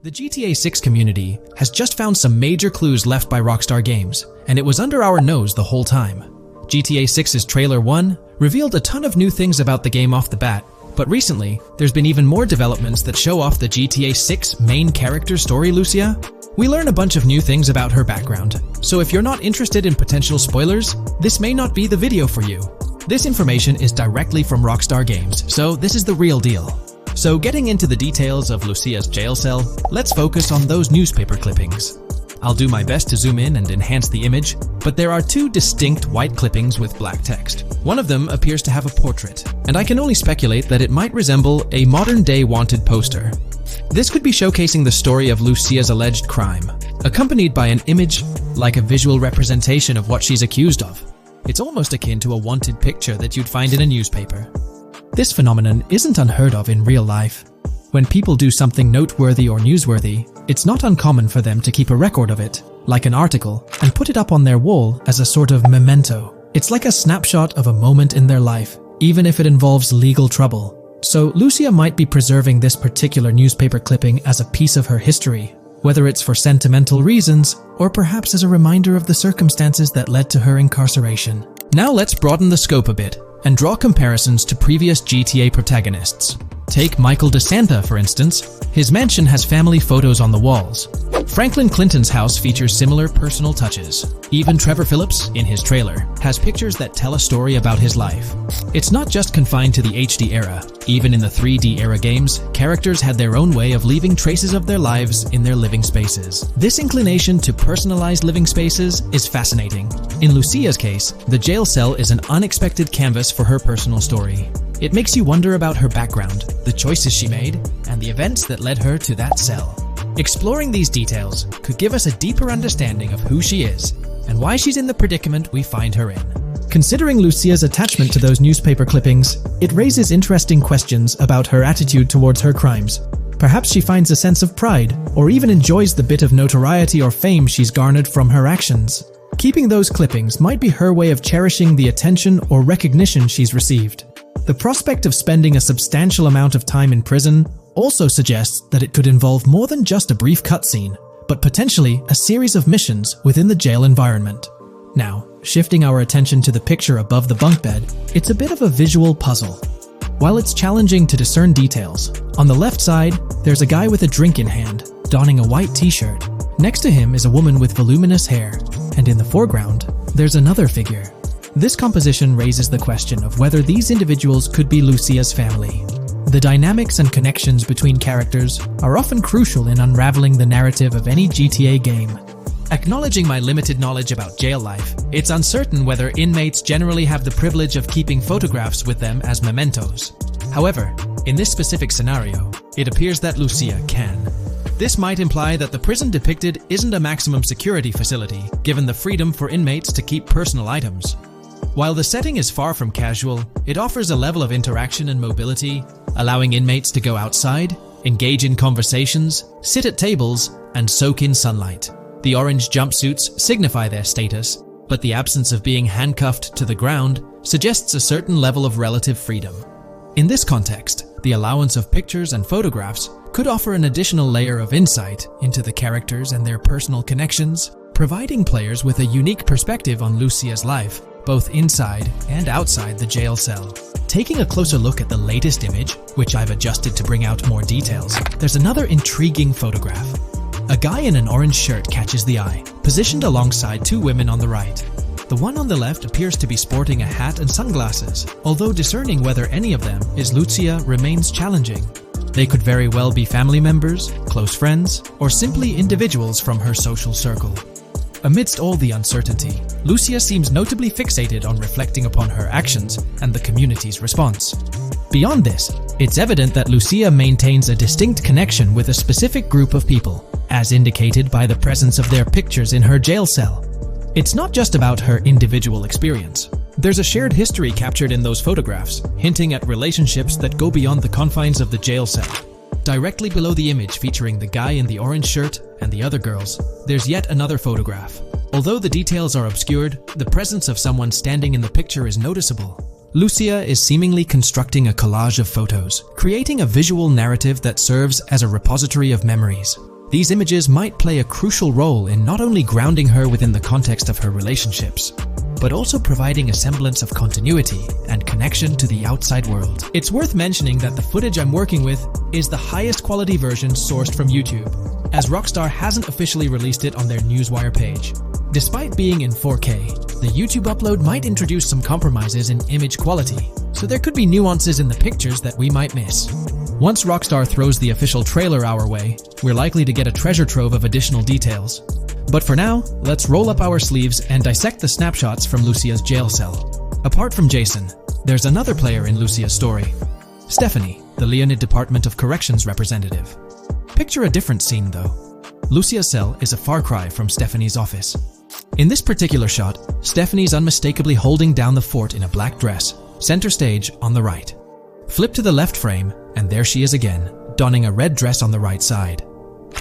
The GTA 6 community has just found some major clues left by Rockstar Games, and it was under our nose the whole time. GTA 6's Trailer 1 revealed a ton of new things about the game off the bat, but recently, there's been even more developments that show off the GTA 6 main character story, Lucia. We learn a bunch of new things about her background, so if you're not interested in potential spoilers, this may not be the video for you. This information is directly from Rockstar Games, so this is the real deal. So getting into the details of Lucia's jail cell, let's focus on those newspaper clippings. I'll do my best to zoom in and enhance the image, but there are two distinct white clippings with black text. One of them appears to have a portrait, and I can only speculate that it might resemble a modern-day wanted poster. This could be showcasing the story of Lucia's alleged crime, accompanied by an image like a visual representation of what she's accused of. It's almost akin to a wanted picture that you'd find in a newspaper. This phenomenon isn't unheard of in real life. When people do something noteworthy or newsworthy, it's not uncommon for them to keep a record of it, like an article, and put it up on their wall as a sort of memento. It's like a snapshot of a moment in their life, even if it involves legal trouble. So Lucia might be preserving this particular newspaper clipping as a piece of her history, whether it's for sentimental reasons or perhaps as a reminder of the circumstances that led to her incarceration. Now let's broaden the scope a bit and draw comparisons to previous GTA protagonists. Take Michael DeSanta, for instance. His mansion has family photos on the walls. Franklin Clinton's house features similar personal touches. Even Trevor Phillips, in his trailer, has pictures that tell a story about his life. It's not just confined to the HD era. Even in the 3D era games, characters had their own way of leaving traces of their lives in their living spaces. This inclination to personalized living spaces is fascinating. In Lucia's case, the jail cell is an unexpected canvas for her personal story. It makes you wonder about her background, the choices she made, and the events that led her to that cell. Exploring these details could give us a deeper understanding of who she is and why she's in the predicament we find her in. Considering Lucia's attachment to those newspaper clippings, it raises interesting questions about her attitude towards her crimes. Perhaps she finds a sense of pride, or even enjoys the bit of notoriety or fame she's garnered from her actions. Keeping those clippings might be her way of cherishing the attention or recognition she's received. The prospect of spending a substantial amount of time in prison also suggests that it could involve more than just a brief cutscene, but potentially a series of missions within the jail environment. Now, shifting our attention to the picture above the bunk bed, it's a bit of a visual puzzle. While it's challenging to discern details, on the left side, there's a guy with a drink in hand, donning a white t-shirt. Next to him is a woman with voluminous hair, and in the foreground, there's another figure. This composition raises the question of whether these individuals could be Lucia's family. The dynamics and connections between characters are often crucial in unraveling the narrative of any GTA game. Acknowledging my limited knowledge about jail life, it's uncertain whether inmates generally have the privilege of keeping photographs with them as mementos. However, in this specific scenario, it appears that Lucia can. This might imply that the prison depicted isn't a maximum security facility, given the freedom for inmates to keep personal items. While the setting is far from casual, it offers a level of interaction and mobility, allowing inmates to go outside, engage in conversations, sit at tables, and soak in sunlight. The orange jumpsuits signify their status, but the absence of being handcuffed to the ground suggests a certain level of relative freedom. In this context, the allowance of pictures and photographs could offer an additional layer of insight into the characters and their personal connections, providing players with a unique perspective on Lucia's life, both inside and outside the jail cell. Taking a closer look at the latest image, which I've adjusted to bring out more details, there's another intriguing photograph. A guy in an orange shirt catches the eye, positioned alongside two women on the right. The one on the left appears to be sporting a hat and sunglasses, although discerning whether any of them is Lucia remains challenging. They could very well be family members, close friends, or simply individuals from her social circle. Amidst all the uncertainty, Lucia seems notably fixated on reflecting upon her actions and the community's response. Beyond this, it's evident that Lucia maintains a distinct connection with a specific group of people, as indicated by the presence of their pictures in her jail cell. It's not just about her individual experience. There's a shared history captured in those photographs, hinting at relationships that go beyond the confines of the jail cell. Directly below the image featuring the guy in the orange shirt and the other girls, there's yet another photograph. Although the details are obscured, the presence of someone standing in the picture is noticeable. Lucia is seemingly constructing a collage of photos, creating a visual narrative that serves as a repository of memories. These images might play a crucial role in not only grounding her within the context of her relationships, but also providing a semblance of continuity and connection to the outside world. It's worth mentioning that the footage I'm working with is the highest quality version sourced from YouTube, as Rockstar hasn't officially released it on their Newswire page. Despite being in 4K, the YouTube upload might introduce some compromises in image quality, so there could be nuances in the pictures that we might miss. Once Rockstar throws the official trailer our way, we're likely to get a treasure trove of additional details. But for now, let's roll up our sleeves and dissect the snapshots from Lucia's jail cell. Apart from Jason, there's another player in Lucia's story, Stephanie, the Leonid Department of Corrections representative. Picture a different scene though. Lucia's cell is a far cry from Stephanie's office. In this particular shot, Stephanie's unmistakably holding down the fort in a black dress, center stage on the right. Flip to the left frame, and there she is again, donning a red dress on the right side.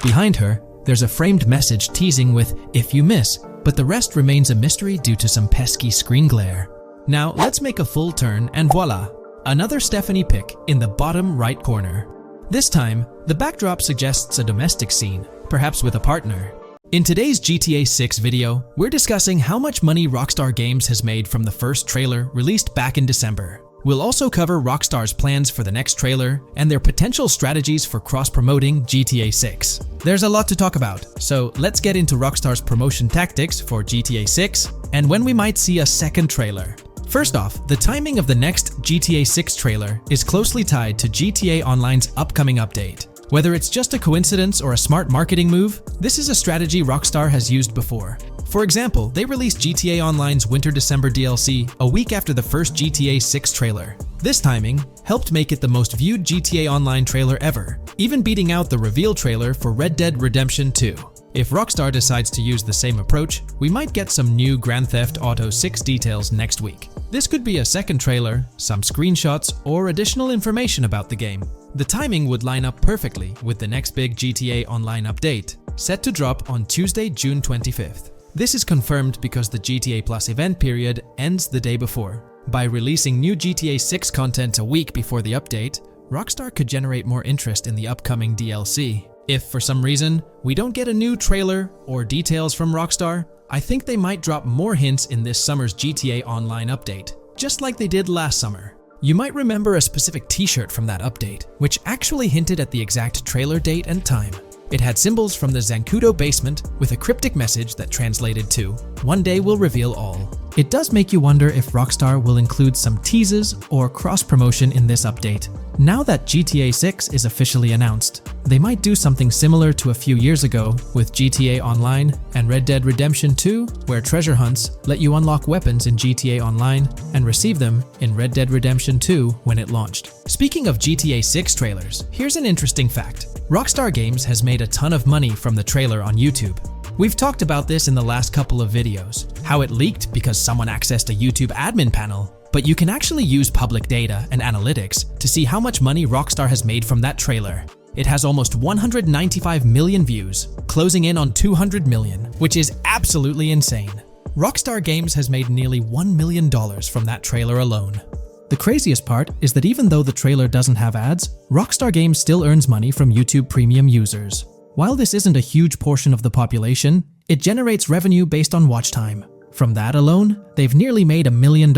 Behind her, there's a framed message teasing with "if you miss," but the rest remains a mystery due to some pesky screen glare. Now let's make a full turn and voila! Another Stephanie pic in the bottom right corner. This time, the backdrop suggests a domestic scene, perhaps with a partner. In today's GTA 6 video, we're discussing how much money Rockstar Games has made from the first trailer released back in December. We'll also cover Rockstar's plans for the next trailer and their potential strategies for cross-promoting GTA 6. There's a lot to talk about, so let's get into Rockstar's promotion tactics for GTA 6 and when we might see a second trailer. First off, the timing of the next GTA 6 trailer is closely tied to GTA Online's upcoming update. Whether it's just a coincidence or a smart marketing move, this is a strategy Rockstar has used before. For example, they released GTA Online's Winter-December DLC a week after the first GTA 6 trailer. This timing helped make it the most viewed GTA Online trailer ever, even beating out the reveal trailer for Red Dead Redemption 2. If Rockstar decides to use the same approach, we might get some new Grand Theft Auto 6 details next week. This could be a second trailer, some screenshots, or additional information about the game. The timing would line up perfectly with the next big GTA Online update, set to drop on Tuesday, June 25th. This is confirmed because the GTA Plus event period ends the day before. By releasing new GTA 6 content a week before the update, Rockstar could generate more interest in the upcoming DLC. If for some reason we don't get a new trailer or details from Rockstar, I think they might drop more hints in this summer's GTA Online update, just like they did last summer. You might remember a specific t-shirt from that update, which actually hinted at the exact trailer date and time. It had symbols from the Zancudo basement with a cryptic message that translated to, "One day we'll reveal all." It does make you wonder if Rockstar will include some teases or cross-promotion in this update. Now that GTA 6 is officially announced, they might do something similar to a few years ago with GTA Online and Red Dead Redemption 2, where treasure hunts let you unlock weapons in GTA Online and receive them in Red Dead Redemption 2 when it launched. Speaking of GTA 6 trailers, here's an interesting fact. Rockstar Games has made a ton of money from the trailer on YouTube. We've talked about this in the last couple of videos, how it leaked because someone accessed a YouTube admin panel, but you can actually use public data and analytics to see how much money Rockstar has made from that trailer. It has almost 195 million views, closing in on 200 million, which is absolutely insane. Rockstar Games has made nearly $1 million from that trailer alone. The craziest part is that even though the trailer doesn't have ads, Rockstar Games still earns money from YouTube Premium users. While this isn't a huge portion of the population, it generates revenue based on watch time. From that alone, they've nearly made $1 million.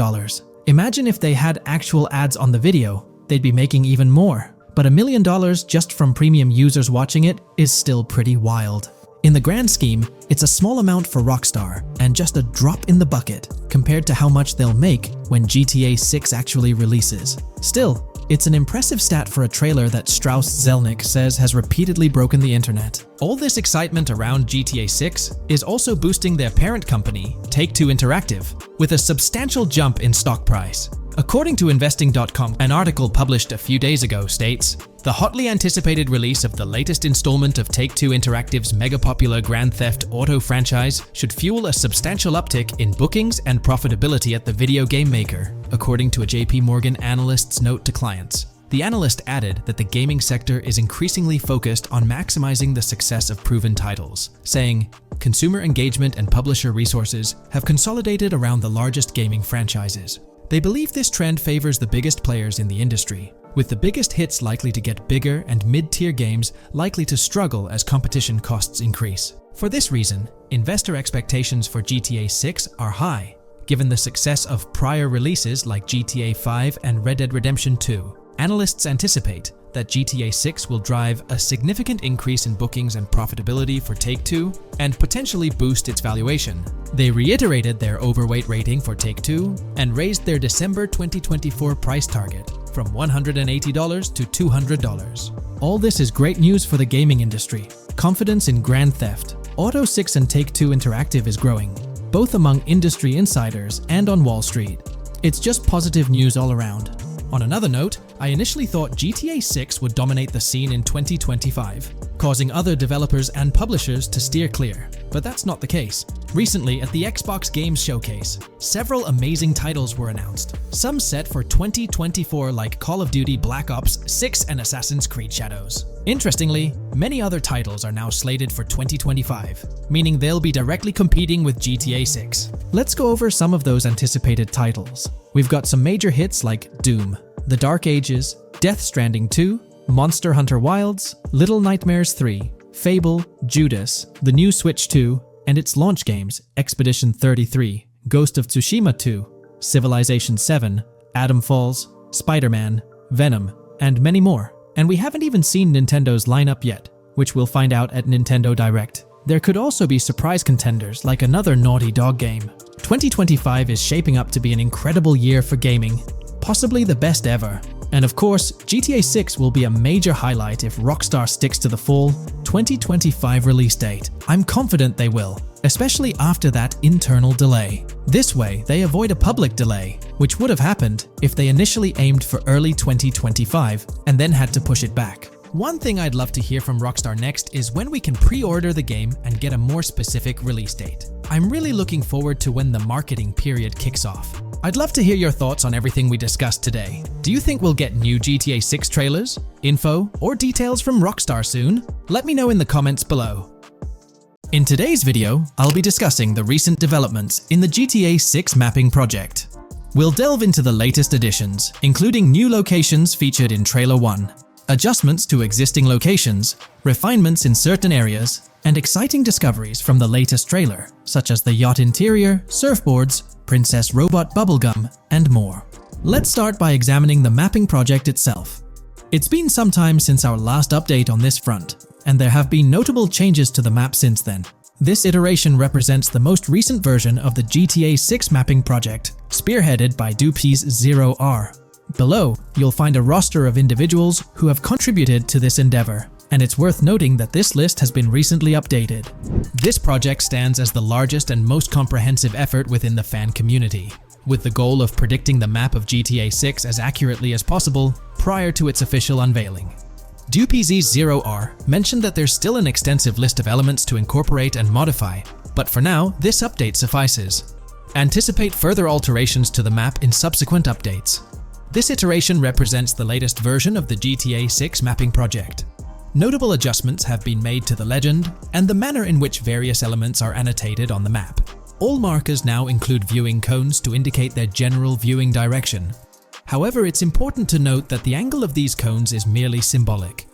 Imagine if they had actual ads on the video, they'd be making even more. But $1 million just from premium users watching it is still pretty wild. In the grand scheme, it's a small amount for Rockstar and just a drop in the bucket compared to how much they'll make when GTA 6 actually releases. Still, it's an impressive stat for a trailer that Strauss Zelnick says has repeatedly broken the internet. All this excitement around GTA 6 is also boosting their parent company, Take-Two Interactive, with a substantial jump in stock price. According to Investing.com, an article published a few days ago states, "The hotly anticipated release of the latest installment of Take-Two Interactive's mega-popular Grand Theft Auto franchise should fuel a substantial uptick in bookings and profitability at the video game maker," according to a JP Morgan analyst's note to clients. The analyst added that the gaming sector is increasingly focused on maximizing the success of proven titles, saying, "Consumer engagement and publisher resources have consolidated around the largest gaming franchises. They believe this trend favors the biggest players in the industry, with the biggest hits likely to get bigger and mid-tier games likely to struggle as competition costs increase. For this reason, investor expectations for GTA 6 are high, given the success of prior releases like GTA 5 and Red Dead Redemption 2. Analysts anticipate that GTA 6 will drive a significant increase in bookings and profitability for Take-Two and potentially boost its valuation. They reiterated their overweight rating for Take-Two and raised their December 2024 price target from $180 to $200. All this is great news for the gaming industry. Confidence in Grand Theft Auto 6 and Take-Two Interactive is growing, both among industry insiders and on Wall Street. It's just positive news all around. On another note, I initially thought GTA 6 would dominate the scene in 2025, causing other developers and publishers to steer clear, but that's not the case. Recently, at the Xbox Games Showcase, several amazing titles were announced, some set for 2024 like Call of Duty Black Ops 6 and Assassin's Creed Shadows. Interestingly, many other titles are now slated for 2025, meaning they'll be directly competing with GTA 6. Let's go over some of those anticipated titles. We've got some major hits like Doom, The Dark Ages, Death Stranding 2, Monster Hunter Wilds, Little Nightmares 3, Fable, Judas, the new Switch 2, and its launch games Expedition 33, Ghost of Tsushima 2, Civilization 7, Atom Falls, Spider-Man, Venom, and many more. And we haven't even seen Nintendo's lineup yet, which we'll find out at Nintendo Direct. There could also be surprise contenders like another Naughty Dog game. 2025 is shaping up to be an incredible year for gaming, possibly the best ever. And of course, GTA 6 will be a major highlight if Rockstar sticks to the fall 2025 release date. I'm confident they will, especially after that internal delay. This way, they avoid a public delay, which would have happened if they initially aimed for early 2025 and then had to push it back. One thing I'd love to hear from Rockstar next is when we can pre-order the game and get a more specific release date. I'm really looking forward to when the marketing period kicks off. I'd love to hear your thoughts on everything we discussed today. Do you think we'll get new GTA 6 trailers, info, or details from Rockstar soon? Let me know in the comments below. In today's video, I'll be discussing the recent developments in the GTA 6 mapping project. We'll delve into the latest additions, including new locations featured in Trailer 1, adjustments to existing locations, refinements in certain areas, and exciting discoveries from the latest trailer, such as the yacht interior, surfboards, Princess Robot Bubblegum, and more. Let's start by examining the mapping project itself. It's been some time since our last update on this front, and there have been notable changes to the map since then. This iteration represents the most recent version of the GTA 6 mapping project, spearheaded by Dupe's Zero R. Below, you'll find a roster of individuals who have contributed to this endeavor, and it's worth noting that this list has been recently updated. This project stands as the largest and most comprehensive effort within the fan community, with the goal of predicting the map of GTA 6 as accurately as possible prior to its official unveiling. DupZ0R mentioned that there's still an extensive list of elements to incorporate and modify, but for now, this update suffices. Anticipate further alterations to the map in subsequent updates. This iteration represents the latest version of the GTA 6 mapping project. Notable adjustments have been made to the legend and the manner in which various elements are annotated on the map. All markers now include viewing cones to indicate their general viewing direction. However, it's important to note that the angle of these cones is merely symbolic.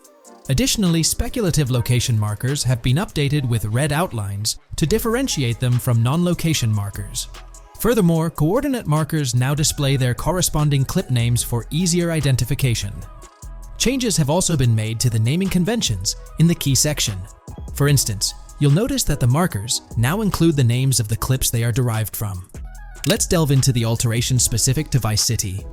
Additionally, speculative location markers have been updated with red outlines to differentiate them from non-location markers. Furthermore, coordinate markers now display their corresponding clip names for easier identification. Changes have also been made to the naming conventions in the key section. For instance, you'll notice that the markers now include the names of the clips they are derived from. Let's delve into the alterations specific to Vice City.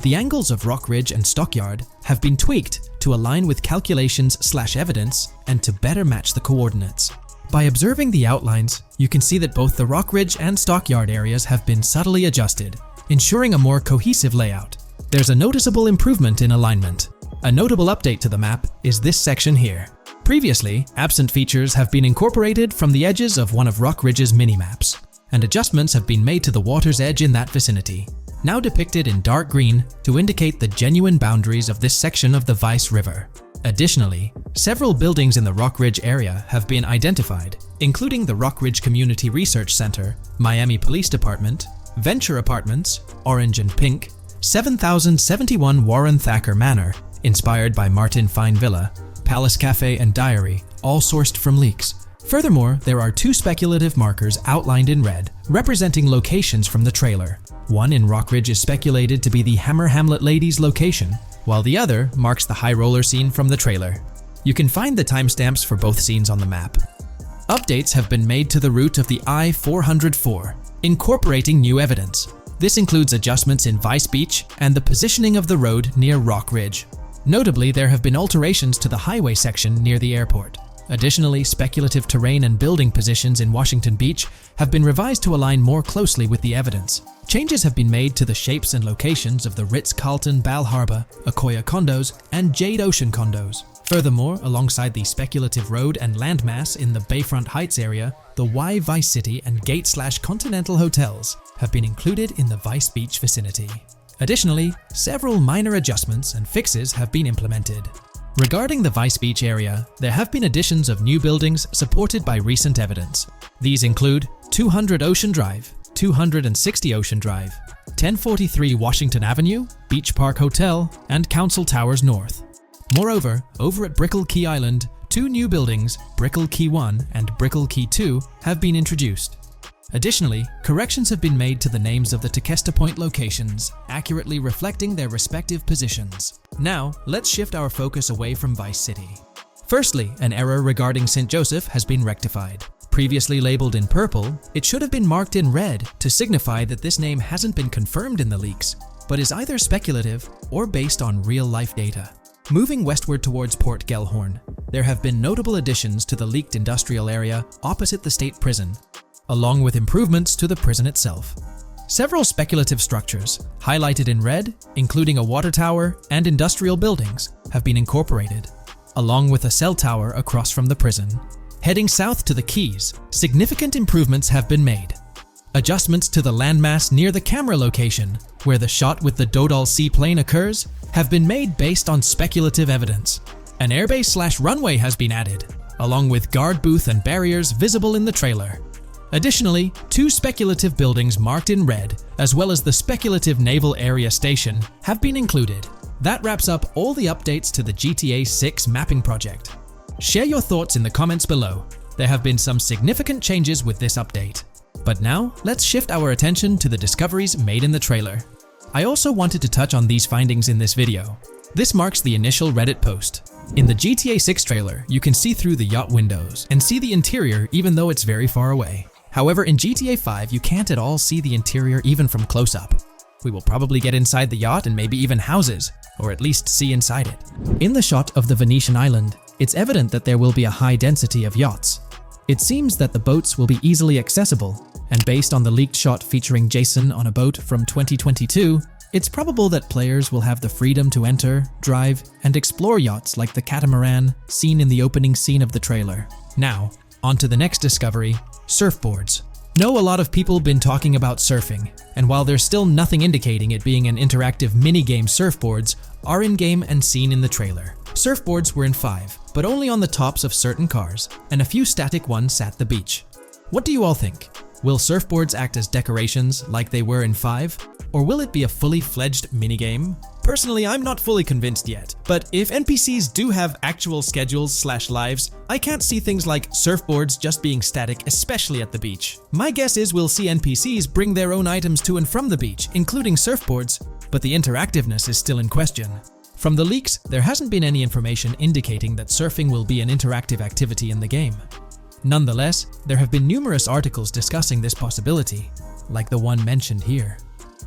The angles of Rock Ridge and Stockyard have been tweaked to align with calculations/evidence and to better match the coordinates. By observing the outlines, you can see that both the Rock Ridge and Stockyard areas have been subtly adjusted, ensuring a more cohesive layout. There's a noticeable improvement in alignment. A notable update to the map is this section here. Previously, absent features have been incorporated from the edges of one of Rock Ridge's mini-maps, and adjustments have been made to the water's edge in that vicinity, now depicted in dark green to indicate the genuine boundaries of this section of the Vice River. Additionally, several buildings in the Rock Ridge area have been identified, including the Rock Ridge Community Research Center, Miami Police Department, Venture Apartments, orange and pink, 7071 Warren Thacker Manor, inspired by Martin Fine Villa, Palace Cafe and Diary, all sourced from leaks. Furthermore, there are 2 speculative markers outlined in red, representing locations from the trailer. One in Rockridge is speculated to be the Hammer Hamlet Ladies location, while the other marks the high roller scene from the trailer. You can find the timestamps for both scenes on the map. Updates have been made to the route of the I-404, incorporating new evidence. This includes adjustments in Vice Beach and the positioning of the road near Rockridge. Notably, there have been alterations to the highway section near the airport. Additionally, speculative terrain and building positions in Washington Beach have been revised to align more closely with the evidence. Changes have been made to the shapes and locations of the Ritz-Carlton Bal Harbour, Akoya condos, and Jade Ocean condos. Furthermore, alongside the speculative road and landmass in the Bayfront Heights area, the Y Vice City and Gate/Continental hotels have been included in the Vice Beach vicinity. Additionally, several minor adjustments and fixes have been implemented. Regarding the Vice Beach area, there have been additions of new buildings supported by recent evidence. These include 200 Ocean Drive, 260 Ocean Drive, 1043 Washington Avenue, Beach Park Hotel, and Council Towers North. Moreover, over at Brickell Key Island, 2 new buildings, Brickell Key 1 and Brickell Key 2, have been introduced. Additionally, corrections have been made to the names of the Tequesta Point locations, accurately reflecting their respective positions. Now, let's shift our focus away from Vice City. Firstly, an error regarding St. Joseph has been rectified. Previously labeled in purple, it should have been marked in red to signify that this name hasn't been confirmed in the leaks, but is either speculative or based on real-life data. Moving westward towards Port Gellhorn, there have been notable additions to the leaked industrial area opposite the state prison, along with improvements to the prison itself. Several speculative structures, highlighted in red, including a water tower and industrial buildings, have been incorporated, along with a cell tower across from the prison. Heading south to the Keys, significant improvements have been made. Adjustments to the landmass near the camera location, where the shot with the Dodal seaplane occurs, have been made based on speculative evidence. An airbase/runway has been added, along with guard booth and barriers visible in the trailer. Additionally, 2 speculative buildings marked in red, as well as the speculative Naval Area Station, have been included. That wraps up all the updates to the GTA 6 mapping project. Share your thoughts in the comments below. There have been some significant changes with this update. But now, let's shift our attention to the discoveries made in the trailer. I also wanted to touch on these findings in this video. This marks the initial Reddit post. In the GTA 6 trailer, you can see through the yacht windows and see the interior even though it's very far away. However, in GTA 5, you can't at all see the interior even from close-up. We will probably get inside the yacht and maybe even houses, or at least see inside it. In the shot of the Venetian island, it's evident that there will be a high density of yachts. It seems that the boats will be easily accessible, and based on the leaked shot featuring Jason on a boat from 2022, it's probable that players will have the freedom to enter, drive, and explore yachts like the catamaran seen in the opening scene of the trailer. Now, on to the next discovery, surfboards. Know a lot of people been talking about surfing, and while there's still nothing indicating it being an interactive minigame, surfboards are in-game and seen in the trailer. Surfboards were in 5, but only on the tops of certain cars, and a few static ones at the beach. What do you all think? Will surfboards act as decorations like they were in 5? Or will it be a fully fledged minigame? Personally, I'm not fully convinced yet, but if NPCs do have actual schedules/lives, I can't see things like surfboards just being static, especially at the beach. My guess is we'll see NPCs bring their own items to and from the beach, including surfboards, but the interactiveness is still in question. From the leaks, there hasn't been any information indicating that surfing will be an interactive activity in the game. Nonetheless, there have been numerous articles discussing this possibility, like the one mentioned here.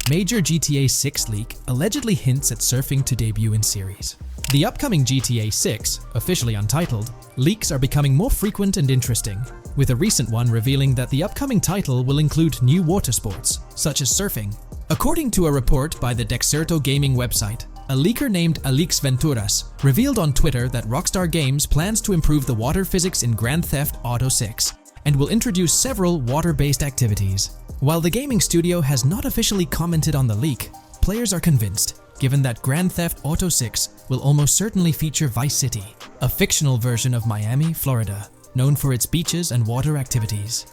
Major GTA 6 leak allegedly hints at surfing to debut in series. The upcoming GTA 6, officially untitled, leaks are becoming more frequent and interesting, with a recent one revealing that the upcoming title will include new water sports, such as surfing. According to a report by the Dexerto gaming website, a leaker named Alix Venturas revealed on Twitter that Rockstar Games plans to improve the water physics in Grand Theft Auto 6 and will introduce several water-based activities. While the gaming studio has not officially commented on the leak, players are convinced, given that Grand Theft Auto 6 will almost certainly feature Vice City, a fictional version of Miami, Florida, known for its beaches and water activities.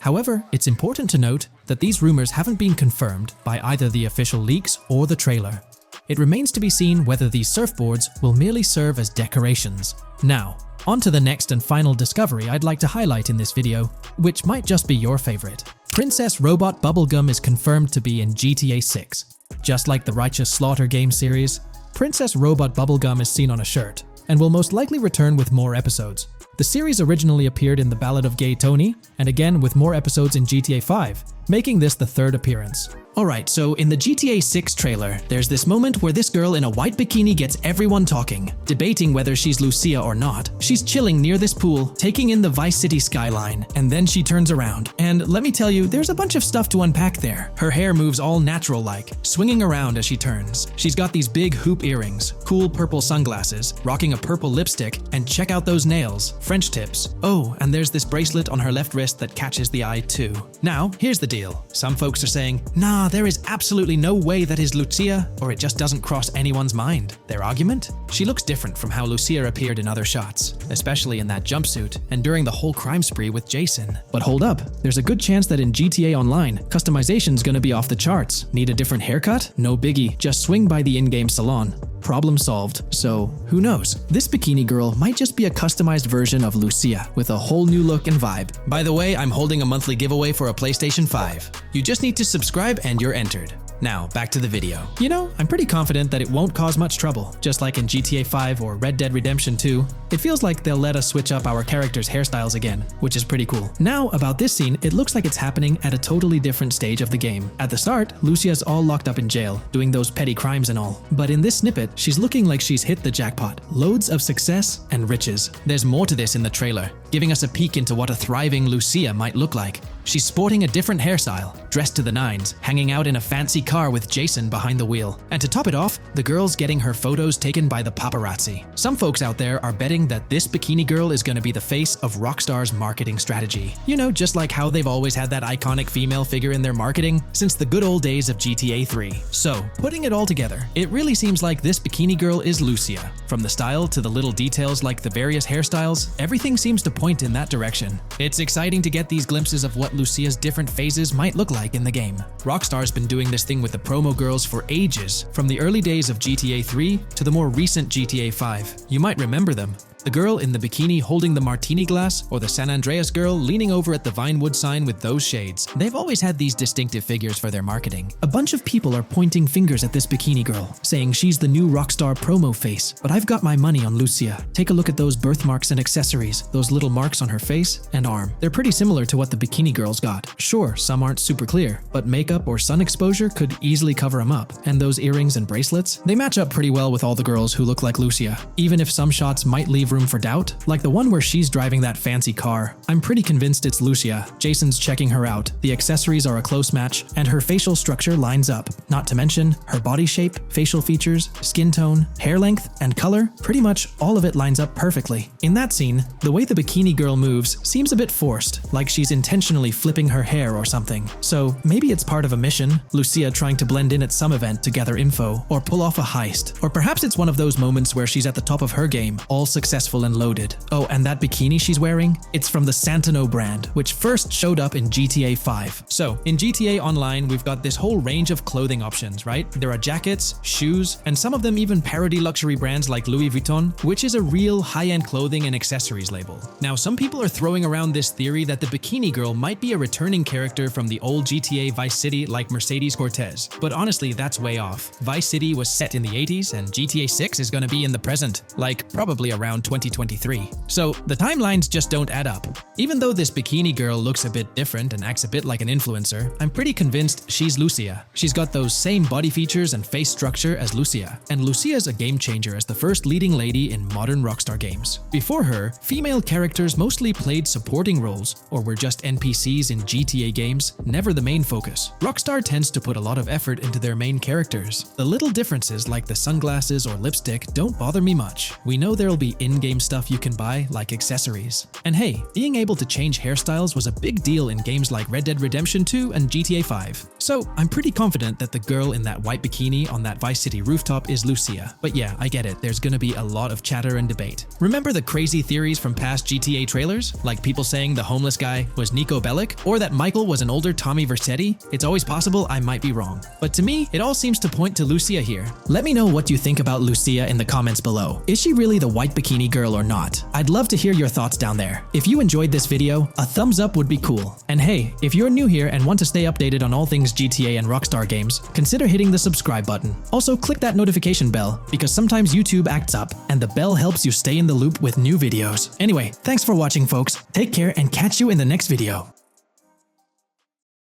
However, it's important to note that these rumors haven't been confirmed by either the official leaks or the trailer. It remains to be seen whether these surfboards will merely serve as decorations. Now, on to the next and final discovery I'd like to highlight in this video, which might just be your favorite. Princess Robot Bubblegum is confirmed to be in GTA 6. Just like the Righteous Slaughter game series, Princess Robot Bubblegum is seen on a shirt, and will most likely return with more episodes. The series originally appeared in The Ballad of Gay Tony, and again with more episodes in GTA 5, making this the third appearance. Alright, so in the GTA 6 trailer, there's this moment where this girl in a white bikini gets everyone talking, debating whether she's Lucia or not. She's chilling near this pool, taking in the Vice City skyline, and then she turns around. And let me tell you, there's a bunch of stuff to unpack there. Her hair moves all natural-like, swinging around as she turns. She's got these big hoop earrings, cool purple sunglasses, rocking a purple lipstick, and check out those nails, French tips. Oh, and there's this bracelet on her left wrist that catches the eye too. Now, here's the deal. Some folks are saying, nah, there is absolutely no way that is Lucia, or it just doesn't cross anyone's mind. Their argument? She looks different from how Lucia appeared in other shots, especially in that jumpsuit and during the whole crime spree with Jason. But hold up, there's a good chance that in GTA Online, customization's gonna be off the charts. Need a different haircut? No biggie, just swing by the in-game salon. Problem solved. So, who knows? This bikini girl might just be a customized version of Lucia with a whole new look and vibe. By the way, I'm holding a monthly giveaway for a PlayStation 5. You just need to subscribe and you're entered. Now, back to the video. You know, I'm pretty confident that it won't cause much trouble. Just like in GTA 5 or Red Dead Redemption 2, it feels like they'll let us switch up our characters' hairstyles again, which is pretty cool. Now, about this scene, it looks like it's happening at a totally different stage of the game. At the start, Lucia's all locked up in jail, doing those petty crimes and all. But in this snippet, she's looking like she's hit the jackpot. Loads of success and riches. There's more to this in the trailer, giving us a peek into what a thriving Lucia might look like. She's sporting a different hairstyle, dressed to the nines, hanging out in a fancy car with Jason behind the wheel. And to top it off, the girl's getting her photos taken by the paparazzi. Some folks out there are betting that this bikini girl is going to be the face of Rockstar's marketing strategy. You know, just like how they've always had that iconic female figure in their marketing since the good old days of GTA 3. So, putting it all together, it really seems like this bikini girl is Lucia. From the style to the little details like the various hairstyles, everything seems to point in that direction. It's exciting to get these glimpses of what Lucia's different phases might look like in the game. Rockstar's been doing this thing with the promo girls for ages, from the early days of GTA 3 to the more recent GTA 5. You might remember them. The girl in the bikini holding the martini glass, or the San Andreas girl leaning over at the Vinewood sign with those shades. They've always had these distinctive figures for their marketing. A bunch of people are pointing fingers at this bikini girl, saying she's the new Rockstar promo face. But I've got my money on Lucia. Take a look at those birthmarks and accessories, those little marks on her face and arm. They're pretty similar to what the bikini girl's got. Sure, some aren't super clear, but makeup or sun exposure could easily cover them up. And those earrings and bracelets, they match up pretty well with all the girls who look like Lucia. Even if some shots might leave room for doubt, like the one where she's driving that fancy car. I'm pretty convinced it's Lucia. Jason's checking her out. The accessories are a close match, and her facial structure lines up. Not to mention, her body shape, facial features, skin tone, hair length, and color, pretty much all of it lines up perfectly. In that scene, the way the bikini girl moves seems a bit forced, like she's intentionally flipping her hair or something. So maybe it's part of a mission, Lucia trying to blend in at some event to gather info, or pull off a heist. Or perhaps it's one of those moments where she's at the top of her game, all successful and loaded. Oh, and that bikini she's wearing? It's from the Santino brand, which first showed up in GTA 5. So, in GTA Online, we've got this whole range of clothing options, right? There are jackets, shoes, and some of them even parody luxury brands like Louis Vuitton, which is a real high-end clothing and accessories label. Now, some people are throwing around this theory that the bikini girl might be a returning character from the old GTA Vice City like Mercedes Cortez. But honestly, that's way off. Vice City was set in the 80s, and GTA 6 is gonna be in the present, like probably around 2023. So the timelines just don't add up. Even though this bikini girl looks a bit different and acts a bit like an influencer, I'm pretty convinced she's Lucia. She's got those same body features and face structure as Lucia, and Lucia's a game changer as the first leading lady in modern Rockstar games. Before her, female characters mostly played supporting roles or were just NPCs in GTA games, never the main focus. Rockstar tends to put a lot of effort into their main characters. The little differences like the sunglasses or lipstick don't bother me much. We know there'll be in-game in-game stuff you can buy, like accessories. And hey, being able to change hairstyles was a big deal in games like Red Dead Redemption 2 and GTA 5. So I'm pretty confident that the girl in that white bikini on that Vice City rooftop is Lucia. But yeah, I get it, there's gonna be a lot of chatter and debate. Remember the crazy theories from past GTA trailers? Like people saying the homeless guy was Nico Bellic, or that Michael was an older Tommy Vercetti? It's always possible I might be wrong. But to me, it all seems to point to Lucia here. Let me know what you think about Lucia in the comments below. Is she really the white bikini girl or not? I'd love to hear your thoughts down there. If you enjoyed this video, a thumbs up would be cool. And hey, if you're new here and want to stay updated on all things GTA and Rockstar games, consider hitting the subscribe button. Also, click that notification bell, because sometimes YouTube acts up, and the bell helps you stay in the loop with new videos. Anyway, thanks for watching, folks. Take care and catch you in the next video.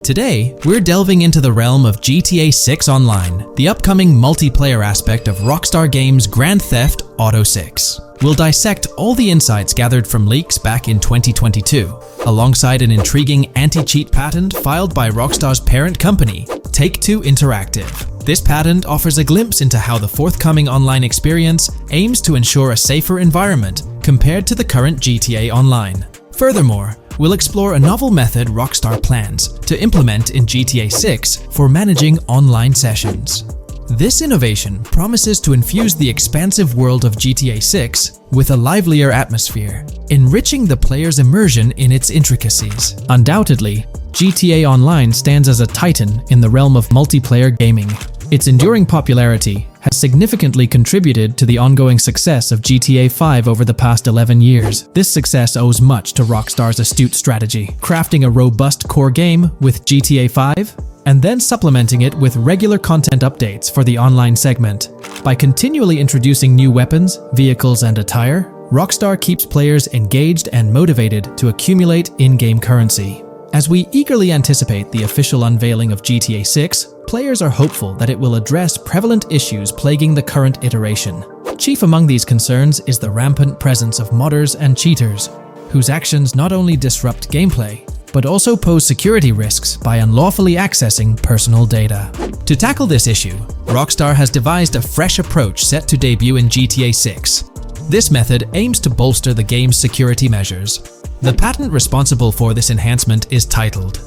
Today, we're delving into the realm of GTA 6 Online, the upcoming multiplayer aspect of Rockstar Games' Grand Theft Auto 6. We'll dissect all the insights gathered from leaks back in 2022, alongside an intriguing anti-cheat patent filed by Rockstar's parent company, Take-Two Interactive. This patent offers a glimpse into how the forthcoming online experience aims to ensure a safer environment compared to the current GTA Online. Furthermore, we'll explore a novel method Rockstar plans to implement in GTA 6 for managing online sessions. This innovation promises to infuse the expansive world of GTA 6 with a livelier atmosphere, enriching the player's immersion in its intricacies. Undoubtedly, GTA Online stands as a titan in the realm of multiplayer gaming. Its enduring popularity has significantly contributed to the ongoing success of GTA 5 over the past 11 years. This success owes much to Rockstar's astute strategy, crafting a robust core game with GTA 5, and then supplementing it with regular content updates for the online segment. By continually introducing new weapons, vehicles, and attire, Rockstar keeps players engaged and motivated to accumulate in-game currency. As we eagerly anticipate the official unveiling of GTA 6, players are hopeful that it will address prevalent issues plaguing the current iteration. Chief among these concerns is the rampant presence of modders and cheaters, whose actions not only disrupt gameplay, but also pose security risks by unlawfully accessing personal data. To tackle this issue, Rockstar has devised a fresh approach set to debut in GTA 6. This method aims to bolster the game's security measures. The patent responsible for this enhancement is titled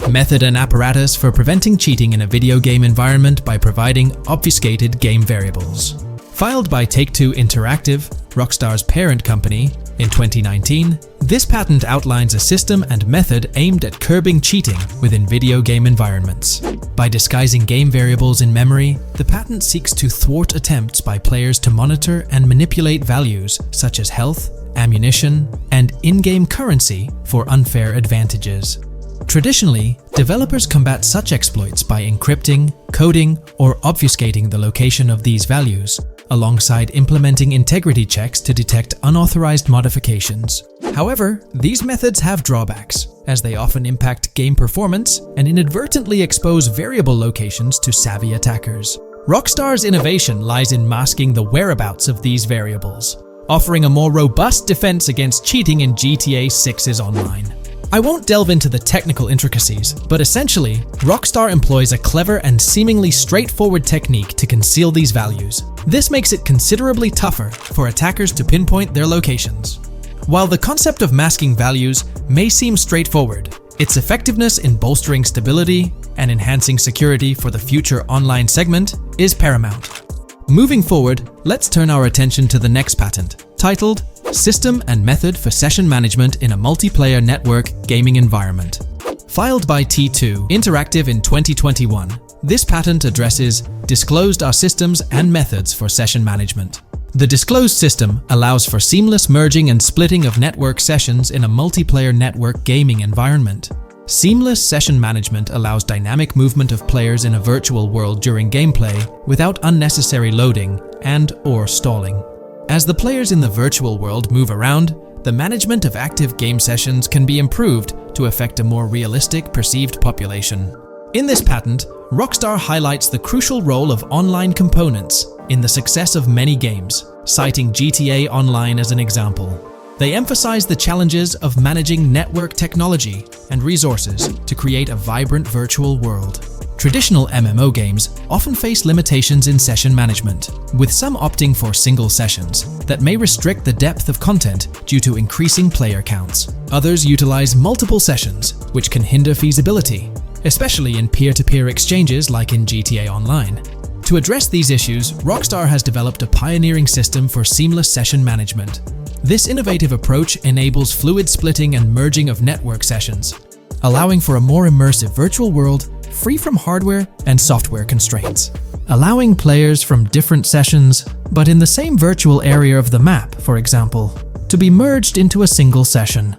Method and Apparatus for Preventing Cheating in a Video Game Environment by Providing Obfuscated Game Variables. Filed by Take-Two Interactive, Rockstar's parent company, in 2019, this patent outlines a system and method aimed at curbing cheating within video game environments. By disguising game variables in memory, the patent seeks to thwart attempts by players to monitor and manipulate values such as health, ammunition, and in-game currency for unfair advantages. Traditionally, developers combat such exploits by encrypting, coding, or obfuscating the location of these values, alongside implementing integrity checks to detect unauthorized modifications. However, these methods have drawbacks, as they often impact game performance and inadvertently expose variable locations to savvy attackers. Rockstar's innovation lies in masking the whereabouts of these variables, offering a more robust defense against cheating in GTA 6's online. I won't delve into the technical intricacies, but essentially, Rockstar employs a clever and seemingly straightforward technique to conceal these values. This makes it considerably tougher for attackers to pinpoint their locations. While the concept of masking values may seem straightforward, its effectiveness in bolstering stability and enhancing security for the future online segment is paramount. Moving forward, let's turn our attention to the next patent, titled System and Method for Session Management in a Multiplayer Network Gaming Environment. Filed by T2 Interactive in 2021, this patent addresses disclosed are systems and methods for session management. The disclosed system allows for seamless merging and splitting of network sessions in a multiplayer network gaming environment. Seamless session management allows dynamic movement of players in a virtual world during gameplay without unnecessary loading and/or stalling. As the players in the virtual world move around, the management of active game sessions can be improved to affect a more realistic perceived population. In this patent, Rockstar highlights the crucial role of online components in the success of many games, citing GTA Online as an example. They emphasize the challenges of managing network technology and resources to create a vibrant virtual world. Traditional MMO games often face limitations in session management, with some opting for single sessions that may restrict the depth of content due to increasing player counts. Others utilize multiple sessions, which can hinder feasibility, especially in peer-to-peer exchanges like in GTA Online. To address these issues, Rockstar has developed a pioneering system for seamless session management. This innovative approach enables fluid splitting and merging of network sessions, allowing for a more immersive virtual world free from hardware and software constraints. Allowing players from different sessions, but in the same virtual area of the map, for example, to be merged into a single session.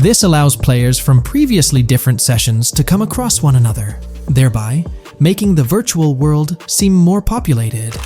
This allows players from previously different sessions to come across one another, thereby making the virtual world seem more populated.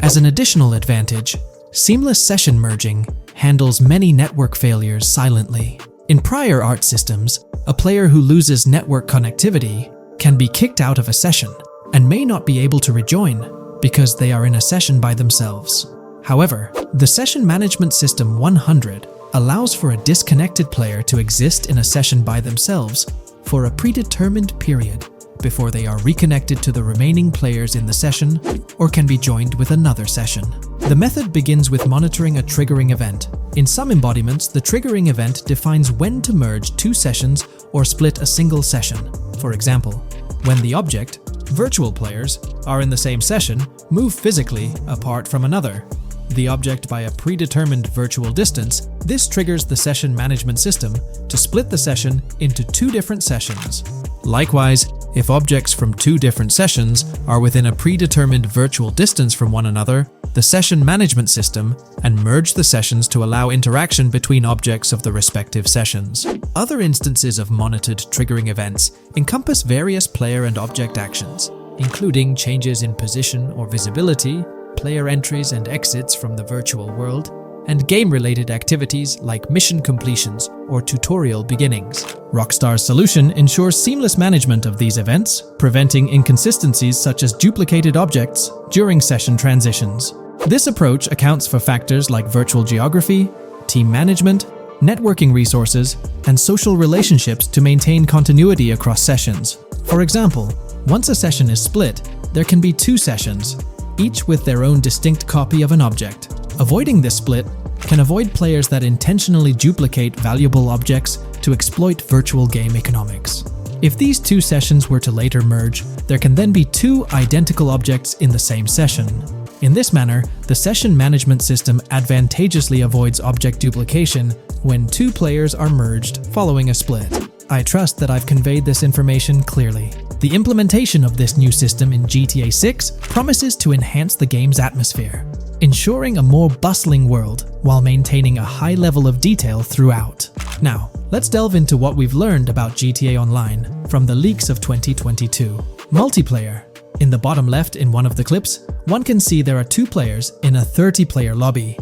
As an additional advantage, seamless session merging handles many network failures silently. In prior art systems, a player who loses network connectivity can be kicked out of a session and may not be able to rejoin because they are in a session by themselves. However, the Session Management System 100 allows for a disconnected player to exist in a session by themselves for a predetermined period before they are reconnected to the remaining players in the session or can be joined with another session. The method begins with monitoring a triggering event. In some embodiments, the triggering event defines when to merge two sessions or split a single session. For example, when the object, virtual players, are in the same session, move physically apart from another, the object by a predetermined virtual distance, this triggers the session management system to split the session into two different sessions. Likewise, if objects from two different sessions are within a predetermined virtual distance from one another, the session management system and merge the sessions to allow interaction between objects of the respective sessions. Other instances of monitored triggering events encompass various player and object actions, including changes in position or visibility, player entries and exits from the virtual world, and game-related activities like mission completions or tutorial beginnings. Rockstar's solution ensures seamless management of these events, preventing inconsistencies such as duplicated objects during session transitions. This approach accounts for factors like virtual geography, team management, networking resources, and social relationships to maintain continuity across sessions. For example, once a session is split, there can be two sessions, each with their own distinct copy of an object. Avoiding this split can avoid players that intentionally duplicate valuable objects to exploit virtual game economics. If these two sessions were to later merge, there can then be two identical objects in the same session. In this manner, the session management system advantageously avoids object duplication when two players are merged following a split. I trust that I've conveyed this information clearly. The implementation of this new system in GTA 6 promises to enhance the game's atmosphere, ensuring a more bustling world while maintaining a high level of detail throughout. Now, let's delve into what we've learned about GTA Online from the leaks of 2022. Multiplayer. In the bottom left in one of the clips, one can see there are two players in a 30-player lobby.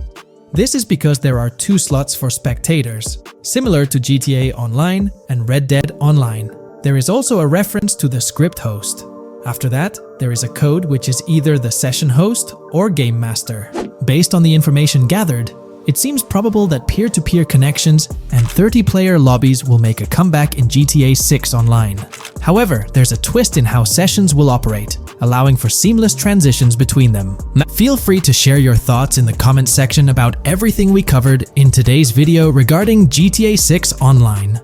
This is because there are two slots for spectators, similar to GTA Online and Red Dead Online. There is also a reference to the script host. After that, there is a code which is either the session host or game master. Based on the information gathered, it seems probable that peer-to-peer connections and 30-player lobbies will make a comeback in GTA 6 Online. However, there's a twist in how sessions will operate, allowing for seamless transitions between them. Feel free to share your thoughts in the comment section about everything we covered in today's video regarding GTA 6 Online.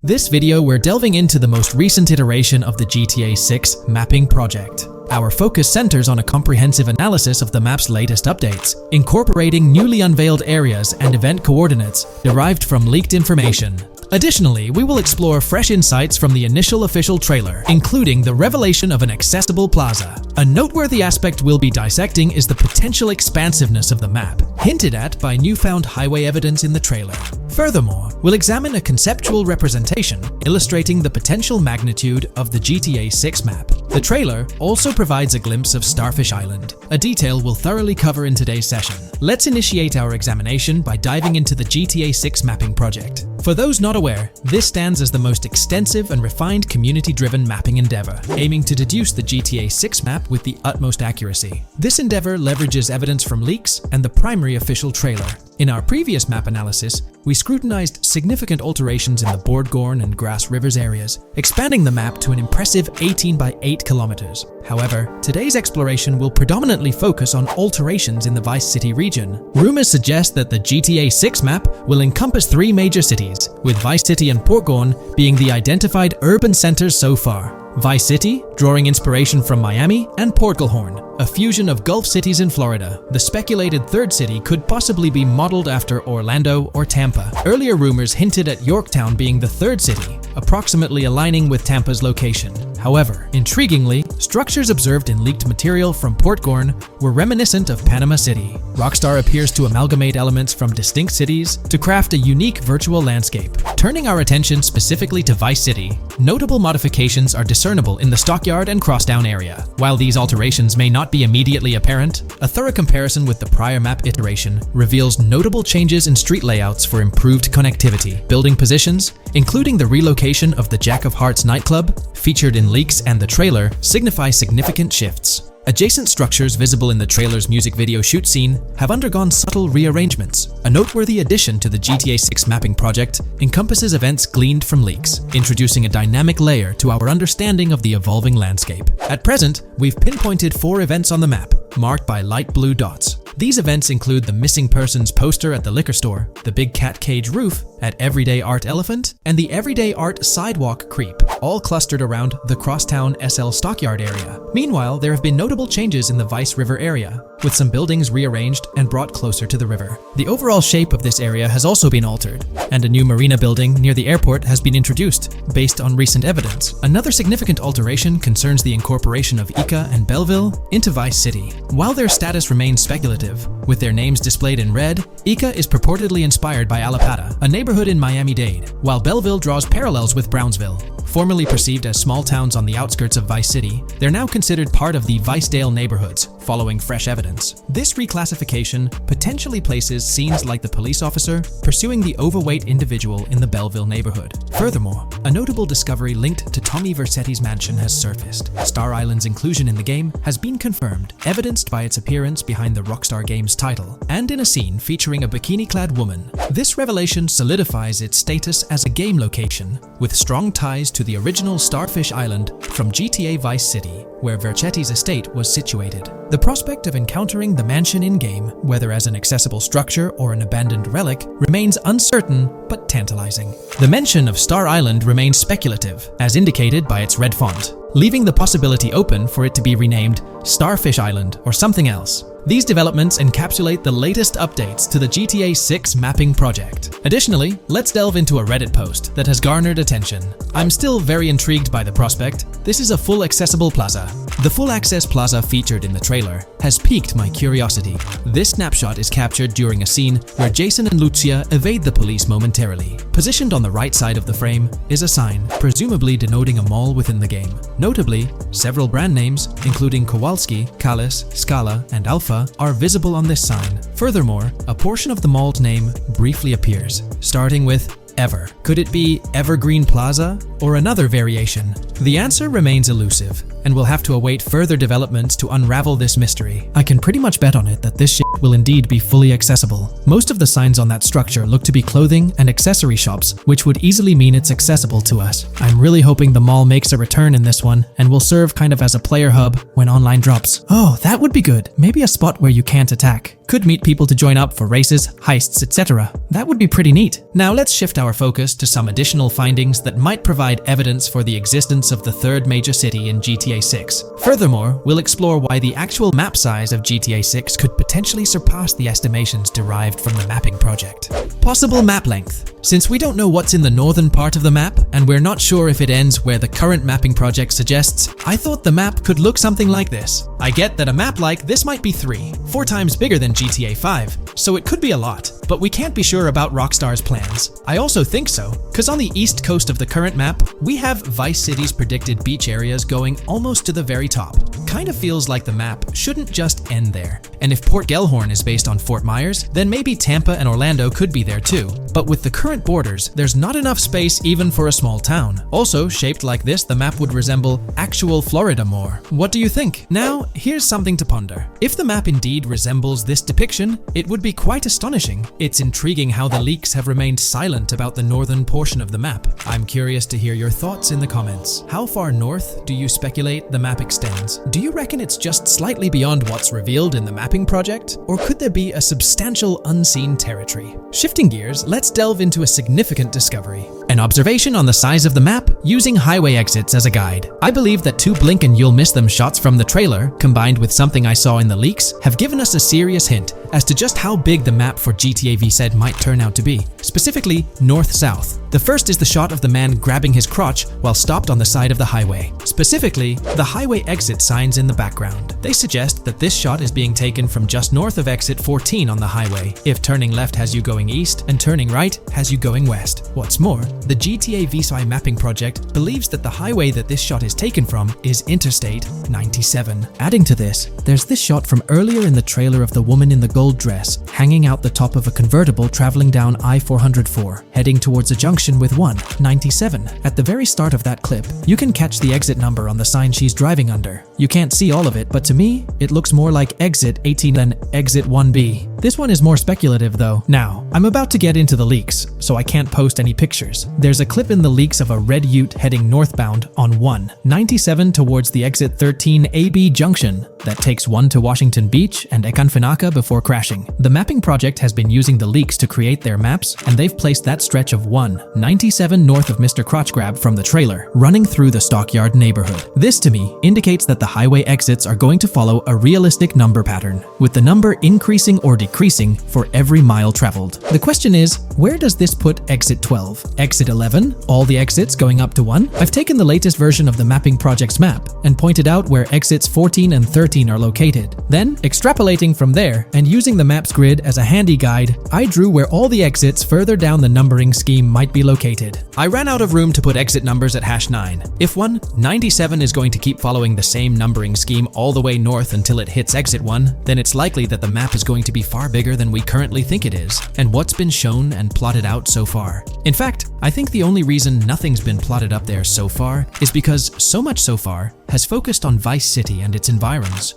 This video, we're delving into the most recent iteration of the GTA 6 mapping project. Our focus centers on a comprehensive analysis of the map's latest updates, incorporating newly unveiled areas and event coordinates derived from leaked information. Additionally, we will explore fresh insights from the initial official trailer, including the revelation of an accessible plaza. A noteworthy aspect we'll be dissecting is the potential expansiveness of the map, hinted at by newfound highway evidence in the trailer. Furthermore, we'll examine a conceptual representation illustrating the potential magnitude of the GTA 6 map. The trailer also provides a glimpse of Starfish Island, a detail we'll thoroughly cover in today's session. Let's initiate our examination by diving into the GTA 6 mapping project. For those not aware, this stands as the most extensive and refined community-driven mapping endeavor, aiming to deduce the GTA 6 map with the utmost accuracy. This endeavor leverages evidence from leaks and the primary official trailer, In our previous map analysis, we scrutinized significant alterations in the Bordgorn and Grass Rivers areas, expanding the map to an impressive 18 by 8 kilometers. However, today's exploration will predominantly focus on alterations in the Vice City region. Rumors suggest that the GTA 6 map will encompass 3 major cities, with Vice City and Portgorn being the identified urban centers so far. Vice City, drawing inspiration from Miami, and Portgorn, a fusion of Gulf cities in Florida. The speculated third city could possibly be modeled after Orlando or Tampa. Earlier rumors hinted at Yorktown being the third city, approximately aligning with Tampa's location. However, intriguingly, structures observed in leaked material from Portgorn were reminiscent of Panama City. Rockstar appears to amalgamate elements from distinct cities to craft a unique virtual landscape. Turning our attention specifically to Vice City, notable modifications are discernible in the Stockyard and Crosstown area. While these alterations may not be immediately apparent, a thorough comparison with the prior map iteration reveals notable changes in street layouts for improved connectivity. Building positions, including the relocation of the Jack of Hearts nightclub, featured in leaks and the trailer, signify significant shifts. Adjacent structures visible in the trailer's music video shoot scene have undergone subtle rearrangements. A noteworthy addition to the GTA 6 mapping project encompasses events gleaned from leaks, introducing a dynamic layer to our understanding of the evolving landscape. At present, we've pinpointed 4 events on the map, marked by light blue dots. These events include the missing persons poster at the liquor store, the big cat cage roof at Everyday Art Elephant, and the Everyday Art Sidewalk Creep, all clustered around the Crosstown SL Stockyard area. Meanwhile, there have been notable changes in the Vice River area, with some buildings rearranged and brought closer to the river. The overall shape of this area has also been altered, and a new marina building near the airport has been introduced, based on recent evidence. Another significant alteration concerns the incorporation of Ica and Belleville into Vice City. While their status remains speculative, with their names displayed in red, Ica is purportedly inspired by Allapattah, a neighborhood in Miami-Dade, while Belleville draws parallels with Brownsville. Formerly perceived as small towns on the outskirts of Vice City, they're now considered part of the Vicedale neighborhoods, following fresh evidence. This reclassification potentially places scenes like the police officer pursuing the overweight individual in the Belleville neighborhood. Furthermore, a notable discovery linked to Tommy Vercetti's mansion has surfaced. Star Island's inclusion in the game has been confirmed, evidenced by its appearance behind the Rockstar Games title, and in a scene featuring a bikini-clad woman. This revelation solidifies its status as a game location, with strong ties to the original Starfish Island from GTA Vice City, where Vercetti's estate was situated. The prospect of encountering the mansion in-game, whether as an accessible structure or an abandoned relic, remains uncertain but tantalizing. The mention of Star Island remains speculative, as indicated by its red font, leaving the possibility open for it to be renamed Starfish Island or something else. These developments encapsulate the latest updates to the GTA 6 mapping project. Additionally, let's delve into a Reddit post that has garnered attention. I'm still very intrigued by the prospect. This is a full accessible plaza. The full access plaza featured in the trailer has piqued my curiosity. This snapshot is captured during a scene where Jason and Lucia evade the police momentarily. Positioned on the right side of the frame is a sign, presumably denoting a mall within the game. Notably, several brand names, including Kowalski, Callis, Scala, and Alpha, are visible on this sign. Furthermore, a portion of the mall's name briefly appears, starting with Ever. Could it be Evergreen Plaza or another variation? The answer remains elusive, and we'll have to await further developments to unravel this mystery. I can pretty much bet on it that this shit will indeed be fully accessible. Most of the signs on that structure look to be clothing and accessory shops, which would easily mean it's accessible to us. I'm really hoping the mall makes a return in this one and will serve kind of as a player hub when online drops. Oh, that would be good. Maybe a spot where you can't attack. Could meet people to join up for races, heists, etc. That would be pretty neat. Now let's shift our focus to some additional findings that might provide evidence for the existence of the third major city in GTA 6. Furthermore, we'll explore why the actual map size of GTA 6 could potentially surpass the estimations derived from the mapping project. Possible map length. Since we don't know what's in the northern part of the map, and we're not sure if it ends where the current mapping project suggests, I thought the map could look something like this. I get that a map like this might be 4 times bigger than GTA 5, so it could be a lot, but we can't be sure about Rockstar's plans. I also think so, because on the east coast of the current map, we have Vice City's predicted beach areas going almost to the very top. Kind of feels like the map shouldn't just end there. And if Port Gellhorn is based on Fort Myers, then maybe Tampa and Orlando could be there too. but with the current borders, there's not enough space even for a small town. Also, shaped like this, the map would resemble actual Florida more. What do you think? Now, here's something to ponder. If the map indeed resembles this depiction, it would be quite astonishing. It's intriguing how the leaks have remained silent about the northern portion of the map. I'm curious to hear your thoughts in the comments. How far north do you speculate the map extends? Do you reckon it's just slightly beyond what's revealed in the mapping project? Or could there be a substantial unseen territory? Shifting gears, let's delve into a significant discovery. An observation on the size of the map using highway exits as a guide. I believe that 2 blink and you'll miss them shots from the trailer, combined with something I saw in the leaks, have given us a serious hint as to just how big the map for GTA V said might turn out to be. Specifically, north-south. The first is the shot of the man grabbing his crotch while stopped on the side of the highway. Specifically, the highway exit signs in the background. They suggest that this shot is being taken from just north of exit 14 on the highway, if turning left has you going east and turning right has you going west. What's more, the GTA V mapping project believes that the highway that this shot is taken from is Interstate 97. Adding to this, there's this shot from earlier in the trailer of the woman in the gold dress hanging out the top of a convertible traveling down I-404, heading towards a junction with 197. At the very start of that clip, you can catch the exit number on the sign she's driving under. You can't see all of it, but to me, it looks more like exit 18 than exit 1B. This one is more speculative though. Now, I'm about to get into the leaks, so I can't post any pictures. There's a clip in the leaks of a red ute heading northbound on 197 towards the exit 13 AB junction that takes 1 to Washington Beach and Ekanfinaka before crashing. The mapping project has been using the leaks to create their maps, and they've placed that stretch of 197 north of Mr. Crotch Grab from the trailer, running through the Stockyard neighborhood. This to me indicates that the highway exits are going to follow a realistic number pattern, with the number increasing or decreasing for every mile traveled. The question is, where does this put exit 12? Exit 11? All the exits going up to 1? I've taken the latest version of the mapping project's map and pointed out where exits 14 and 13 are located. Then, extrapolating from there and using the map's grid as a handy guide, I drew where all the exits further down the numbering scheme might be located. I ran out of room to put exit numbers at #9. If 197 is going to keep following the same numbering scheme all the way north until it hits exit 1, then it's likely that the map is going to be far bigger than we currently think it is, and what's been shown and plotted out so far. In fact, I think the only reason nothing's been plotted up there so far is because so much so far has focused on Vice City and its environs.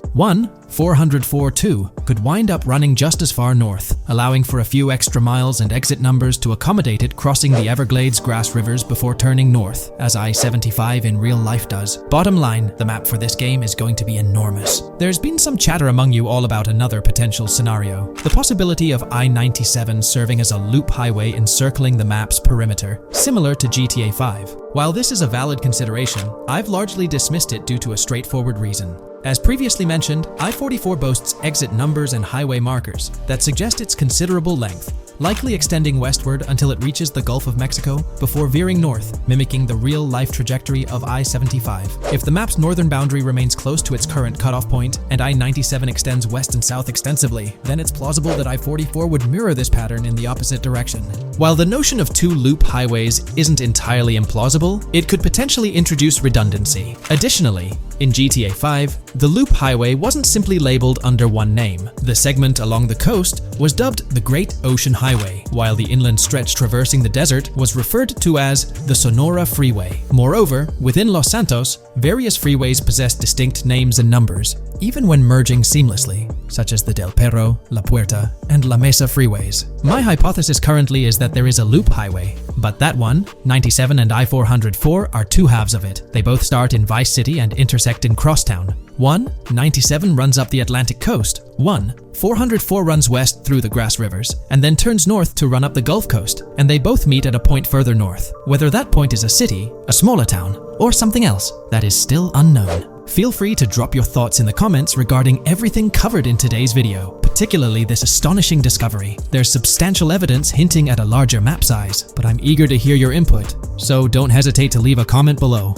404-2 could wind up running just as far north, allowing for a few extra miles and exit numbers to accommodate it crossing the Everglades grass rivers before turning north, as I-75 in real life does. Bottom line, the map for this game is going to be enormous. There's been some chatter among you all about another potential scenario, the possibility of I-97 serving as a loop highway encircling the map's perimeter, similar to GTA 5. While this is a valid consideration, I've largely dismissed it due to a straightforward reason. As previously mentioned, I-44 boasts exit numbers and highway markers that suggest its considerable length, likely extending westward until it reaches the Gulf of Mexico before veering north, mimicking the real-life trajectory of I-75. If the map's northern boundary remains close to its current cutoff point and I-97 extends west and south extensively, then it's plausible that I-44 would mirror this pattern in the opposite direction. While the notion of 2 loop highways isn't entirely implausible, it could potentially introduce redundancy. Additionally, in GTA 5, the loop highway wasn't simply labeled under one name. The segment along the coast was dubbed the Great Ocean Highway, while the inland stretch traversing the desert was referred to as the Sonora Freeway. Moreover, within Los Santos, various freeways possess distinct names and numbers, even when merging seamlessly, such as the Del Perro, La Puerta, and La Mesa freeways. My hypothesis currently is that there is a loop highway, but that one, 97 and I-404, are 2 halves of it. They both start in Vice City and intersect in Crosstown. 197 runs up the Atlantic coast, 404 runs west through the grass rivers, and then turns north to run up the Gulf Coast, and they both meet at a point further north. Whether that point is a city, a smaller town, or something else, that is still unknown. Feel free to drop your thoughts in the comments regarding everything covered in today's video, particularly this astonishing discovery. There's substantial evidence hinting at a larger map size, but I'm eager to hear your input, so don't hesitate to leave a comment below.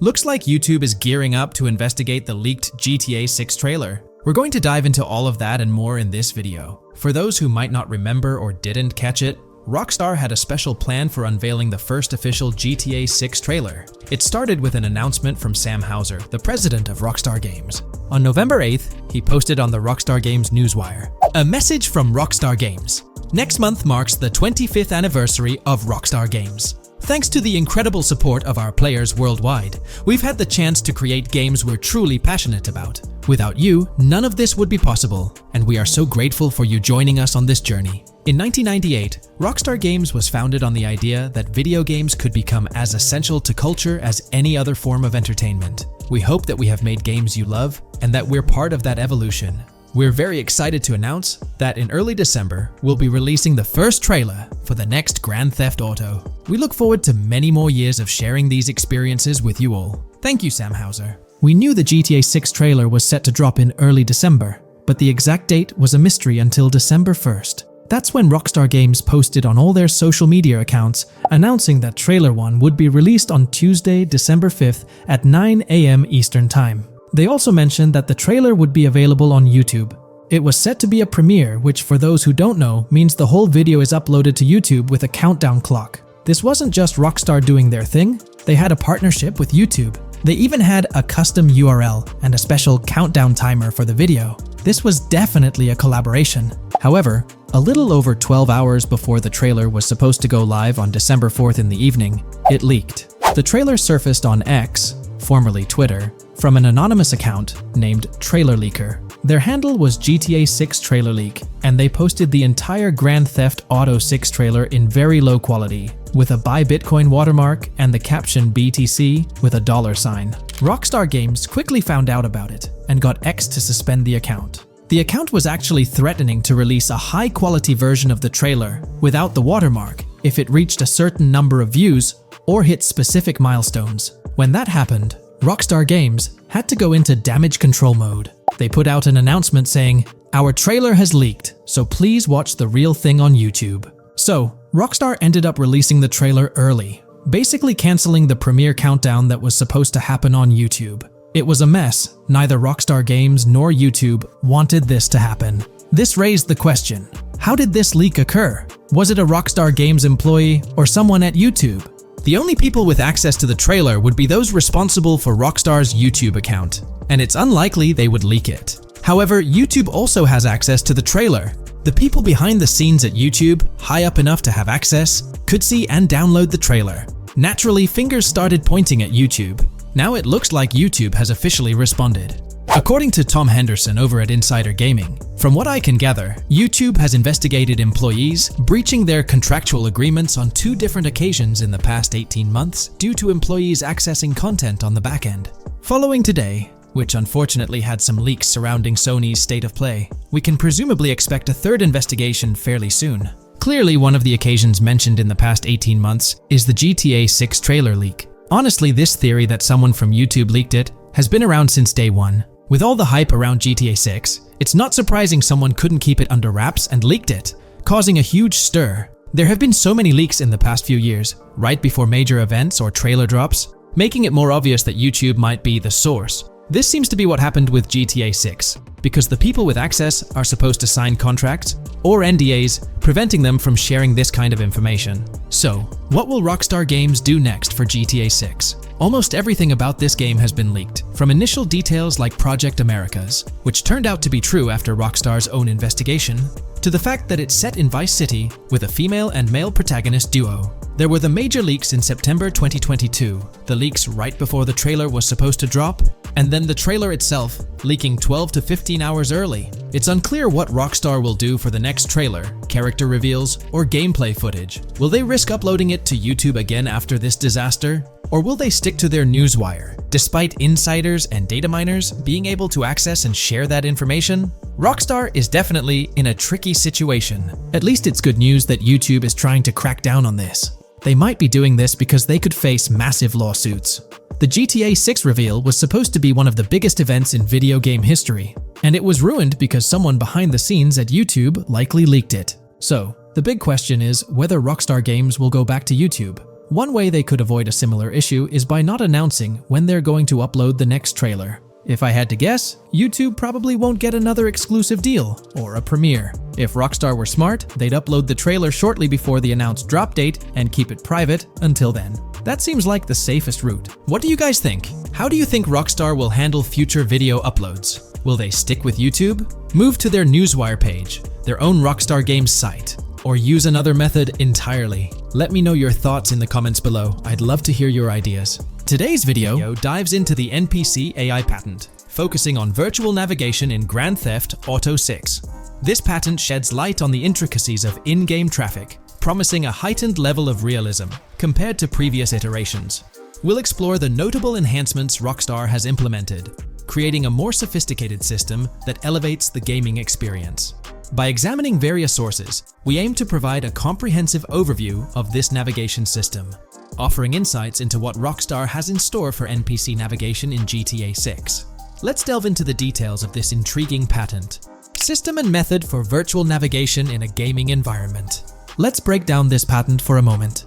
Looks like YouTube is gearing up to investigate the leaked GTA 6 trailer. We're going to dive into all of that and more in this video. For those who might not remember or didn't catch it, Rockstar had a special plan for unveiling the first official GTA 6 trailer. It started with an announcement from Sam Houser, the president of Rockstar Games. On November 8th, he posted on the Rockstar Games newswire, "A message from Rockstar Games. Next month marks the 25th anniversary of Rockstar Games. Thanks to the incredible support of our players worldwide, we've had the chance to create games we're truly passionate about. Without you, none of this would be possible, and we are so grateful for you joining us on this journey. In 1998, Rockstar Games was founded on the idea that video games could become as essential to culture as any other form of entertainment. We hope that we have made games you love and that we're part of that evolution. We're very excited to announce that in early December, we'll be releasing the first trailer for the next Grand Theft Auto. We look forward to many more years of sharing these experiences with you all. Thank you, Sam Hauser. We knew the GTA 6 trailer was set to drop in early December, but the exact date was a mystery until December 1st. That's when Rockstar Games posted on all their social media accounts announcing that Trailer 1 would be released on Tuesday, December 5th at 9 a.m. Eastern Time. They also mentioned that the trailer would be available on YouTube. It was set to be a premiere, which for those who don't know, means the whole video is uploaded to YouTube with a countdown clock. This wasn't just Rockstar doing their thing, they had a partnership with YouTube. They even had a custom URL and a special countdown timer for the video. This was definitely a collaboration. However, a little over 12 hours before the trailer was supposed to go live on December 4th in the evening, it leaked. The trailer surfaced on X, formerly Twitter, from an anonymous account named Trailer Leaker. Their handle was GTA 6 Trailer Leak, and they posted the entire Grand Theft Auto 6 trailer in very low quality, with a Buy Bitcoin watermark and the caption BTC with a $sign. Rockstar Games quickly found out about it and got X to suspend the account. The account was actually threatening to release a high-quality version of the trailer without the watermark if it reached a certain number of views or hit specific milestones. When that happened, Rockstar Games had to go into damage control mode. They put out an announcement saying, "Our trailer has leaked, so please watch the real thing on YouTube." So, Rockstar ended up releasing the trailer early, basically canceling the premiere countdown that was supposed to happen on YouTube. It was a mess. Neither Rockstar Games nor YouTube wanted this to happen. This raised the question, how did this leak occur? Was it a Rockstar Games employee or someone at YouTube? The only people with access to the trailer would be those responsible for Rockstar's YouTube account, and it's unlikely they would leak it. However, YouTube also has access to the trailer. The people behind the scenes at YouTube, high up enough to have access, could see and download the trailer. Naturally, fingers started pointing at YouTube. Now it looks like YouTube has officially responded. According to Tom Henderson over at Insider Gaming, from what I can gather, YouTube has investigated employees breaching their contractual agreements on 2 different occasions in the past 18 months due to employees accessing content on the back end. Following today, which unfortunately had some leaks surrounding Sony's state of play, we can presumably expect a 3rd investigation fairly soon. Clearly, one of the occasions mentioned in the past 18 months is the GTA 6 trailer leak. Honestly, this theory that someone from YouTube leaked it has been around since day one. With all the hype around GTA 6, it's not surprising someone couldn't keep it under wraps and leaked it, causing a huge stir. There have been so many leaks in the past few years, right before major events or trailer drops, making it more obvious that YouTube might be the source. This seems to be what happened with GTA 6, because the people with access are supposed to sign contracts or NDAs, preventing them from sharing this kind of information. So, what will Rockstar Games do next for GTA 6? Almost everything about this game has been leaked, from initial details like Project Americas, which turned out to be true after Rockstar's own investigation, to the fact that it's set in Vice City with a female and male protagonist duo. There were the major leaks in September 2022, the leaks right before the trailer was supposed to drop, and then the trailer itself leaking 12 to 15 hours early. It's unclear what Rockstar will do for the next trailer, character reveals, or gameplay footage. Will they risk uploading it to YouTube again after this disaster? Or will they stick to their newswire, despite insiders and data miners being able to access and share that information? Rockstar is definitely in a tricky situation. At least it's good news that YouTube is trying to crack down on this. They might be doing this because they could face massive lawsuits. The GTA 6 reveal was supposed to be one of the biggest events in video game history, and it was ruined because someone behind the scenes at YouTube likely leaked it. So, the big question is whether Rockstar Games will go back to YouTube. One way they could avoid a similar issue is by not announcing when they're going to upload the next trailer. If I had to guess, YouTube probably won't get another exclusive deal or a premiere. If Rockstar were smart, they'd upload the trailer shortly before the announced drop date and keep it private until then. That seems like the safest route. What do you guys think? How do you think Rockstar will handle future video uploads? Will they stick with YouTube? Move to their Newswire page, their own Rockstar Games site? or use another method entirely? Let me know your thoughts in the comments below. I'd love to hear your ideas. Today's video dives into the NPC AI patent, focusing on virtual navigation in Grand Theft Auto 6. This patent sheds light on the intricacies of in-game traffic, promising a heightened level of realism compared to previous iterations. We'll explore the notable enhancements Rockstar has implemented, creating a more sophisticated system that elevates the gaming experience. By examining various sources, we aim to provide a comprehensive overview of this navigation system, offering insights into what Rockstar has in store for NPC navigation in GTA 6. Let's delve into the details of this intriguing patent. System and method for virtual navigation in a gaming environment. Let's break down this patent for a moment.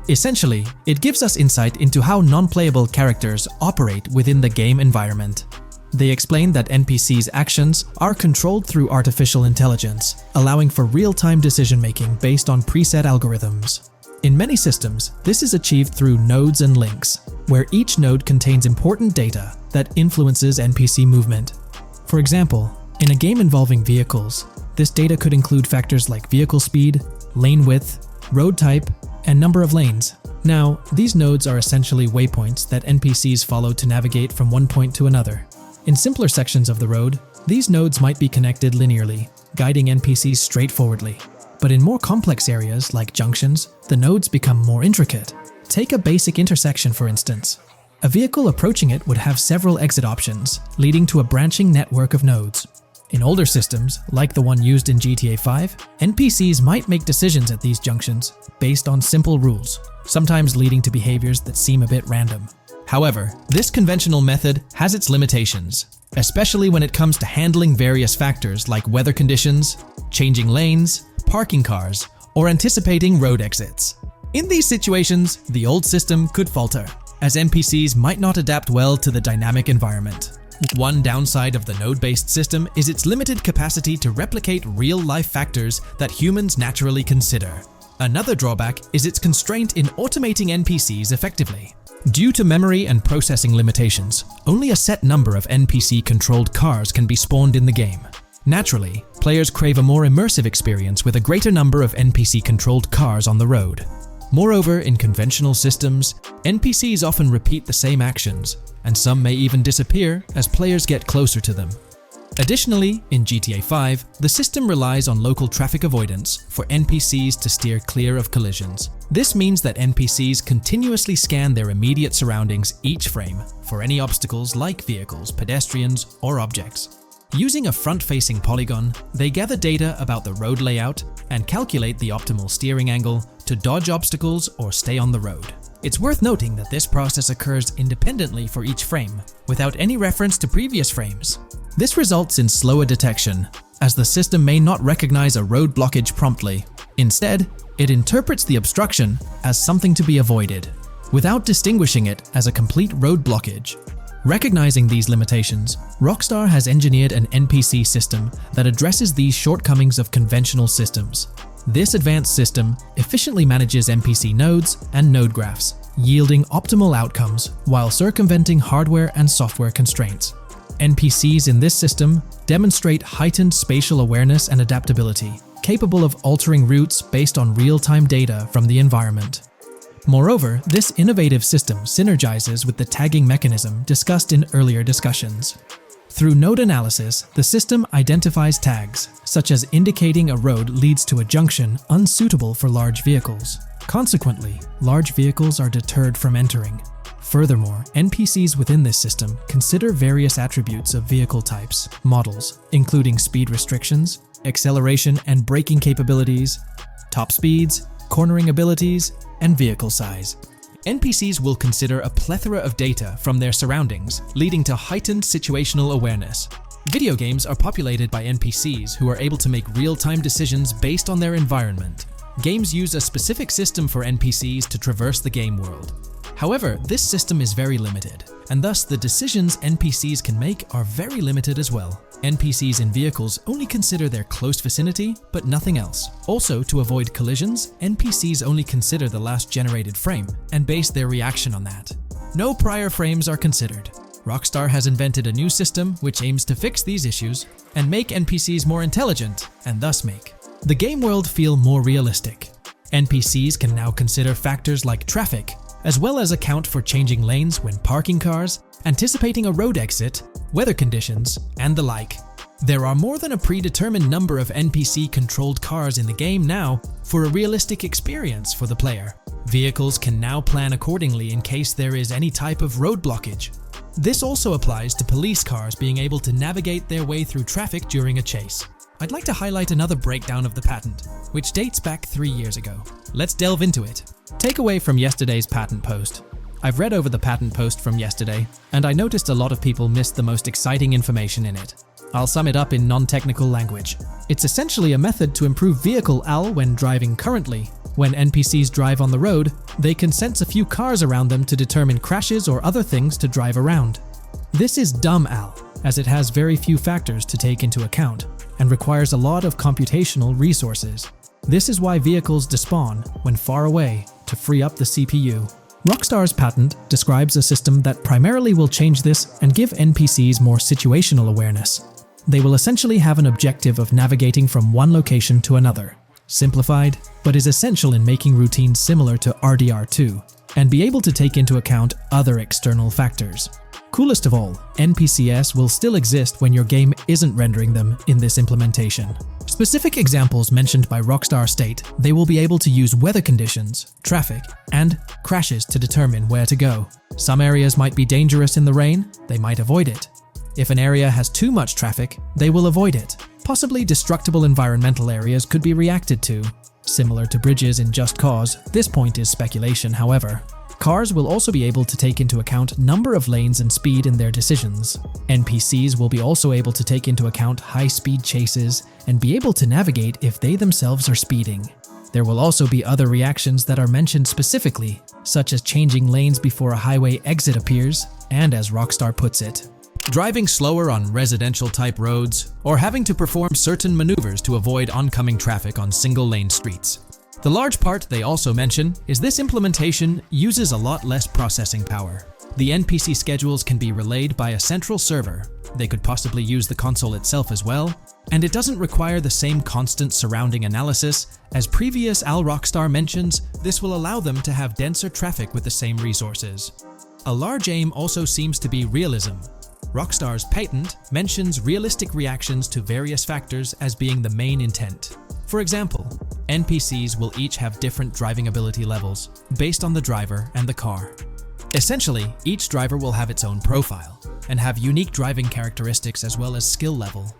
Essentially, it gives us insight into how non-playable characters operate within the game environment. They explain that NPCs' actions are controlled through artificial intelligence, allowing for real-time decision-making based on preset algorithms. In many systems, this is achieved through nodes and links, where each node contains important data that influences NPC movement. For example, in a game involving vehicles, this data could include factors like vehicle speed, lane width, road type, and number of lanes. Now, these nodes are essentially waypoints that NPCs follow to navigate from one point to another. In simpler sections of the road, these nodes might be connected linearly, guiding NPCs straightforwardly. But in more complex areas, like junctions, the nodes become more intricate. Take a basic intersection, for instance. A vehicle approaching it would have several exit options, leading to a branching network of nodes. In older systems, like the one used in GTA 5, NPCs might make decisions at these junctions based on simple rules, sometimes leading to behaviors that seem a bit random. However, this conventional method has its limitations, especially when it comes to handling various factors like weather conditions, changing lanes, parking cars, or anticipating road exits. In these situations, the old system could falter, as NPCs might not adapt well to the dynamic environment. One downside of the node-based system is its limited capacity to replicate real-life factors that humans naturally consider. Another drawback is its constraint in automating NPCs effectively. Due to memory and processing limitations, only a set number of NPC-controlled cars can be spawned in the game. Naturally, players crave a more immersive experience with a greater number of NPC-controlled cars on the road. Moreover, in conventional systems, NPCs often repeat the same actions, and some may even disappear as players get closer to them. Additionally, in GTA 5, the system relies on local traffic avoidance for NPCs to steer clear of collisions. This means that NPCs continuously scan their immediate surroundings each frame for any obstacles like vehicles, pedestrians, or objects. Using a front-facing polygon, they gather data about the road layout and calculate the optimal steering angle to dodge obstacles or stay on the road. It's worth noting that this process occurs independently for each frame, without any reference to previous frames. This results in slower detection, as the system may not recognize a road blockage promptly. Instead, it interprets the obstruction as something to be avoided, without distinguishing it as a complete road blockage. Recognizing these limitations, Rockstar has engineered an NPC system that addresses these shortcomings of conventional systems. This advanced system efficiently manages NPC nodes and node graphs, yielding optimal outcomes while circumventing hardware and software constraints. NPCs in this system demonstrate heightened spatial awareness and adaptability, capable of altering routes based on real-time data from the environment. Moreover, this innovative system synergizes with the tagging mechanism discussed in earlier discussions. Through node analysis, the system identifies tags, such as indicating a road leads to a junction unsuitable for large vehicles. Consequently, large vehicles are deterred from entering. Furthermore, NPCs within this system consider various attributes of vehicle types, models, including speed restrictions, acceleration and braking capabilities, top speeds, cornering abilities, and vehicle size. NPCs will consider a plethora of data from their surroundings, leading to heightened situational awareness. Video games are populated by NPCs who are able to make real-time decisions based on their environment. Games use a specific system for NPCs to traverse the game world. However, this system is very limited, and thus the decisions NPCs can make are very limited as well. NPCs in vehicles only consider their close vicinity, but nothing else. Also, to avoid collisions, NPCs only consider the last generated frame and base their reaction on that. No prior frames are considered. Rockstar has invented a new system which aims to fix these issues and make NPCs more intelligent, and thus make the game world feel more realistic. NPCs can now consider factors like traffic, as well as account for changing lanes when parking cars, anticipating a road exit, weather conditions, and the like. There are more than a predetermined number of NPC-controlled cars in the game now for a realistic experience for the player. Vehicles can now plan accordingly in case there is any type of road blockage. This also applies to police cars being able to navigate their way through traffic during a chase. I'd like to highlight another breakdown of the patent, which dates back 3 years ago. Let's delve into it. Takeaway from yesterday's patent post. I've read over the patent post from yesterday, and I noticed a lot of people missed the most exciting information in it. I'll sum it up in non-technical language. It's essentially a method to improve vehicle AL when driving currently. When NPCs drive on the road, they can sense a few cars around them to determine crashes or other things to drive around. This is dumb AL, as it has very few factors to take into account and requires a lot of computational resources. This is why vehicles despawn when far away to free up the CPU. Rockstar's patent describes a system that primarily will change this and give NPCs more situational awareness. They will essentially have an objective of navigating from one location to another. Simplified, but is essential in making routines similar to RDR2, and be able to take into account other external factors. Coolest of all, NPCs will still exist when your game isn't rendering them in this implementation. Specific examples mentioned by Rockstar state they will be able to use weather conditions, traffic, and crashes to determine where to go. Some areas might be dangerous in the rain, they might avoid it. If an area has too much traffic, they will avoid it. Possibly destructible environmental areas could be reacted to. Similar to bridges in Just Cause, this point is speculation, however. Cars will also be able to take into account number of lanes and speed in their decisions. NPCs will be also able to take into account high-speed chases and be able to navigate if they themselves are speeding. There will also be other reactions that are mentioned specifically, such as changing lanes before a highway exit appears, and as Rockstar puts it, driving slower on residential-type roads, or having to perform certain maneuvers to avoid oncoming traffic on single-lane streets. The large part they also mention is this implementation uses a lot less processing power. The NPC schedules can be relayed by a central server. They could possibly use the console itself as well, and it doesn't require the same constant surrounding analysis. As previous Rockstar mentions, this will allow them to have denser traffic with the same resources. A large aim also seems to be realism. Rockstar's patent mentions realistic reactions to various factors as being the main intent. For example, NPCs will each have different driving ability levels based on the driver and the car. Essentially, each driver will have its own profile and have unique driving characteristics as well as skill level.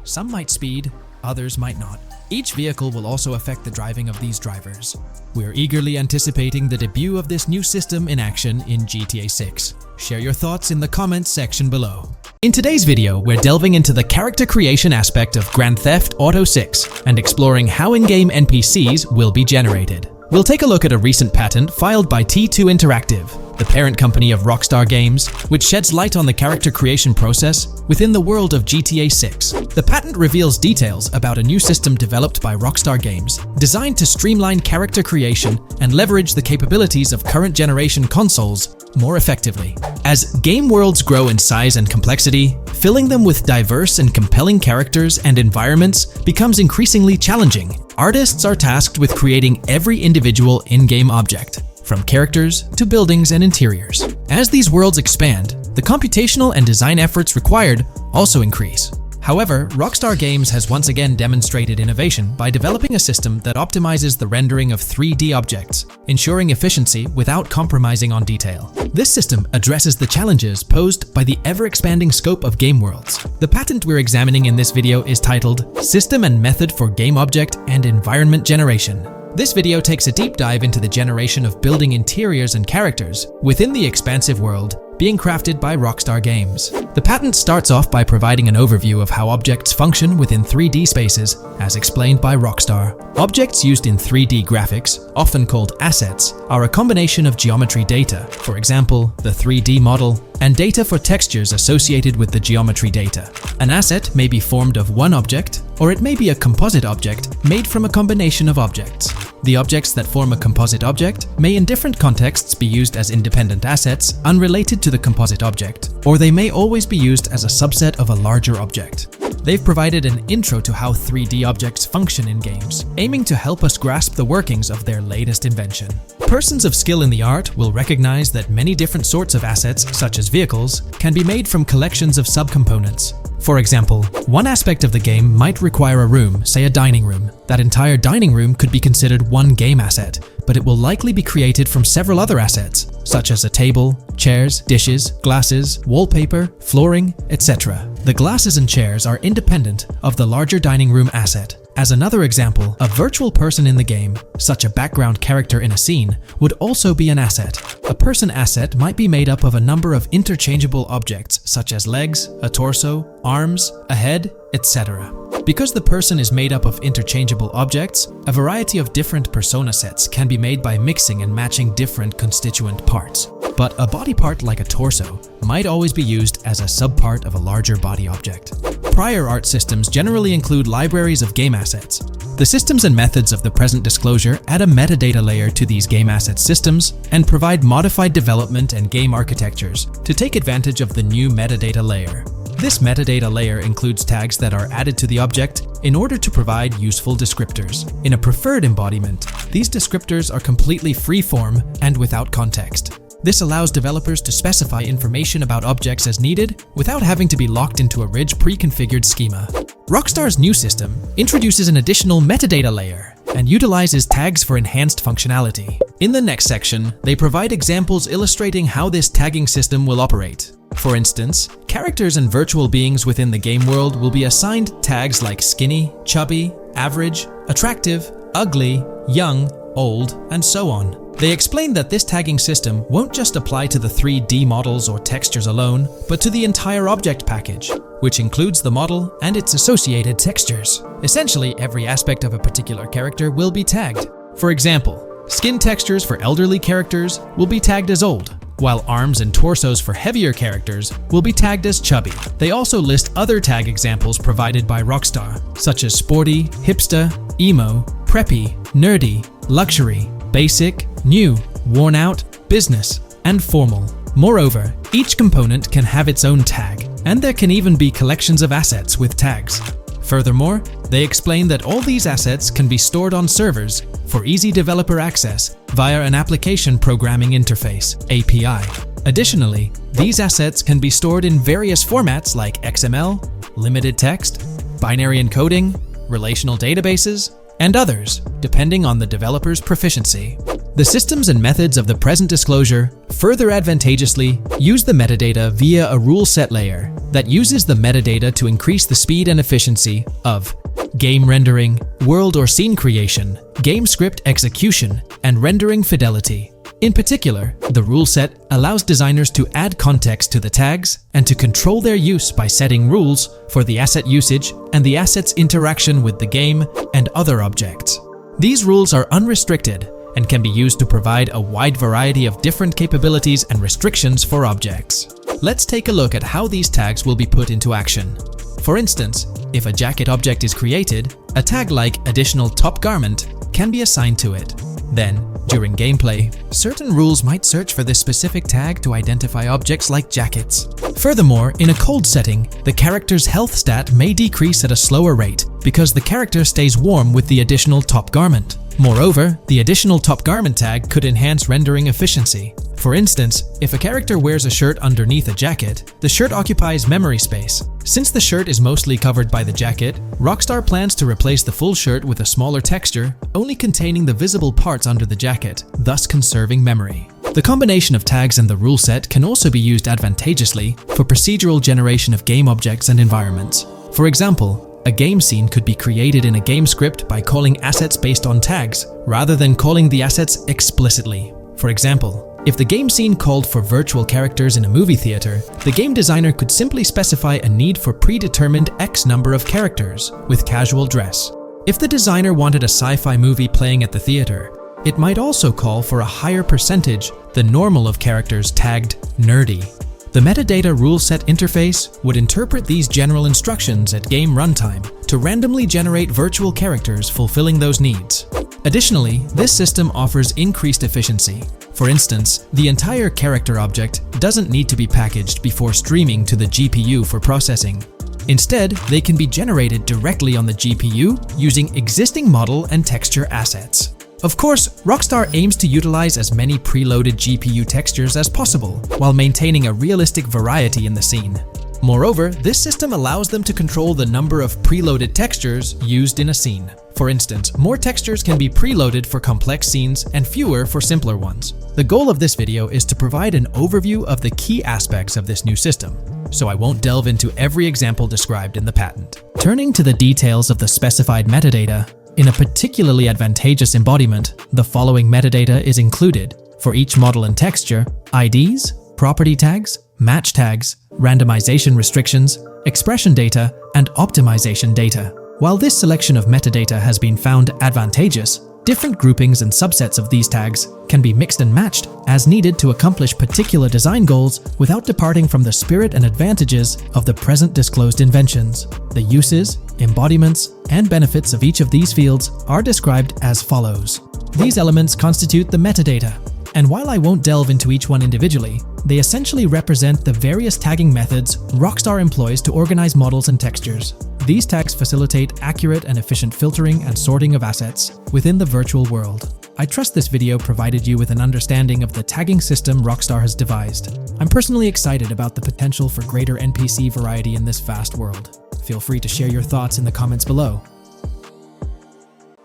Some might speed, others might not. Each vehicle will also affect the driving of these drivers. We're eagerly anticipating the debut of this new system in action in GTA 6. Share your thoughts in the comments section below. In today's video, we're delving into the character creation aspect of Grand Theft Auto 6 and exploring how in-game NPCs will be generated. We'll take a look at a recent patent filed by T2 Interactive, the parent company of Rockstar Games, which sheds light on the character creation process within the world of GTA 6. The patent reveals details about a new system developed by Rockstar Games, designed to streamline character creation and leverage the capabilities of current generation consoles more effectively. As game worlds grow in size and complexity, filling them with diverse and compelling characters and environments becomes increasingly challenging. Artists are tasked with creating every individual in-game object, from characters to buildings and interiors. As these worlds expand, the computational and design efforts required also increase. However, Rockstar Games has once again demonstrated innovation by developing a system that optimizes the rendering of 3D objects, ensuring efficiency without compromising on detail. This system addresses the challenges posed by the ever-expanding scope of game worlds. The patent we're examining in this video is titled System and Method for Game Object and Environment Generation. This video takes a deep dive into the generation of building interiors and characters within the expansive world being crafted by Rockstar Games. The patent starts off by providing an overview of how objects function within 3D spaces, as explained by Rockstar. Objects used in 3D graphics, often called assets, are a combination of geometry data, for example, the 3D model, and data for textures associated with the geometry data. An asset may be formed of one object, or it may be a composite object made from a combination of objects. The objects that form a composite object may in different contexts be used as independent assets unrelated to the composite object, or they may always be used as a subset of a larger object. they've provided an intro to how 3D objects function in games, aiming to help us grasp the workings of their latest invention. Persons of skill in the art will recognize that many different sorts of assets, such as vehicles, can be made from collections of subcomponents. For example, one aspect of the game might require a room, say a dining room. That entire dining room could be considered one game asset, but it will likely be created from several other assets, such as a table, chairs, dishes, glasses, wallpaper, flooring, etc. The glasses and chairs are independent of the larger dining room asset. As another example, a virtual person in the game, such a background character in a scene, would also be an asset. A person asset might be made up of a number of interchangeable objects, such as legs, a torso, arms, a head, etc. Because the person is made up of interchangeable objects, a variety of different persona sets can be made by mixing and matching different constituent parts. But a body part like a torso might always be used as a subpart of a larger body object. Prior art systems generally include libraries of game assets. The systems and methods of the present disclosure add a metadata layer to these game asset systems and provide modified development and game architectures to take advantage of the new metadata layer. This metadata layer includes tags that are added to the object in order to provide useful descriptors. In a preferred embodiment, these descriptors are completely free-form and without context. This allows developers to specify information about objects as needed without having to be locked into a rich pre-configured schema. Rockstar's new system introduces an additional metadata layer and utilizes tags for enhanced functionality. In the next section, they provide examples illustrating how this tagging system will operate. For instance, characters and virtual beings within the game world will be assigned tags like skinny, chubby, average, attractive, ugly, young, old, and so on. They explain that this tagging system won't just apply to the 3D models or textures alone, but to the entire object package, which includes the model and its associated textures. Essentially, every aspect of a particular character will be tagged. For example, skin textures for elderly characters will be tagged as old, while arms and torsos for heavier characters will be tagged as chubby. They also list other tag examples provided by Rockstar, such as sporty, hipster, emo, preppy, nerdy, luxury, basic, new, worn out, business, and formal. Moreover, each component can have its own tag, and there can even be collections of assets with tags. Furthermore, they explain that all these assets can be stored on servers for easy developer access via an application programming interface (API). Additionally, these assets can be stored in various formats like XML, limited text, binary encoding, relational databases, and others, depending on the developer's proficiency. The systems and methods of the present disclosure further advantageously use the metadata via a rule set layer that uses the metadata to increase the speed and efficiency of game rendering, world or scene creation, game script execution, and rendering fidelity. In particular, the rule set allows designers to add context to the tags and to control their use by setting rules for the asset usage and the asset's interaction with the game and other objects. These rules are unrestricted and can be used to provide a wide variety of different capabilities and restrictions for objects. Let's take a look at how these tags will be put into action. For instance, if a jacket object is created, a tag like additional top garment can be assigned to it. Then, during gameplay, certain rules might search for this specific tag to identify objects like jackets. Furthermore, in a cold setting, the character's health stat may decrease at a slower rate because the character stays warm with the additional top garment. Moreover, the additional top garment tag could enhance rendering efficiency. For instance, if a character wears a shirt underneath a jacket, the shirt occupies memory space. Since the shirt is mostly covered by the jacket, Rockstar plans to replace the full shirt with a smaller texture, only containing the visible parts under the jacket, thus conserving memory. The combination of tags and the rule set can also be used advantageously for procedural generation of game objects and environments. For example, a game scene could be created in a game script by calling assets based on tags, rather than calling the assets explicitly. For example, if the game scene called for virtual characters in a movie theater, the game designer could simply specify a need for predetermined X number of characters with casual dress. If the designer wanted a sci-fi movie playing at the theater, it might also call for a higher percentage than normal of characters tagged nerdy. The metadata rule set interface would interpret these general instructions at game runtime to randomly generate virtual characters fulfilling those needs. Additionally, this system offers increased efficiency. For instance, the entire character object doesn't need to be packaged before streaming to the GPU for processing. Instead, they can be generated directly on the GPU using existing model and texture assets. Of course, Rockstar aims to utilize as many preloaded GPU textures as possible, while maintaining a realistic variety in the scene. Moreover, this system allows them to control the number of preloaded textures used in a scene. For instance, more textures can be preloaded for complex scenes and fewer for simpler ones. The goal of this video is to provide an overview of the key aspects of this new system, so I won't delve into every example described in the patent. Turning to the details of the specified metadata, in a particularly advantageous embodiment, the following metadata is included for each model and texture: IDs, property tags, match tags, randomization restrictions, expression data, and optimization data. While this selection of metadata has been found advantageous, different groupings and subsets of these tags can be mixed and matched as needed to accomplish particular design goals without departing from the spirit and advantages of the present disclosed inventions. The uses, embodiments, and benefits of each of these fields are described as follows. These elements constitute the metadata, and while I won't delve into each one individually, they essentially represent the various tagging methods Rockstar employs to organize models and textures. These tags facilitate accurate and efficient filtering and sorting of assets within the virtual world. I trust this video provided you with an understanding of the tagging system Rockstar has devised. I'm personally excited about the potential for greater NPC variety in this vast world. Feel free to share your thoughts in the comments below.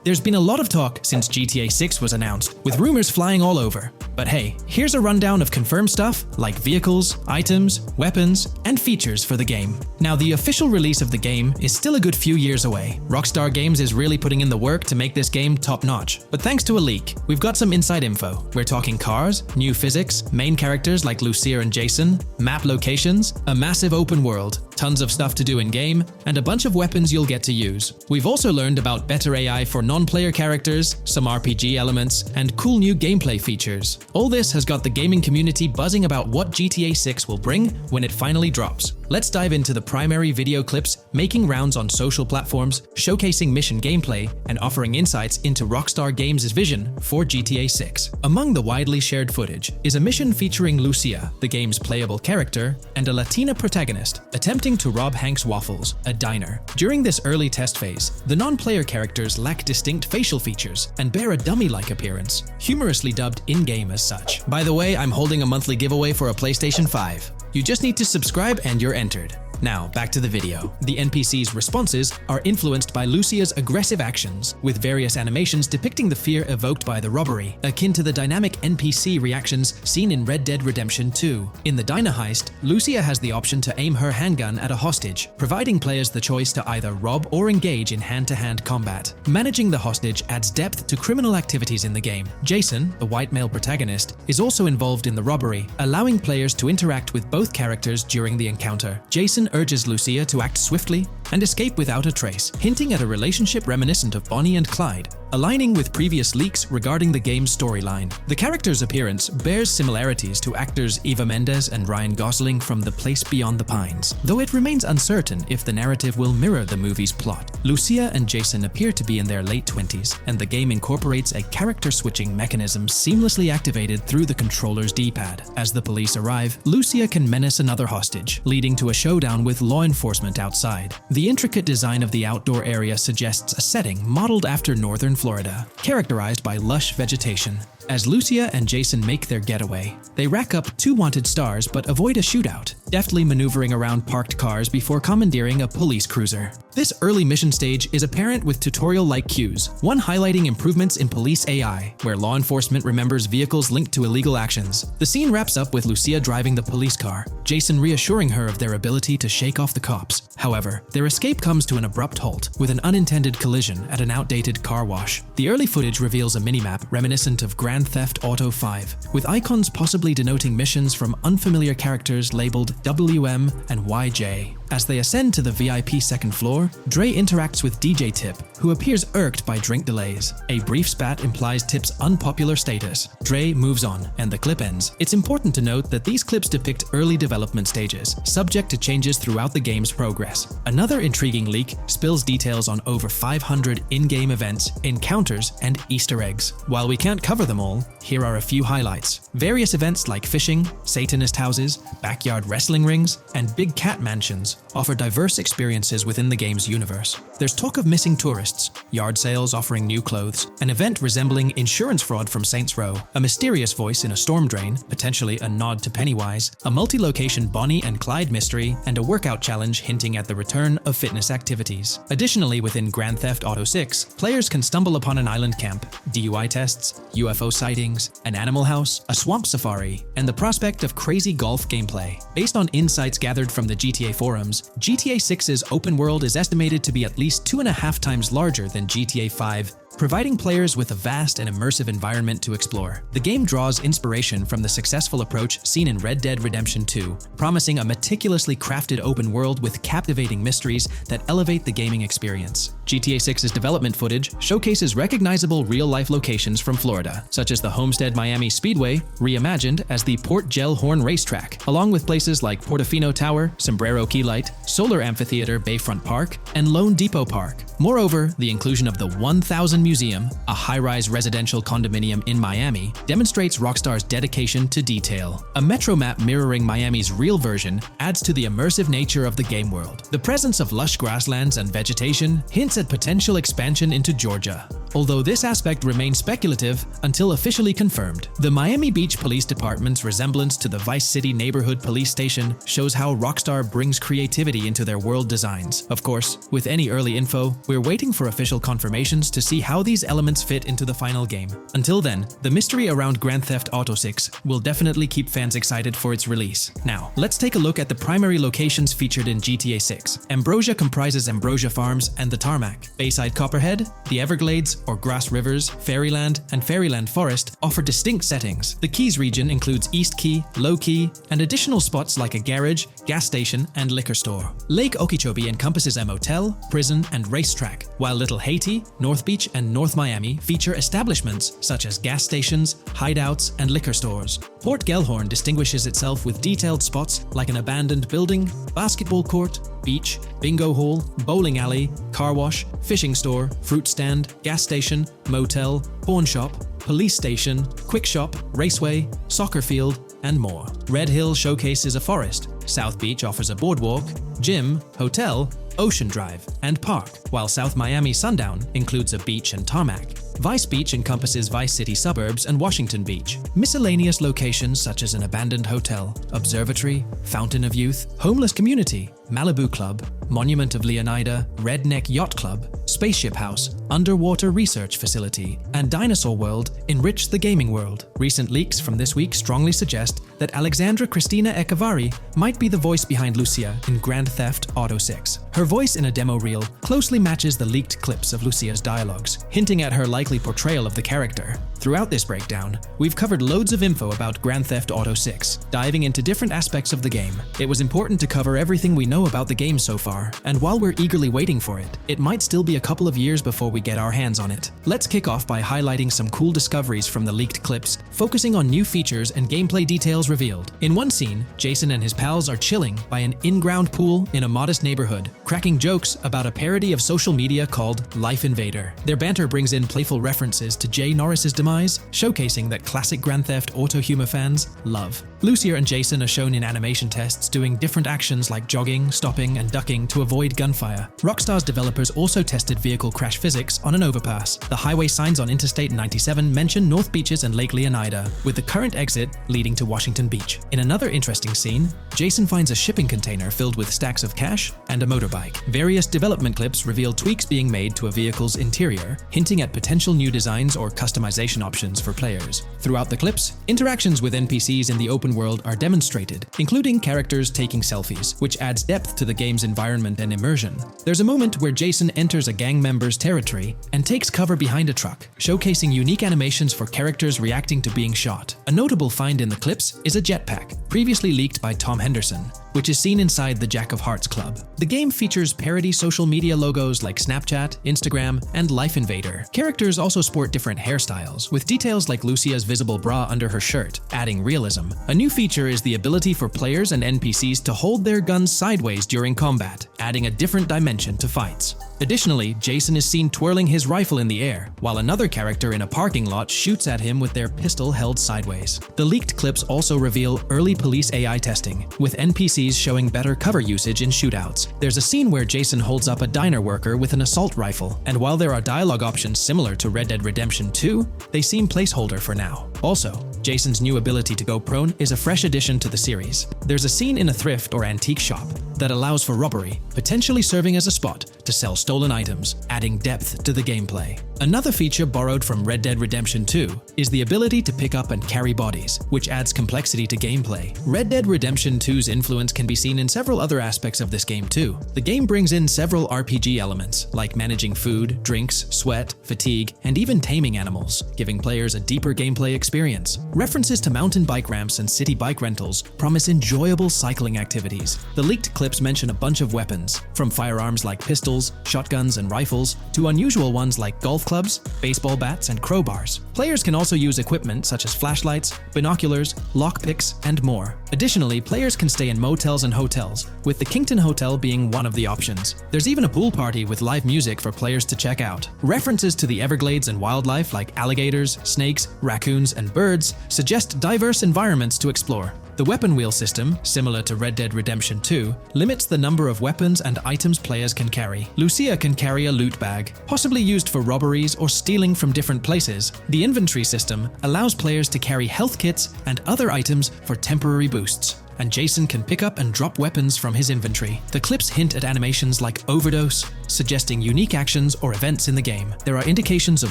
There's been a lot of talk since GTA 6 was announced, with rumors flying all over. But hey, here's a rundown of confirmed stuff like vehicles, items, weapons, and features for the game. Now, the official release of the game is still a good few years away. Rockstar Games is really putting in the work to make this game top-notch. But thanks to a leak, we've got some inside info. We're talking cars, new physics, main characters like Lucia and Jason, map locations, a massive open world, tons of stuff to do in-game, and a bunch of weapons you'll get to use. We've also learned about better AI for non-player characters, some RPG elements, and cool new gameplay features. All this has got the gaming community buzzing about what GTA 6 will bring when it finally drops. Let's dive into the primary video clips making rounds on social platforms, showcasing mission gameplay, and offering insights into Rockstar Games' vision for GTA 6. Among the widely shared footage is a mission featuring Lucia, the game's playable character, and a Latina protagonist attempting to rob Hank's Waffles, a diner. During this early test phase, the non-player characters lack distinct facial features and bear a dummy-like appearance, humorously dubbed in-game as such. By the way, I'm holding a monthly giveaway for a PlayStation 5. You just need to subscribe and you're entered. Now, back to the video. The NPC's responses are influenced by Lucia's aggressive actions, with various animations depicting the fear evoked by the robbery, akin to the dynamic NPC reactions seen in Red Dead Redemption 2. In the diner heist, Lucia has the option to aim her handgun at a hostage, providing players the choice to either rob or engage in hand-to-hand combat. Managing the hostage adds depth to criminal activities in the game. Jason, the white male protagonist, is also involved in the robbery, allowing players to interact with both characters during the encounter. Jason urges Lucia to act swiftly and escape without a trace, hinting at a relationship reminiscent of Bonnie and Clyde, aligning with previous leaks regarding the game's storyline. The character's appearance bears similarities to actors Eva Mendes and Ryan Gosling from The Place Beyond the Pines, though it remains uncertain if the narrative will mirror the movie's plot. Lucia and Jason appear to be in their late 20s, and the game incorporates a character switching mechanism seamlessly activated through the controller's D-pad. As the police arrive, Lucia can menace another hostage, leading to a showdown with law enforcement outside. The intricate design of the outdoor area suggests a setting modeled after northern Florida, characterized by lush vegetation. As Lucia and Jason make their getaway, they rack up 2 wanted stars but avoid a shootout, deftly maneuvering around parked cars before commandeering a police cruiser. This early mission stage is apparent with tutorial-like cues, one highlighting improvements in police AI, where law enforcement remembers vehicles linked to illegal actions. The scene wraps up with Lucia driving the police car, Jason reassuring her of their ability to shake off the cops. However, their escape comes to an abrupt halt, with an unintended collision at an outdated car wash. The early footage reveals a minimap reminiscent of Grand Theft Auto 5, with icons possibly denoting missions from unfamiliar characters labeled WM and YJ. As they ascend to the VIP second floor, Dre interacts with DJ Tip, who appears irked by drink delays. A brief spat implies Tip's unpopular status. Dre moves on, and the clip ends. It's important to note that these clips depict early development stages, subject to changes throughout the game's progress. Another intriguing leak spills details on over 500 in-game events, encounters, and Easter eggs. While we can't cover them all, here are a few highlights. Various events like fishing, Satanist houses, backyard wrestling rings, and big cat mansions offer diverse experiences within the game's universe. There's talk of missing tourists, yard sales offering new clothes, an event resembling insurance fraud from Saints Row, a mysterious voice in a storm drain, potentially a nod to Pennywise, a multi-location Bonnie and Clyde mystery, and a workout challenge hinting at the return of fitness activities. Additionally, within Grand Theft Auto 6, players can stumble upon an island camp, DUI tests, UFO sightings, an animal house, a swamp safari, and the prospect of crazy golf gameplay. Based on insights gathered from the GTA forums, GTA 6's open world is estimated to be at least 2.5 times larger than GTA 5, providing players with a vast and immersive environment to explore. The game draws inspiration from the successful approach seen in Red Dead Redemption 2, promising a meticulously crafted open world with captivating mysteries that elevate the gaming experience. GTA 6's development footage showcases recognizable real-life locations from Florida, such as the Homestead Miami Speedway, reimagined as the Port Gellhorn Racetrack, along with places like Portofino Tower, Sombrero Key Light, Solar Amphitheater Bayfront Park, and Lone Depot Park. Moreover, the inclusion of the 1000 Museum, a high-rise residential condominium in Miami, demonstrates Rockstar's dedication to detail. A metro map mirroring Miami's real version adds to the immersive nature of the game world. The presence of lush grasslands and vegetation hints at potential expansion into Georgia, although this aspect remains speculative until officially confirmed. The Miami Beach Police Department's resemblance to the Vice City Neighborhood Police Station shows how Rockstar brings creativity into their world designs. Of course, with any early info, we're waiting for official confirmations to see how these elements fit into the final game. Until then, the mystery around Grand Theft Auto 6 will definitely keep fans excited for its release. Now, let's take a look at the primary locations featured in GTA 6. Ambrosia comprises Ambrosia Farms and the Tarmac. Bayside Copperhead, the Everglades or Grass Rivers, Fairyland, and Fairyland Forest offer distinct settings. The Keys region includes East Key, Low Key, and additional spots like a garage, gas station, and liquor store. Lake Okeechobee encompasses a motel, prison, and racetrack, while Little Haiti, North Beach, and North Miami feature establishments such as gas stations, hideouts, and liquor stores. Port Gellhorn distinguishes itself with detailed spots like an abandoned building, basketball court, beach, bingo hall, bowling alley, car wash, fishing store, fruit stand, gas station, motel, pawn shop, police station, quick shop, raceway, soccer field, and more. Red Hill showcases a forest. South Beach offers a boardwalk, gym, hotel, Ocean Drive, and park, while South Miami Sundown includes a beach and tarmac. Vice Beach encompasses Vice City suburbs and Washington Beach. Miscellaneous locations such as an abandoned hotel, observatory, Fountain of Youth, homeless community, Malibu Club, Monument of Leonida, Redneck Yacht Club, Spaceship House, Underwater Research Facility, and Dinosaur World enrich the gaming world. Recent leaks from this week strongly suggest that Alexandra Christina Echevarri might be the voice behind Lucia in Grand Theft Auto 6. Her voice in a demo reel closely matches the leaked clips of Lucia's dialogues, hinting at her likely portrayal of the character. Throughout this breakdown, we've covered loads of info about Grand Theft Auto 6, diving into different aspects of the game. It was important to cover everything we know about the game so far, and while we're eagerly waiting for it, it might still be a couple of years before we get our hands on it. Let's kick off by highlighting some cool discoveries from the leaked clips, focusing on new features and gameplay details revealed. In one scene, Jason and his pals are chilling by an in-ground pool in a modest neighborhood, cracking jokes about a parody of social media called Life Invader. Their banter brings in playful references to Jay Norris's demise, showcasing that classic Grand Theft Auto humor fans love. Lucia and Jason are shown in animation tests doing different actions like jogging, stopping, and ducking to avoid gunfire. Rockstar's developers also tested vehicle crash physics on an overpass. The highway signs on Interstate 97 mention North Beaches and Lake Leonida, with the current exit leading to Washington Beach. In another interesting scene, Jason finds a shipping container filled with stacks of cash and a motorbike. Various development clips reveal tweaks being made to a vehicle's interior, hinting at potential new designs or customization options for players. Throughout the clips, interactions with NPCs in the open world are demonstrated, including characters taking selfies, which adds depth to the game's environment and immersion. There's a moment where Jason enters a gang member's territory and takes cover behind a truck, showcasing unique animations for characters reacting to being shot. A notable find in the clips is a jetpack, previously leaked by Tom Henderson, which is seen inside the Jack of Hearts Club. The game features parody social media logos like Snapchat, Instagram, and Life Invader. Characters also sport different hairstyles, with details like Lucia's visible bra under her shirt, adding realism. A new feature is the ability for players and NPCs to hold their guns sideways during combat, adding a different dimension to fights. Additionally, Jason is seen twirling his rifle in the air, while another character in a parking lot shoots at him with their pistol held sideways. The leaked clips also reveal early police AI testing, with NPCs showing better cover usage in shootouts. There's a scene where Jason holds up a diner worker with an assault rifle, and while there are dialogue options similar to Red Dead Redemption 2, they seem placeholder for now. Also, Jason's new ability to go prone is a fresh addition to the series. There's a scene in a thrift or antique shop that allows for robbery, potentially serving as a spot to sell stolen items, adding depth to the gameplay. Another feature borrowed from Red Dead Redemption 2 is the ability to pick up and carry bodies, which adds complexity to gameplay. Red Dead Redemption 2's influence can be seen in several other aspects of this game too. The game brings in several RPG elements, like managing food, drinks, sweat, fatigue, and even taming animals, giving players a deeper gameplay experience. References to mountain bike ramps and city bike rentals promise enjoyable cycling activities. The leaked clips mention a bunch of weapons, from firearms like pistols, shotguns, and rifles, to unusual ones like golf clubs, baseball bats, and crowbars. Players can also use equipment such as flashlights, binoculars, lockpicks, and more. Additionally, players can stay in motels and hotels, with the Kington Hotel being one of the options. There's even a pool party with live music for players to check out. References to the Everglades and wildlife like alligators, snakes, raccoons, and birds suggest diverse environments to explore. The weapon wheel system, similar to Red Dead Redemption 2, limits the number of weapons and items players can carry. Lucia can carry a loot bag, possibly used for robberies or stealing from different places. The inventory system allows players to carry health kits and other items for temporary boosts, and Jason can pick up and drop weapons from his inventory. The clips hint at animations like overdose, suggesting unique actions or events in the game. There are indications of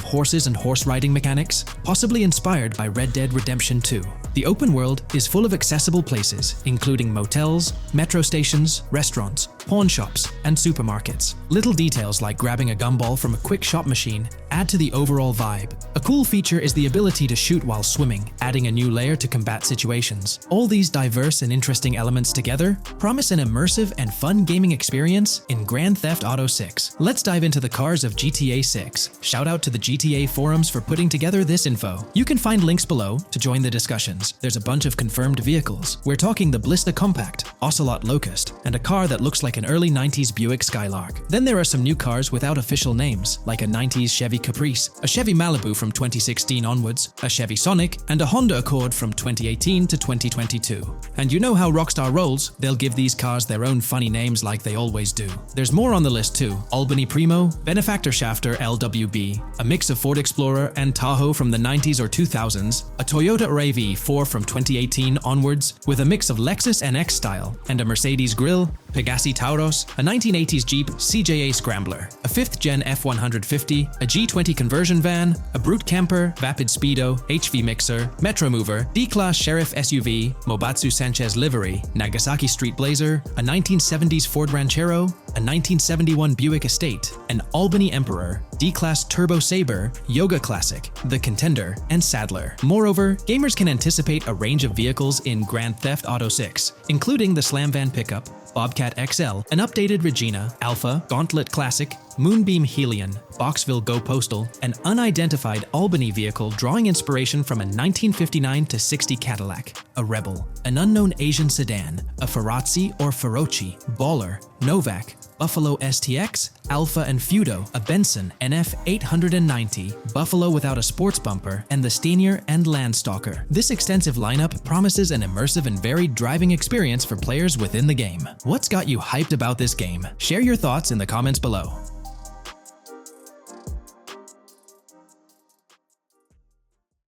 horses and horse riding mechanics, possibly inspired by Red Dead Redemption 2. The open world is full of accessible places, including motels, metro stations, restaurants, pawn shops, and supermarkets. Little details like grabbing a gumball from a quick shop machine add to the overall vibe. A cool feature is the ability to shoot while swimming, adding a new layer to combat situations. All these diverse and interesting elements together promise an immersive and fun gaming experience in Grand Theft Auto 6. Let's dive into the cars of GTA 6. Shout out to the GTA forums for putting together this info. You can find links below to join the discussions. There's a bunch of confirmed vehicles. We're talking the Blista Compact, Ocelot Locust, and a car that looks like an early 90s Buick Skylark. Then there are some new cars without official names, like a 90s Chevy Caprice, a Chevy Malibu from 2016 onwards, a Chevy Sonic, and a Honda Accord from 2018 to 2022. And you know how Rockstar rolls, they'll give these cars their own funny names like they always do. There's more on the list too. Albany Primo, Benefactor Shafter LWB, a mix of Ford Explorer and Tahoe from the 90s or 2000s, a Toyota RAV4 from 2018 onwards, with a mix of Lexus NX style, and a Mercedes Grill, Pegassi Tauros, a 1980s Jeep CJA Scrambler, a 5th Gen F150, a G20 conversion van, a Brute Camper, Vapid Speedo, HV Mixer, Metro Mover, D-Class Sheriff SUV, Mobatsu Sanchez Livery, Nagasaki Street Blazer, a 1970s Ford Ranchero, a 1971 Buick Estate, an Albany Emperor, D-Class Turbo Sabre, Yoga Classic, the Contender, and Sadler. Moreover, gamers can anticipate a range of vehicles in Grand Theft Auto 6, including the Slam Van Pickup, Bobcat XL, an updated Regina, Alpha, Gauntlet Classic, Moonbeam Helion, Boxville Go Postal, an unidentified Albany vehicle drawing inspiration from a 1959 to 60 Cadillac, a Rebel, an unknown Asian sedan, a Ferrazzi or Feroci, Baller, Novak, Buffalo STX, Alpha and Feudo, a Benson NF 890, Buffalo without a sports bumper, and the Steyr and Landstalker. This extensive lineup promises an immersive and varied driving experience for players within the game. What's got you hyped about this game? Share your thoughts in the comments below.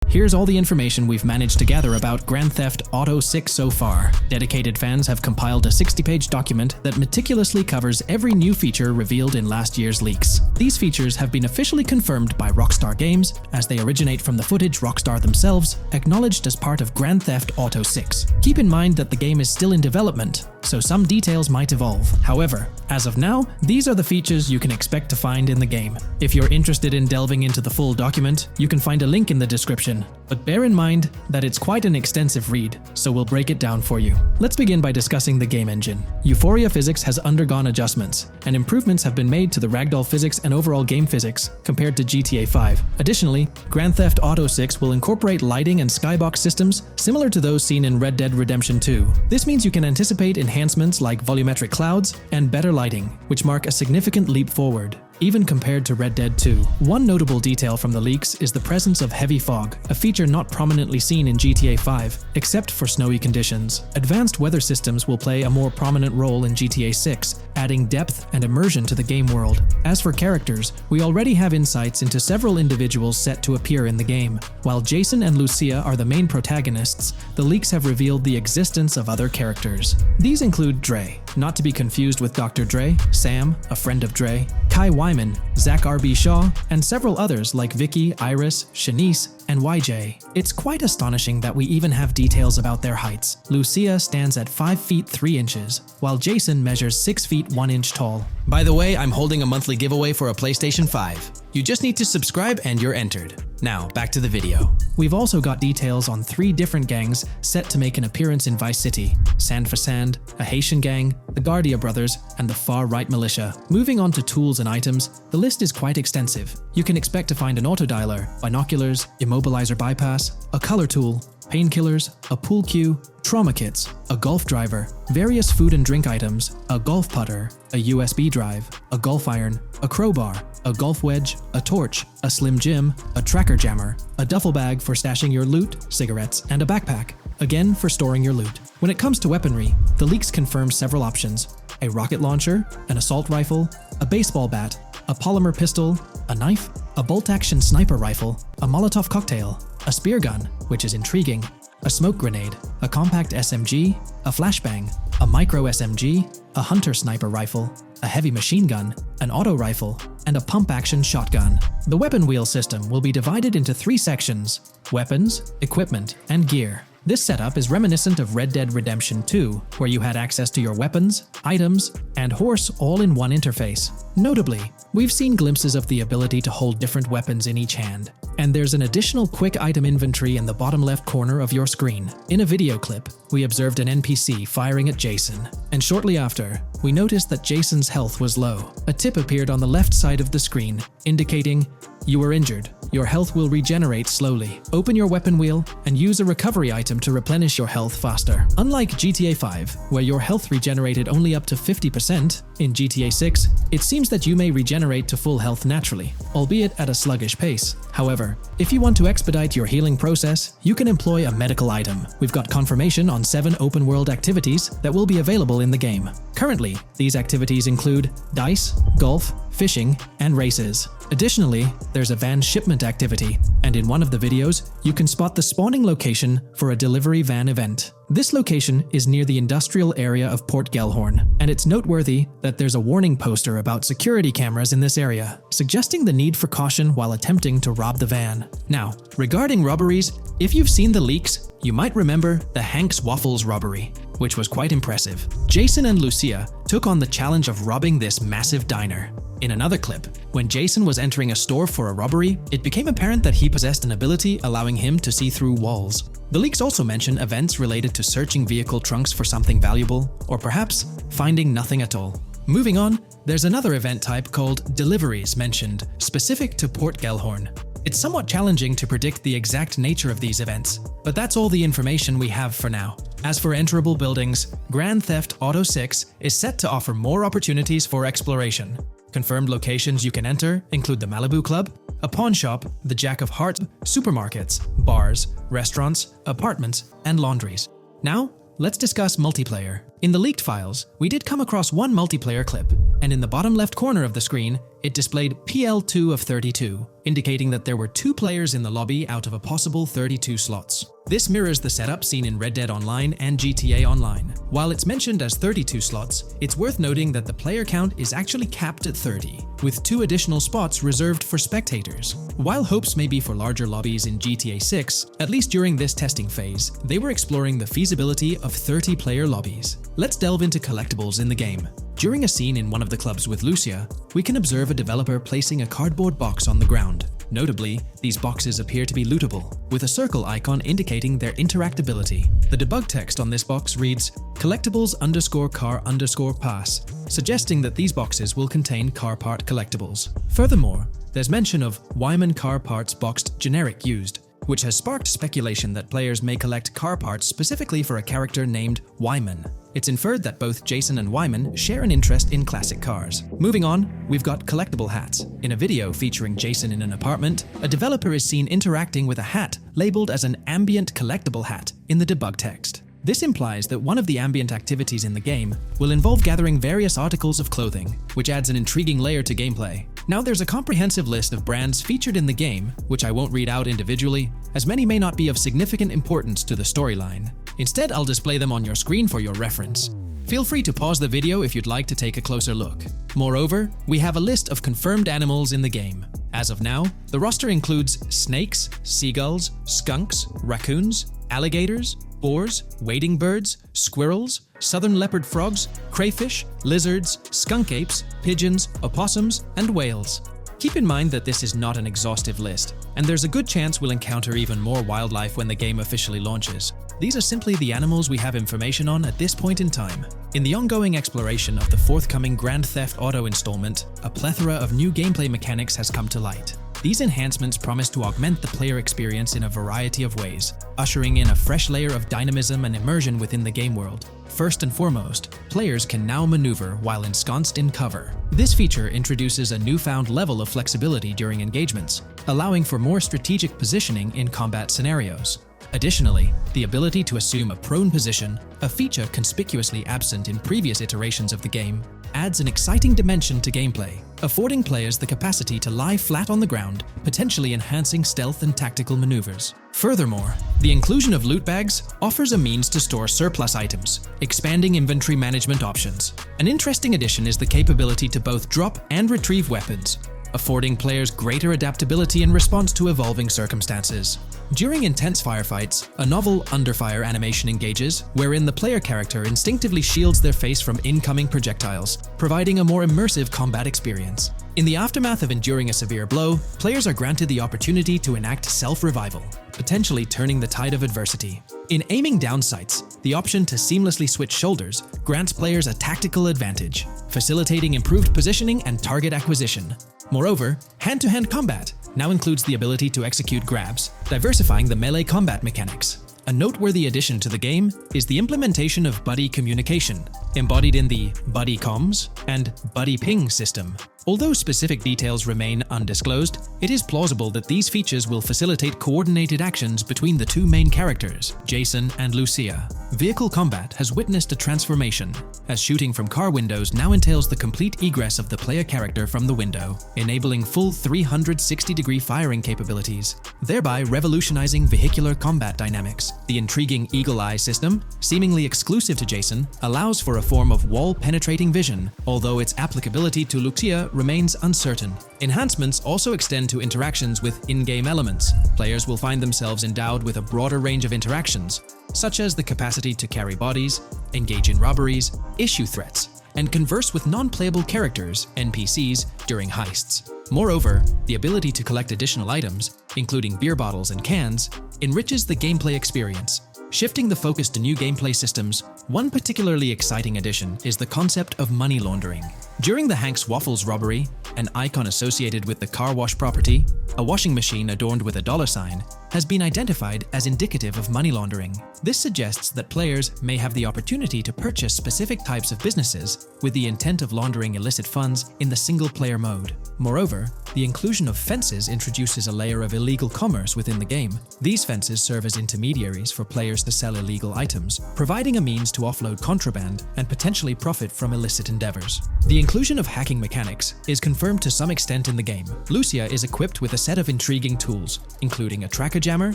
Here's all the information we've managed to gather about Grand Theft Auto 6 so far. Dedicated fans have compiled a 60-page document that meticulously covers every new feature revealed in last year's leaks. These features have been officially confirmed by Rockstar Games, as they originate from the footage Rockstar themselves acknowledged as part of Grand Theft Auto 6. Keep in mind that the game is still in development, so some details might evolve. However, as of now, these are the features you can expect to find in the game. If you're interested in delving into the full document, you can find a link in the description. But bear in mind that it's quite an extensive read, so we'll break it down for you. Let's begin by discussing the game engine. Euphoria physics has undergone adjustments, and improvements have been made to the ragdoll physics and overall game physics compared to GTA 5. Additionally, Grand Theft Auto 6 will incorporate lighting and skybox systems similar to those seen in Red Dead Redemption 2. This means you can anticipate enhancements like volumetric clouds and better lighting, which mark a significant leap forward. even compared to Red Dead 2. One notable detail from the leaks is the presence of heavy fog, a feature not prominently seen in GTA 5, except for snowy conditions. Advanced weather systems will play a more prominent role in GTA 6, adding depth and immersion to the game world. As for characters, we already have insights into several individuals set to appear in the game. While Jason and Lucia are the main protagonists, the leaks have revealed the existence of other characters. These include Dre, not to be confused with Dr. Dre, Sam, a friend of Dre, Kai Wyman, Zach R.B. Shaw, and several others like Vicky, Iris, Shanice, and YJ. It's quite astonishing that we even have details about their heights. Lucia stands at 5 feet 3 inches, while Jason measures 6 feet 1 inch tall. By the way, I'm holding a monthly giveaway for a PlayStation 5. You just need to subscribe and you're entered. Now, back to the video. We've also got details on 3 different gangs set to make an appearance in Vice City: Sand for Sand, a Haitian gang, the Guardia Brothers, and the Far-Right Militia. Moving on to tools and items, the list is quite extensive. You can expect to find an autodialer, binoculars, immobilizer bypass, a color tool, painkillers, a pool cue, trauma kits, a golf driver, various food and drink items, a golf putter, a USB drive, a golf iron, a crowbar, a golf wedge, a torch, a slim jim, a tracker jammer, a duffel bag for stashing your loot, cigarettes, and a backpack, again for storing your loot. When it comes to weaponry, the leaks confirm several options: a rocket launcher, an assault rifle, a baseball bat, a polymer pistol, a knife, a bolt-action sniper rifle, a Molotov cocktail, a spear gun, which is intriguing, a smoke grenade, a compact SMG, a flashbang, a micro SMG, a hunter sniper rifle, a heavy machine gun, an auto rifle, and a pump-action shotgun. The weapon wheel system will be divided into 3 sections: weapons, equipment, and gear. This setup is reminiscent of Red Dead Redemption 2, where you had access to your weapons, items, and horse all in one interface. Notably, we've seen glimpses of the ability to hold different weapons in each hand, and there's an additional quick item inventory in the bottom left corner of your screen. In a video clip, we observed an NPC firing at Jason, and shortly after, we noticed that Jason's health was low. A tip appeared on the left side of the screen, indicating, "You were injured. Your health will regenerate slowly. Open your weapon wheel and use a recovery item to replenish your health faster." Unlike GTA 5, where your health regenerated only up to 50%, in GTA 6, it seems that you may regenerate to full health naturally, albeit at a sluggish pace. However, if you want to expedite your healing process, you can employ a medical item. We've got confirmation on 7 open-world activities that will be available in the game. Currently, these activities include dice, golf, fishing, and races. Additionally, there's a van shipment activity, and in one of the videos, you can spot the spawning location for a delivery van event. This location is near the industrial area of Port Gellhorn, and it's noteworthy that there's a warning poster about security cameras in this area, suggesting the need for caution while attempting to rob the van. Now, regarding robberies, if you've seen the leaks, you might remember the Hank's Waffles robbery, which was quite impressive. Jason and Lucia took on the challenge of robbing this massive diner. In another clip, when Jason was entering a store for a robbery, it became apparent that he possessed an ability allowing him to see through walls. The leaks also mention events related to searching vehicle trunks for something valuable, or perhaps finding nothing at all. Moving on, there's another event type called deliveries mentioned, specific to Port Gellhorn. It's somewhat challenging to predict the exact nature of these events, but that's all the information we have for now. As for enterable buildings, Grand Theft Auto 6 is set to offer more opportunities for exploration. Confirmed locations you can enter include the Malibu Club, a pawn shop, the Jack of Hearts, supermarkets, bars, restaurants, apartments, and laundries. Now, let's discuss multiplayer. In the leaked files, we did come across one multiplayer clip, and in the bottom left corner of the screen, it displayed PL2 of 32, indicating that there were 2 players in the lobby out of a possible 32 slots. This mirrors the setup seen in Red Dead Online and GTA Online. While it's mentioned as 32 slots, it's worth noting that the player count is actually capped at 30, with 2 additional spots reserved for spectators. While hopes may be for larger lobbies in GTA 6, at least during this testing phase, they were exploring the feasibility of 30-player lobbies. Let's delve into collectibles in the game. During a scene in one of the clubs with Lucia, we can observe a developer placing a cardboard box on the ground. Notably, these boxes appear to be lootable, with a circle icon indicating their interactability. The debug text on this box reads, collectibles_car_pass, suggesting that these boxes will contain car part collectibles. Furthermore, there's mention of Wyman car parts boxed generic used, which has sparked speculation that players may collect car parts specifically for a character named Wyman. It's inferred that both Jason and Wyman share an interest in classic cars. Moving on, we've got collectible hats. In a video featuring Jason in an apartment, a developer is seen interacting with a hat labeled as an ambient collectible hat in the debug text. This implies that one of the ambient activities in the game will involve gathering various articles of clothing, which adds an intriguing layer to gameplay. Now there's a comprehensive list of brands featured in the game, which I won't read out individually, as many may not be of significant importance to the storyline. Instead, I'll display them on your screen for your reference. Feel free to pause the video if you'd like to take a closer look. Moreover, we have a list of confirmed animals in the game. As of now, the roster includes snakes, seagulls, skunks, raccoons, alligators, boars, wading birds, squirrels, southern leopard frogs, crayfish, lizards, skunk apes, pigeons, opossums, and whales. Keep in mind that this is not an exhaustive list, and there's a good chance we'll encounter even more wildlife when the game officially launches. These are simply the animals we have information on at this point in time. In the ongoing exploration of the forthcoming Grand Theft Auto installment, a plethora of new gameplay mechanics has come to light. These enhancements promise to augment the player experience in a variety of ways, ushering in a fresh layer of dynamism and immersion within the game world. First and foremost, players can now maneuver while ensconced in cover. This feature introduces a newfound level of flexibility during engagements, allowing for more strategic positioning in combat scenarios. Additionally, the ability to assume a prone position, a feature conspicuously absent in previous iterations of the game, adds an exciting dimension to gameplay, affording players the capacity to lie flat on the ground, potentially enhancing stealth and tactical maneuvers. Furthermore, the inclusion of loot bags offers a means to store surplus items, expanding inventory management options. An interesting addition is the capability to both drop and retrieve weapons, affording players greater adaptability in response to evolving circumstances. During intense firefights, a novel under-fire animation engages, wherein the player character instinctively shields their face from incoming projectiles, providing a more immersive combat experience. In the aftermath of enduring a severe blow, players are granted the opportunity to enact self-revival, potentially turning the tide of adversity. In aiming down sights, the option to seamlessly switch shoulders grants players a tactical advantage, facilitating improved positioning and target acquisition. Moreover, hand-to-hand combat now includes the ability to execute grabs, diversifying the melee combat mechanics. A noteworthy addition to the game is the implementation of buddy communication, embodied in the Buddy Comms and Buddy Ping system. Although specific details remain undisclosed, it is plausible that these features will facilitate coordinated actions between the two main characters, Jason and Lucia. Vehicle combat has witnessed a transformation, as shooting from car windows now entails the complete egress of the player character from the window, enabling full 360-degree firing capabilities, thereby revolutionizing vehicular combat dynamics. The intriguing Eagle Eye system, seemingly exclusive to Jason, allows for a form of wall-penetrating vision, although its applicability to Lucia remains uncertain. Enhancements also extend to interactions with in-game elements. Players will find themselves endowed with a broader range of interactions, such as the capacity to carry bodies, engage in robberies, issue threats, and converse with non-playable characters, NPCs, during heists. Moreover, the ability to collect additional items, including beer bottles and cans, enriches the gameplay experience. Shifting the focus to new gameplay systems, one particularly exciting addition is the concept of money laundering. During the Hank's Waffles robbery, an icon associated with the car wash property, a washing machine adorned with a dollar sign, has been identified as indicative of money laundering. This suggests that players may have the opportunity to purchase specific types of businesses with the intent of laundering illicit funds in the single-player mode. Moreover, the inclusion of fences introduces a layer of illegal commerce within the game. These fences serve as intermediaries for players to sell illegal items, providing a means to offload contraband and potentially profit from illicit endeavors. The inclusion of hacking mechanics is confirmed to some extent in the game. Lucia is equipped with a set of intriguing tools, including a tracker jammer,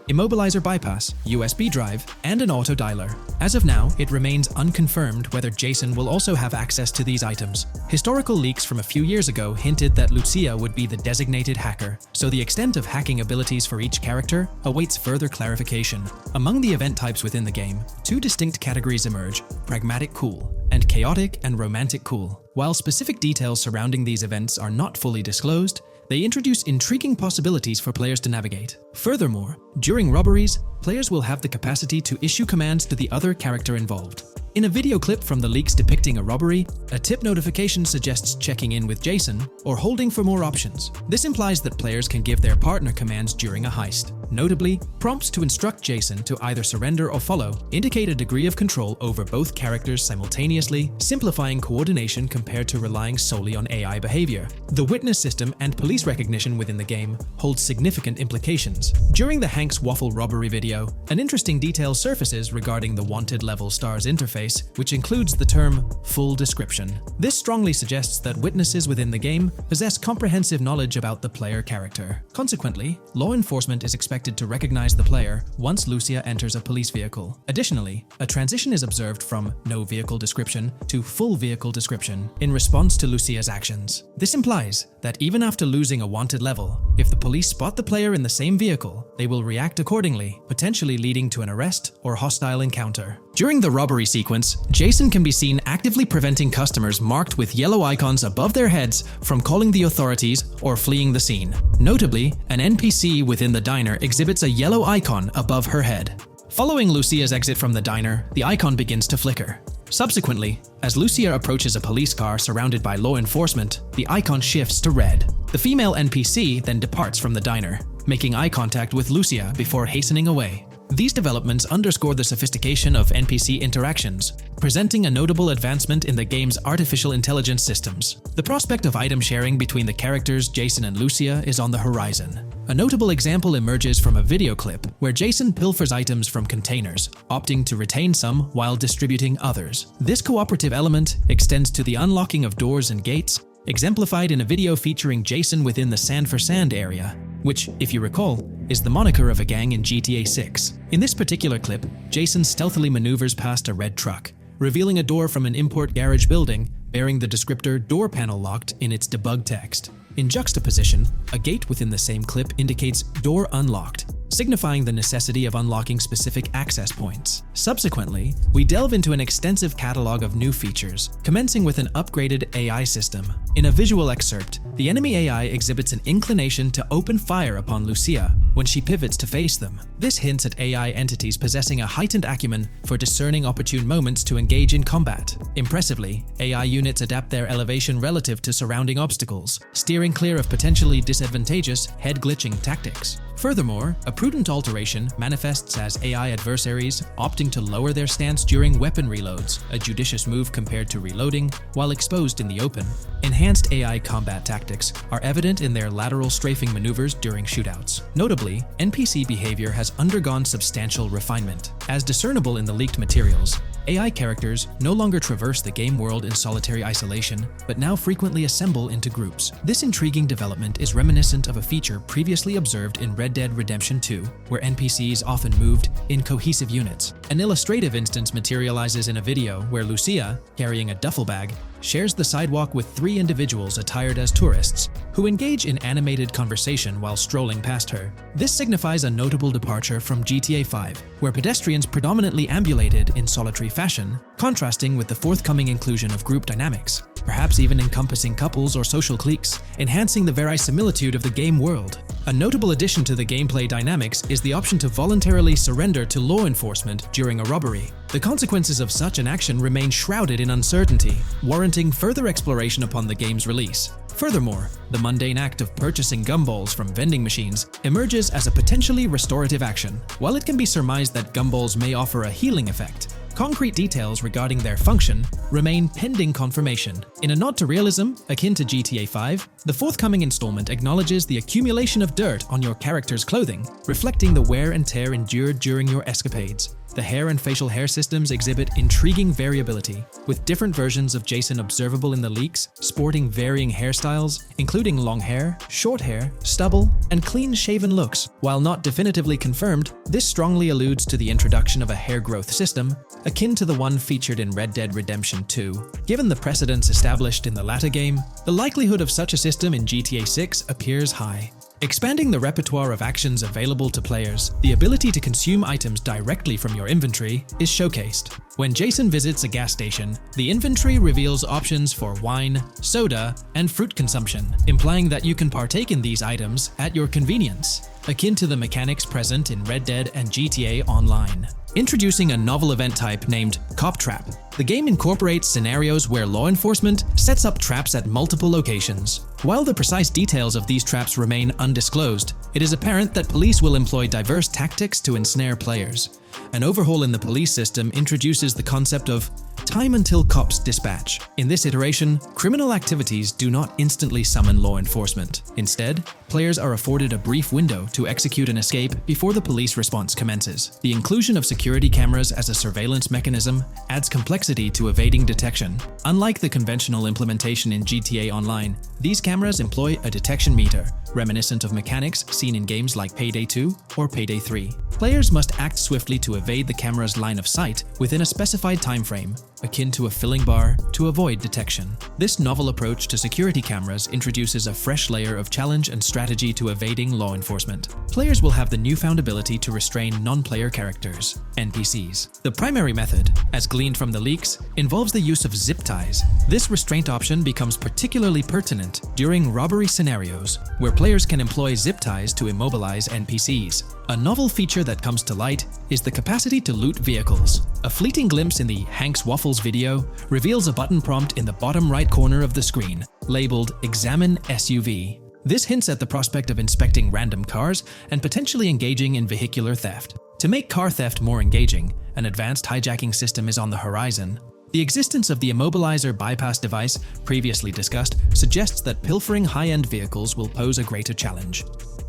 immobilizer bypass, USB drive, and an auto dialer. As of now, it remains unconfirmed whether Jason will also have access to these items. Historical leaks from a few years ago hinted that Lucia would be the designated hacker, so the extent of hacking abilities for each character awaits further clarification. Among the event types within the game, two distinct categories emerge: pragmatic cool and chaotic and romantic cool. While specific details surrounding these events are not fully disclosed, they introduce intriguing possibilities for players to navigate. Furthermore, during robberies, players will have the capacity to issue commands to the other character involved. In a video clip from the leaks depicting a robbery, a tip notification suggests checking in with Jason or holding for more options. This implies that players can give their partner commands during a heist. Notably, prompts to instruct Jason to either surrender or follow indicate a degree of control over both characters simultaneously, simplifying coordination compared to relying solely on AI behavior. The witness system and police recognition within the game hold significant implications. During the Hank's Waffle robbery video, an interesting detail surfaces regarding the wanted level stars interface, which includes the term full description. This strongly suggests that witnesses within the game possess comprehensive knowledge about the player character. Consequently, law enforcement is expected to recognize the player once Lucia enters a police vehicle. Additionally, a transition is observed from no vehicle description to full vehicle description in response to Lucia's actions. This implies that even after losing a wanted level, if the police spot the player in the same vehicle, they will react accordingly, potentially leading to an arrest or hostile encounter. During the robbery sequence, Jason can be seen actively preventing customers marked with yellow icons above their heads from calling the authorities or fleeing the scene. Notably, an NPC within the diner exhibits a yellow icon above her head. Following Lucia's exit from the diner, the icon begins to flicker. Subsequently, as Lucia approaches a police car surrounded by law enforcement, the icon shifts to red. The female NPC then departs from the diner, making eye contact with Lucia before hastening away. These developments underscore the sophistication of NPC interactions, presenting a notable advancement in the game's artificial intelligence systems. The prospect of item sharing between the characters Jason and Lucia is on the horizon. A notable example emerges from a video clip where Jason pilfers items from containers, opting to retain some while distributing others. This cooperative element extends to the unlocking of doors and gates, exemplified in a video featuring Jason within the Sand for Sand area, which, if you recall, is the moniker of a gang in GTA 6. In this particular clip, Jason stealthily maneuvers past a red truck, revealing a door from an import garage building bearing the descriptor "door panel locked" in its debug text. In juxtaposition, a gate within the same clip indicates "door unlocked," signifying the necessity of unlocking specific access points. Subsequently, we delve into an extensive catalog of new features, commencing with an upgraded AI system. In a visual excerpt, the enemy AI exhibits an inclination to open fire upon Lucia when she pivots to face them. This hints at AI entities possessing a heightened acumen for discerning opportune moments to engage in combat. Impressively, AI units adapt their elevation relative to surrounding obstacles, steering clear of potentially disadvantageous head-glitching tactics. Furthermore, a prudent alteration manifests as AI adversaries opting to lower their stance during weapon reloads, a judicious move compared to reloading while exposed in the open. Enhanced AI combat tactics are evident in their lateral strafing maneuvers during shootouts. Notably, NPC behavior has undergone substantial refinement. As discernible in the leaked materials, AI characters no longer traverse the game world in solitary isolation, but now frequently assemble into groups. This intriguing development is reminiscent of a feature previously observed in Red Dead Redemption 2, where NPCs often moved in cohesive units. An illustrative instance materializes in a video where Lucia, carrying a duffel bag, shares the sidewalk with 3 individuals attired as tourists, who engage in animated conversation while strolling past her. This signifies a notable departure from GTA 5, where pedestrians predominantly ambulated in solitary fashion, contrasting with the forthcoming inclusion of group dynamics, perhaps even encompassing couples or social cliques, enhancing the verisimilitude of the game world. A notable addition to the gameplay dynamics is the option to voluntarily surrender to law enforcement during a robbery. The consequences of such an action remain shrouded in uncertainty, warranting further exploration upon the game's release. Furthermore, the mundane act of purchasing gumballs from vending machines emerges as a potentially restorative action. While it can be surmised that gumballs may offer a healing effect, concrete details regarding their function remain pending confirmation. In a nod to realism, akin to GTA 5, the forthcoming installment acknowledges the accumulation of dirt on your character's clothing, reflecting the wear and tear endured during your escapades. The hair and facial hair systems exhibit intriguing variability, with different versions of Jason observable in the leaks, sporting varying hairstyles, including long hair, short hair, stubble, and clean-shaven looks. While not definitively confirmed, this strongly alludes to the introduction of a hair growth system, akin to the one featured in Red Dead Redemption 2. Given the precedents established in the latter game, the likelihood of such a system in GTA 6 appears high. Expanding the repertoire of actions available to players, the ability to consume items directly from your inventory is showcased. When Jason visits a gas station, the inventory reveals options for wine, soda, and fruit consumption, implying that you can partake in these items at your convenience, akin to the mechanics present in Red Dead and GTA Online. Introducing a novel event type named Cop Trap, the game incorporates scenarios where law enforcement sets up traps at multiple locations. While the precise details of these traps remain undisclosed, it is apparent that police will employ diverse tactics to ensnare players. An overhaul in the police system introduces the concept of time until cops dispatch. In this iteration, criminal activities do not instantly summon law enforcement. Instead, players are afforded a brief window to execute an escape before the police response commences. The inclusion of security cameras as a surveillance mechanism adds complexity to evading detection. Unlike the conventional implementation in GTA Online, these cameras employ a detection meter, reminiscent of mechanics seen in games like Payday 2 or Payday 3. Players must act swiftly to evade the camera's line of sight within a specified time frame, akin to a filling bar, to avoid detection. This novel approach to security cameras introduces a fresh layer of challenge and strategy to evading law enforcement. Players will have the newfound ability to restrain non-player characters, NPCs. The primary method, as gleaned from the leaks, involves the use of zip ties. This restraint option becomes particularly pertinent during robbery scenarios, where players can employ zip ties to immobilize NPCs. A novel feature that comes to light is the capacity to loot vehicles. A fleeting glimpse in the Hank's Waffles video reveals a button prompt in the bottom right corner of the screen, labeled Examine SUV. This hints at the prospect of inspecting random cars and potentially engaging in vehicular theft. To make car theft more engaging, an advanced hijacking system is on the horizon. The existence of the immobilizer bypass device, previously discussed, suggests that pilfering high-end vehicles will pose a greater challenge.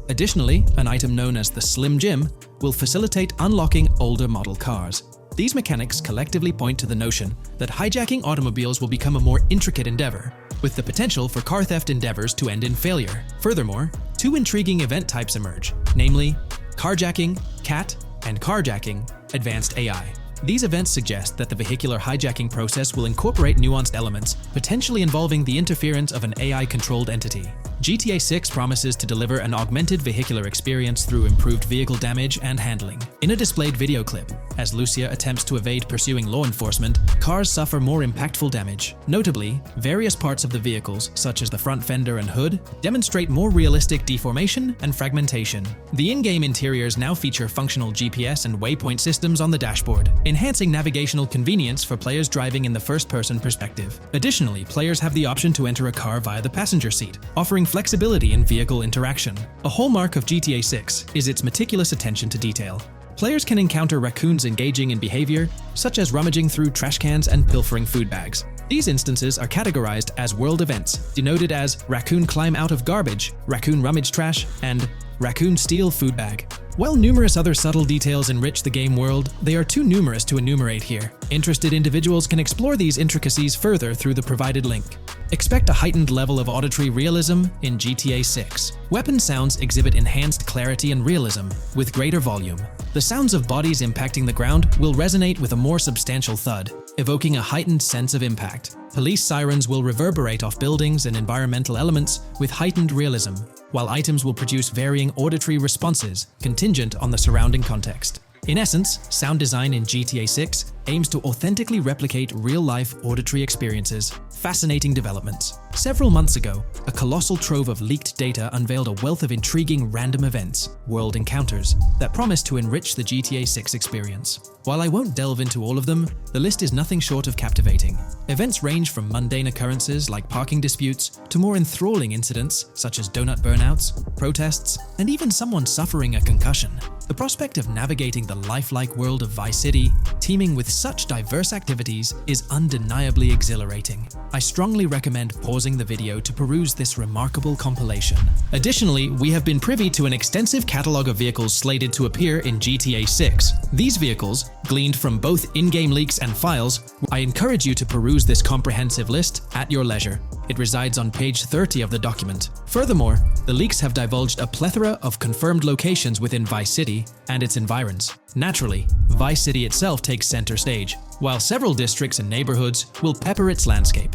Additionally, an item known as the Slim Jim will facilitate unlocking older model cars. These mechanics collectively point to the notion that hijacking automobiles will become a more intricate endeavor, with the potential for car theft endeavors to end in failure. Furthermore, two intriguing event types emerge, namely carjacking, CAT, and carjacking, advanced AI. These events suggest that the vehicular hijacking process will incorporate nuanced elements, potentially involving the interference of an AI-controlled entity. GTA 6 promises to deliver an augmented vehicular experience through improved vehicle damage and handling. In a displayed video clip, as Lucia attempts to evade pursuing law enforcement, cars suffer more impactful damage. Notably, various parts of the vehicles, such as the front fender and hood, demonstrate more realistic deformation and fragmentation. The in-game interiors now feature functional GPS and waypoint systems on the dashboard, enhancing navigational convenience for players driving in the first-person perspective. Additionally, players have the option to enter a car via the passenger seat, offering flexibility in vehicle interaction. A hallmark of GTA 6 is its meticulous attention to detail. Players can encounter raccoons engaging in behavior, such as rummaging through trash cans and pilfering food bags. These instances are categorized as world events, denoted as raccoon climb out of garbage, raccoon rummage trash, and raccoon steal food bag. While numerous other subtle details enrich the game world, they are too numerous to enumerate here. Interested individuals can explore these intricacies further through the provided link. Expect a heightened level of auditory realism in GTA 6. Weapon sounds exhibit enhanced clarity and realism, with greater volume. The sounds of bodies impacting the ground will resonate with a more substantial thud, evoking a heightened sense of impact. Police sirens will reverberate off buildings and environmental elements with heightened realism, while items will produce varying auditory responses contingent on the surrounding context. In essence, sound design in GTA 6 aims to authentically replicate real-life auditory experiences. Fascinating developments. Several months ago, a colossal trove of leaked data unveiled a wealth of intriguing random events, world encounters, that promise to enrich the GTA 6 experience. While I won't delve into all of them, the list is nothing short of captivating. Events range from mundane occurrences like parking disputes to more enthralling incidents such as donut burnouts, protests, and even someone suffering a concussion. The prospect of navigating the lifelike world of Vice City, teeming with such diverse activities, is undeniably exhilarating. I strongly recommend pausing the video to peruse this remarkable compilation. Additionally, we have been privy to an extensive catalog of vehicles slated to appear in GTA 6. These vehicles, gleaned from both in-game leaks and files, I encourage you to peruse this comprehensive list at your leisure. It resides on page 30 of the document. Furthermore, the leaks have divulged a plethora of confirmed locations within Vice City and its environs. Naturally, Vice City itself takes center stage, while several districts and neighborhoods will pepper its landscape.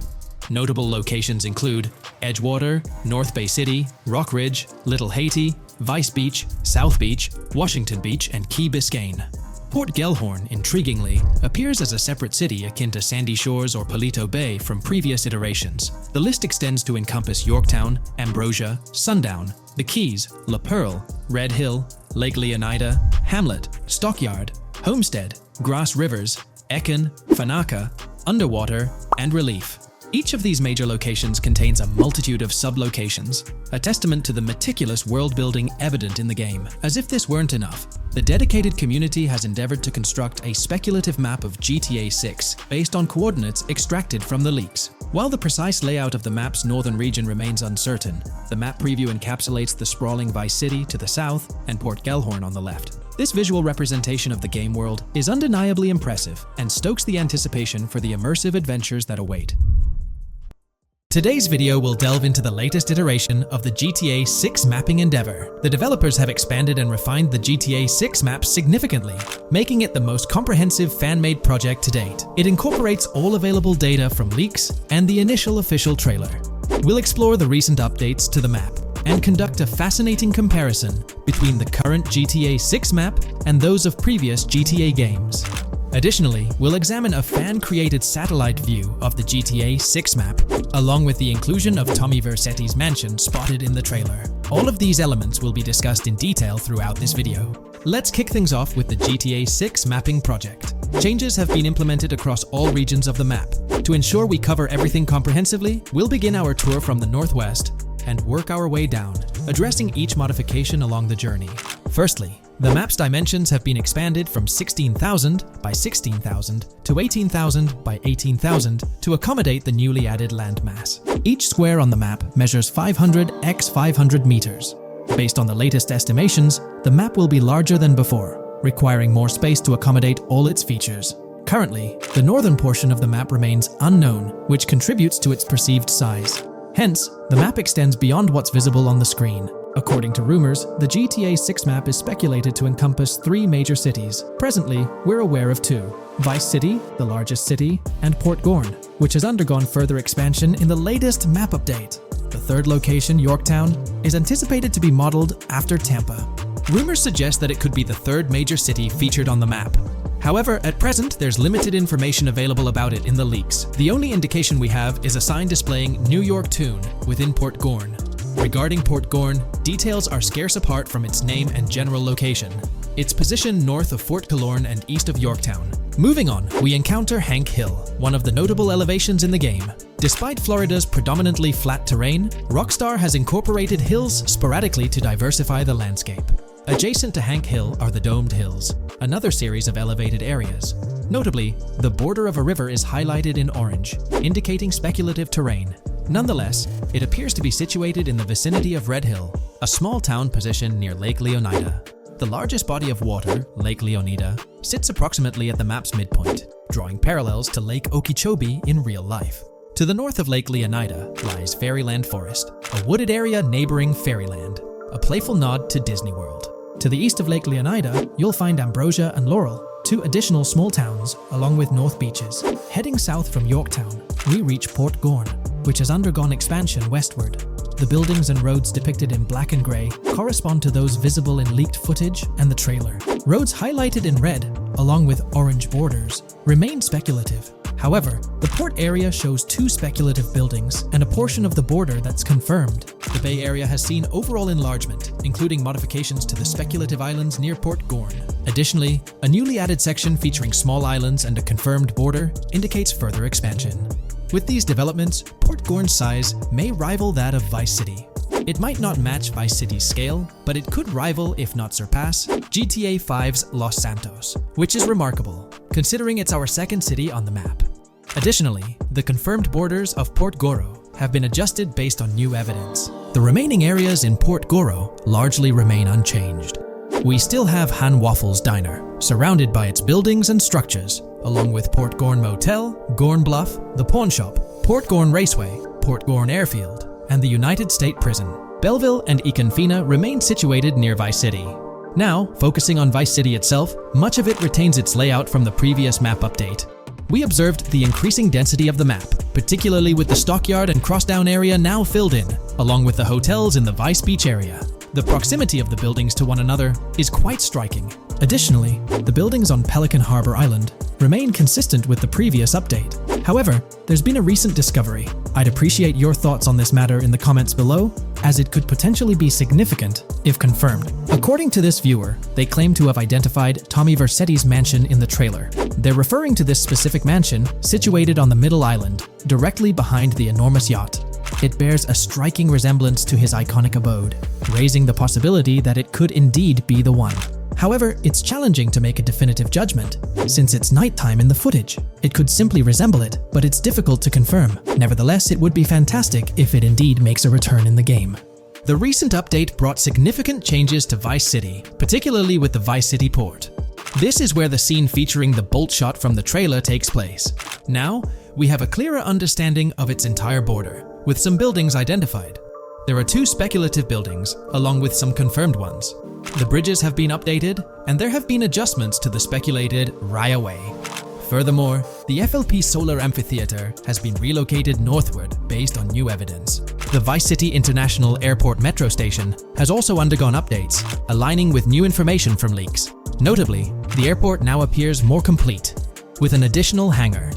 Notable locations include Edgewater, North Bay City, Rock Ridge, Little Haiti, Vice Beach, South Beach, Washington Beach, and Key Biscayne. Port Gellhorn, intriguingly, appears as a separate city akin to Sandy Shores or Palito Bay from previous iterations. The list extends to encompass Yorktown, Ambrosia, Sundown, the Keys, La Pearl, Red Hill, Lake Leonida, Hamlet, Stockyard, Homestead, Grass Rivers, Ekin, Fanaka, Underwater, and Relief. Each of these major locations contains a multitude of sub-locations, a testament to the meticulous world-building evident in the game. As if this weren't enough, the dedicated community has endeavored to construct a speculative map of GTA 6 based on coordinates extracted from the leaks. While the precise layout of the map's northern region remains uncertain, the map preview encapsulates the sprawling Vice City to the south and Port Gellhorn on the left. This visual representation of the game world is undeniably impressive and stokes the anticipation for the immersive adventures that await. Today's video will delve into the latest iteration of the GTA 6 mapping endeavor. The developers have expanded and refined the GTA 6 map significantly, making it the most comprehensive fan-made project to date. It incorporates all available data from leaks and the initial official trailer. We'll explore the recent updates to the map and conduct a fascinating comparison between the current GTA 6 map and those of previous GTA games. Additionally, we'll examine a fan-created satellite view of the GTA 6 map, along with the inclusion of Tommy Vercetti's mansion spotted in the trailer. All of these elements will be discussed in detail throughout this video. Let's kick things off with the GTA 6 mapping project. Changes have been implemented across all regions of the map. To ensure we cover everything comprehensively, we'll begin our tour from the northwest and work our way down, addressing each modification along the journey. Firstly, the map's dimensions have been expanded from 16,000 by 16,000 to 18,000 by 18,000 to accommodate the newly added landmass. Each square on the map measures 500 x 500 meters. Based on the latest estimations, the map will be larger than before, requiring more space to accommodate all its features. Currently, the northern portion of the map remains unknown, which contributes to its perceived size. Hence, the map extends beyond what's visible on the screen. According to rumors, the GTA 6 map is speculated to encompass 3 major cities. Presently, we're aware of 2. Vice City, the largest city, and Port Gorn, which has undergone further expansion in the latest map update. The third location, Yorktown, is anticipated to be modeled after Tampa. Rumors suggest that it could be the third major city featured on the map. However, at present, there's limited information available about it in the leaks. The only indication we have is a sign displaying New York Tune within Port Gorn. Regarding Port Gorn, details are scarce apart from its name and general location. It's positioned north of Fort Killorn and east of Yorktown. Moving on, we encounter Hank Hill, one of the notable elevations in the game. Despite Florida's predominantly flat terrain, Rockstar has incorporated hills sporadically to diversify the landscape. Adjacent to Hank Hill are the Domed Hills, another series of elevated areas. Notably, the border of a river is highlighted in orange, indicating speculative terrain. Nonetheless, it appears to be situated in the vicinity of Red Hill, a small town positioned near Lake Leonida. The largest body of water, Lake Leonida, sits approximately at the map's midpoint, drawing parallels to Lake Okeechobee in real life. To the north of Lake Leonida lies Fairyland Forest, a wooded area neighboring Fairyland, a playful nod to Disney World. To the east of Lake Leonida, you'll find Ambrosia and Laurel, 2 additional small towns, along with North Beaches. Heading south from Yorktown, we reach Port Gorn, which has undergone expansion westward. The buildings and roads depicted in black and grey correspond to those visible in leaked footage and the trailer. Roads highlighted in red, along with orange borders, remain speculative. However, the port area shows 2 speculative buildings and a portion of the border that's confirmed. The Bay Area has seen overall enlargement, including modifications to the speculative islands near Port Gorn. Additionally, a newly added section featuring small islands and a confirmed border indicates further expansion. With these developments, Port Gorn's size may rival that of Vice City. It might not match Vice City's scale, but it could rival, if not surpass, GTA 5's Los Santos, which is remarkable, considering it's our second city on the map. Additionally, the confirmed borders of Port Goro have been adjusted based on new evidence. The remaining areas in Port Goro largely remain unchanged. We still have Han Waffles Diner, surrounded by its buildings and structures, along with Port Gorn Motel, Gorn Bluff, the Pawn Shop, Port Gorn Raceway, Port Gorn Airfield, and the United State Prison. Belleville and Econfina remain situated near Vice City. Now, focusing on Vice City itself, much of it retains its layout from the previous map update. We observed the increasing density of the map, particularly with the Stockyard and Crossdown area now filled in, along with the hotels in the Vice Beach area. The proximity of the buildings to one another is quite striking, Additionally, the buildings on Pelican Harbor Island remain consistent with the previous update. However, there's been a recent discovery. I'd appreciate your thoughts on this matter in the comments below, as it could potentially be significant if confirmed. According to this viewer, they claim to have identified Tommy Vercetti's mansion in the trailer. They're referring to this specific mansion situated on the middle island, directly behind the enormous yacht. It bears a striking resemblance to his iconic abode, raising the possibility that it could indeed be the one. However, it's challenging to make a definitive judgment, since it's nighttime in the footage. It could simply resemble it, but it's difficult to confirm. Nevertheless, it would be fantastic if it indeed makes a return in the game. The recent update brought significant changes to Vice City, particularly with the Vice City port. This is where the scene featuring the bolt shot from the trailer takes place. Now, we have a clearer understanding of its entire border, with some buildings identified. There are 2 speculative buildings, along with some confirmed ones. The bridges have been updated, and there have been adjustments to the speculated Raya Way. Furthermore, the FLP Solar Amphitheater has been relocated northward based on new evidence. The Vice City International Airport metro station has also undergone updates, aligning with new information from leaks. Notably, the airport now appears more complete, with an additional hangar.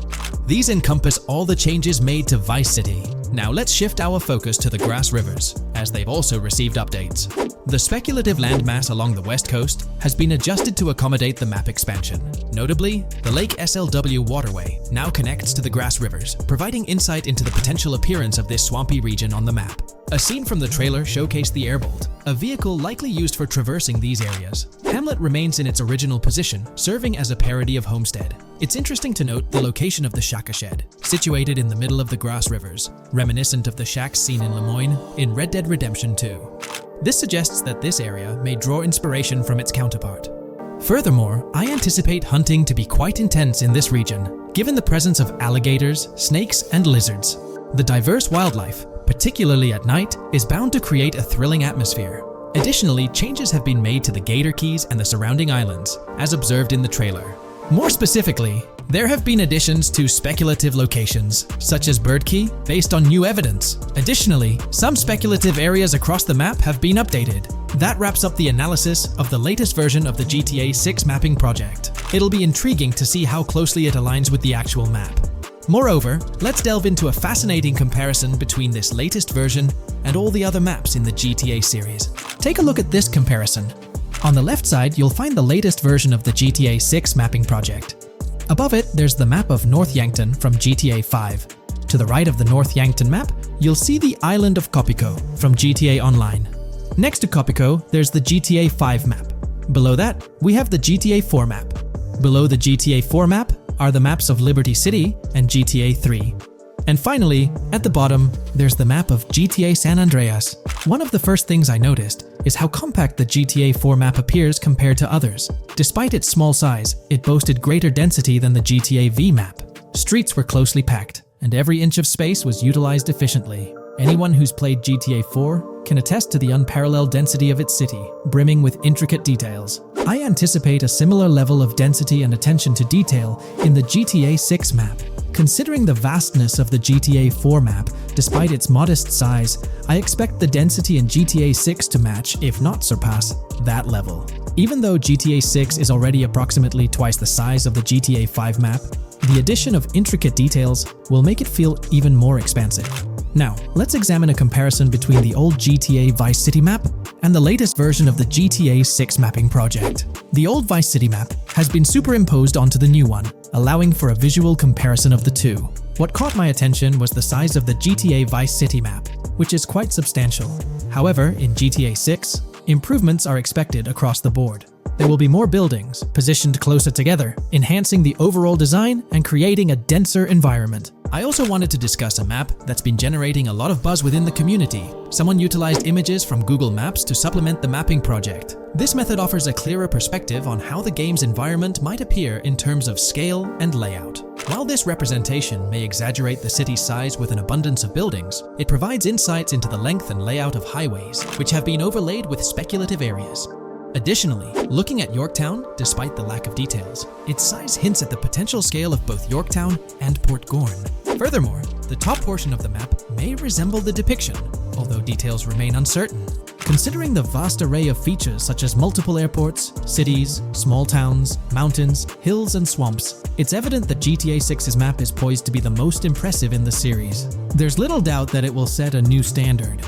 These encompass all the changes made to Vice City. Now let's shift our focus to the Grass Rivers, as they've also received updates. The speculative landmass along the west coast has been adjusted to accommodate the map expansion. Notably, the Lake SLW waterway now connects to the Grass Rivers, providing insight into the potential appearance of this swampy region on the map. A scene from the trailer showcased the Airbolt, a vehicle likely used for traversing these areas. Hamlet remains in its original position, serving as a parody of Homestead. It's interesting to note the location of the Shaka Shed, situated in the middle of the Grass Rivers, reminiscent of the shacks seen in Lemoyne in Red Dead Redemption 2. This suggests that this area may draw inspiration from its counterpart. Furthermore, I anticipate hunting to be quite intense in this region, given the presence of alligators, snakes, and lizards. The diverse wildlife, particularly at night, is bound to create a thrilling atmosphere. Additionally, changes have been made to the Gator Keys and the surrounding islands, as observed in the trailer. More specifically, there have been additions to speculative locations, such as Bird Key, based on new evidence. Additionally, some speculative areas across the map have been updated. That wraps up the analysis of the latest version of the GTA 6 mapping project. It'll be intriguing to see how closely it aligns with the actual map. Moreover, let's delve into a fascinating comparison between this latest version and all the other maps in the GTA series. Take a look at this comparison. On the left side, you'll find the latest version of the GTA 6 mapping project. Above it, there's the map of North Yankton from GTA 5. To the right of the North Yankton map, you'll see the island of Copico from GTA Online. Next to Copico, there's the GTA 5 map. Below that, we have the GTA 4 map. Below the GTA 4 map are the maps of Liberty City and GTA 3. And finally, at the bottom, there's the map of GTA San Andreas. One of the first things I noticed is how compact the GTA 4 map appears compared to others. Despite its small size, it boasted greater density than the GTA V map. Streets were closely packed, and every inch of space was utilized efficiently. Anyone who's played GTA 4 can attest to the unparalleled density of its city, brimming with intricate details. I anticipate a similar level of density and attention to detail in the GTA 6 map. Considering the vastness of the GTA 4 map, despite its modest size, I expect the density in GTA 6 to match, if not surpass, that level. Even though GTA 6 is already approximately twice the size of the GTA 5 map, the addition of intricate details will make it feel even more expansive. Now, let's examine a comparison between the old GTA Vice City map and the latest version of the GTA 6 mapping project. The old Vice City map has been superimposed onto the new one, allowing for a visual comparison of the two. What caught my attention was the size of the GTA Vice City map, which is quite substantial. However, in GTA 6, improvements are expected across the board. There will be more buildings, positioned closer together, enhancing the overall design and creating a denser environment. I also wanted to discuss a map that's been generating a lot of buzz within the community. Someone utilized images from Google Maps to supplement the mapping project. This method offers a clearer perspective on how the game's environment might appear in terms of scale and layout. While this representation may exaggerate the city's size with an abundance of buildings, it provides insights into the length and layout of highways, which have been overlaid with speculative areas. Additionally, looking at Yorktown, despite the lack of details, its size hints at the potential scale of both Yorktown and Port Gorn. Furthermore, the top portion of the map may resemble the depiction, although details remain uncertain. Considering the vast array of features such as multiple airports, cities, small towns, mountains, hills, and swamps, it's evident that GTA 6's map is poised to be the most impressive in the series. There's little doubt that it will set a new standard.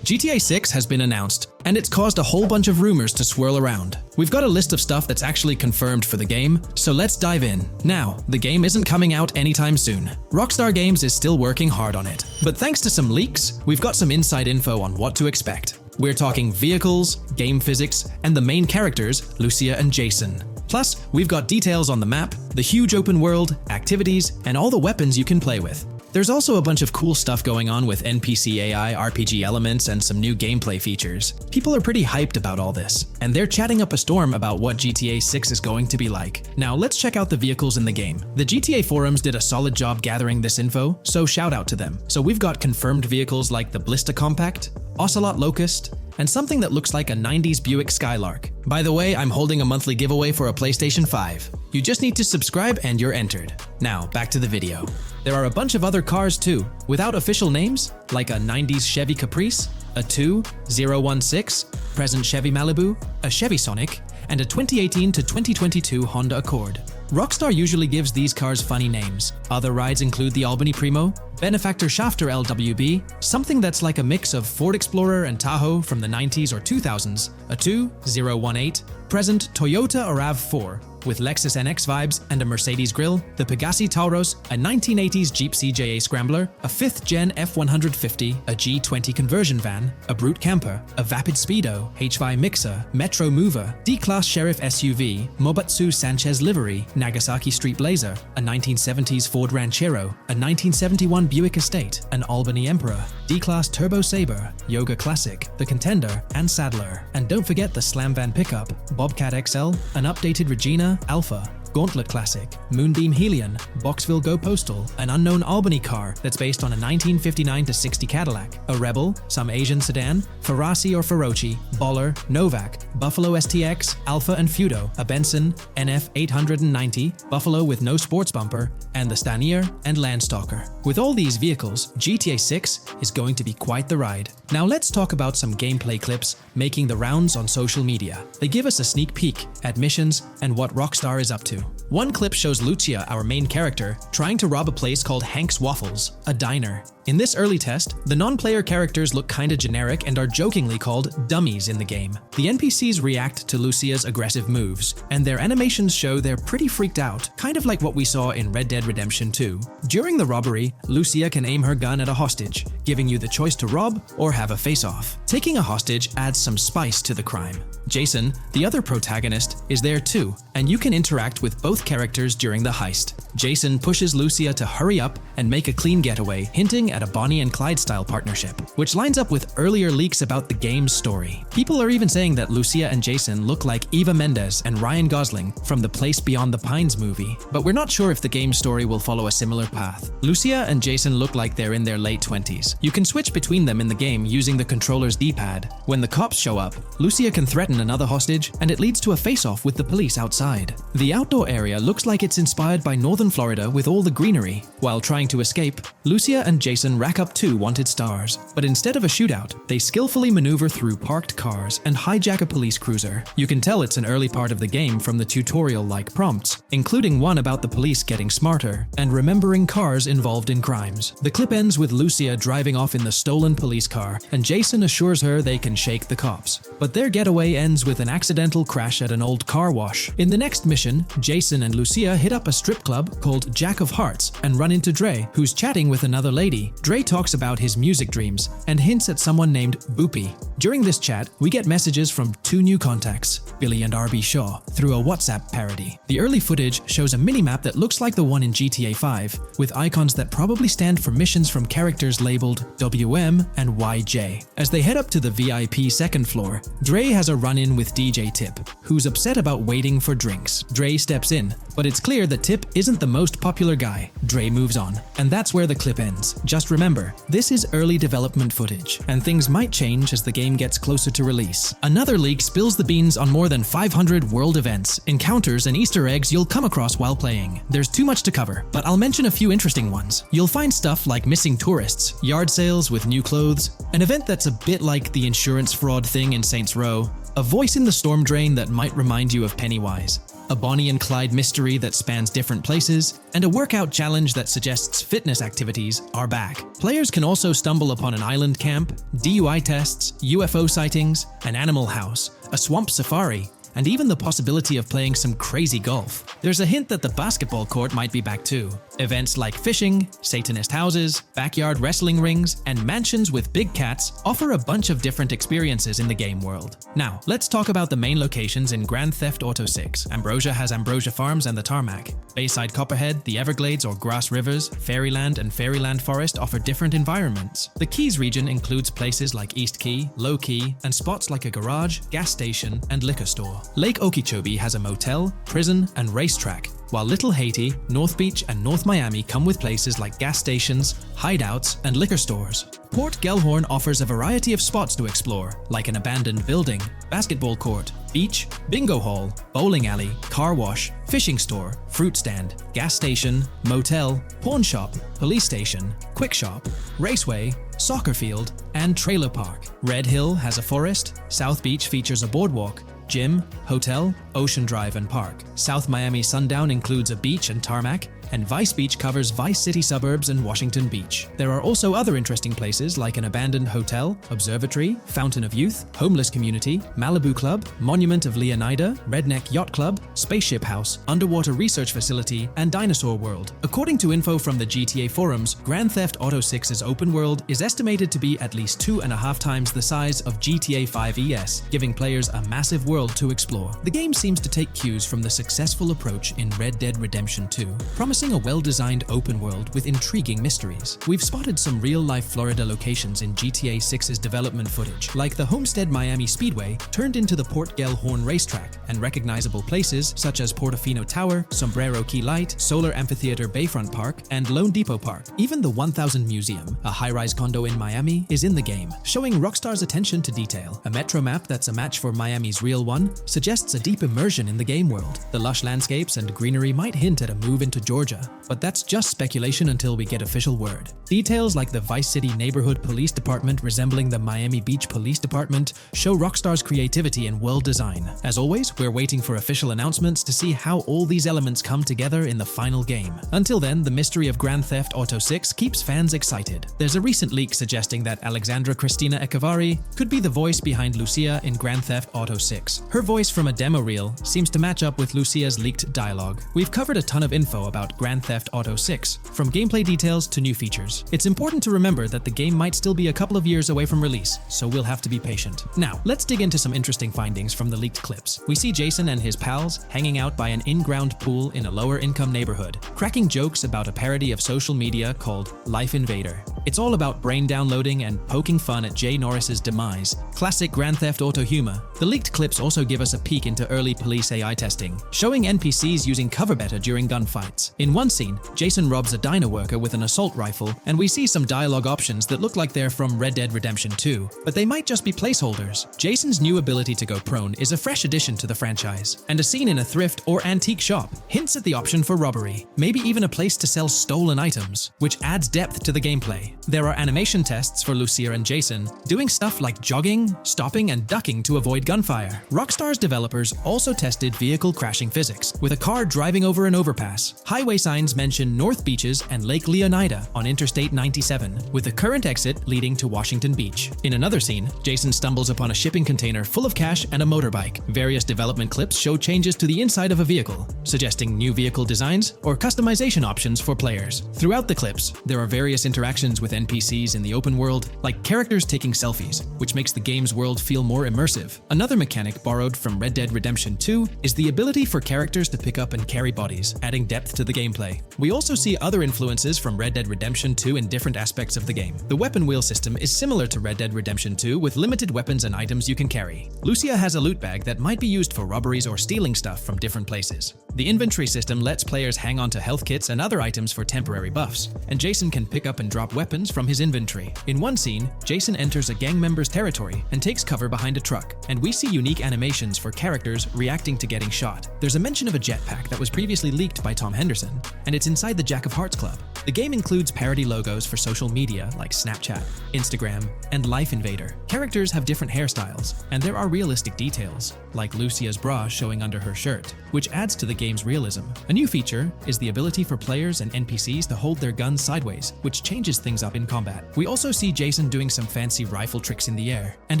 GTA 6 has been announced, and it's caused a whole bunch of rumors to swirl around. We've got a list of stuff that's actually confirmed for the game, so let's dive in. Now, the game isn't coming out anytime soon. Rockstar Games is still working hard on it. But thanks to some leaks, we've got some inside info on what to expect. We're talking vehicles, game physics, and the main characters, Lucia and Jason. Plus, we've got details on the map, the huge open world, activities, and all the weapons you can play with. There's also a bunch of cool stuff going on with NPC AI, RPG elements, and some new gameplay features. People are pretty hyped about all this, and they're chatting up a storm about what GTA 6 is going to be like. Now let's check out the vehicles in the game. The GTA forums did a solid job gathering this info, so shout out to them. So we've got confirmed vehicles like the Blista Compact, Ocelot Locust, and something that looks like a 90s Buick Skylark. By the way, I'm holding a monthly giveaway for a PlayStation 5. You just need to subscribe and you're entered. Now, back to the video. There are a bunch of other cars too, without official names, like a 90s Chevy Caprice, a 2016 present Chevy Malibu, a Chevy Sonic, and a 2018 to 2022 Honda Accord. Rockstar usually gives these cars funny names. Other rides include the Albany Primo, Benefactor Shafter LWB, something that's like a mix of Ford Explorer and Tahoe from the 90s or 2000s, a 2018 present Toyota RAV4, with Lexus NX vibes and a Mercedes grille, the Pegassi Tauros, a 1980s Jeep CJA Scrambler, a 5th Gen F150, a G20 conversion van, a Brute Camper, a Vapid Speedo, HY Mixer, Metro Mover, D-Class Sheriff SUV, Mobatsu Sanchez Livery, Nagasaki Street Blazer, a 1970s Ford Ranchero, a 1971 Buick Estate, an Albany Emperor, D-Class Turbo Sabre, Yoga Classic, the Contender, and Sadler. And don't forget the Slam Van Pickup, Bobcat XL, an updated Regina Alpha, Gauntlet Classic, Moonbeam Helion, Boxville Go Postal, an unknown Albany car that's based on a 1959-60 Cadillac, a Rebel, some Asian sedan, Ferrari or Feroci, Baller, Novak, Buffalo STX, Alpha and Feudo, a Benson NF 890, Buffalo with no sports bumper, and the Stanier and Landstalker. With all these vehicles, GTA 6 is going to be quite the ride. Now let's talk about some gameplay clips making the rounds on social media. They give us a sneak peek at missions and what Rockstar is up to. One clip shows Lucia, our main character, trying to rob a place called Hank's Waffles, a diner. In this early test, the non-player characters look kinda generic and are jokingly called dummies in the game. The NPCs react to Lucia's aggressive moves, and their animations show they're pretty freaked out, kind of like what we saw in Red Dead Redemption 2. During the robbery, Lucia can aim her gun at a hostage, giving you the choice to rob or have a face-off. Taking a hostage adds some spice to the crime. Jason, the other protagonist, is there too, and you can interact with both characters during the heist. Jason pushes Lucia to hurry up and make a clean getaway, hinting at a Bonnie and Clyde style partnership, which lines up with earlier leaks about the game's story. People are even saying that Lucia and Jason look like Eva Mendes and Ryan Gosling from the Place Beyond the Pines movie, but we're not sure if the game's story will follow a similar path. Lucia and Jason look like they're in their late 20s. You can switch between them in the game using the controller's D-pad. When the cops show up, Lucia can threaten another hostage, and it leads to a face-off with the police outside. The outdoor area looks like it's inspired by northern Florida with all the greenery. While trying to escape, Lucia and Jason rack up 2 wanted stars, but instead of a shootout, they skillfully maneuver through parked cars and hijack a police cruiser. You can tell it's an early part of the game from the tutorial-like prompts, including one about the police getting smarter and remembering cars involved in crimes. The clip ends with Lucia driving off in the stolen police car, and Jason assures her they can shake the cops. But their getaway ends with an accidental crash at an old car wash. In the next mission, Jason and Lucia hit up a strip club called Jack of Hearts and run into Dre, who's chatting with another lady. Dre talks about his music dreams and hints at someone named Boopy. During this chat, we get messages from 2 new contacts, Billy and RB Shaw, through a WhatsApp parody. The early footage shows a minimap that looks like the one in GTA 5, with icons that probably stand for missions from characters labeled WM and YJ. As they head up to the VIP second floor, Dre has a run-in run-in with DJ Tip, who's upset about waiting for drinks. Dre steps in, but it's clear that Tip isn't the most popular guy. Dre moves on, and that's where the clip ends. Just remember, this is early development footage, and things might change as the game gets closer to release. Another leak spills the beans on more than 500 world events, encounters, and Easter eggs you'll come across while playing. There's too much to cover, but I'll mention a few interesting ones. You'll find stuff like missing tourists, yard sales with new clothes, an event that's a bit like the insurance fraud thing in Saints Row, a voice in the storm drain that might remind you of Pennywise, a Bonnie and Clyde mystery that spans different places, and a workout challenge that suggests fitness activities are back. Players can also stumble upon an island camp, DUI tests, UFO sightings, an animal house, a swamp safari, and even the possibility of playing some crazy golf. There's a hint that the basketball court might be back too. Events like fishing, Satanist houses, backyard wrestling rings, and mansions with big cats offer a bunch of different experiences in the game world. Now, let's talk about the main locations in Grand Theft Auto 6. Ambrosia has Ambrosia Farms and the Tarmac. Bayside Copperhead, the Everglades or Grass Rivers, Fairyland and Fairyland Forest offer different environments. The Keys region includes places like East Key, Low Key, and spots like a garage, gas station, and liquor store. Lake Okeechobee has a motel, prison, and racetrack, while Little Haiti, North Beach, and North Miami come with places like gas stations, hideouts, and liquor stores. Port Gellhorn offers a variety of spots to explore, like an abandoned building, basketball court, beach, bingo hall, bowling alley, car wash, fishing store, fruit stand, gas station, motel, pawn shop, police station, quick shop, raceway, soccer field, and trailer park. Red Hill has a forest, South Beach features a boardwalk, gym, hotel, Ocean Drive, and park. South Miami Sundown includes a beach and tarmac, and Vice Beach covers Vice City suburbs and Washington Beach. There are also other interesting places like an abandoned hotel, observatory, Fountain of Youth, homeless community, Malibu Club, Monument of Leonida, Redneck Yacht Club, Spaceship House, underwater research facility, and Dinosaur World. According to info from the GTA forums, Grand Theft Auto 6's open world is estimated to be at least 2.5 times the size of GTA 5 ES, giving players a massive world to explore. The game seems to take cues from the successful approach in Red Dead Redemption 2, promising a well-designed open world with intriguing mysteries. We've spotted some real-life Florida locations in GTA 6's development footage, like the Homestead Miami Speedway turned into the Port Gellhorn racetrack, and recognizable places such as Portofino Tower, Sombrero Key Light, Solar Amphitheater Bayfront Park, and Lone Depot Park. Even the 1000 Museum, a high-rise condo in Miami, is in the game, showing Rockstar's attention to detail. A metro map that's a match for Miami's real one suggests a deep immersion in the game world. The lush landscapes and greenery might hint at a move into Georgia, but that's just speculation until we get official word. Details like the Vice City Neighborhood Police Department resembling the Miami Beach Police Department show Rockstar's creativity and world design. As always, we're waiting for official announcements to see how all these elements come together in the final game. Until then, the mystery of Grand Theft Auto 6 keeps fans excited. There's a recent leak suggesting that Alexandra Christina Echevarri could be the voice behind Lucia in Grand Theft Auto 6. Her voice from a demo reel seems to match up with Lucia's leaked dialogue. We've covered a ton of info about Grand Theft Auto 6, from gameplay details to new features. It's important to remember that the game might still be a couple of years away from release, so we'll have to be patient. Now, let's dig into some interesting findings from the leaked clips. We see Jason and his pals hanging out by an in-ground pool in a lower-income neighborhood, cracking jokes about a parody of social media called Life Invader. It's all about brain downloading and poking fun at Jay Norris's demise. Classic Grand Theft Auto humor. The leaked clips also give us a peek into early police AI testing, showing NPCs using cover better during gunfights. In one scene, Jason robs a diner worker with an assault rifle, and we see some dialogue options that look like they're from Red Dead Redemption 2, but they might just be placeholders. Jason's new ability to go prone is a fresh addition to the franchise, and a scene in a thrift or antique shop hints at the option for robbery, maybe even a place to sell stolen items, which adds depth to the gameplay. There are animation tests for Lucia and Jason, doing stuff like jogging, stopping, and ducking to avoid gunfire. Rockstar's developers also tested vehicle crashing physics, with a car driving over an overpass. Highway signs mention North Beaches and Lake Leonida on Interstate 97, with the current exit leading to Washington Beach. In another scene, Jason stumbles upon a shipping container full of cash and a motorbike. Various development clips show changes to the inside of a vehicle, suggesting new vehicle designs or customization options for players. Throughout the clips, there are various interactions with NPCs in the open world, like characters taking selfies, which makes the game's world feel more immersive. Another mechanic borrowed from Red Dead Redemption 2 is the ability for characters to pick up and carry bodies, adding depth to the gameplay. We also see other influences from Red Dead Redemption 2 in different aspects of the game. The weapon wheel system is similar to Red Dead Redemption 2 with limited weapons and items you can carry. Lucia has a loot bag that might be used for robberies or stealing stuff from different places. The inventory system lets players hang on to health kits and other items for temporary buffs, and Jason can pick up and drop weapons from his inventory. In one scene, Jason enters a gang member's territory and takes cover behind a truck, and we see unique animations for characters reacting to getting shot. There's a mention of a jetpack that was previously leaked by Tom Henderson, and it's inside the Jack of Hearts Club. The game includes parody logos for social media like Snapchat, Instagram, and Life Invader. Characters have different hairstyles, and there are realistic details, like Lucia's bra showing under her shirt, which adds to the game's realism. A new feature is the ability for players and NPCs to hold their guns sideways, which changes things up in combat. We also see Jason doing some fancy rifle tricks in the air, and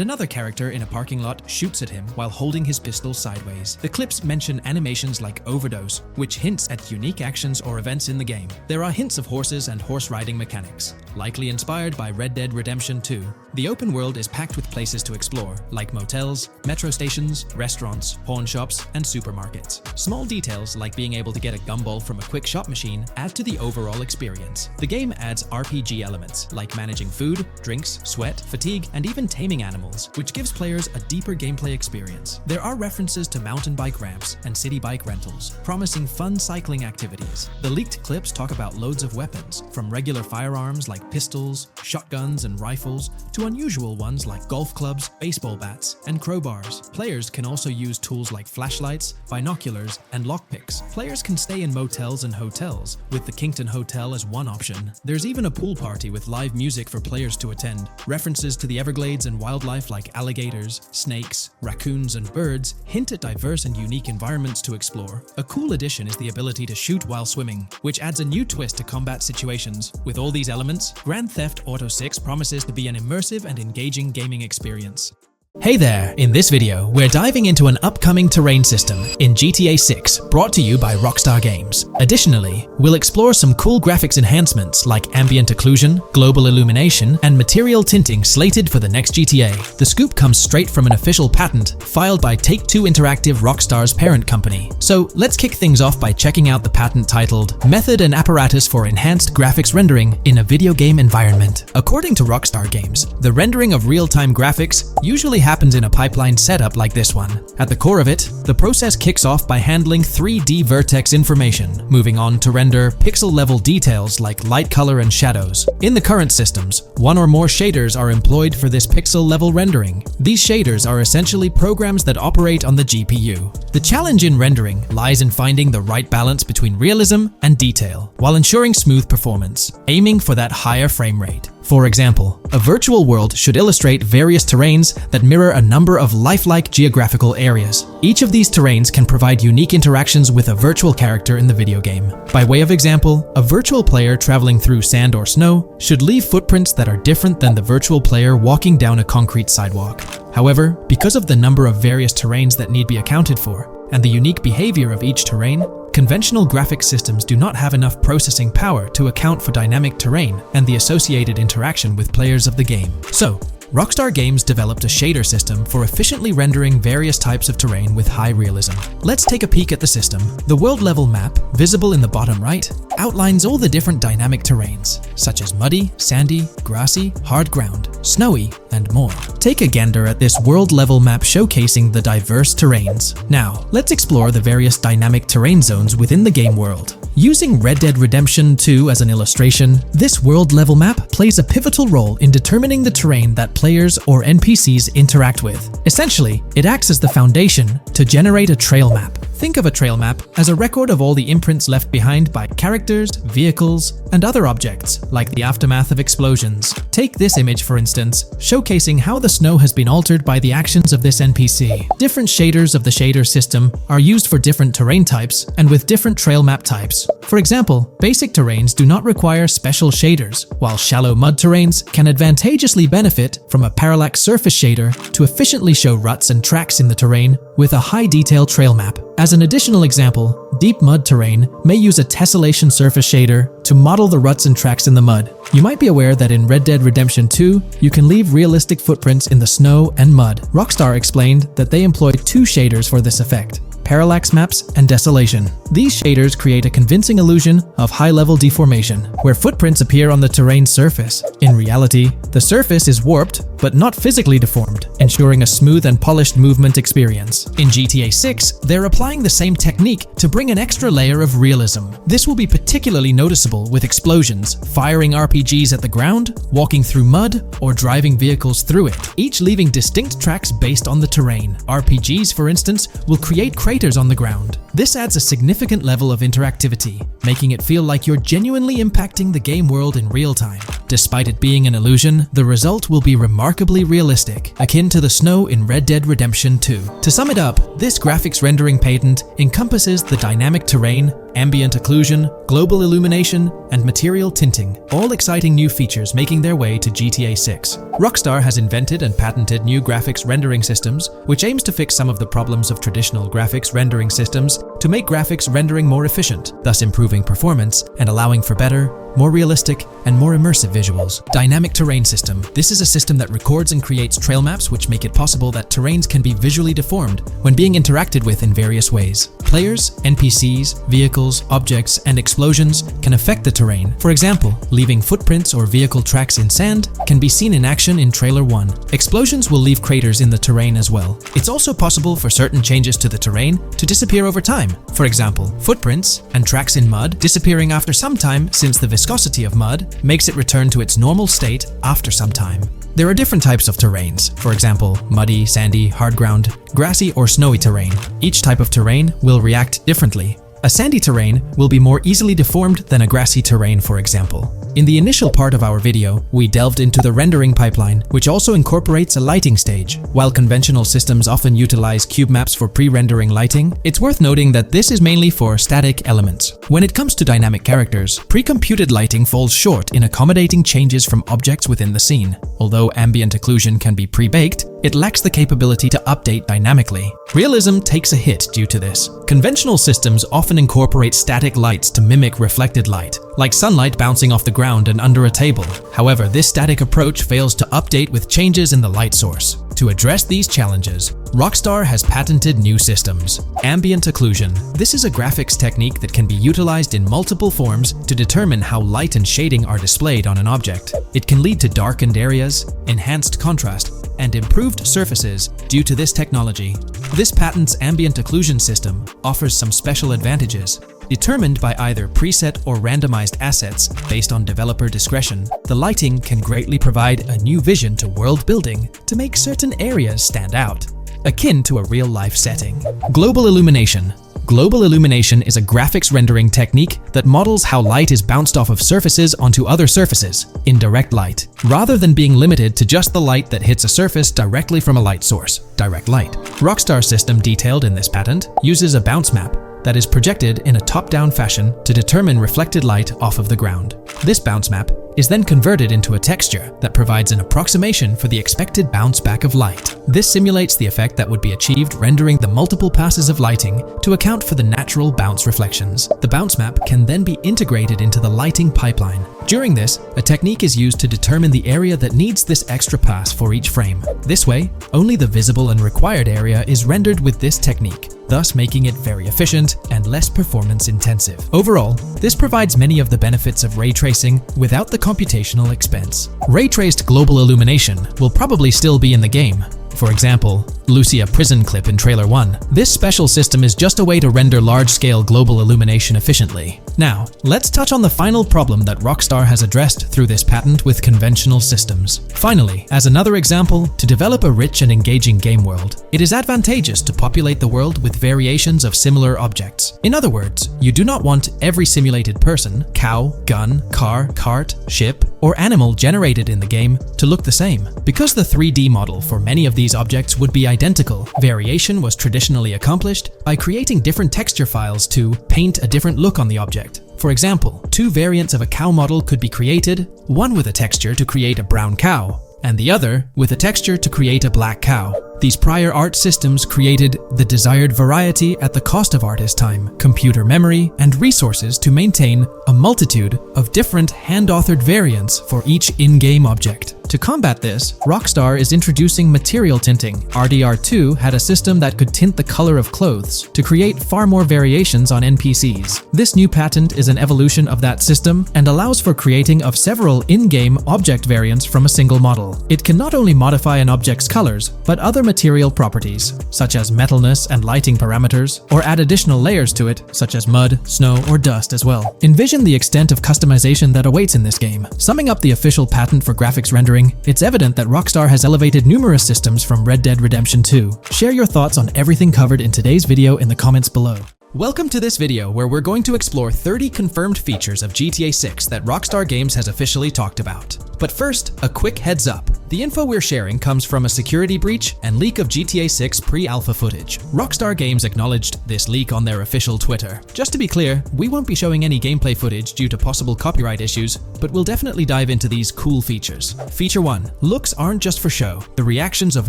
another character in a parking lot shoots at him while holding his pistol sideways. The clips mention animations like overdose, which hints at unique actions or events in the game. There are hints of horses and horse riding mechanics, likely inspired by Red Dead Redemption 2. The open world is packed with places to explore, like motels, metro stations, restaurants, pawn shops, and supermarkets. Small details like being able to get a gumball from a quick shop machine add to the overall experience. The game adds RPG elements, like managing food, drinks, sweat, fatigue, and even taming animals, which gives players a deeper gameplay experience. There are references to mountain bike ramps and city bike rentals, promising fun cycling activities. The leaked clips talk about loads of weapons, from regular firearms like pistols, shotguns, and rifles, to unusual ones like golf clubs, baseball bats, and crowbars. Players can also use tools like flashlights, binoculars, and lockpicks. Players can stay in motels and hotels, with the Kingston Hotel as one option. There's even a pool party with live music for players to attend. References to the Everglades and wildlife like alligators, snakes, raccoons, and birds hint at diverse and unique environments to explore. A cool addition is the ability to shoot while swimming, which adds a new twist to combat situations. With all these elements, Grand Theft Auto 6 promises to be an immersive and engaging gaming experience. Hey there! In this video, we're diving into an upcoming terrain system in GTA 6, brought to you by Rockstar Games. Additionally, we'll explore some cool graphics enhancements like ambient occlusion, global illumination, and material tinting slated for the next GTA. The scoop comes straight from an official patent filed by Take-Two Interactive, Rockstar's parent company. So let's kick things off by checking out the patent titled Method and Apparatus for Enhanced Graphics Rendering in a Video Game Environment. According to Rockstar Games, the rendering of real-time graphics usually happens in a pipeline setup like this one. At the core of it, the process kicks off by handling 3D vertex information, moving on to render pixel-level details like light color and shadows. In the current systems, one or more shaders are employed for this pixel-level rendering. These shaders are essentially programs that operate on the GPU. The challenge in rendering lies in finding the right balance between realism and detail, while ensuring smooth performance, aiming for that higher frame rate. For example, a virtual world should illustrate various terrains that mirror a number of lifelike geographical areas. Each of these terrains can provide unique interactions with a virtual character in the video game. By way of example, a virtual player traveling through sand or snow should leave footprints that are different than the virtual player walking down a concrete sidewalk. However, because of the number of various terrains that need be accounted for, and the unique behavior of each terrain, conventional graphics systems do not have enough processing power to account for dynamic terrain and the associated interaction with players of the game. So, Rockstar Games developed a shader system for efficiently rendering various types of terrain with high realism. Let's take a peek at the system. The world level map, visible in the bottom right, outlines all the different dynamic terrains, such as muddy, sandy, grassy, hard ground, snowy, and more. Take a gander at this world level map showcasing the diverse terrains. Now, let's explore the various dynamic terrain zones within the game world. Using Red Dead Redemption 2 as an illustration, this world level map plays a pivotal role in determining the terrain that players or NPCs interact with. Essentially, it acts as the foundation to generate a trail map. Think of a trail map as a record of all the imprints left behind by characters, vehicles, and other objects, like the aftermath of explosions. Take this image for instance, showcasing how the snow has been altered by the actions of this NPC. Different shaders of the shader system are used for different terrain types and with different trail map types. For example, basic terrains do not require special shaders, while shallow mud terrains can advantageously benefit from a parallax surface shader to efficiently show ruts and tracks in the terrain with a high-detail trail map. As an additional example, deep mud terrain may use a tessellation surface shader to model the ruts and tracks in the mud. You might be aware that in Red Dead Redemption 2, you can leave realistic footprints in the snow and mud. Rockstar explained that they employ two shaders for this effect: parallax maps and desolation. These shaders create a convincing illusion of high-level deformation, where footprints appear on the terrain's surface. In reality, the surface is warped, but not physically deformed, ensuring a smooth and polished movement experience. In GTA 6, they're applying the same technique to bring an extra layer of realism. This will be particularly noticeable with explosions, firing RPGs at the ground, walking through mud, or driving vehicles through it, each leaving distinct tracks based on the terrain. RPGs, for instance, will create craters on the ground. This adds a significant level of interactivity, making it feel like you're genuinely impacting the game world in real time. Despite it being an illusion, the result will be remarkably realistic, akin to the snow in Red Dead Redemption 2. To sum it up, this graphics rendering patent encompasses the dynamic terrain, ambient occlusion, global illumination, and material tinting, all exciting new features making their way to GTA 6. Rockstar has invented and patented new graphics rendering systems, which aims to fix some of the problems of traditional graphics rendering systems to make graphics rendering more efficient, thus improving performance and allowing for better, more realistic, and more immersive visuals. Dynamic Terrain System. This is a system that records and creates trail maps which make it possible that terrains can be visually deformed when being interacted with in various ways. Players, NPCs, vehicles, objects, and explosions can affect the terrain. For example, leaving footprints or vehicle tracks in sand can be seen in action in Trailer 1. Explosions will leave craters in the terrain as well. It's also possible for certain changes to the terrain to disappear over time. For example, footprints and tracks in mud disappearing after some time, since the viscosity of mud makes it return to its normal state after some time. There are different types of terrains, for example, muddy, sandy, hard ground, grassy, or snowy terrain. Each type of terrain will react differently. A sandy terrain will be more easily deformed than a grassy terrain, for example. In the initial part of our video, we delved into the rendering pipeline, which also incorporates a lighting stage. While conventional systems often utilize cube maps for pre-rendering lighting, it's worth noting that this is mainly for static elements. When it comes to dynamic characters, pre-computed lighting falls short in accommodating changes from objects within the scene. Although ambient occlusion can be pre-baked, it lacks the capability to update dynamically. Realism takes a hit due to this. Conventional systems often incorporate static lights to mimic reflected light, like sunlight bouncing off the ground and under a table. However, this static approach fails to update with changes in the light source. To address these challenges, Rockstar has patented new systems. Ambient occlusion. This is a graphics technique that can be utilized in multiple forms to determine how light and shading are displayed on an object. It can lead to darkened areas, enhanced contrast, and improved surfaces due to this technology. This patent's ambient occlusion system offers some special advantages. Determined by either preset or randomized assets based on developer discretion, the lighting can greatly provide a new vision to world building to make certain areas stand out, akin to a real-life setting. Global illumination. Global illumination is a graphics rendering technique that models how light is bounced off of surfaces onto other surfaces in direct light, rather than being limited to just the light that hits a surface directly from a light source, direct light. Rockstar's system detailed in this patent uses a bounce map that is projected in a top-down fashion to determine reflected light off of the ground. This bounce map is then converted into a texture that provides an approximation for the expected bounce back of light. This simulates the effect that would be achieved rendering the multiple passes of lighting to account for the natural bounce reflections. The bounce map can then be integrated into the lighting pipeline. During this, a technique is used to determine the area that needs this extra pass for each frame. This way, only the visible and required area is rendered with this technique, thus making it very efficient and less performance intensive. Overall, this provides many of the benefits of ray tracing without the computational expense. Ray-traced global illumination will probably still be in the game. For example, Lucia prison clip in Trailer 1. This special system is just a way to render large-scale global illumination efficiently. Now, let's touch on the final problem that Rockstar has addressed through this patent with conventional systems. Finally, as another example, to develop a rich and engaging game world, it is advantageous to populate the world with variations of similar objects. In other words, you do not want every simulated person, cow, gun, car, cart, ship, or animal generated in the game to look the same. Because the 3D model for many of these objects would be identical, variation was traditionally accomplished by creating different texture files to paint a different look on the object. For example, two variants of a cow model could be created, one with a texture to create a brown cow, and the other with a texture to create a black cow. These prior art systems created the desired variety at the cost of artist time, computer memory, and resources to maintain a multitude of different hand-authored variants for each in-game object. To combat this, Rockstar is introducing material tinting. RDR2 had a system that could tint the color of clothes to create far more variations on NPCs. This new patent is an evolution of that system and allows for creating of several in-game object variants from a single model. It can not only modify an object's colors, but other material properties, such as metalness and lighting parameters, or add additional layers to it, such as mud, snow, or dust as well. Envision the extent of customization that awaits in this game. Summing up the official patent for graphics rendering, it's evident that Rockstar has elevated numerous systems from Red Dead Redemption 2. Share your thoughts on everything covered in today's video in the comments below. Welcome to this video where we're going to explore 30 confirmed features of GTA 6 that Rockstar Games has officially talked about. But first, a quick heads up. The info we're sharing comes from a security breach and leak of GTA 6 pre-alpha footage. Rockstar Games acknowledged this leak on their official Twitter. Just to be clear, we won't be showing any gameplay footage due to possible copyright issues, but we'll definitely dive into these cool features. Feature 1. Looks aren't just for show. The reactions of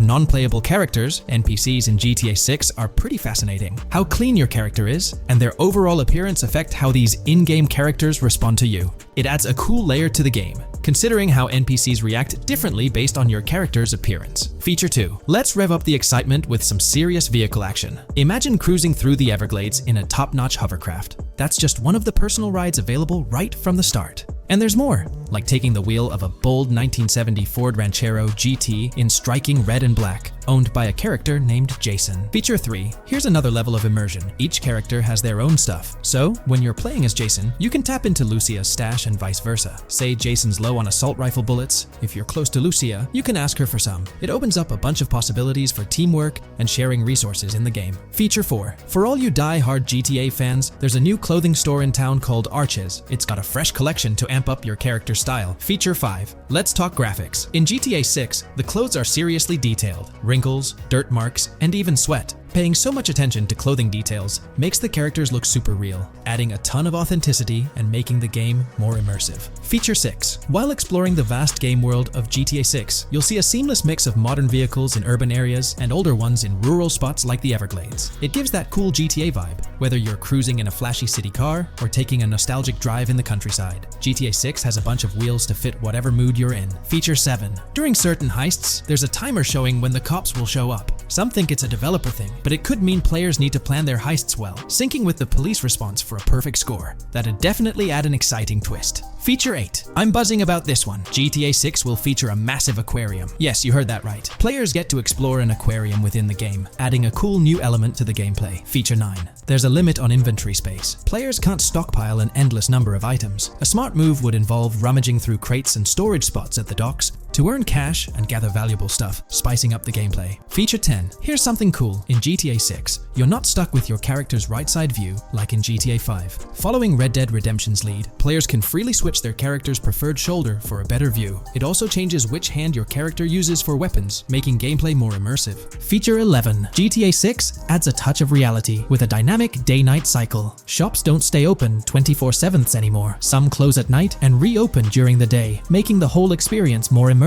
non-playable characters, NPCs in GTA 6, are pretty fascinating. How clean your character is, and their overall appearance affect how these in-game characters respond to you. It adds a cool layer to the game, considering how NPCs react differently based on your character's appearance. Feature 2. Let's rev up the excitement with some serious vehicle action. Imagine cruising through the Everglades in a top-notch hovercraft. That's just one of the personal rides available right from the start. And there's more, like taking the wheel of a bold 1970 Ford Ranchero GT in striking red and black, owned by a character named Jason. Feature 3. Here's another level of immersion. Each character has their own stuff, so when you're playing as Jason, you can tap into Lucia's stash and vice versa. Say Jason's low on assault rifle bullets. If you're close to Lucia, you can ask her for some. It opens up a bunch of possibilities for teamwork and sharing resources in the game. Feature 4. For all you die-hard GTA fans, there's a new clothing store in town called Arches. It's got a fresh collection to amp up your character's style. Feature 5. Let's talk graphics. In GTA 6, the clothes are seriously detailed. Wrinkles, dirt marks, and even sweat. Paying so much attention to clothing details makes the characters look super real, adding a ton of authenticity and making the game more immersive. Feature 6. While exploring the vast game world of GTA 6, you'll see a seamless mix of modern vehicles in urban areas and older ones in rural spots like the Everglades. It gives that cool GTA vibe, whether you're cruising in a flashy city car or taking a nostalgic drive in the countryside. GTA 6 has a bunch of wheels to fit whatever mood you're in. Feature 7. During certain heists, there's a timer showing when the cops will show up. Some think it's a developer thing, but it could mean players need to plan their heists well, syncing with the police response for a perfect score. That'd definitely add an exciting twist. Feature 8. I'm buzzing about this one. GTA 6 will feature a massive aquarium. Yes, you heard that right. Players get to explore an aquarium within the game, adding a cool new element to the gameplay. Feature 9. There's a limit on inventory space. Players can't stockpile an endless number of items. A smart move would involve rummaging through crates and storage spots at the docks to earn cash and gather valuable stuff, spicing up the gameplay. Feature 10. Here's something cool. In GTA 6, you're not stuck with your character's right side view like in GTA 5. Following Red Dead Redemption's lead, players can freely switch their character's preferred shoulder for a better view. It also changes which hand your character uses for weapons, making gameplay more immersive. Feature 11. GTA 6 adds a touch of reality with a dynamic day-night cycle. Shops don't stay open 24/7 anymore. Some close at night and reopen during the day, making the whole experience more immersive.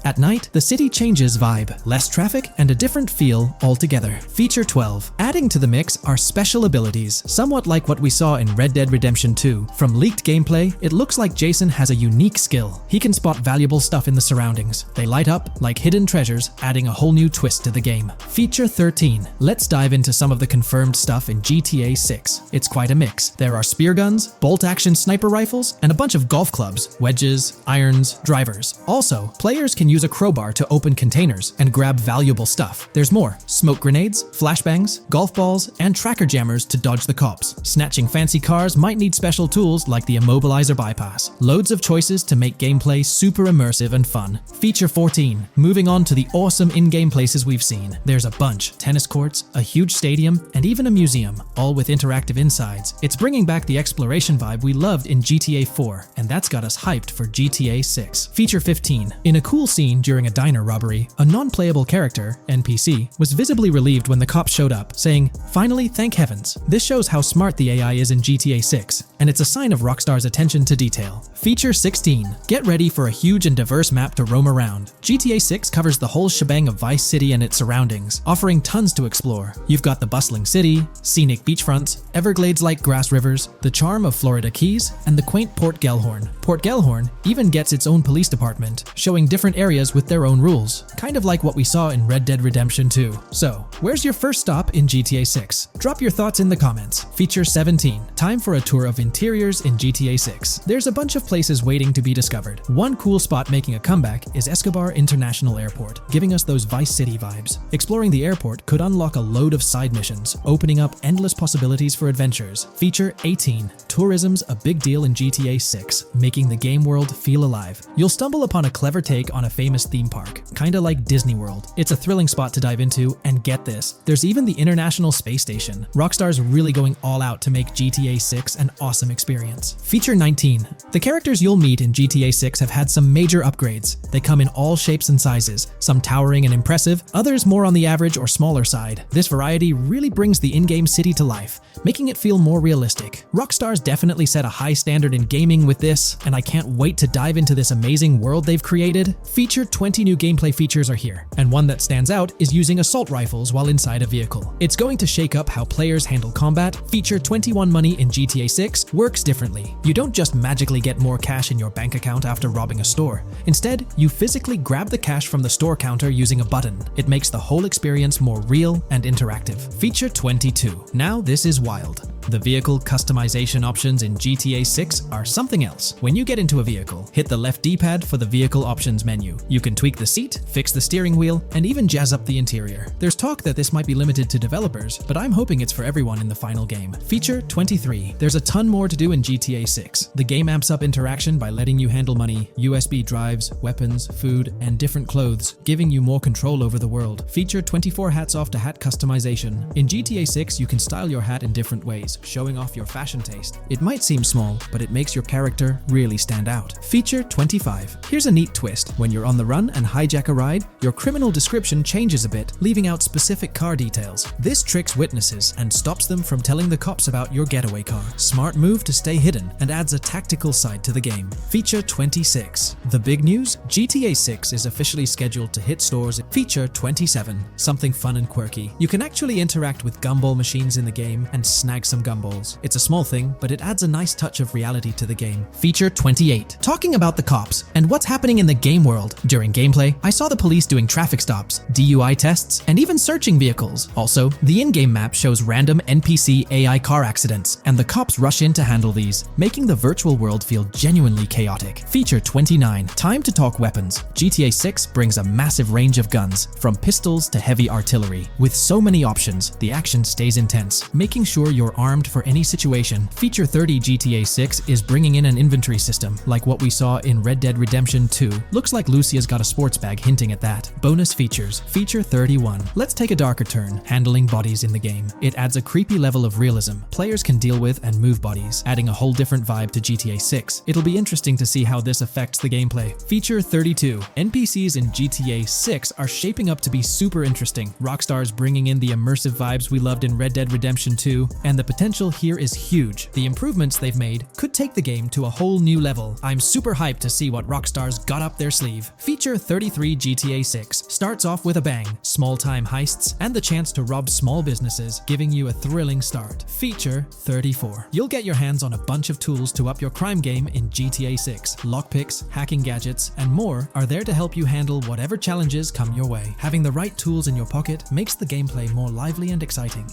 At night, the city changes vibe, less traffic, and a different feel altogether. Feature 12. Adding to the mix are special abilities, somewhat like what we saw in Red Dead Redemption 2. From leaked gameplay, it looks like Jason has a unique skill. He can spot valuable stuff in the surroundings. They light up like hidden treasures, adding a whole new twist to the game. Feature 13. Let's dive into some of the confirmed stuff in GTA 6. It's quite a mix. There are spear guns, bolt-action sniper rifles, and a bunch of golf clubs, wedges, irons, drivers. Also, players can use a crowbar to open containers and grab valuable stuff. There's more. Smoke grenades, flashbangs, golf balls, and tracker jammers to dodge the cops. Snatching fancy cars might need special tools like the immobilizer bypass. Loads of choices to make gameplay super immersive and fun. Feature 14. Moving on to the awesome in-game places we've seen. There's a bunch. Tennis courts, a huge stadium, and even a museum, all with interactive insides. It's bringing back the exploration vibe we loved in GTA 4, and that's got us hyped for GTA 6. Feature 15. In a cool scene during a diner robbery, a non-playable character, NPC, was visibly relieved when the cops showed up, saying, "Finally, thank heavens." This shows how smart the AI is in GTA 6, and it's a sign of Rockstar's attention to detail. Feature 16. Get ready for a huge and diverse map to roam around. GTA 6 covers the whole shebang of Vice City and its surroundings, offering tons to explore. You've got the bustling city, scenic beachfronts, Everglades-like grass rivers, the charm of Florida Keys, and the quaint Port Gellhorn. Port Gellhorn even gets its own police department, showing different areas with their own rules, kind of like what we saw in Red Dead Redemption 2. So, where's your first stop in GTA 6? Drop your thoughts in the comments. Feature 17. Time for a tour of interiors in GTA 6. There's a bunch of places waiting to be discovered. One cool spot making a comeback is Escobar International Airport, giving us those Vice City vibes. Exploring the airport could unlock a load of side missions, opening up endless possibilities for adventures. Feature 18. Tourism's a big deal in GTA 6, making the game world feel alive. You'll stumble upon a clever take on a famous theme park, kinda like Disney World. It's a thrilling spot to dive into, and get this, there's even the International Space Station. Rockstar's really going all out to make GTA 6 an awesome experience. Feature 19. The characters you'll meet in GTA 6 have had some major upgrades. They come in all shapes and sizes, some towering and impressive, others more on the average or smaller side. This variety really brings the in-game city to life, making it feel more realistic. Rockstar's definitely set a high standard in gaming with this, and I can't wait to dive into this amazing world they've created. Feature 20 new gameplay features are here, and one that stands out is using assault rifles while inside a vehicle. It's going to shake up how players handle combat. Feature 21 money in GTA 6 works differently. You don't just magically get more cash in your bank account after robbing a store. Instead, you physically grab the cash from the store counter using a button. It makes the whole experience more real and interactive. Feature 22. Now this is wild. The vehicle customization options in GTA 6 are something else. When you get into a vehicle, hit the left D-pad for the vehicle options menu. You can tweak the seat, fix the steering wheel, and even jazz up the interior. There's talk that this might be limited to developers, but I'm hoping it's for everyone in the final game. Feature 23. There's a ton more to do in GTA 6. The game amps up interaction by letting you handle money, USB drives, weapons, food, and different clothes, giving you more control over the world. Feature 24 hats off to hat customization. In GTA 6, you can style your hat in different ways, showing off your fashion taste. It might seem small, but it makes your character really stand out. Feature 25. Here's a neat twist. When you're on the run and hijack a ride, your criminal description changes a bit, leaving out specific car details. This tricks witnesses and stops them from telling the cops about your getaway car. Smart move to stay hidden and adds a tactical side to the game. Feature 26. The big news? GTA 6 is officially scheduled to hit stores. Feature 27. Something fun and quirky. You can actually interact with gumball machines in the game and snag some gumballs. It's a small thing, but it adds a nice touch of reality to the game. Feature 28. Talking about the cops and what's happening in the game world. During gameplay, I saw the police doing traffic stops, DUI tests, and even searching vehicles. Also, the in-game map shows random NPC AI car accidents, and the cops rush in to handle these, making the virtual world feel genuinely chaotic. Feature 29. Time to talk weapons. GTA 6 brings a massive range of guns, from pistols to heavy artillery. With so many options, the action stays intense, making sure you're armed for any situation. Feature 30. GTA 6 is bringing in an inventory system, like what we saw in Red Dead Redemption 2. Looks like Lucia's got a sports bag hinting at that. Bonus features. Feature 31. Let's take a darker turn, handling bodies in the game. It adds a creepy level of realism players can deal with and move bodies, adding a whole different vibe to GTA 6. It'll be interesting to see how this affects the gameplay. Feature 32. NPCs in GTA 6 are shaping up to be super interesting. Rockstar's bringing in the immersive vibes we loved in Red Dead Redemption 2, and the potential here is huge. The improvements they've made could take the game to a whole new level. I'm super hyped to see what Rockstar's got up their sleeve. Feature 33. GTA 6 starts off with a bang, small-time heists, and the chance to rob small businesses, giving you a thrilling start. Feature 34. You'll get your hands on a bunch of tools to up your crime game in GTA 6. Lockpicks, hacking gadgets, and more are there to help you handle whatever challenges come your way. Having the right tools in your pocket makes the gameplay more lively and exciting.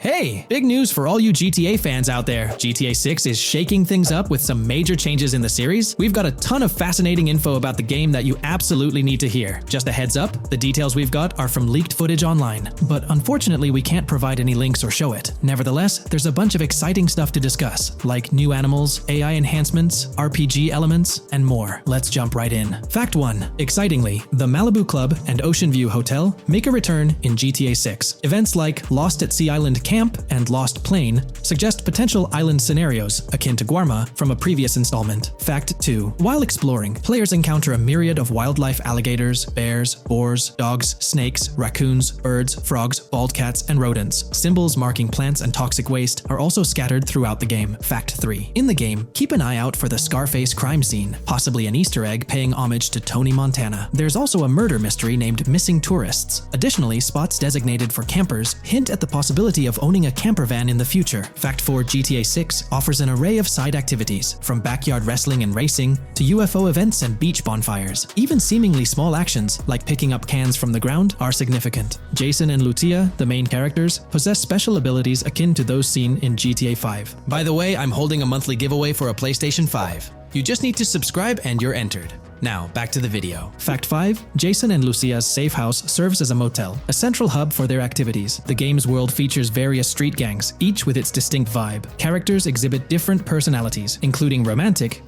Hey, big news for all you GTA fans out there. GTA 6 is shaking things up with some major changes in the series. We've got a ton of fascinating info about the game that you absolutely need to hear. Just a heads up, the details we've got are from leaked footage online, but unfortunately we can't provide any links or show it. Nevertheless, there's a bunch of exciting stuff to discuss, like new animals, AI enhancements, RPG elements, and more. Let's jump right in. Fact 1. Excitingly, the Malibu Club and Ocean View Hotel make a return in GTA 6. Events like Lost at Sea Island camp and lost plane suggest potential island scenarios akin to Guarma from a previous installment. Fact 2. While exploring, players encounter a myriad of wildlife: alligators, bears, boars, dogs, snakes, raccoons, birds, frogs, bald cats, and rodents. Symbols marking plants and toxic waste are also scattered throughout the game. Fact 3. In the game, keep an eye out for the Scarface crime scene, possibly an Easter egg paying homage to Tony Montana. There's also a murder mystery named Missing Tourists. Additionally, spots designated for campers hint at the possibility of owning a camper van in the future. Fact 4. GTA 6 offers an array of side activities, from backyard wrestling and racing to UFO events and beach bonfires. Even seemingly small actions, like picking up cans from the ground, are significant. Jason and Lucia, the main characters, possess special abilities akin to those seen in GTA 5. By the way, I'm holding a monthly giveaway for a PlayStation 5. You just need to subscribe and you're entered. Now, back to the video. Fact 5. Jason and Lucia's safe house serves as a motel, a central hub for their activities. The game's world features various street gangs, each with its distinct vibe. Characters exhibit different personalities, including romantic,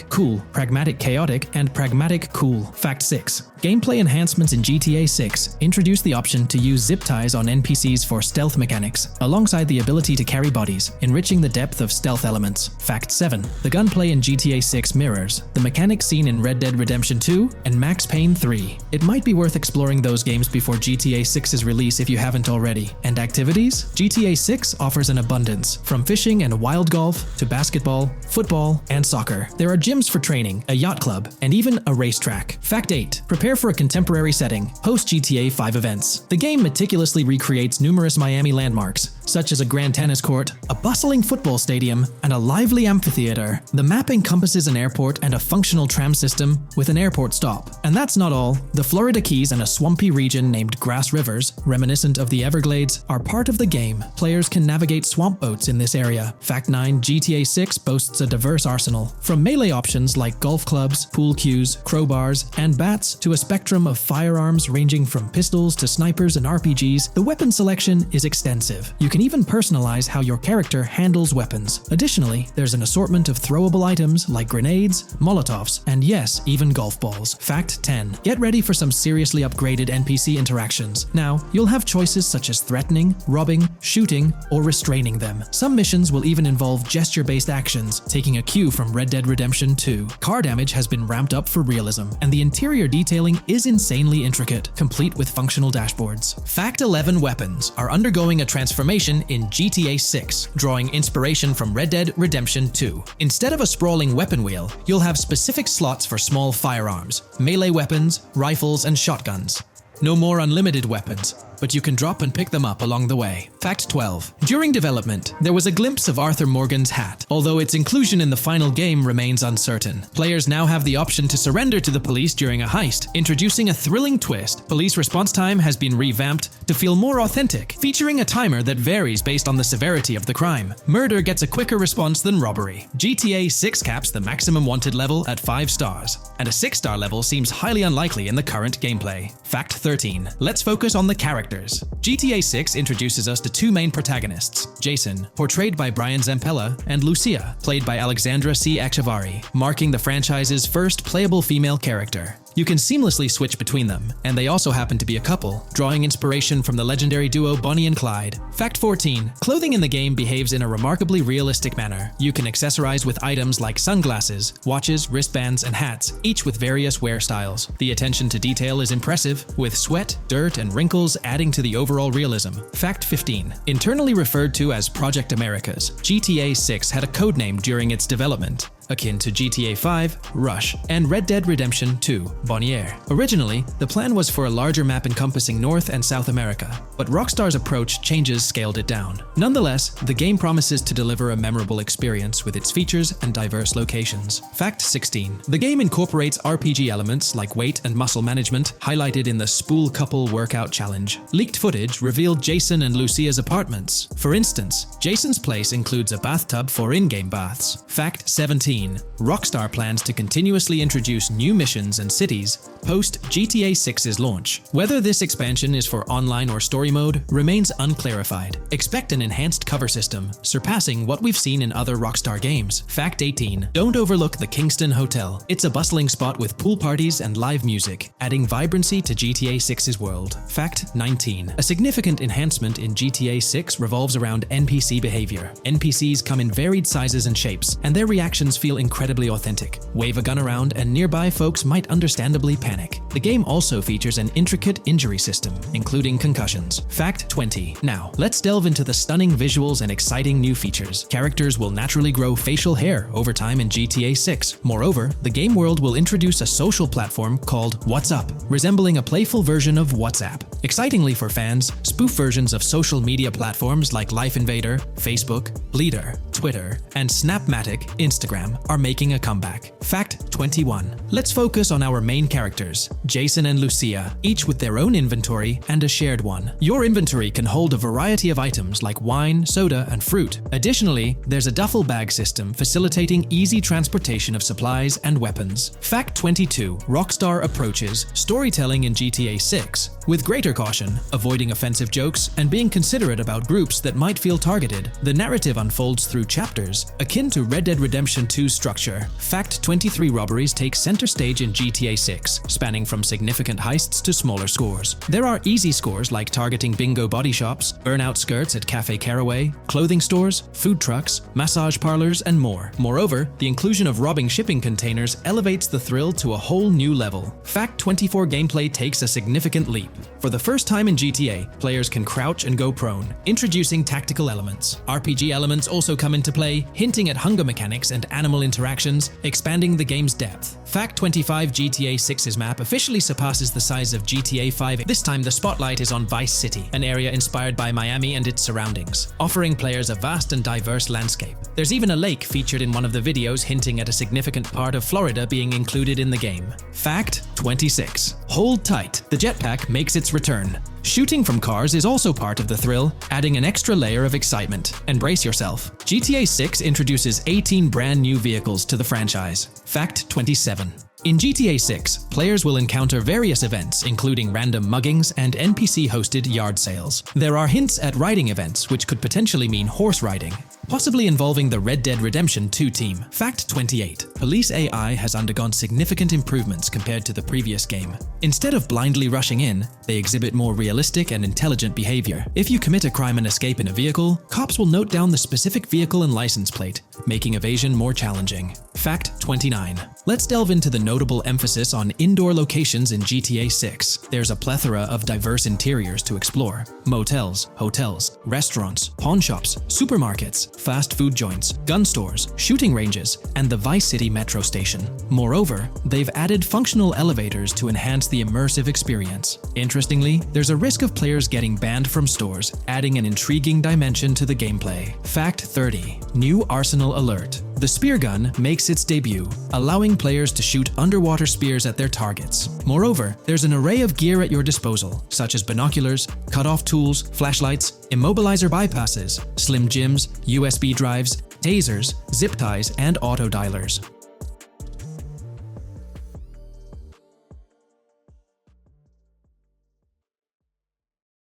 cool, pragmatic chaotic, and pragmatic cool. Fact 6. Gameplay enhancements in GTA 6 introduce the option to use zip ties on NPCs for stealth mechanics, alongside the ability to carry bodies, enriching the depth of stealth elements. Fact 7. The gunplay in GTA 6 mirrors the mechanics seen in Red Dead Redemption 2 and Max Payne 3. It might be worth exploring those games before GTA 6's release if you haven't already. And activities? GTA 6 offers an abundance, from fishing and wild golf to basketball, football, and soccer. There are gyms for training, a yacht club, and even a racetrack. Fact 8. Prepare for a contemporary setting, post-GTA 5 events. The game meticulously recreates numerous Miami landmarks, such as a grand tennis court, a bustling football stadium, and a lively amphitheater. The map encompasses an airport and a functional tram system with an airport stop. And that's not all. The Florida Keys and a swampy region named Grass Rivers, reminiscent of the Everglades, are part of the game. Players can navigate swamp boats in this area. Fact 9. GTA 6 boasts a diverse arsenal, from melee options like golf clubs, pool cues, crowbars, and bats to a spectrum of firearms ranging from pistols to snipers and RPGs. The weapon selection is extensive. You can even personalize how your character handles weapons. Additionally, there's an assortment of throwable items like grenades, molotovs, and yes, even golf balls. Fact 10. Get ready for some seriously upgraded NPC interactions. Now, you'll have choices such as threatening, robbing, shooting, or restraining them. Some missions will even involve gesture-based actions, taking a cue from Red Dead Redemption 2. Car damage has been ramped up for realism, and the interior detailing is insanely intricate, complete with functional dashboards. Fact 11. Weapons are undergoing a transformation in GTA 6, drawing inspiration from Red Dead Redemption 2. Instead of a sprawling weapon wheel, you'll have specific slots for small firearms, melee weapons, rifles, and shotguns. No more unlimited weapons, but you can drop and pick them up along the way. Fact 12. During development, there was a glimpse of Arthur Morgan's hat, although its inclusion in the final game remains uncertain. Players now have the option to surrender to the police during a heist, introducing a thrilling twist. Police response time has been revamped to feel more authentic, featuring a timer that varies based on the severity of the crime. Murder gets a quicker response than robbery. GTA 6 caps the maximum wanted level at 5 stars, and a 6-star level seems highly unlikely in the current gameplay. Fact 13. Let's focus on the characters. GTA 6 introduces us to two main protagonists, Jason, portrayed by Brian Zampella, and Lucia, played by Alexandra C. Achavari, marking the franchise's first playable female character. You can seamlessly switch between them, and they also happen to be a couple, drawing inspiration from the legendary duo Bonnie and Clyde. Fact 14. Clothing in the game behaves in a remarkably realistic manner. You can accessorize with items like sunglasses, watches, wristbands, and hats, each with various wear styles. The attention to detail is impressive, with sweat, dirt, and wrinkles adding to the overall realism. Fact 15. Internally referred to as Project Americas, GTA 6 had a codename during its development, akin to GTA 5, Rush, and Red Dead Redemption 2, Bonnier. Originally, the plan was for a larger map encompassing North and South America, but Rockstar's approach changes scaled it down. Nonetheless, the game promises to deliver a memorable experience with its features and diverse locations. Fact 16. The game incorporates RPG elements like weight and muscle management, highlighted in the Spool Couple Workout Challenge. Leaked footage revealed Jason and Lucia's apartments. For instance, Jason's place includes a bathtub for in-game baths. Fact 17. 18, Rockstar plans to continuously introduce new missions and cities post GTA 6's launch. Whether this expansion is for online or story mode remains unclarified. Expect an enhanced cover system, surpassing what we've seen in other Rockstar games. Fact 18. Don't overlook the Kingston Hotel. It's a bustling spot with pool parties and live music, adding vibrancy to GTA 6's world. Fact 19. A significant enhancement in GTA 6 revolves around NPC behavior. NPCs come in varied sizes and shapes, and their reactions feel incredibly authentic. Wave a gun around and nearby folks might understandably panic. The game also features an intricate injury system, including concussions. Fact 20. Now, let's delve into the stunning visuals and exciting new features. Characters will naturally grow facial hair over time in GTA 6. Moreover, the game world will introduce a social platform called What's Up, resembling a playful version of WhatsApp. Excitingly for fans, spoof versions of social media platforms like Life Invader, Facebook, Bleeder, Twitter, and Snapmatic, Instagram are making a comeback. Fact 21. Let's focus on our main characters, Jason and Lucia, each with their own inventory and a shared one. Your inventory can hold a variety of items like wine, soda, and fruit. Additionally, there's a duffel bag system facilitating easy transportation of supplies and weapons. Fact 22. Rockstar approaches storytelling in GTA 6 with greater caution, avoiding offensive jokes and being considerate about groups that might feel targeted. The narrative unfolds through chapters, akin to Red Dead Redemption 2's structure. Fact 23. Robberies take center stage in GTA 6, spanning from significant heists to smaller scores. There are easy scores like targeting bingo body shops, burnout skirts at Cafe Caraway, clothing stores, food trucks, massage parlors, and more. Moreover, the inclusion of robbing shipping containers elevates the thrill to a whole new level. Fact 24. Gameplay takes a significant leap. For the first time in GTA, players can crouch and go prone, introducing tactical elements. RPG elements also come into play, hinting at hunger mechanics and animal interactions, expanding the game's depth. Fact 25. GTA 6's map officially surpasses the size of GTA 5. This time the spotlight is on Vice City, an area inspired by Miami and its surroundings, offering players a vast and diverse landscape. There's even a lake featured in one of the videos, hinting at a significant part of Florida being included in the game. Fact 26. Hold tight, the jetpack makes its return. Shooting from cars is also part of the thrill, adding an extra layer of excitement. And brace yourself. GTA 6 introduces 18 brand new vehicles to the franchise. Fact 27. In GTA 6, players will encounter various events, including random muggings and NPC-hosted yard sales. There are hints at riding events, which could potentially mean horse riding, possibly involving the Red Dead Redemption 2 team. Fact 28. Police AI has undergone significant improvements compared to the previous game. Instead of blindly rushing in, they exhibit more realistic and intelligent behavior. If you commit a crime and escape in a vehicle, cops will note down the specific vehicle and license plate, making evasion more challenging. Fact 29. Let's delve into the notable emphasis on indoor locations in GTA 6. There's a plethora of diverse interiors to explore. Motels, hotels, restaurants, pawn shops, supermarkets, fast food joints, gun stores, shooting ranges, and the Vice City metro station. Moreover, they've added functional elevators to enhance the immersive experience. Interestingly, there's a risk of players getting banned from stores, adding an intriguing dimension to the gameplay. Fact 30. New arsenal alert. The spear gun makes its debut, allowing players to shoot underwater spears at their targets. Moreover, there's an array of gear at your disposal, such as binoculars, cut-off tools, flashlights, immobilizer bypasses, slim jims, USB drives, tasers, zip ties, and auto dialers.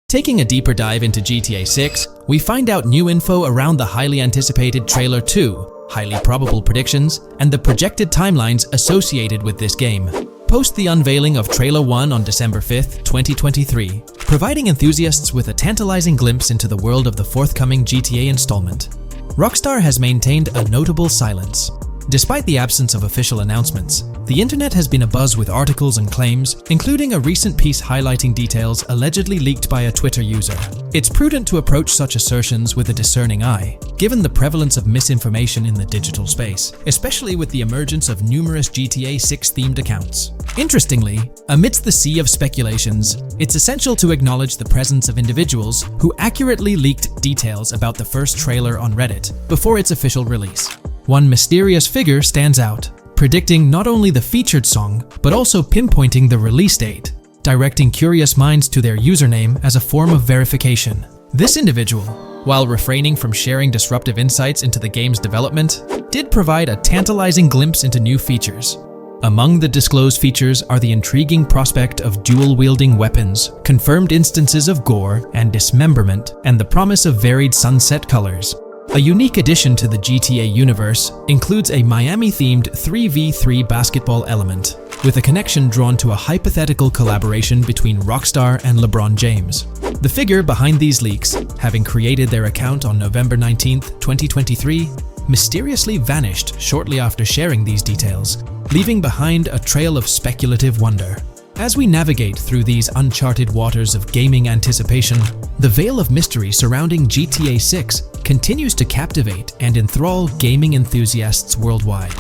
Taking a deeper dive into GTA 6, we find out new info around the highly anticipated Trailer 2, highly probable predictions, and the projected timelines associated with this game. Post the unveiling of Trailer 1 on December 5th, 2023, providing enthusiasts with a tantalizing glimpse into the world of the forthcoming GTA installment. Rockstar has maintained a notable silence. Despite the absence of official announcements, the internet has been abuzz with articles and claims, including a recent piece highlighting details allegedly leaked by a Twitter user. It's prudent to approach such assertions with a discerning eye, given the prevalence of misinformation in the digital space, especially with the emergence of numerous GTA 6-themed accounts. Interestingly, amidst the sea of speculations, it's essential to acknowledge the presence of individuals who accurately leaked details about the first trailer on Reddit before its official release. One mysterious figure stands out, predicting not only the featured song, but also pinpointing the release date, directing curious minds to their username as a form of verification. This individual, while refraining from sharing disruptive insights into the game's development, did provide a tantalizing glimpse into new features. Among the disclosed features are the intriguing prospect of dual-wielding weapons, confirmed instances of gore and dismemberment, and the promise of varied sunset colors. A unique addition to the GTA universe includes a Miami-themed 3v3 basketball element, with a connection drawn to a hypothetical collaboration between Rockstar and LeBron James. The figure behind these leaks, having created their account on November 19, 2023, mysteriously vanished shortly after sharing these details, leaving behind a trail of speculative wonder. As we navigate through these uncharted waters of gaming anticipation, the veil of mystery surrounding GTA 6 continues to captivate and enthrall gaming enthusiasts worldwide.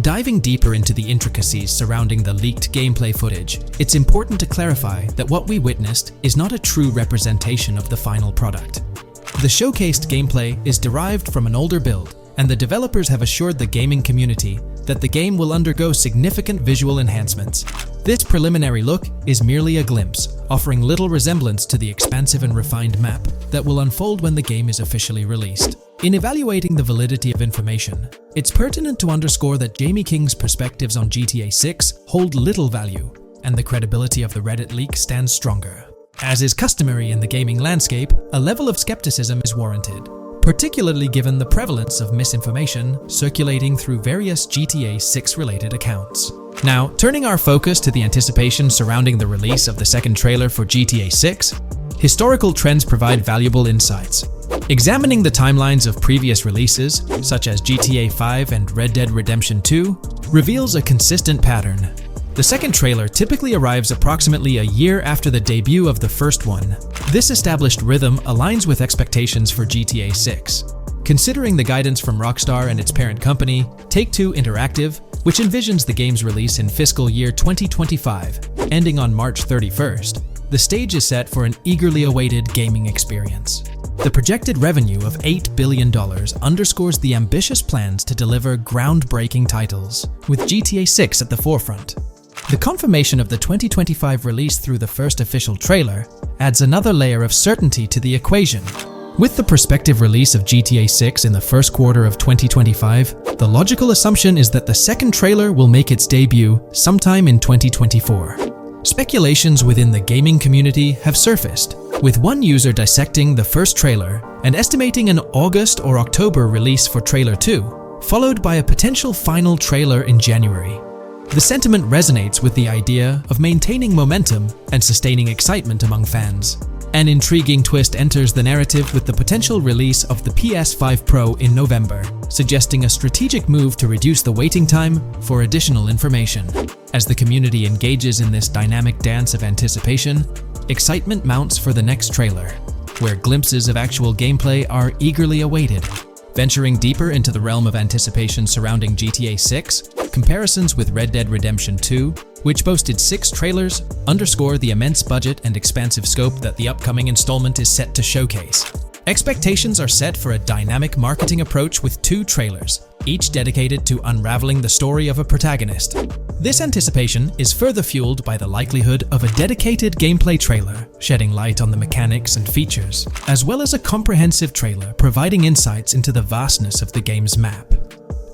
Diving deeper into the intricacies surrounding the leaked gameplay footage, it's important to clarify that what we witnessed is not a true representation of the final product. The showcased gameplay is derived from an older build, and the developers have assured the gaming community that the game will undergo significant visual enhancements. This preliminary look is merely a glimpse, offering little resemblance to the expansive and refined map that will unfold when the game is officially released. In evaluating the validity of information, it's pertinent to underscore that Jamie King's perspectives on GTA 6 hold little value, and the credibility of the Reddit leak stands stronger. As is customary in the gaming landscape, a level of skepticism is warranted, particularly given the prevalence of misinformation circulating through various GTA 6 related accounts. Now, turning our focus to the anticipation surrounding the release of the second trailer for GTA 6, historical trends provide valuable insights. Examining the timelines of previous releases, such as GTA 5 and Red Dead Redemption 2, reveals a consistent pattern. The second trailer typically arrives approximately a year after the debut of the first one. This established rhythm aligns with expectations for GTA 6. Considering the guidance from Rockstar and its parent company, Take-Two Interactive, which envisions the game's release in fiscal year 2025, ending on March 31st, the stage is set for an eagerly awaited gaming experience. The projected revenue of $8 billion underscores the ambitious plans to deliver groundbreaking titles, with GTA 6 at the forefront. The confirmation of the 2025 release through the first official trailer adds another layer of certainty to the equation. With the prospective release of GTA 6 in the first quarter of 2025, the logical assumption is that the second trailer will make its debut sometime in 2024. Speculations within the gaming community have surfaced, with one user dissecting the first trailer and estimating an August or October release for Trailer 2, followed by a potential final trailer in January. The sentiment resonates with the idea of maintaining momentum and sustaining excitement among fans. An intriguing twist enters the narrative with the potential release of the PS5 Pro in November, suggesting a strategic move to reduce the waiting time for additional information. As the community engages in this dynamic dance of anticipation, excitement mounts for the next trailer, where glimpses of actual gameplay are eagerly awaited. Venturing deeper into the realm of anticipation surrounding GTA 6, comparisons with Red Dead Redemption 2, which boasted 6 trailers, underscore the immense budget and expansive scope that the upcoming installment is set to showcase. Expectations are set for a dynamic marketing approach with 2 trailers, each dedicated to unraveling the story of a protagonist. This anticipation is further fueled by the likelihood of a dedicated gameplay trailer, shedding light on the mechanics and features, as well as a comprehensive trailer providing insights into the vastness of the game's map.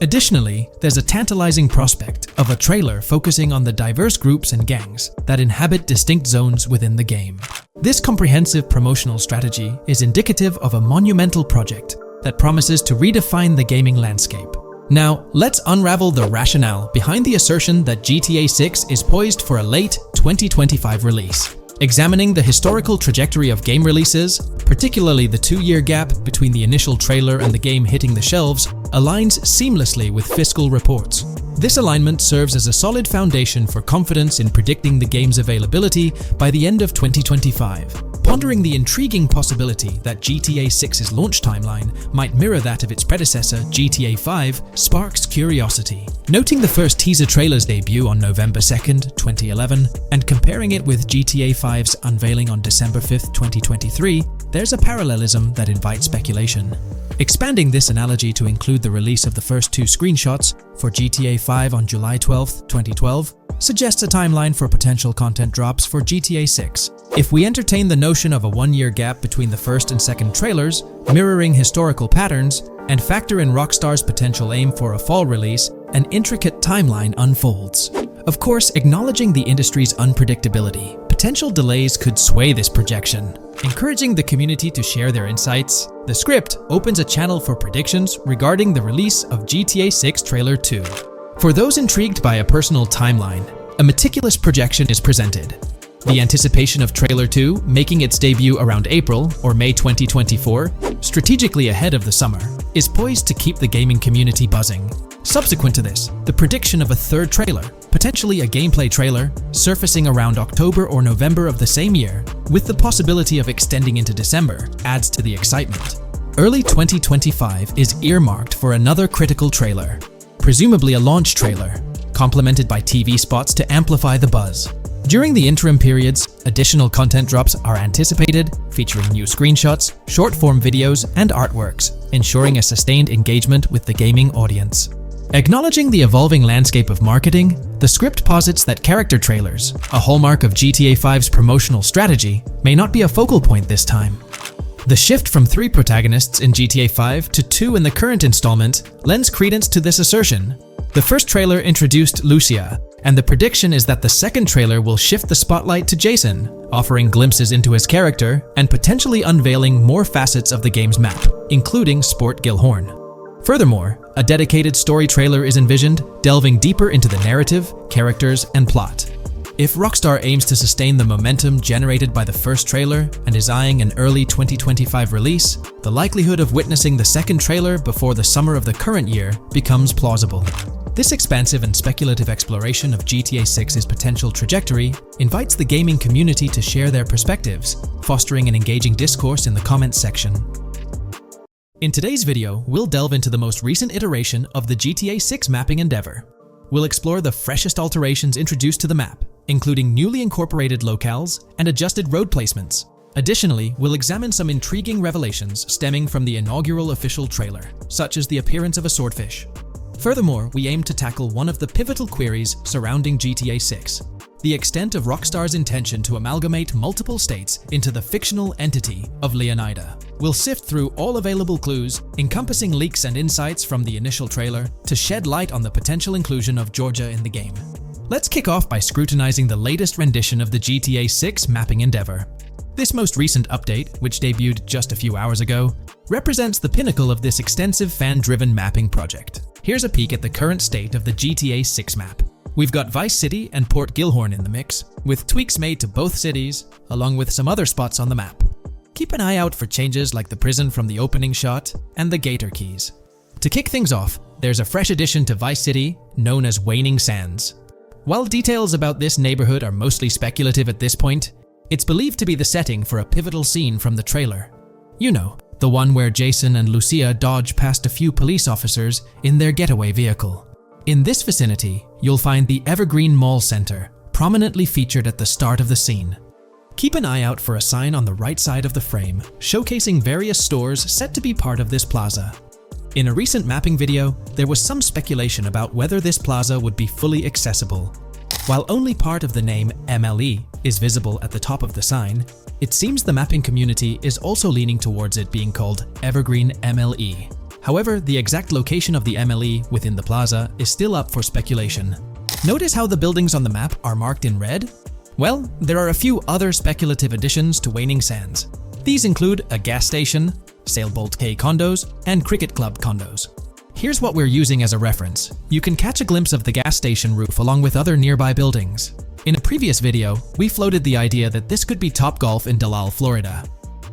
Additionally, there's a tantalizing prospect of a trailer focusing on the diverse groups and gangs that inhabit distinct zones within the game. This comprehensive promotional strategy is indicative of a monumental project that promises to redefine the gaming landscape. Now, let's unravel the rationale behind the assertion that GTA 6 is poised for a late 2025 release. Examining the historical trajectory of game releases, particularly the 2-year gap between the initial trailer and the game hitting the shelves, aligns seamlessly with fiscal reports. This alignment serves as a solid foundation for confidence in predicting the game's availability by the end of 2025. Pondering the intriguing possibility that GTA 6's launch timeline might mirror that of its predecessor, GTA 5, sparks curiosity. Noting the first teaser trailer's debut on November 2nd, 2011, and comparing it with GTA 5's unveiling on December 5th, 2023, there's a parallelism that invites speculation. Expanding this analogy to include the release of the first 2 screenshots for GTA 5 on July 12, 2012, suggests a timeline for potential content drops for GTA 6. If we entertain the notion of a one-year gap between the first and second trailers, mirroring historical patterns, and factor in Rockstar's potential aim for a fall release, an intricate timeline unfolds. Of course, acknowledging the industry's unpredictability, potential delays could sway this projection. Encouraging the community to share their insights, the script opens a channel for predictions regarding the release of GTA 6 Trailer 2. For those intrigued by a personal timeline, a meticulous projection is presented. The anticipation of Trailer 2 making its debut around April or May 2024, strategically ahead of the summer, is poised to keep the gaming community buzzing. Subsequent to this, the prediction of a third trailer, potentially a gameplay trailer, surfacing around October or November of the same year, with the possibility of extending into December, adds to the excitement. Early 2025 is earmarked for another critical trailer, presumably a launch trailer, complemented by TV spots to amplify the buzz. During the interim periods, additional content drops are anticipated, featuring new screenshots, short-form videos, and artworks, ensuring a sustained engagement with the gaming audience. Acknowledging the evolving landscape of marketing, the script posits that character trailers, a hallmark of GTA 5's promotional strategy, may not be a focal point this time. The shift from 3 protagonists in GTA 5 to 2 in the current installment lends credence to this assertion. The first trailer introduced Lucia, and the prediction is that the second trailer will shift the spotlight to Jason, offering glimpses into his character and potentially unveiling more facets of the game's map, including Sport Gilhorn. Furthermore, a dedicated story trailer is envisioned, delving deeper into the narrative, characters, and plot. If Rockstar aims to sustain the momentum generated by the first trailer and is eyeing an early 2025 release, the likelihood of witnessing the second trailer before the summer of the current year becomes plausible. This expansive and speculative exploration of GTA 6's potential trajectory invites the gaming community to share their perspectives, fostering an engaging discourse in the comments section. In today's video, we'll delve into the most recent iteration of the GTA 6 mapping endeavor. We'll explore the freshest alterations introduced to the map, including newly incorporated locales and adjusted road placements. Additionally, we'll examine some intriguing revelations stemming from the inaugural official trailer, such as the appearance of a swordfish. Furthermore, we aim to tackle one of the pivotal queries surrounding GTA 6, the extent of Rockstar's intention to amalgamate multiple states into the fictional entity of Leonida. We'll sift through all available clues, encompassing leaks and insights from the initial trailer, to shed light on the potential inclusion of Georgia in the game. Let's kick off by scrutinizing the latest rendition of the GTA 6 mapping endeavor. This most recent update, which debuted just a few hours ago, represents the pinnacle of this extensive fan-driven mapping project. Here's a peek at the current state of the GTA 6 map. We've got Vice City and Port Gilhorn in the mix, with tweaks made to both cities, along with some other spots on the map. Keep an eye out for changes like the prison from the opening shot and the Gator Keys. To kick things off, there's a fresh addition to Vice City, known as Waning Sands. While details about this neighborhood are mostly speculative at this point, it's believed to be the setting for a pivotal scene from the trailer. You know, the one where Jason and Lucia dodge past a few police officers in their getaway vehicle. In this vicinity, you'll find the Evergreen Mall Center, prominently featured at the start of the scene. Keep an eye out for a sign on the right side of the frame, showcasing various stores set to be part of this plaza. In a recent mapping video, there was some speculation about whether this plaza would be fully accessible. While only part of the name MLE is visible at the top of the sign, it seems the mapping community is also leaning towards it being called Evergreen MLE. However, the exact location of the MLE within the plaza is still up for speculation. Notice how the buildings on the map are marked in red? Well, there are a few other speculative additions to Waning Sands. These include a gas station, Sailbolt K condos, and Cricket Club condos. Here's what we're using as a reference. You can catch a glimpse of the gas station roof along with other nearby buildings. In a previous video, we floated the idea that this could be Topgolf in Dalal, Florida.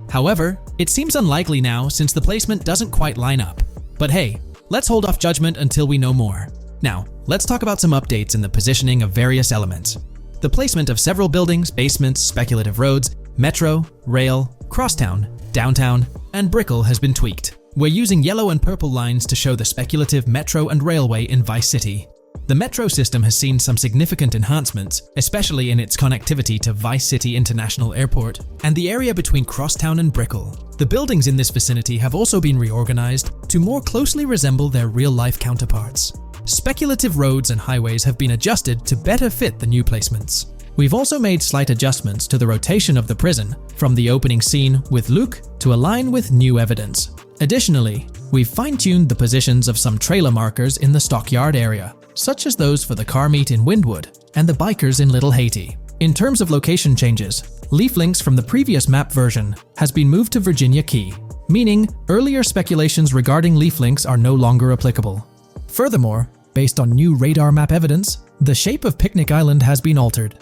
However, it seems unlikely now since the placement doesn't quite line up. But hey, let's hold off judgment until we know more. Now, let's talk about some updates in the positioning of various elements. The placement of several buildings, basements, speculative roads, metro, rail, crosstown, downtown, and Brickell has been tweaked. We're using yellow and purple lines to show the speculative metro and railway in Vice City. The metro system has seen some significant enhancements, especially in its connectivity to Vice City International Airport and the area between Crosstown and Brickell. The buildings in this vicinity have also been reorganized to more closely resemble their real-life counterparts. speculative roads and highways have been adjusted to better fit the new placements. We've also made slight adjustments to the rotation of the prison, from the opening scene with Luke to align with new evidence. Additionally, we've fine-tuned the positions of some trailer markers in the stockyard area, such as those for the car meet in Windwood and the bikers in Little Haiti. In terms of location changes, Leaf Links from the previous map version has been moved to Virginia Key, meaning earlier speculations regarding Leaf Links are no longer applicable. Furthermore, based on new radar map evidence, the shape of Picnic Island has been altered.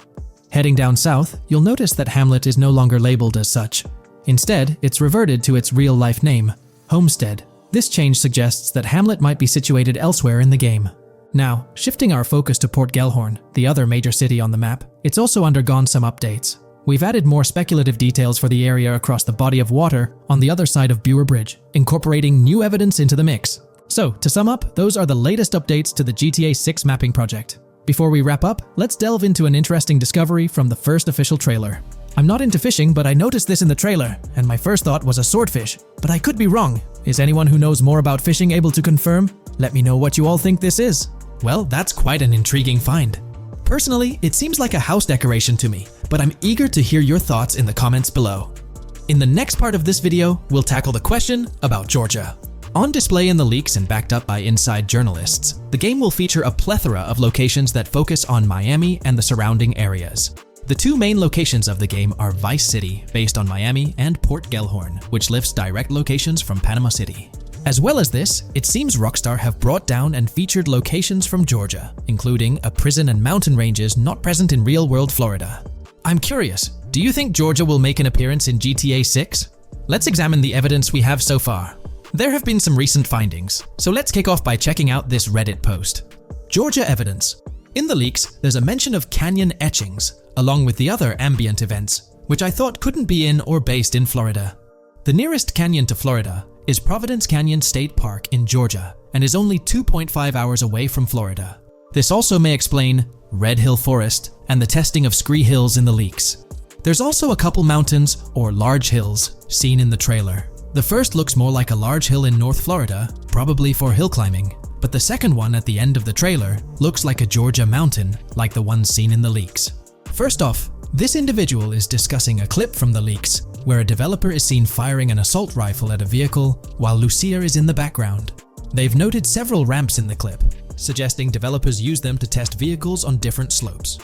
Heading down south, you'll notice that Hamlet is no longer labeled as such. Instead, it's reverted to its real-life name, Homestead. This change suggests that Hamlet might be situated elsewhere in the game. Now, shifting our focus to Port Gellhorn, the other major city on the map, it's also undergone some updates. We've added more speculative details for the area across the body of water on the other side of Buer Bridge, incorporating new evidence into the mix. So, to sum up, those are the latest updates to the GTA 6 mapping project. Before we wrap up, let's delve into an interesting discovery from the first official trailer. I'm not into fishing, but I noticed this in the trailer, and my first thought was a swordfish, but I could be wrong. Is anyone who knows more about fishing able to confirm? Let me know what you all think this is. Well, that's quite an intriguing find. Personally, it seems like a house decoration to me, but I'm eager to hear your thoughts in the comments below. In the next part of this video, we'll tackle the question about Georgia. On display in the leaks and backed up by inside journalists, the game will feature a plethora of locations that focus on Miami and the surrounding areas. The two main locations of the game are Vice City, based on Miami, and Port Gellhorn, which lifts direct locations from Panama City. As well as this, it seems Rockstar have brought down and featured locations from Georgia, including a prison and mountain ranges not present in real-world Florida. I'm curious, do you think Georgia will make an appearance in GTA 6? Let's examine the evidence we have so far. There have been some recent findings, so let's kick off by checking out this Reddit post. Georgia evidence. In the leaks, there's a mention of canyon etchings, along with the other ambient events, which I thought couldn't be in or based in Florida. The nearest canyon to Florida is Providence Canyon State Park in Georgia, and is only 2.5 hours away from Florida. This also may explain Red Hill Forest and the testing of Scree Hills in the leaks. There's also a couple mountains, or large hills, seen in the trailer. The first looks more like a large hill in North Florida, probably for hill climbing, but the second one at the end of the trailer looks like a Georgia mountain, like the one seen in the leaks. First off, this individual is discussing a clip from the leaks, where a developer is seen firing an assault rifle at a vehicle while Lucia is in the background. They've noted several ramps in the clip, suggesting developers use them to test vehicles on different slopes.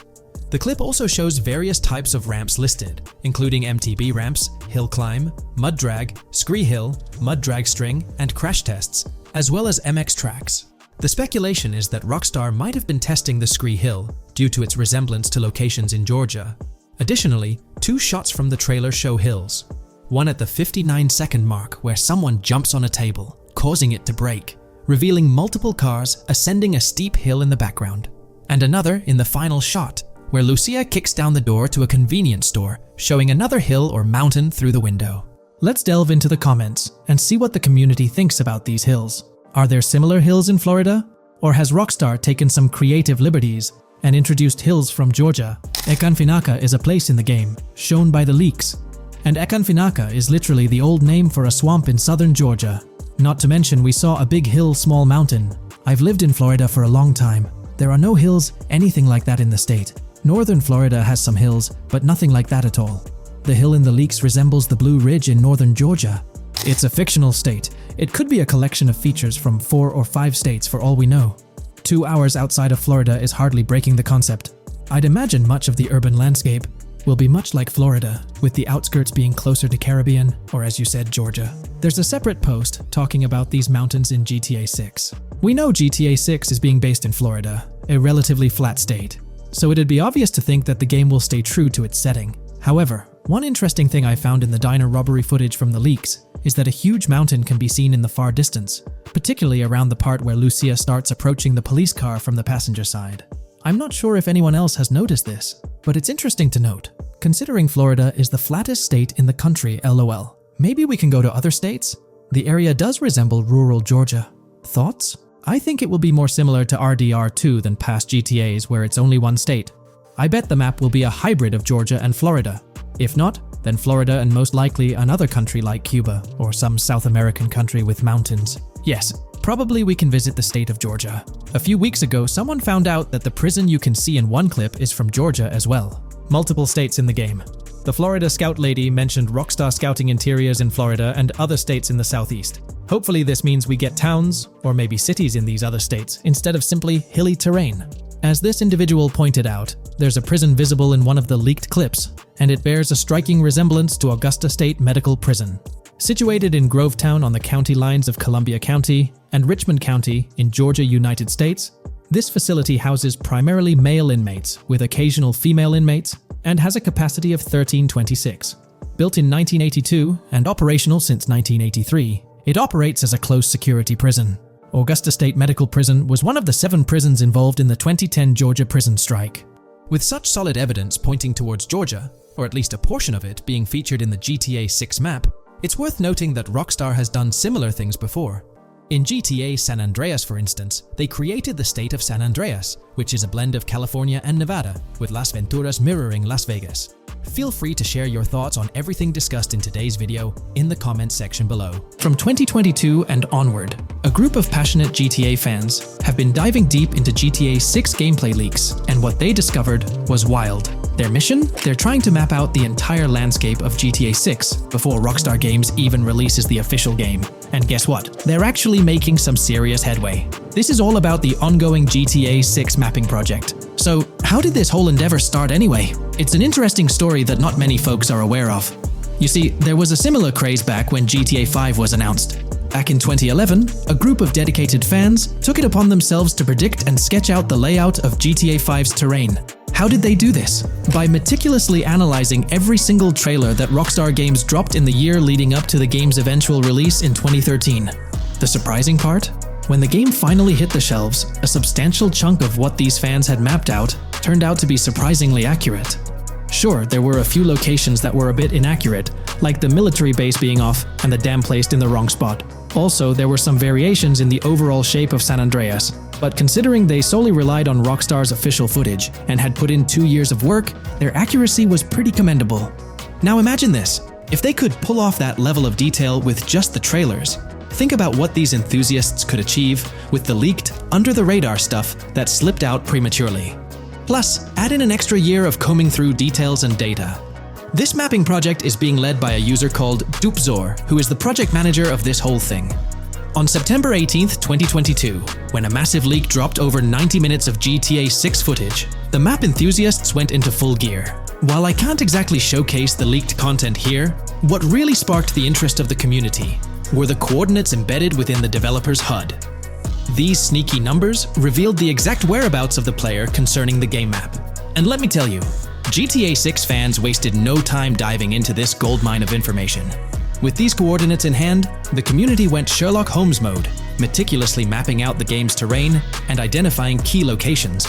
The clip also shows various types of ramps listed, including MTB ramps, hill climb, mud drag, Scree Hill, mud drag string, and crash tests, as well as MX tracks. The speculation is that Rockstar might have been testing the Scree Hill due to its resemblance to locations in Georgia. Additionally, two shots from the trailer show hills. One at the 59-second mark where someone jumps on a table, causing it to break, revealing multiple cars ascending a steep hill in the background. And another in the final shot, where Lucia kicks down the door to a convenience store, showing another hill or mountain through the window. Let's delve into the comments and see what the community thinks about these hills. Are there similar hills in Florida? Or has Rockstar taken some creative liberties and introduced hills from Georgia? Ekanfinaka is a place in the game, shown by the leaks. And Ekanfinaka is literally the old name for a swamp in southern Georgia. Not to mention we saw a big hill, small mountain. I've lived in Florida for a long time. There are no hills, anything like that in the state. Northern Florida has some hills, but nothing like that at all. The hill in the leaks resembles the Blue Ridge in northern Georgia. It's a fictional state. It could be a collection of features from 4 or 5 states for all we know. 2 hours outside of Florida is hardly breaking the concept. I'd imagine much of the urban landscape will be much like Florida, with the outskirts being closer to Caribbean, or as you said, Georgia. There's a separate post talking about these mountains in GTA 6. We know GTA 6 is being based in Florida, a relatively flat state, so it'd be obvious to think that the game will stay true to its setting. However, one interesting thing I found in the diner robbery footage from the leaks is that a huge mountain can be seen in the far distance, particularly around the part where Lucia starts approaching the police car from the passenger side. I'm not sure if anyone else has noticed this, but it's interesting to note, considering Florida is the flattest state in the country, LOL. Maybe we can go to other states? The area does resemble rural Georgia. Thoughts? I think it will be more similar to RDR2 than past GTAs where it's only one state. I bet the map will be a hybrid of Georgia and Florida. If not, then Florida and most likely another country like Cuba or some South American country with mountains. Yes, probably we can visit the state of Georgia. A few weeks ago, someone found out that the prison you can see in one clip is from Georgia as well. Multiple states in the game. The Florida Scout lady mentioned Rockstar scouting interiors in Florida and other states in the southeast. Hopefully this means we get towns, or maybe cities in these other states, instead of simply hilly terrain. As this individual pointed out, there's a prison visible in one of the leaked clips, and it bears a striking resemblance to Augusta State Medical Prison. Situated in Grovetown on the county lines of Columbia County and Richmond County in Georgia, United States, this facility houses primarily male inmates with occasional female inmates and has a capacity of 1326. Built in 1982 and operational since 1983, it operates as a close-security prison. Augusta State Medical Prison was one of the 7 prisons involved in the 2010 Georgia prison strike. With such solid evidence pointing towards Georgia, or at least a portion of it being featured in the GTA 6 map, it's worth noting that Rockstar has done similar things before. In GTA San Andreas, for instance, they created the state of San Andreas, which is a blend of California and Nevada, with Las Venturas mirroring Las Vegas. Feel free to share your thoughts on everything discussed in today's video in the comments section below. From 2022 and onward, a group of passionate GTA fans have been diving deep into GTA 6 gameplay leaks, and what they discovered was wild. Their mission? They're trying to map out the entire landscape of GTA 6 before Rockstar Games even releases the official game. And guess what? They're actually making some serious headway. This is all about the ongoing GTA 6 mapping project. So, how did this whole endeavor start anyway? It's an interesting story that not many folks are aware of. You see, there was a similar craze back when GTA 5 was announced. Back in 2011, a group of dedicated fans took it upon themselves to predict and sketch out the layout of GTA 5's terrain. How did they do this? By meticulously analyzing every single trailer that Rockstar Games dropped in the year leading up to the game's eventual release in 2013. The surprising part? When the game finally hit the shelves, a substantial chunk of what these fans had mapped out turned out to be surprisingly accurate. Sure, there were a few locations that were a bit inaccurate, like the military base being off and the dam placed in the wrong spot. Also, there were some variations in the overall shape of San Andreas, but considering they solely relied on Rockstar's official footage and had put in 2 years of work, their accuracy was pretty commendable. Now imagine this, if they could pull off that level of detail with just the trailers, think about what these enthusiasts could achieve with the leaked, under-the-radar stuff that slipped out prematurely. Plus, add in an extra year of combing through details and data. This mapping project is being led by a user called Dupzor, who is the project manager of this whole thing. On September 18th, 2022, when a massive leak dropped over 90 minutes of GTA 6 footage, the map enthusiasts went into full gear. While I can't exactly showcase the leaked content here, what really sparked the interest of the community were the coordinates embedded within the developer's HUD. These sneaky numbers revealed the exact whereabouts of the player concerning the game map. And let me tell you, GTA 6 fans wasted no time diving into this goldmine of information. With these coordinates in hand, the community went Sherlock Holmes mode, meticulously mapping out the game's terrain and identifying key locations.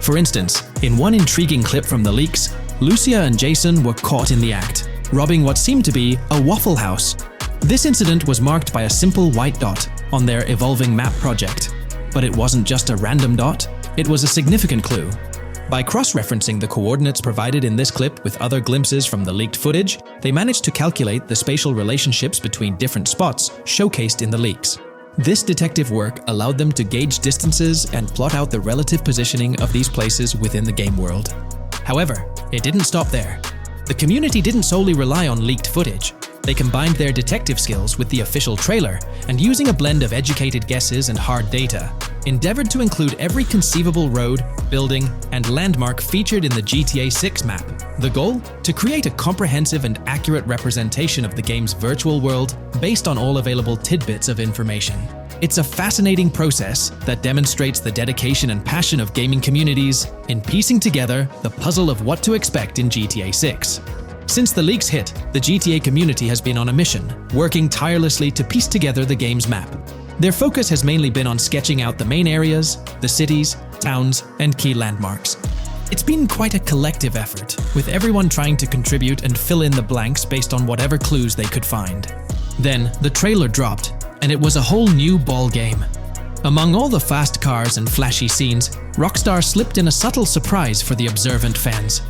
For instance, in one intriguing clip from the leaks, Lucia and Jason were caught in the act, robbing what seemed to be a Waffle House. This incident was marked by a simple white dot on their evolving map project. But it wasn't just a random dot, it was a significant clue. By cross-referencing the coordinates provided in this clip with other glimpses from the leaked footage, they managed to calculate the spatial relationships between different spots showcased in the leaks. This detective work allowed them to gauge distances and plot out the relative positioning of these places within the game world. However, it didn't stop there. The community didn't solely rely on leaked footage. They combined their detective skills with the official trailer and, using a blend of educated guesses and hard data, endeavored to include every conceivable road, building, and landmark featured in the GTA 6 map. The goal? To create a comprehensive and accurate representation of the game's virtual world based on all available tidbits of information. It's a fascinating process that demonstrates the dedication and passion of gaming communities in piecing together the puzzle of what to expect in GTA 6. Since the leaks hit, the GTA community has been on a mission, working tirelessly to piece together the game's map. Their focus has mainly been on sketching out the main areas, the cities, towns, and key landmarks. It's been quite a collective effort, with everyone trying to contribute and fill in the blanks based on whatever clues they could find. Then, the trailer dropped, and it was a whole new ball game. Among all the fast cars and flashy scenes, Rockstar slipped in a subtle surprise for the observant fans.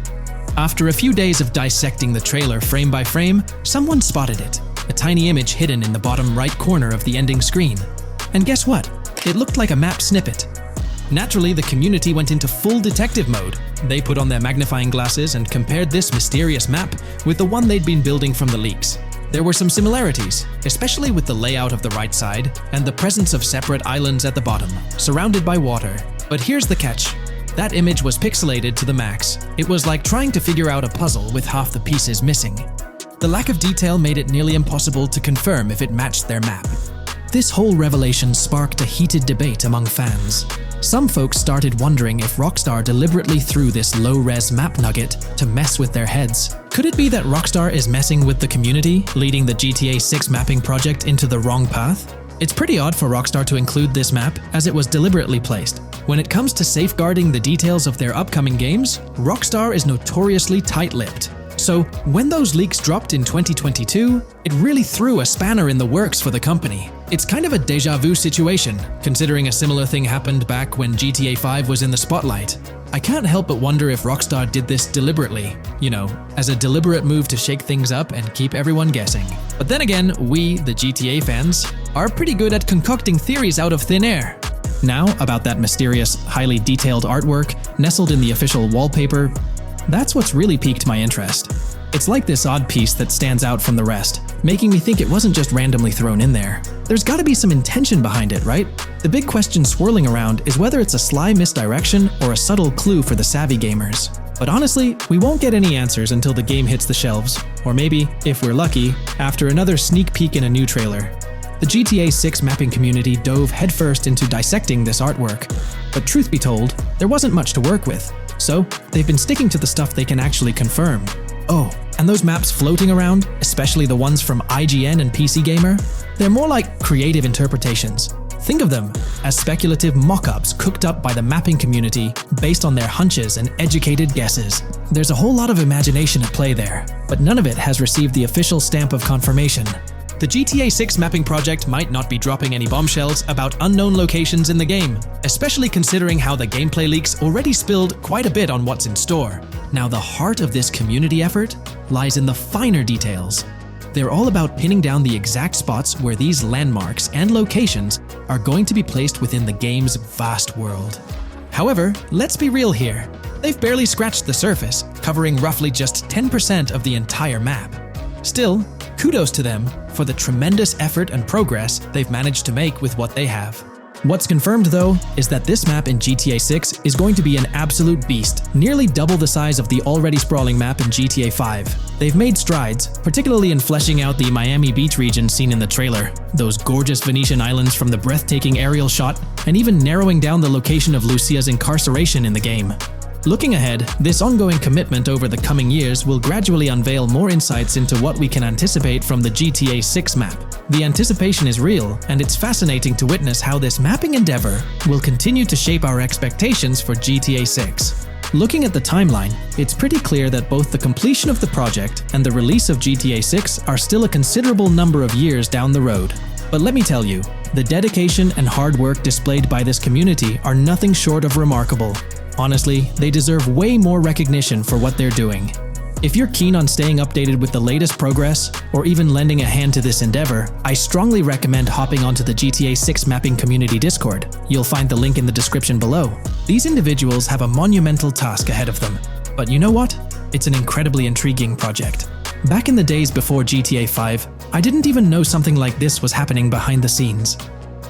After a few days of dissecting the trailer frame by frame, someone spotted it, a tiny image hidden in the bottom right corner of the ending screen. And guess what? It looked like a map snippet. Naturally, the community went into full detective mode. They put on their magnifying glasses and compared this mysterious map with the one they'd been building from the leaks. There were some similarities, especially with the layout of the right side and the presence of separate islands at the bottom, surrounded by water. But here's the catch. That image was pixelated to the max. It was like trying to figure out a puzzle with half the pieces missing. The lack of detail made it nearly impossible to confirm if it matched their map. This whole revelation sparked a heated debate among fans. Some folks started wondering if Rockstar deliberately threw this low-res map nugget to mess with their heads. Could it be that Rockstar is messing with the community, leading the GTA 6 mapping project into the wrong path? It's pretty odd for Rockstar to include this map, as it was deliberately placed. When it comes to safeguarding the details of their upcoming games, Rockstar is notoriously tight-lipped. So, when those leaks dropped in 2022, it really threw a spanner in the works for the company. It's kind of a déjà vu situation, considering a similar thing happened back when GTA 5 was in the spotlight. I can't help but wonder if Rockstar did this deliberately, as a deliberate move to shake things up and keep everyone guessing. But then again, we, the GTA fans, are pretty good at concocting theories out of thin air. Now, about that mysterious, highly detailed artwork nestled in the official wallpaper, that's what's really piqued my interest. It's like this odd piece that stands out from the rest, making me think it wasn't just randomly thrown in there. There's gotta be some intention behind it, right? The big question swirling around is whether it's a sly misdirection or a subtle clue for the savvy gamers. But honestly, we won't get any answers until the game hits the shelves, or maybe, if we're lucky, after another sneak peek in a new trailer. The GTA 6 mapping community dove headfirst into dissecting this artwork, but truth be told, there wasn't much to work with. So, they've been sticking to the stuff they can actually confirm. Oh, and those maps floating around, especially the ones from IGN and PC Gamer, they're more like creative interpretations. Think of them as speculative mock-ups cooked up by the mapping community based on their hunches and educated guesses. There's a whole lot of imagination at play there, but none of it has received the official stamp of confirmation. The GTA 6 mapping project might not be dropping any bombshells about unknown locations in the game, especially considering how the gameplay leaks already spilled quite a bit on what's in store. Now, the heart of this community effort lies in the finer details. They're all about pinning down the exact spots where these landmarks and locations are going to be placed within the game's vast world. However, let's be real here. They've barely scratched the surface, covering roughly just 10% of the entire map. Still, kudos to them for the tremendous effort and progress they've managed to make with what they have. What's confirmed, though, is that this map in GTA 6 is going to be an absolute beast, nearly double the size of the already sprawling map in GTA 5. They've made strides, particularly in fleshing out the Miami Beach region seen in the trailer, those gorgeous Venetian islands from the breathtaking aerial shot, and even narrowing down the location of Lucia's incarceration in the game. Looking ahead, this ongoing commitment over the coming years will gradually unveil more insights into what we can anticipate from the GTA 6 map. The anticipation is real, and it's fascinating to witness how this mapping endeavor will continue to shape our expectations for GTA 6. Looking at the timeline, it's pretty clear that both the completion of the project and the release of GTA 6 are still a considerable number of years down the road. But let me tell you, the dedication and hard work displayed by this community are nothing short of remarkable. Honestly, they deserve way more recognition for what they're doing. If you're keen on staying updated with the latest progress, or even lending a hand to this endeavor, I strongly recommend hopping onto the GTA 6 mapping community Discord. You'll find the link in the description below. These individuals have a monumental task ahead of them. But you know what? It's an incredibly intriguing project. Back in the days before GTA 5, I didn't even know something like this was happening behind the scenes.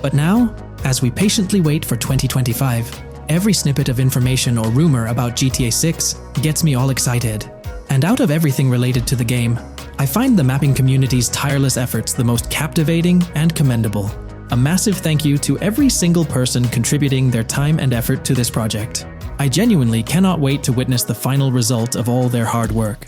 But now, as we patiently wait for 2025, every snippet of information or rumor about GTA 6 gets me all excited. And out of everything related to the game, I find the mapping community's tireless efforts the most captivating and commendable. A massive thank you to every single person contributing their time and effort to this project. I genuinely cannot wait to witness the final result of all their hard work.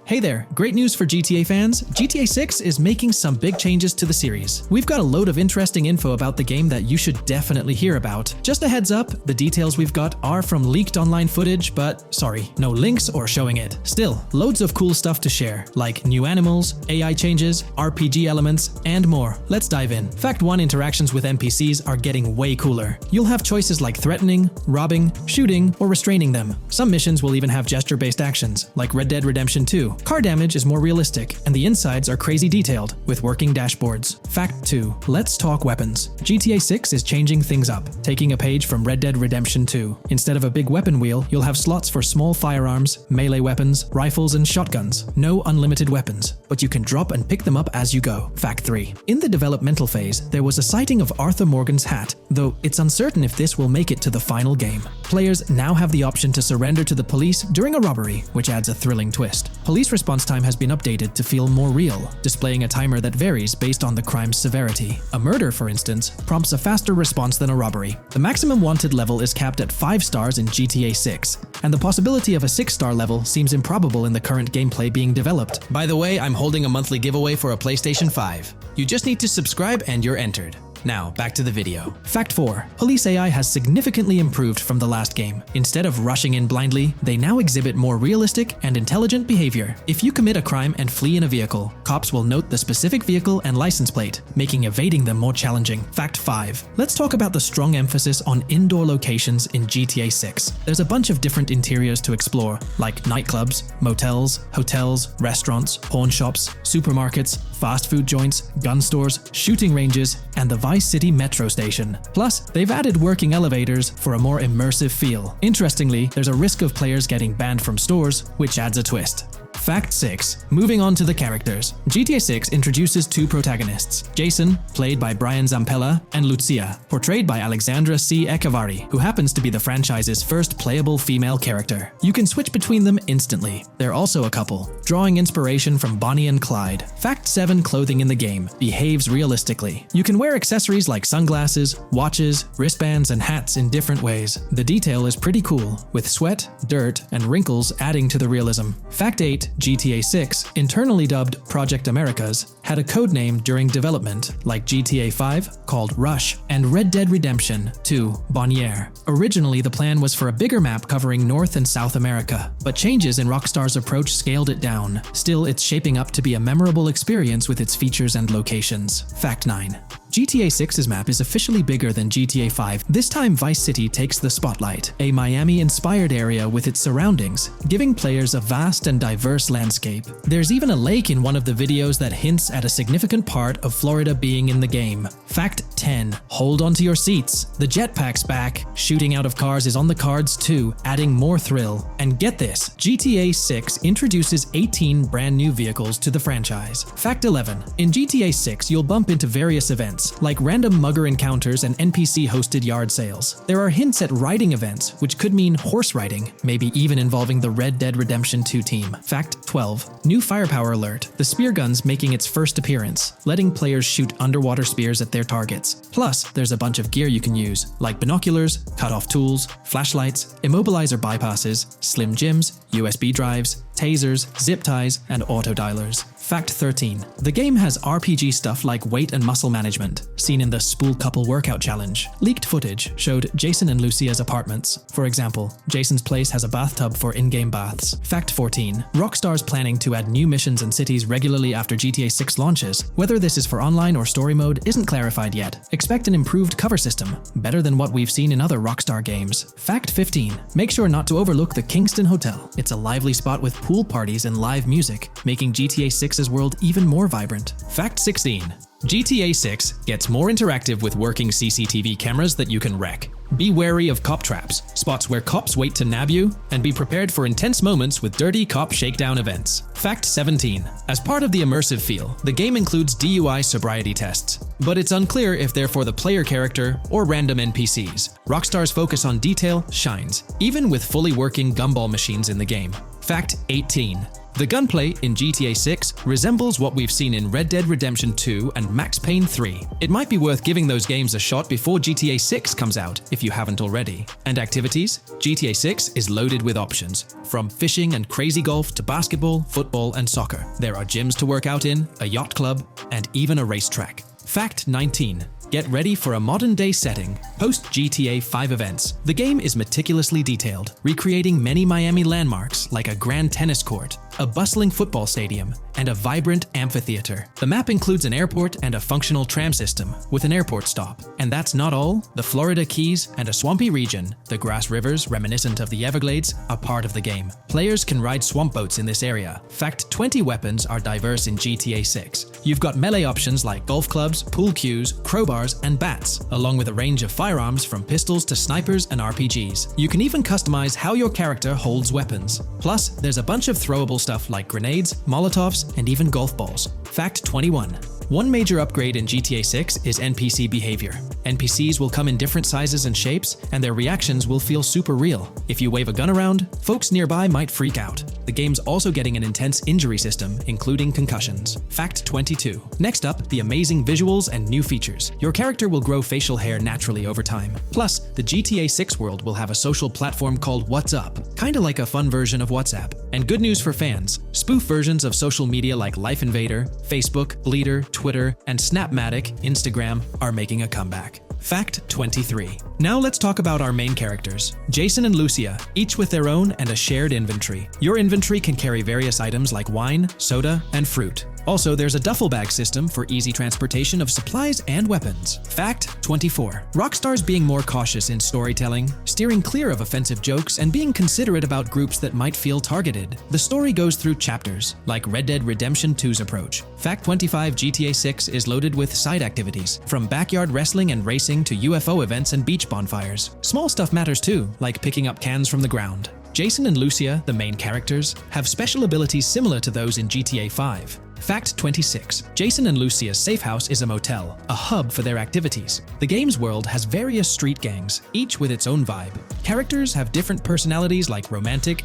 Hey there, great news for GTA fans. GTA 6 is making some big changes to the series. We've got a load of interesting info about the game that you should definitely hear about. Just a heads up, the details we've got are from leaked online footage, but sorry, no links or showing it. Still, loads of cool stuff to share, like new animals, AI changes, RPG elements, and more. Let's dive in. Fact 1, interactions with NPCs are getting way cooler. You'll have choices like threatening, robbing, shooting, or restraining them. Some missions will even have gesture-based actions, like Red Dead Redemption 2. 2. Car damage is more realistic, and the insides are crazy detailed, with working dashboards. Fact 2. Let's talk weapons. GTA 6 is changing things up, taking a page from Red Dead Redemption 2. Instead of a big weapon wheel, you'll have slots for small firearms, melee weapons, rifles, and shotguns. No unlimited weapons, but you can drop and pick them up as you go. Fact 3. In the developmental phase, there was a sighting of Arthur Morgan's hat, though it's uncertain if this will make it to the final game. Players now have the option to surrender to the police during a robbery, which adds a thrilling twist. Police response time has been updated to feel more real, displaying a timer that varies based on the crime's severity. A murder, for instance, prompts a faster response than a robbery. The maximum wanted level is capped at 5 stars in GTA 6, and the possibility of a 6-star level seems improbable in the current gameplay being developed. By the way, I'm holding a monthly giveaway for a PlayStation 5. You just need to subscribe and you're entered. Now, back to the video. Fact 4. Police AI has significantly improved from the last game. Instead of rushing in blindly, they now exhibit more realistic and intelligent behavior. If you commit a crime and flee in a vehicle, cops will note the specific vehicle and license plate, making evading them more challenging. Fact 5. Let's talk about the strong emphasis on indoor locations in GTA 6. There's a bunch of different interiors to explore, like nightclubs, motels, hotels, restaurants, pawn shops, supermarkets, fast food joints, gun stores, shooting ranges, and the Vice City metro station. Plus, they've added working elevators for a more immersive feel. Interestingly, there's a risk of players getting banned from stores, which adds a twist. Fact 6. Moving on to the characters. GTA 6 introduces 2 protagonists, Jason, played by Brian Zampella, and Lucia, portrayed by Alexandra C. Echevarri, who happens to be the franchise's first playable female character. You can switch between them instantly. They're also a couple, drawing inspiration from Bonnie and Clyde. Fact 7. Clothing in the game behaves realistically. You can wear accessories like sunglasses, watches, wristbands, and hats in different ways. The detail is pretty cool, with sweat, dirt, and wrinkles adding to the realism. Fact 8. GTA 6, internally dubbed Project Americas, had a codename during development, like GTA 5, called Rush, and Red Dead Redemption 2, Bonniere. Originally, the plan was for a bigger map covering North and South America, but changes in Rockstar's approach scaled it down. Still, it's shaping up to be a memorable experience with its features and locations. Fact 9. GTA 6's map is officially bigger than GTA 5. This time Vice City takes the spotlight, a Miami-inspired area with its surroundings, giving players a vast and diverse landscape. There's even a lake in one of the videos that hints at a significant part of Florida being in the game. Fact 10. Hold onto your seats. The jetpack's back. Shooting out of cars is on the cards too, adding more thrill. And get this, GTA 6 introduces 18 brand new vehicles to the franchise. Fact 11. In GTA 6, you'll bump into various events, like random mugger encounters and NPC-hosted yard sales. There are hints at riding events, which could mean horse riding, maybe even involving the Red Dead Redemption 2 team. Fact 12. New firepower alert. The spear gun's making its first appearance, letting players shoot underwater spears at their targets. Plus, there's a bunch of gear you can use, like binoculars, cut-off tools, flashlights, immobilizer bypasses, slim jims, USB drives, tasers, zip ties, and auto-dialers. Fact 13. The game has RPG stuff like weight and muscle management, seen in the Spool Couple Workout Challenge. Leaked footage showed Jason and Lucia's apartments. For example, Jason's place has a bathtub for in-game baths. Fact 14. Rockstar's planning to add new missions and cities regularly after GTA 6 launches. Whether this is for online or story mode isn't clarified yet. Expect an improved cover system, better than what we've seen in other Rockstar games. Fact 15. Make sure not to overlook the Kingston Hotel. It's a lively spot with pool parties and live music, making GTA 6's world even more vibrant. Fact 16. GTA 6 gets more interactive with working CCTV cameras that you can wreck. Be wary of cop traps, spots where cops wait to nab you, and be prepared for intense moments with dirty cop shakedown events. Fact 17. As part of the immersive feel, the game includes DUI sobriety tests, but it's unclear if they're for the player character or random NPCs. Rockstar's focus on detail shines, even with fully working gumball machines in the game. Fact 18. The gunplay in GTA 6 resembles what we've seen in Red Dead Redemption 2 and Max Payne 3. It might be worth giving those games a shot before GTA 6 comes out, if you haven't already. And activities? GTA 6 is loaded with options, from fishing and crazy golf to basketball, football, and soccer. There are gyms to work out in, a yacht club, and even a racetrack. Fact 19. Get ready for a modern-day setting. Post-GTA 5 events, the game is meticulously detailed, recreating many Miami landmarks like a grand tennis court, a bustling football stadium, and a vibrant amphitheater. The map includes an airport and a functional tram system with an airport stop. And that's not all. The Florida Keys and a swampy region, the grass rivers reminiscent of the Everglades, are part of the game. Players can ride swamp boats in this area. Fact 20 weapons are diverse in GTA 6. You've got melee options like golf clubs, pool cues, crowbars, and bats, along with a range of firearms from pistols to snipers and RPGs. You can even customize how your character holds weapons. Plus, there's a bunch of throwable stuff like grenades, molotovs, and even golf balls. Fact 21. One major upgrade in GTA 6 is NPC behavior. NPCs will come in different sizes and shapes, and their reactions will feel super real. If you wave a gun around, folks nearby might freak out. The game's also getting an intense injury system, including concussions. Fact 22. Next up, the amazing visuals and new features. Your character will grow facial hair naturally over time. Plus, the GTA 6 world will have a social platform called What's Up, kinda like a fun version of WhatsApp. And good news for fans, spoof versions of social media like Life Invader, Facebook, Bleeder, Twitter, and Snapmatic, Instagram, are making a comeback. Fact 23. Now let's talk about our main characters, Jason and Lucia, each with their own and a shared inventory. Your inventory can carry various items like wine, soda, and fruit. Also, there's a duffel bag system for easy transportation of supplies and weapons. Fact 24. Rockstar's being more cautious in storytelling, steering clear of offensive jokes, and being considerate about groups that might feel targeted. The story goes through chapters, like Red Dead Redemption 2's approach. Fact 25. GTA 6 is loaded with side activities, from backyard wrestling and racing to UFO events and beach bonfires. Small stuff matters too, like picking up cans from the ground. Jason and Lucia, the main characters, have special abilities similar to those in GTA 5. Fact 26. Jason and Lucia's safe house is a motel, a hub for their activities. The game's world has various street gangs, each with its own vibe. Characters have different personalities like romantic,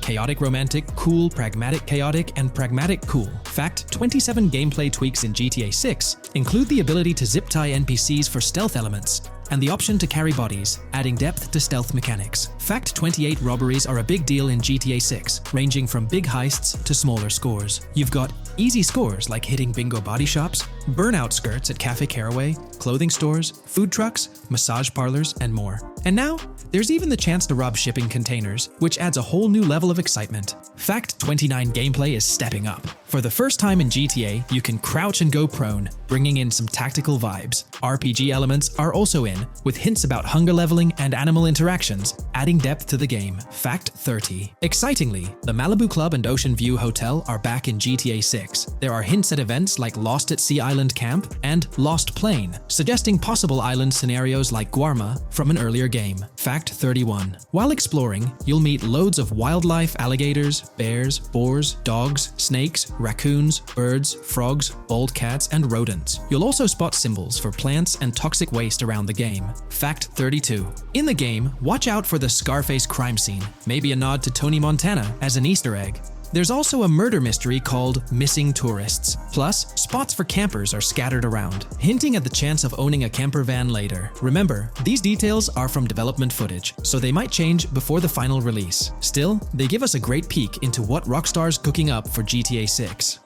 cool, pragmatic, chaotic, and pragmatic cool. Fact 27. Gameplay tweaks in GTA 6 include the ability to zip tie NPCs for stealth elements, and the option to carry bodies, adding depth to stealth mechanics. Fact 28. Robberies are a big deal in GTA 6, ranging from big heists to smaller scores. You've got easy scores like hitting bingo body shops, burnout skirts at Cafe Caraway, clothing stores, food trucks, massage parlors, and more. And now, there's even the chance to rob shipping containers, which adds a whole new level of excitement. Fact 29. Gameplay is stepping up. For the first time in GTA, you can crouch and go prone, bringing in some tactical vibes. RPG elements are also in, with hints about hunger leveling and animal interactions, adding depth to the game. Fact 30. Excitingly, the Malibu Club and Ocean View Hotel are back in GTA 6. There are hints at events like Lost at Sea Island Camp and Lost Plane, suggesting possible island scenarios like Guarma from an earlier game. Fact 31. While exploring, you'll meet loads of wildlife, alligators, bears, boars, dogs, snakes, raccoons, birds, frogs, bald cats, and rodents. You'll also spot symbols for plants and toxic waste around the game. Fact 32. In the game, watch out for the Scarface crime scene, maybe a nod to Tony Montana as an Easter egg. There's also a murder mystery called Missing Tourists. Plus, spots for campers are scattered around, hinting at the chance of owning a camper van later. Remember, these details are from development footage, so they might change before the final release. Still, they give us a great peek into what Rockstar's cooking up for GTA 6.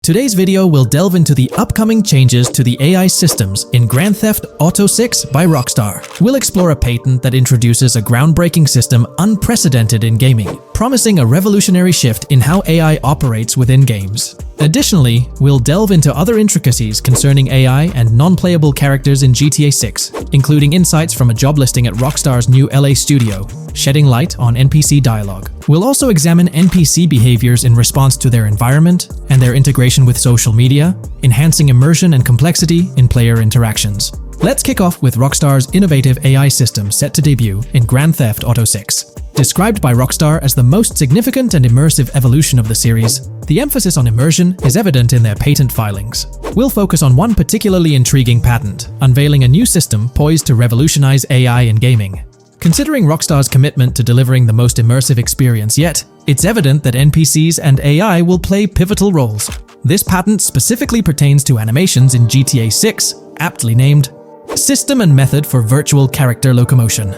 Today's video will delve into the upcoming changes to the AI systems in Grand Theft Auto 6 by Rockstar. We'll explore a patent that introduces a groundbreaking system unprecedented in gaming, promising a revolutionary shift in how AI operates within games. Additionally, we'll delve into other intricacies concerning AI and non-playable characters in GTA 6, including insights from a job listing at Rockstar's new LA studio, shedding light on NPC dialogue. We'll also examine NPC behaviors in response to their environment and their integration with social media, enhancing immersion and complexity in player interactions. Let's kick off with Rockstar's innovative AI system set to debut in Grand Theft Auto 6. Described by Rockstar as the most significant and immersive evolution of the series, the emphasis on immersion is evident in their patent filings. We'll focus on one particularly intriguing patent, unveiling a new system poised to revolutionize AI in gaming. Considering Rockstar's commitment to delivering the most immersive experience yet, it's evident that NPCs and AI will play pivotal roles. This patent specifically pertains to animations in GTA 6, aptly named System and Method for Virtual Character Locomotion.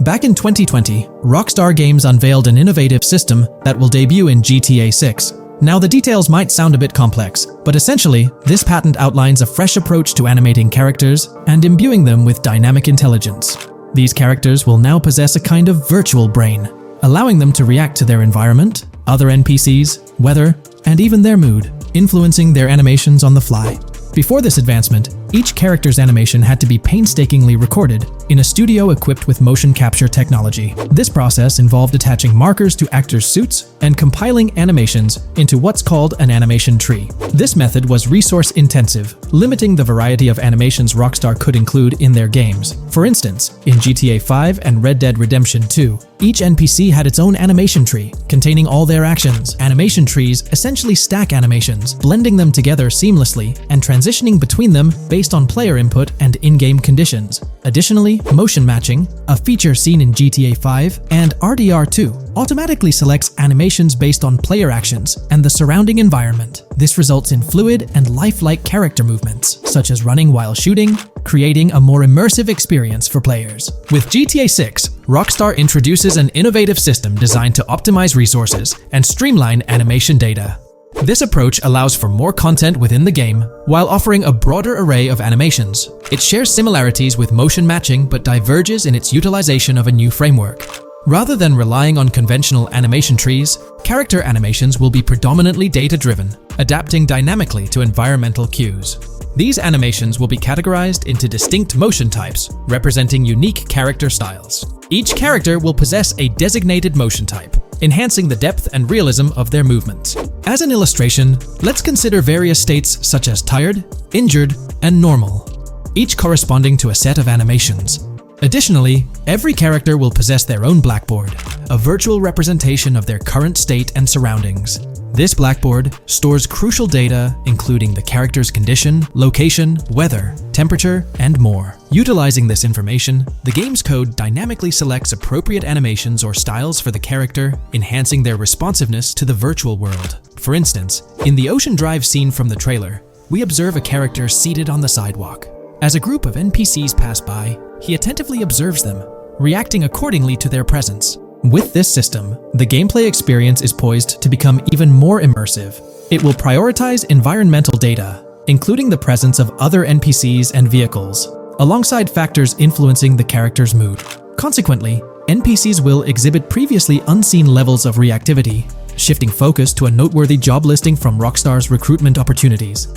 Back in 2020, Rockstar Games unveiled an innovative system that will debut in GTA 6. Now, the details might sound a bit complex, but essentially, this patent outlines a fresh approach to animating characters and imbuing them with dynamic intelligence. These characters will now possess a kind of virtual brain, allowing them to react to their environment, other NPCs, weather, and even their mood, influencing their animations on the fly. Before this advancement, each character's animation had to be painstakingly recorded in a studio equipped with motion capture technology. This process involved attaching markers to actors' suits and compiling animations into what's called an animation tree. This method was resource-intensive, limiting the variety of animations Rockstar could include in their games. For instance, in GTA 5 and Red Dead Redemption 2, each NPC had its own animation tree, containing all their actions. Animation trees essentially stack animations, blending them together seamlessly and transitioning between them based on player input and in-game conditions. Additionally, motion matching, a feature seen in GTA 5 and RDR2, automatically selects animations based on player actions and the surrounding environment. This results in fluid and lifelike character movements, such as running while shooting, creating a more immersive experience for players. With GTA 6, Rockstar introduces an innovative system designed to optimize resources and streamline animation data. This approach allows for more content within the game while offering a broader array of animations. It shares similarities with motion matching but diverges in its utilization of a new framework. Rather than relying on conventional animation trees, character animations will be predominantly data-driven, adapting dynamically to environmental cues. These animations will be categorized into distinct motion types, representing unique character styles. Each character will possess a designated motion type, enhancing the depth and realism of their movements. As an illustration, let's consider various states such as tired, injured, and normal, each corresponding to a set of animations. Additionally, every character will possess their own blackboard, a virtual representation of their current state and surroundings. This blackboard stores crucial data including the character's condition, location, weather, temperature, and more. Utilizing this information, the game's code dynamically selects appropriate animations or styles for the character, enhancing their responsiveness to the virtual world. For instance, in the Ocean Drive scene from the trailer, we observe a character seated on the sidewalk. As a group of NPCs pass by, he attentively observes them, reacting accordingly to their presence. With this system, the gameplay experience is poised to become even more immersive. It will prioritize environmental data, including the presence of other NPCs and vehicles, alongside factors influencing the character's mood. Consequently, NPCs will exhibit previously unseen levels of reactivity, shifting focus to a noteworthy job listing from Rockstar's recruitment opportunities.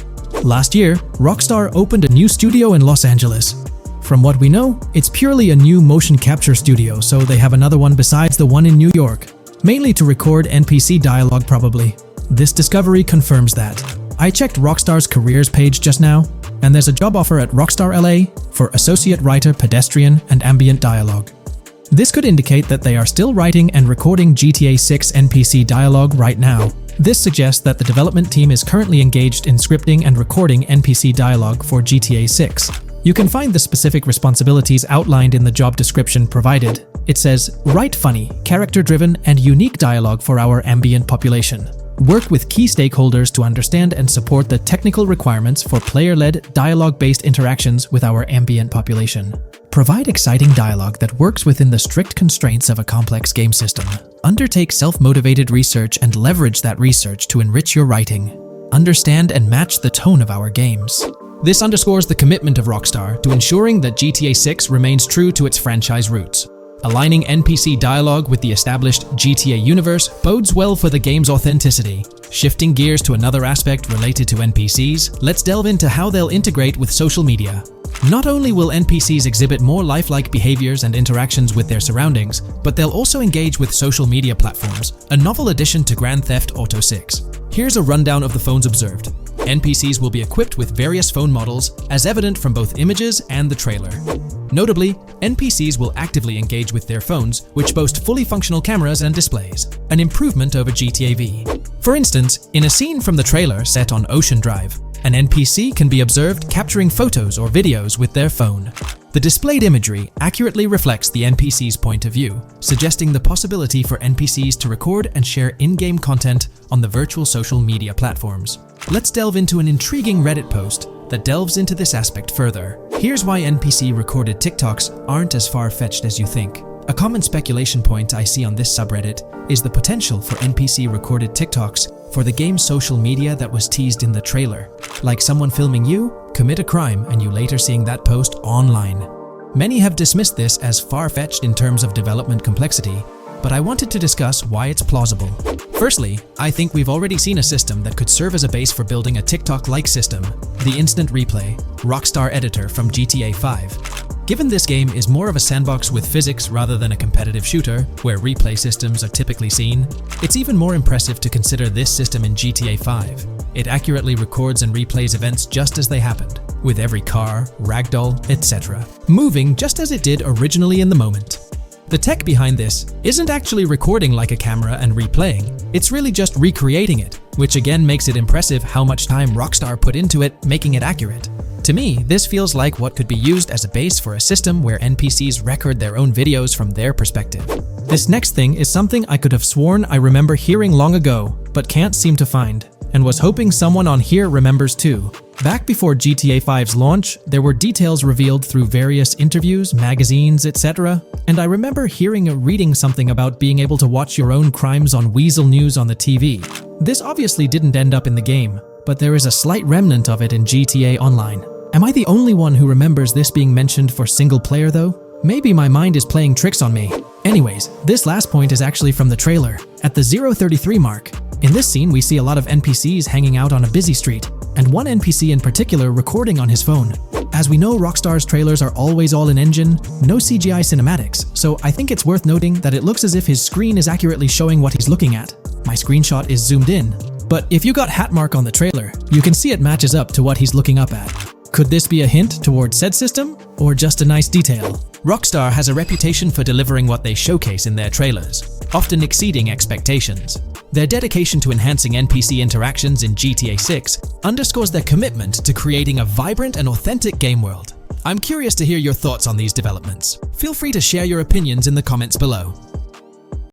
Last year, Rockstar opened a new studio in Los Angeles. From what we know, it's purely a new motion capture studio, so they have another one besides the one in New York, mainly to record NPC dialogue probably. This discovery confirms that. I checked Rockstar's careers page just now, and there's a job offer at Rockstar LA for Associate Writer Pedestrian and Ambient Dialogue. This could indicate that they are still writing and recording GTA 6 NPC dialogue right now. This suggests that the development team is currently engaged in scripting and recording NPC dialogue for GTA 6. You can find the specific responsibilities outlined in the job description provided. It says, write funny, character-driven, and unique dialogue for our ambient population. Work with key stakeholders to understand and support the technical requirements for player-led, dialogue-based interactions with our ambient population. Provide exciting dialogue that works within the strict constraints of a complex game system. Undertake self-motivated research and leverage that research to enrich your writing. Understand and match the tone of our games. This underscores the commitment of Rockstar to ensuring that GTA 6 remains true to its franchise roots. Aligning NPC dialogue with the established GTA universe bodes well for the game's authenticity. Shifting gears to another aspect related to NPCs, let's delve into how they'll integrate with social media. Not only will NPCs exhibit more lifelike behaviors and interactions with their surroundings, but they'll also engage with social media platforms, a novel addition to Grand Theft Auto 6. Here's a rundown of the phones observed. NPCs will be equipped with various phone models, as evident from both images and the trailer. Notably, NPCs will actively engage with their phones, which boast fully functional cameras and displays, an improvement over GTA V. For instance, in a scene from the trailer set on Ocean Drive, an NPC can be observed capturing photos or videos with their phone. The displayed imagery accurately reflects the NPC's point of view, suggesting the possibility for NPCs to record and share in-game content on the virtual social media platforms. Let's delve into an intriguing Reddit post that delves into this aspect further. Here's why NPC-recorded TikToks aren't as far-fetched as you think. A common speculation point I see on this subreddit is the potential for NPC-recorded TikToks for the game's social media that was teased in the trailer, like someone filming you commit a crime and you later seeing that post online. Many have dismissed this as far-fetched in terms of development complexity, but I wanted to discuss why it's plausible. Firstly, I think we've already seen a system that could serve as a base for building a TikTok-like system, the Instant Replay, Rockstar editor from GTA 5. Given this game is more of a sandbox with physics rather than a competitive shooter, where replay systems are typically seen, it's even more impressive to consider this system in GTA 5. It accurately records and replays events just as they happened, with every car, ragdoll, etc., moving just as it did originally in the moment. The tech behind this isn't actually recording like a camera and replaying, it's really just recreating it, which again makes it impressive how much time Rockstar put into it, making it accurate. To me, this feels like what could be used as a base for a system where NPCs record their own videos from their perspective. This next thing is something I could have sworn I remember hearing long ago, but can't seem to find, and was hoping someone on here remembers too. Back before GTA 5's launch, there were details revealed through various interviews, magazines, etc., and I remember hearing or reading something about being able to watch your own crimes on Weasel News on the TV. This obviously didn't end up in the game, but there is a slight remnant of it in GTA Online. Am I the only one who remembers this being mentioned for single player though? Maybe my mind is playing tricks on me. Anyways, this last point is actually from the trailer, at the 0:33 mark. In this scene, we see a lot of NPCs hanging out on a busy street, and one NPC in particular recording on his phone. As we know, Rockstar's trailers are always all in engine, no CGI cinematics, so I think it's worth noting that it looks as if his screen is accurately showing what he's looking at. My screenshot is zoomed in, but if you got Hatmark on the trailer, you can see it matches up to what he's looking up at. Could this be a hint towards said system, or just a nice detail? Rockstar has a reputation for delivering what they showcase in their trailers, often exceeding expectations. Their dedication to enhancing NPC interactions in GTA 6 underscores their commitment to creating a vibrant and authentic game world. I'm curious to hear your thoughts on these developments. Feel free to share your opinions in the comments below.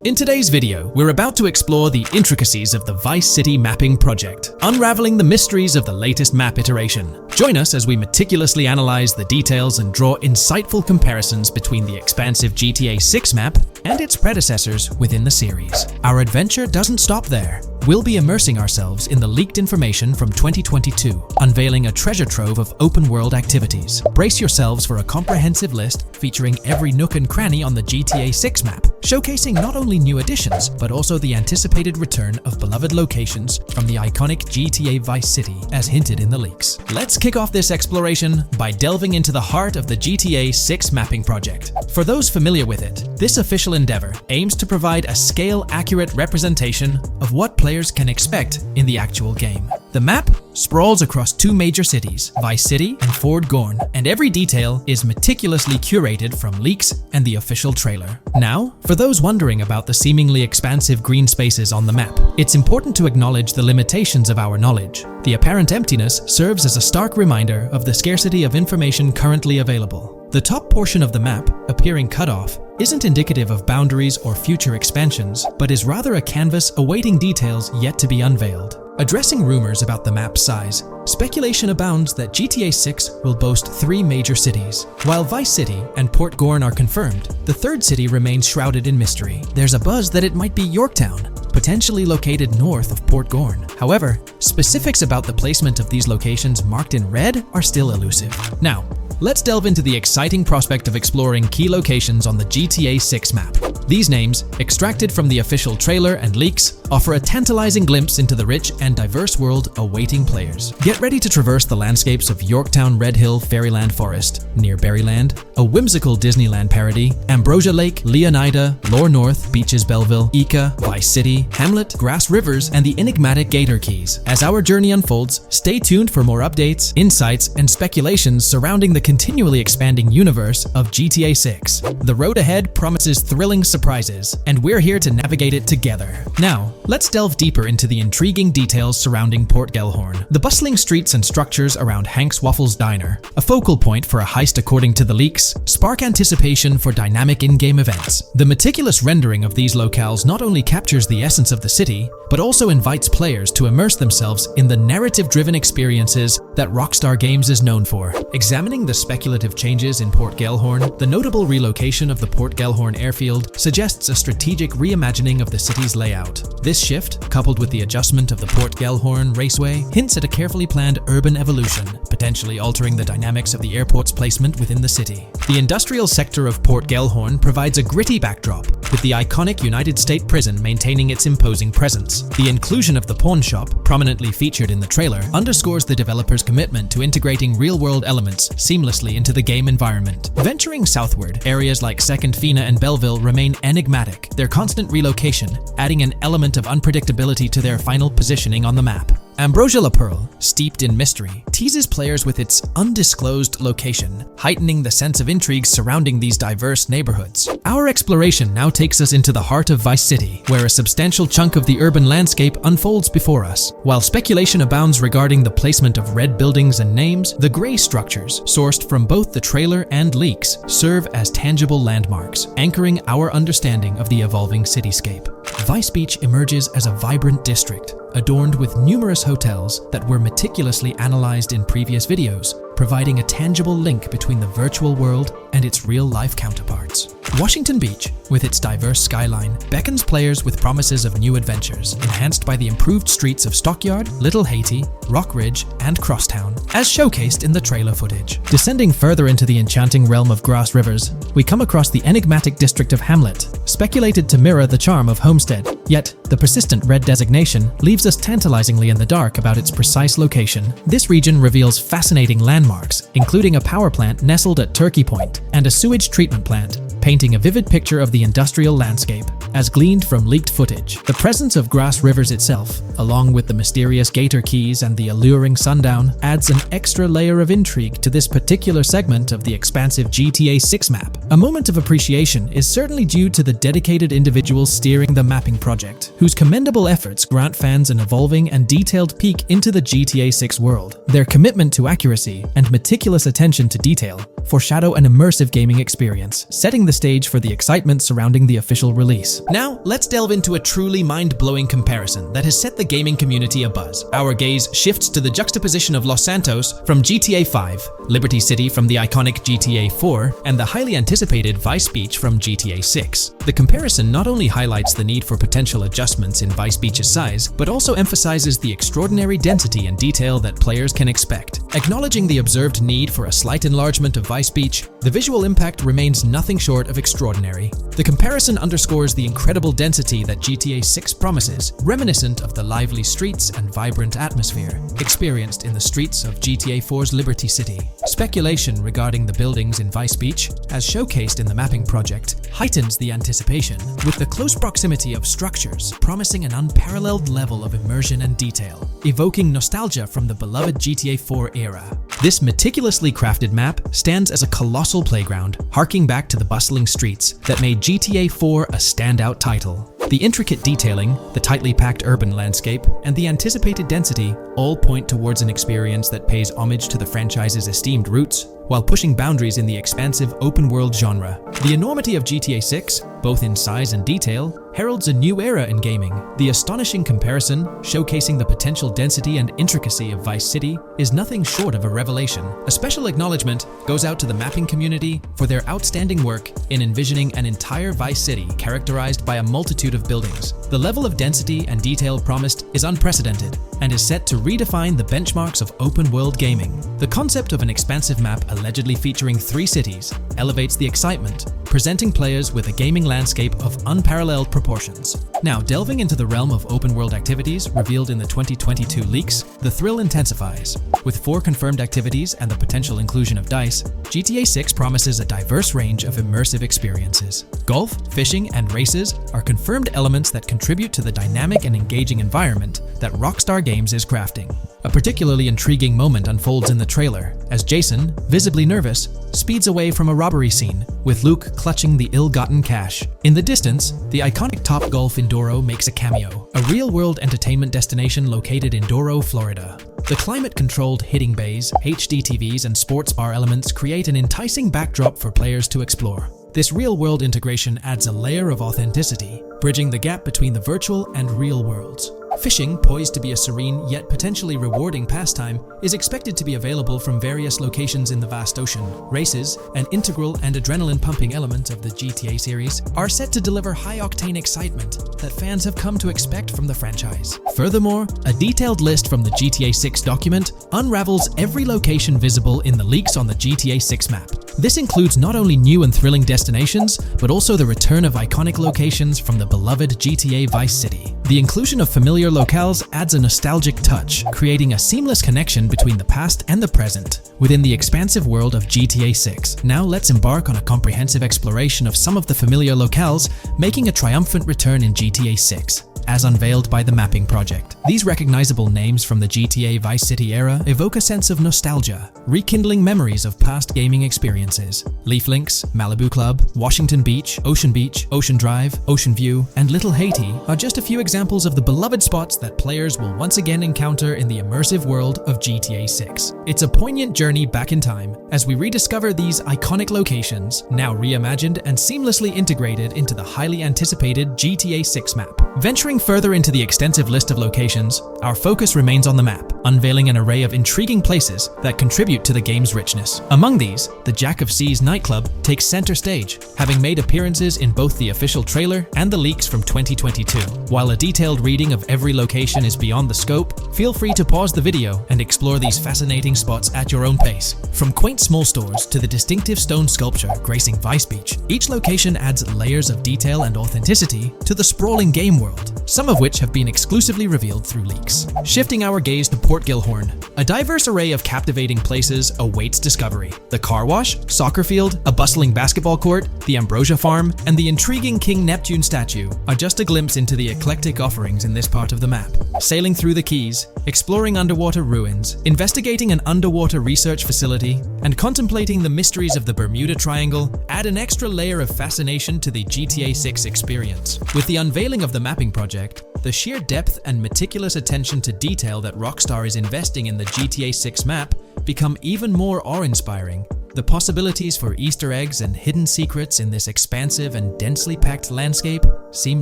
In today's video, we're about to explore the intricacies of the Vice City mapping project, unraveling the mysteries of the latest map iteration. Join us as we meticulously analyze the details and draw insightful comparisons between the expansive GTA 6 map and its predecessors within the series. Our adventure doesn't stop there. We'll be immersing ourselves in the leaked information from 2022, unveiling a treasure trove of open-world activities. Brace yourselves for a comprehensive list featuring every nook and cranny on the GTA 6 map, showcasing not only new additions, but also the anticipated return of beloved locations from the iconic GTA Vice City, as hinted in the leaks. Let's kick off this exploration by delving into the heart of the GTA 6 mapping project. For those familiar with it, this official endeavor aims to provide a scale-accurate representation of what players can expect in the actual game. The map sprawls across two major cities, Vice City and Fort Gorn, and every detail is meticulously curated from leaks and the official trailer. Now, for those wondering about the seemingly expansive green spaces on the map, it's important to acknowledge the limitations of our knowledge. The apparent emptiness serves as a stark reminder of the scarcity of information currently available. The top portion of the map, appearing cut off, isn't indicative of boundaries or future expansions, but is rather a canvas awaiting details yet to be unveiled. Addressing rumors about the map's size, speculation abounds that GTA 6 will boast 3 major cities. While Vice City and Port Gorn are confirmed, the third city remains shrouded in mystery. There's a buzz that it might be Yorktown, potentially located north of Port Gorn. However, specifics about the placement of these locations marked in red are still elusive. Now, let's delve into the exciting prospect of exploring key locations on the GTA 6 map. These names, extracted from the official trailer and leaks, offer a tantalizing glimpse into the rich and diverse world awaiting players. Get ready to traverse the landscapes of Yorktown Red Hill Fairyland Forest, near Berryland, a whimsical Disneyland parody, Ambrosia Lake, Leonida, Lore North, Beaches Belleville, Ica, Vice City, Hamlet, Grass Rivers, and the enigmatic Gator Keys. As our journey unfolds, stay tuned for more updates, insights, and speculations surrounding the continually expanding universe of GTA 6. The road ahead promises thrilling surprises, and we're here to navigate it together. Now, let's delve deeper into the intriguing details surrounding Port Gellhorn. The bustling streets and structures around Hank's Waffles Diner, a focal point for a heist according to the leaks, spark anticipation for dynamic in-game events. The meticulous rendering of these locales not only captures the essence of the city, but also invites players to immerse themselves in the narrative-driven experiences that Rockstar Games is known for. Examining the speculative changes in Port Gellhorn, the notable relocation of the Port Gellhorn airfield suggests a strategic reimagining of the city's layout. This shift, coupled with the adjustment of the Port Gellhorn Raceway, hints at a carefully planned urban evolution, potentially altering the dynamics of the airport's placement within the city. The industrial sector of Port Gellhorn provides a gritty backdrop, with the iconic United States prison maintaining its imposing presence. The inclusion of the pawn shop, prominently featured in the trailer, underscores the developer's commitment to integrating real-world elements seamlessly into the game environment. Venturing southward, areas like Second Fina and Belleville remain enigmatic, their constant relocation adding an element of unpredictability to their final positioning on the map. Ambrosia La Pearl, steeped in mystery, teases players with its undisclosed location, heightening the sense of intrigue surrounding these diverse neighborhoods. Our exploration now takes us into the heart of Vice City, where a substantial chunk of the urban landscape unfolds before us. While speculation abounds regarding the placement of red buildings and names, the gray structures, sourced from both the trailer and leaks, serve as tangible landmarks, anchoring our understanding of the evolving cityscape. Vice Beach emerges as a vibrant district, adorned with numerous hotels that were meticulously analyzed in previous videos, providing a tangible link between the virtual world and its real-life counterparts. Washington Beach, with its diverse skyline, beckons players with promises of new adventures, enhanced by the improved streets of Stockyard, Little Haiti, Rock Ridge, and Crosstown, as showcased in the trailer footage. Descending further into the enchanting realm of Grass Rivers, we come across the enigmatic district of Hamlet, speculated to mirror the charm of Homestead. Yet, the persistent red designation leaves us tantalizingly in the dark about its precise location. This region reveals fascinating landmarks, including a power plant nestled at Turkey Point and a sewage treatment plant, painting a vivid picture of the industrial landscape, as gleaned from leaked footage. The presence of Grass Rivers itself, along with the mysterious Gator Keys and the alluring sundown, adds an extra layer of intrigue to this particular segment of the expansive GTA 6 map. A moment of appreciation is certainly due to the dedicated individuals steering the mapping project, whose commendable efforts grant fans an evolving and detailed peek into the GTA 6 world. Their commitment to accuracy and meticulous attention to detail foreshadow an immersive gaming experience, setting the stage for the excitement surrounding the official release. Now, let's delve into a truly mind-blowing comparison that has set the gaming community abuzz. Our gaze shifts to the juxtaposition of Los Santos from GTA 5, Liberty City from the iconic GTA 4, and the highly anticipated Vice Beach from GTA 6. The comparison not only highlights the need for potential adjustments in Vice Beach's size, but also emphasizes the extraordinary density and detail that players can expect. Acknowledging the observed need for a slight enlargement of Vice Beach, the visual impact remains nothing short of extraordinary. The comparison underscores the incredible density that GTA 6 promises, reminiscent of the lively streets and vibrant atmosphere experienced in the streets of GTA 4's Liberty City. Speculation regarding the buildings in Vice Beach, as showcased in the mapping project, heightens the anticipation, with the close proximity of structures promising an unparalleled level of immersion and detail, evoking nostalgia from the beloved GTA 4 era. This meticulously crafted map stands as a colossal playground, harking back to the bustling streets that made GTA 4 a standout title. The intricate detailing, the tightly packed urban landscape, and the anticipated density all point towards an experience that pays homage to the franchise's esteemed roots, while pushing boundaries in the expansive open-world genre. The enormity of GTA 6, both in size and detail, heralds a new era in gaming. The astonishing comparison, showcasing the potential density and intricacy of Vice City, is nothing short of a revelation. A special acknowledgement goes out to the mapping community for their outstanding work in envisioning an entire Vice City characterized by a multitude of buildings. The level of density and detail promised is unprecedented and is set to redefine the benchmarks of open-world gaming. The concept of an expansive map allegedly featuring 3 cities elevates the excitement, presenting players with a gaming landscape of unparalleled proportions. Now, delving into the realm of open-world activities revealed in the 2022 leaks, the thrill intensifies. With 4 confirmed activities and the potential inclusion of DICE, GTA 6 promises a diverse range of immersive experiences. Golf, fishing, and races are confirmed elements that contribute to the dynamic and engaging environment that Rockstar Games is crafting. A particularly intriguing moment unfolds in the trailer, as Jason, visibly nervous, speeds away from a robbery scene, with Luke clutching the ill-gotten cash. In the distance, the iconic Topgolf in Doro makes a cameo, a real-world entertainment destination located in Doro, Florida. The climate-controlled hitting bays, HD TVs, and sports bar elements create an enticing backdrop for players to explore. This real-world integration adds a layer of authenticity, bridging the gap between the virtual and real worlds. Fishing, poised to be a serene yet potentially rewarding pastime, is expected to be available from various locations in the vast ocean. Races, an integral and adrenaline-pumping element of the GTA series, are set to deliver high-octane excitement that fans have come to expect from the franchise. Furthermore, a detailed list from the GTA 6 document unravels every location visible in the leaks on the GTA 6 map. This includes not only new and thrilling destinations, but also the return of iconic locations from the beloved GTA Vice City. The inclusion of familiar locales adds a nostalgic touch, creating a seamless connection between the past and the present within the expansive world of GTA 6. Now let's embark on a comprehensive exploration of some of the familiar locales, making a triumphant return in GTA 6. As unveiled by the Mapping Project. These recognizable names from the GTA Vice City era evoke a sense of nostalgia, rekindling memories of past gaming experiences. Leaf Links, Malibu Club, Washington Beach, Ocean Drive, Ocean View, and Little Haiti are just a few examples of the beloved spots that players will once again encounter in the immersive world of GTA 6. It's a poignant journey back in time as we rediscover these iconic locations, now reimagined and seamlessly integrated into the highly anticipated GTA 6 map. Venturing further into the extensive list of locations, our focus remains on the map, unveiling an array of intriguing places that contribute to the game's richness. Among these, the Jack of Seas nightclub takes center stage, having made appearances in both the official trailer and the leaks from 2022. While a detailed reading of every location is beyond the scope, feel free to pause the video and explore these fascinating spots at your own pace. From quaint small stores to the distinctive stone sculpture gracing Vice Beach, each location adds layers of detail and authenticity to the sprawling game world, some of which have been exclusively revealed through leaks. Shifting our gaze to Port Gilhorn, a diverse array of captivating places awaits discovery. The car wash, soccer field, a bustling basketball court, the Ambrosia Farm, and the intriguing King Neptune statue are just a glimpse into the eclectic offerings in this part of the map. Sailing through the Keys, exploring underwater ruins, investigating an underwater research facility, and contemplating the mysteries of the Bermuda Triangle add an extra layer of fascination to the GTA 6 experience. With the unveiling of the Mapping Project, the sheer depth and meticulous attention to detail that Rockstar is investing in the GTA 6 map become even more awe-inspiring. The possibilities for Easter eggs and hidden secrets in this expansive and densely packed landscape seem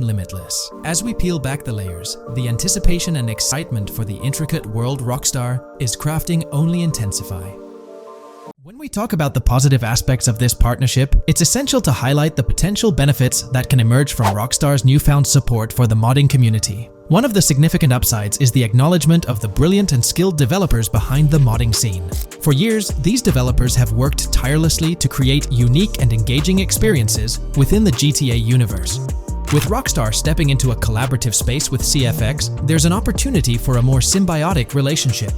limitless. As we peel back the layers, the anticipation and excitement for the intricate world Rockstar is crafting only intensify. When we talk about the positive aspects of this partnership, it's essential to highlight the potential benefits that can emerge from Rockstar's newfound support for the modding community. One of the significant upsides is the acknowledgement of the brilliant and skilled developers behind the modding scene. For years, these developers have worked tirelessly to create unique and engaging experiences within the GTA universe. With Rockstar stepping into a collaborative space with CFX, there's an opportunity for a more symbiotic relationship.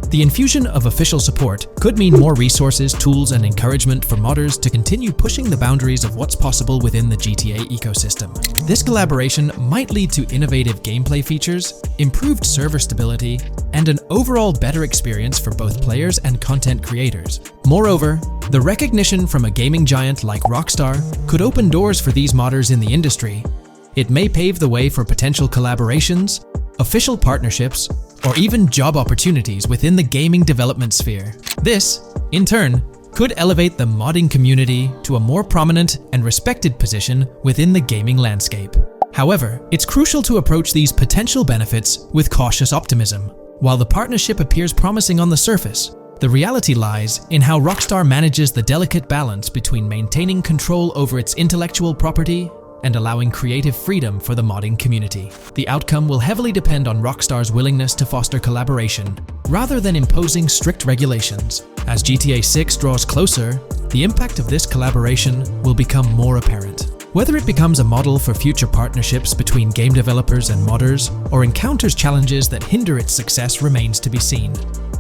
The infusion of official support could mean more resources, tools, and encouragement for modders to continue pushing the boundaries of what's possible within the GTA ecosystem. This collaboration might lead to innovative gameplay features, improved server stability, and an overall better experience for both players and content creators. Moreover, the recognition from a gaming giant like Rockstar could open doors for these modders in the industry. It may pave the way for potential collaborations, official partnerships, or even job opportunities within the gaming development sphere. This, in turn, could elevate the modding community to a more prominent and respected position within the gaming landscape. However, it's crucial to approach these potential benefits with cautious optimism. While the partnership appears promising on the surface, the reality lies in how Rockstar manages the delicate balance between maintaining control over its intellectual property and allowing creative freedom for the modding community. The outcome will heavily depend on Rockstar's willingness to foster collaboration, rather than imposing strict regulations. As GTA 6 draws closer, the impact of this collaboration will become more apparent. Whether it becomes a model for future partnerships between game developers and modders, or encounters challenges that hinder its success remains to be seen.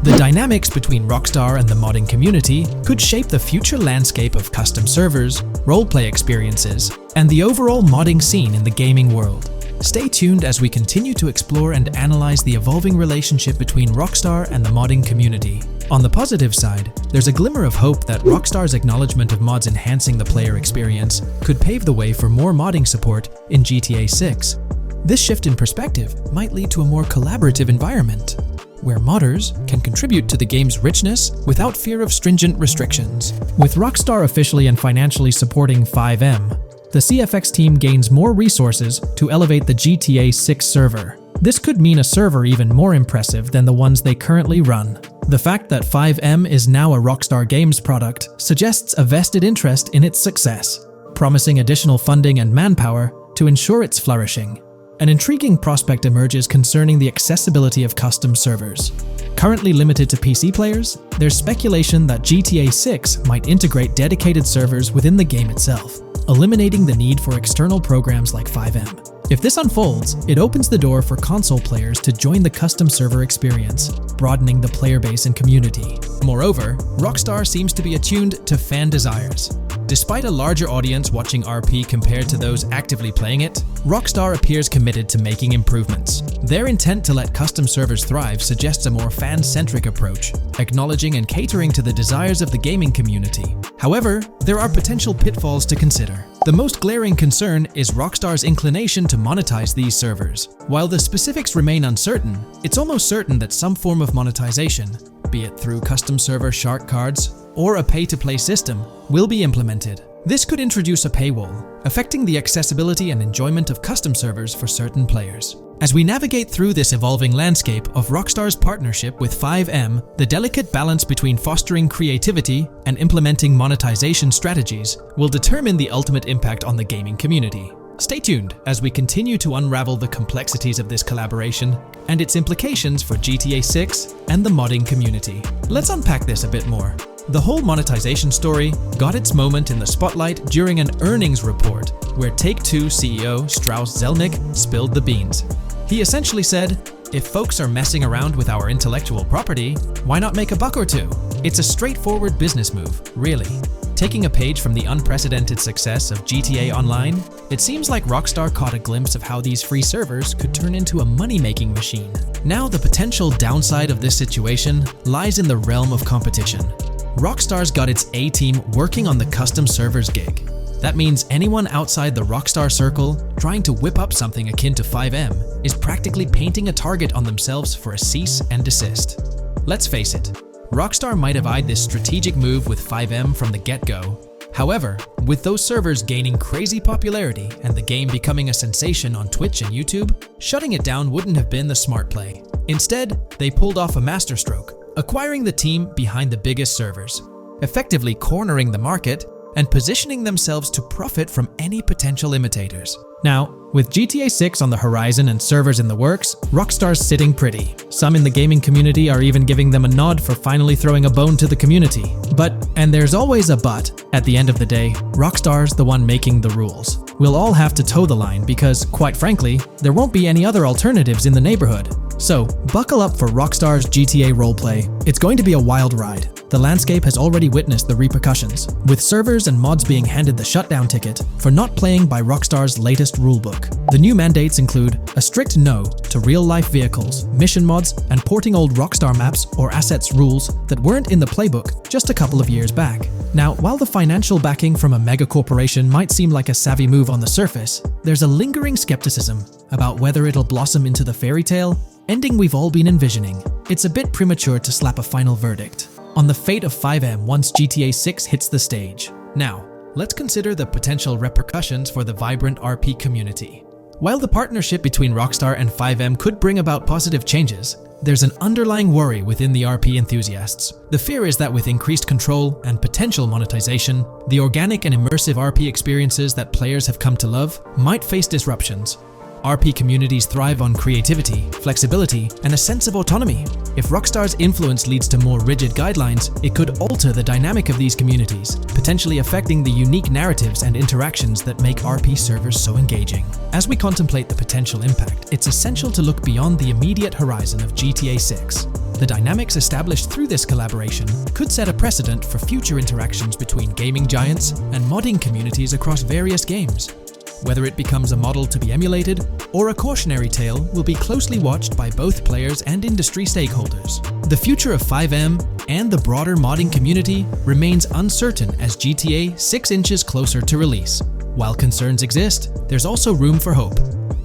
The dynamics between Rockstar and the modding community could shape the future landscape of custom servers, roleplay experiences, and the overall modding scene in the gaming world. Stay tuned as we continue to explore and analyze the evolving relationship between Rockstar and the modding community. On the positive side, there's a glimmer of hope that Rockstar's acknowledgement of mods enhancing the player experience could pave the way for more modding support in GTA 6. This shift in perspective might lead to a more collaborative environment, where modders can contribute to the game's richness without fear of stringent restrictions. With Rockstar officially and financially supporting 5M, the CFX team gains more resources to elevate the GTA 6 server. This could mean a server even more impressive than the ones they currently run. The fact that 5M is now a Rockstar Games product suggests a vested interest in its success, promising additional funding and manpower to ensure its flourishing. An intriguing prospect emerges concerning the accessibility of custom servers. Currently limited to PC players, there's speculation that GTA 6 might integrate dedicated servers within the game itself, eliminating the need for external programs like 5M. If this unfolds, it opens the door for console players to join the custom server experience, broadening the player base and community. Moreover, Rockstar seems to be attuned to fan desires. Despite a larger audience watching RP compared to those actively playing it, Rockstar appears committed to making improvements. Their intent to let custom servers thrive suggests a more fan-centric approach, acknowledging and catering to the desires of the gaming community. However, there are potential pitfalls to consider. The most glaring concern is Rockstar's inclination to monetize these servers. While the specifics remain uncertain, it's almost certain that some form of monetization, be it through custom server shark cards or a pay-to-play system, will be implemented. This could introduce a paywall, affecting the accessibility and enjoyment of custom servers for certain players. As we navigate through this evolving landscape of Rockstar's partnership with 5M, the delicate balance between fostering creativity and implementing monetization strategies will determine the ultimate impact on the gaming community. Stay tuned as we continue to unravel the complexities of this collaboration and its implications for GTA 6 and the modding community. Let's unpack this a bit more. The whole monetization story got its moment in the spotlight during an earnings report where Take-Two CEO Strauss Zelnick spilled the beans. He essentially said, "If folks are messing around with our intellectual property, why not make a buck or two?" It's a straightforward business move, really. Taking a page from the unprecedented success of GTA Online, it seems like Rockstar caught a glimpse of how these free servers could turn into a money-making machine. Now, the potential downside of this situation lies in the realm of competition. Rockstar's got its A-team working on the custom servers gig. That means anyone outside the Rockstar circle trying to whip up something akin to 5M is practically painting a target on themselves for a cease and desist. Let's face it, Rockstar might have eyed this strategic move with 5M from the get-go. However, with those servers gaining crazy popularity and the game becoming a sensation on Twitch and YouTube, shutting it down wouldn't have been the smart play. Instead, they pulled off a masterstroke, acquiring the team behind the biggest servers, effectively cornering the market and positioning themselves to profit from any potential imitators. Now, with GTA 6 on the horizon and servers in the works, Rockstar's sitting pretty. Some in the gaming community are even giving them a nod for finally throwing a bone to the community. But, and there's always a but, at the end of the day, Rockstar's the one making the rules. We'll all have to toe the line because, quite frankly, there won't be any other alternatives in the neighborhood. So, buckle up for Rockstar's GTA roleplay. It's going to be a wild ride. The landscape has already witnessed the repercussions, with servers and mods being handed the shutdown ticket for not playing by Rockstar's latest rulebook. The new mandates include a strict no to real-life vehicles, mission mods, and porting old Rockstar maps or assets rules that weren't in the playbook just a couple of years back. Now, while the financial backing from a mega corporation might seem like a savvy move on the surface, there's a lingering skepticism about whether it'll blossom into the fairy tale ending we've all been envisioning. It's a bit premature to slap a final verdict on the fate of 5M once GTA 6 hits the stage. Now, let's consider the potential repercussions for the vibrant RP community. While the partnership between Rockstar and 5M could bring about positive changes, there's an underlying worry within the RP enthusiasts. The fear is that with increased control and potential monetization, the organic and immersive RP experiences that players have come to love might face disruptions. RP communities thrive on creativity, flexibility, and a sense of autonomy. If Rockstar's influence leads to more rigid guidelines, it could alter the dynamic of these communities, potentially affecting the unique narratives and interactions that make RP servers so engaging. As we contemplate the potential impact, it's essential to look beyond the immediate horizon of GTA 6. The dynamics established through this collaboration could set a precedent for future interactions between gaming giants and modding communities across various games. Whether it becomes a model to be emulated or a cautionary tale will be closely watched by both players and industry stakeholders. The future of 5M and the broader modding community remains uncertain as GTA 6 inches closer to release. While concerns exist, there's also room for hope.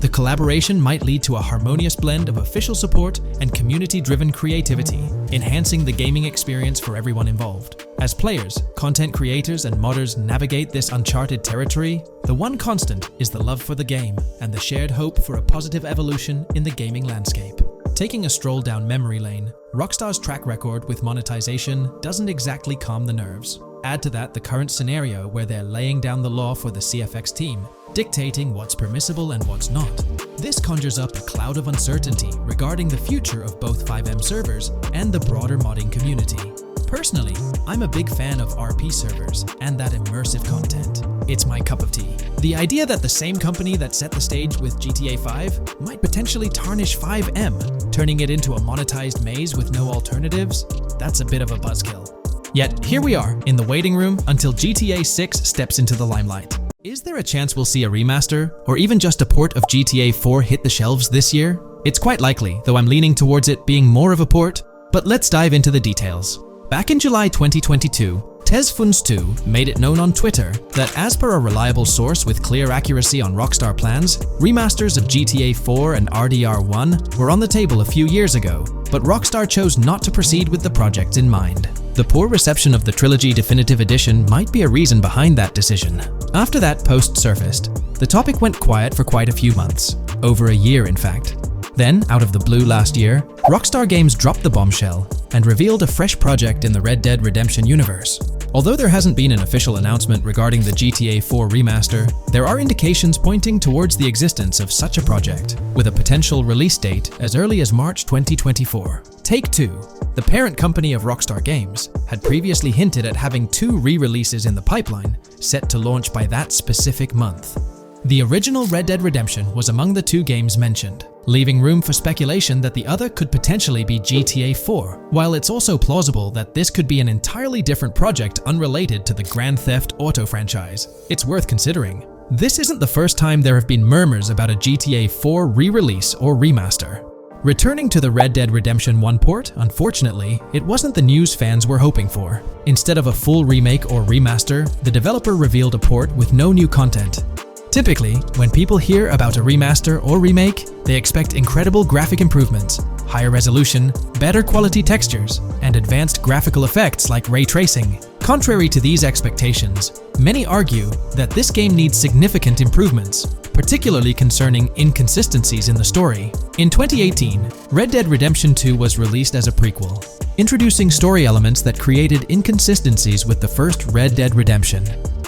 The collaboration might lead to a harmonious blend of official support and community-driven creativity, enhancing the gaming experience for everyone involved. As players, content creators, and modders navigate this uncharted territory, the one constant is the love for the game and the shared hope for a positive evolution in the gaming landscape. Taking a stroll down memory lane, Rockstar's track record with monetization doesn't exactly calm the nerves. Add to that the current scenario where they're laying down the law for the CFX team, dictating what's permissible and what's not. This conjures up a cloud of uncertainty regarding the future of both 5M servers and the broader modding community. Personally, I'm a big fan of RP servers and that immersive content. It's my cup of tea. The idea that the same company that set the stage with GTA 5 might potentially tarnish 5M, turning it into a monetized maze with no alternatives, that's a bit of a buzzkill. Yet, here we are, in the waiting room until GTA 6 steps into the limelight. Is there a chance we'll see a remaster, or even just a port of GTA 4 hit the shelves this year? It's quite likely, though I'm leaning towards it being more of a port, but let's dive into the details. Back in July 2022, TezFuns2 made it known on Twitter that as per a reliable source with clear accuracy on Rockstar plans, remasters of GTA 4 and RDR1 were on the table a few years ago, but Rockstar chose not to proceed with the projects in mind. The poor reception of the Trilogy Definitive Edition might be a reason behind that decision. After that post surfaced, the topic went quiet for quite a few months, over a year in fact. Then, out of the blue last year, Rockstar Games dropped the bombshell and revealed a fresh project in the Red Dead Redemption universe. Although there hasn't been an official announcement regarding the GTA 4 remaster, there are indications pointing towards the existence of such a project, with a potential release date as early as March 2024. Take-Two, the parent company of Rockstar Games, had previously hinted at having 2 re-releases in the pipeline, set to launch by that specific month. The original Red Dead Redemption was among the 2 games mentioned, leaving room for speculation that the other could potentially be GTA 4, while it's also plausible that this could be an entirely different project unrelated to the Grand Theft Auto franchise. It's worth considering. This isn't the first time there have been murmurs about a GTA 4 re-release or remaster. Returning to the Red Dead Redemption 1 port, unfortunately, it wasn't the news fans were hoping for. Instead of a full remake or remaster, the developer revealed a port with no new content. Typically, when people hear about a remaster or remake, they expect incredible graphic improvements, higher resolution, better quality textures, and advanced graphical effects like ray tracing. Contrary to these expectations, many argue that this game needs significant improvements, particularly concerning inconsistencies in the story. In 2018, Red Dead Redemption 2 was released as a prequel, introducing story elements that created inconsistencies with the first Red Dead Redemption,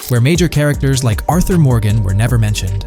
where major characters like Arthur Morgan were never mentioned.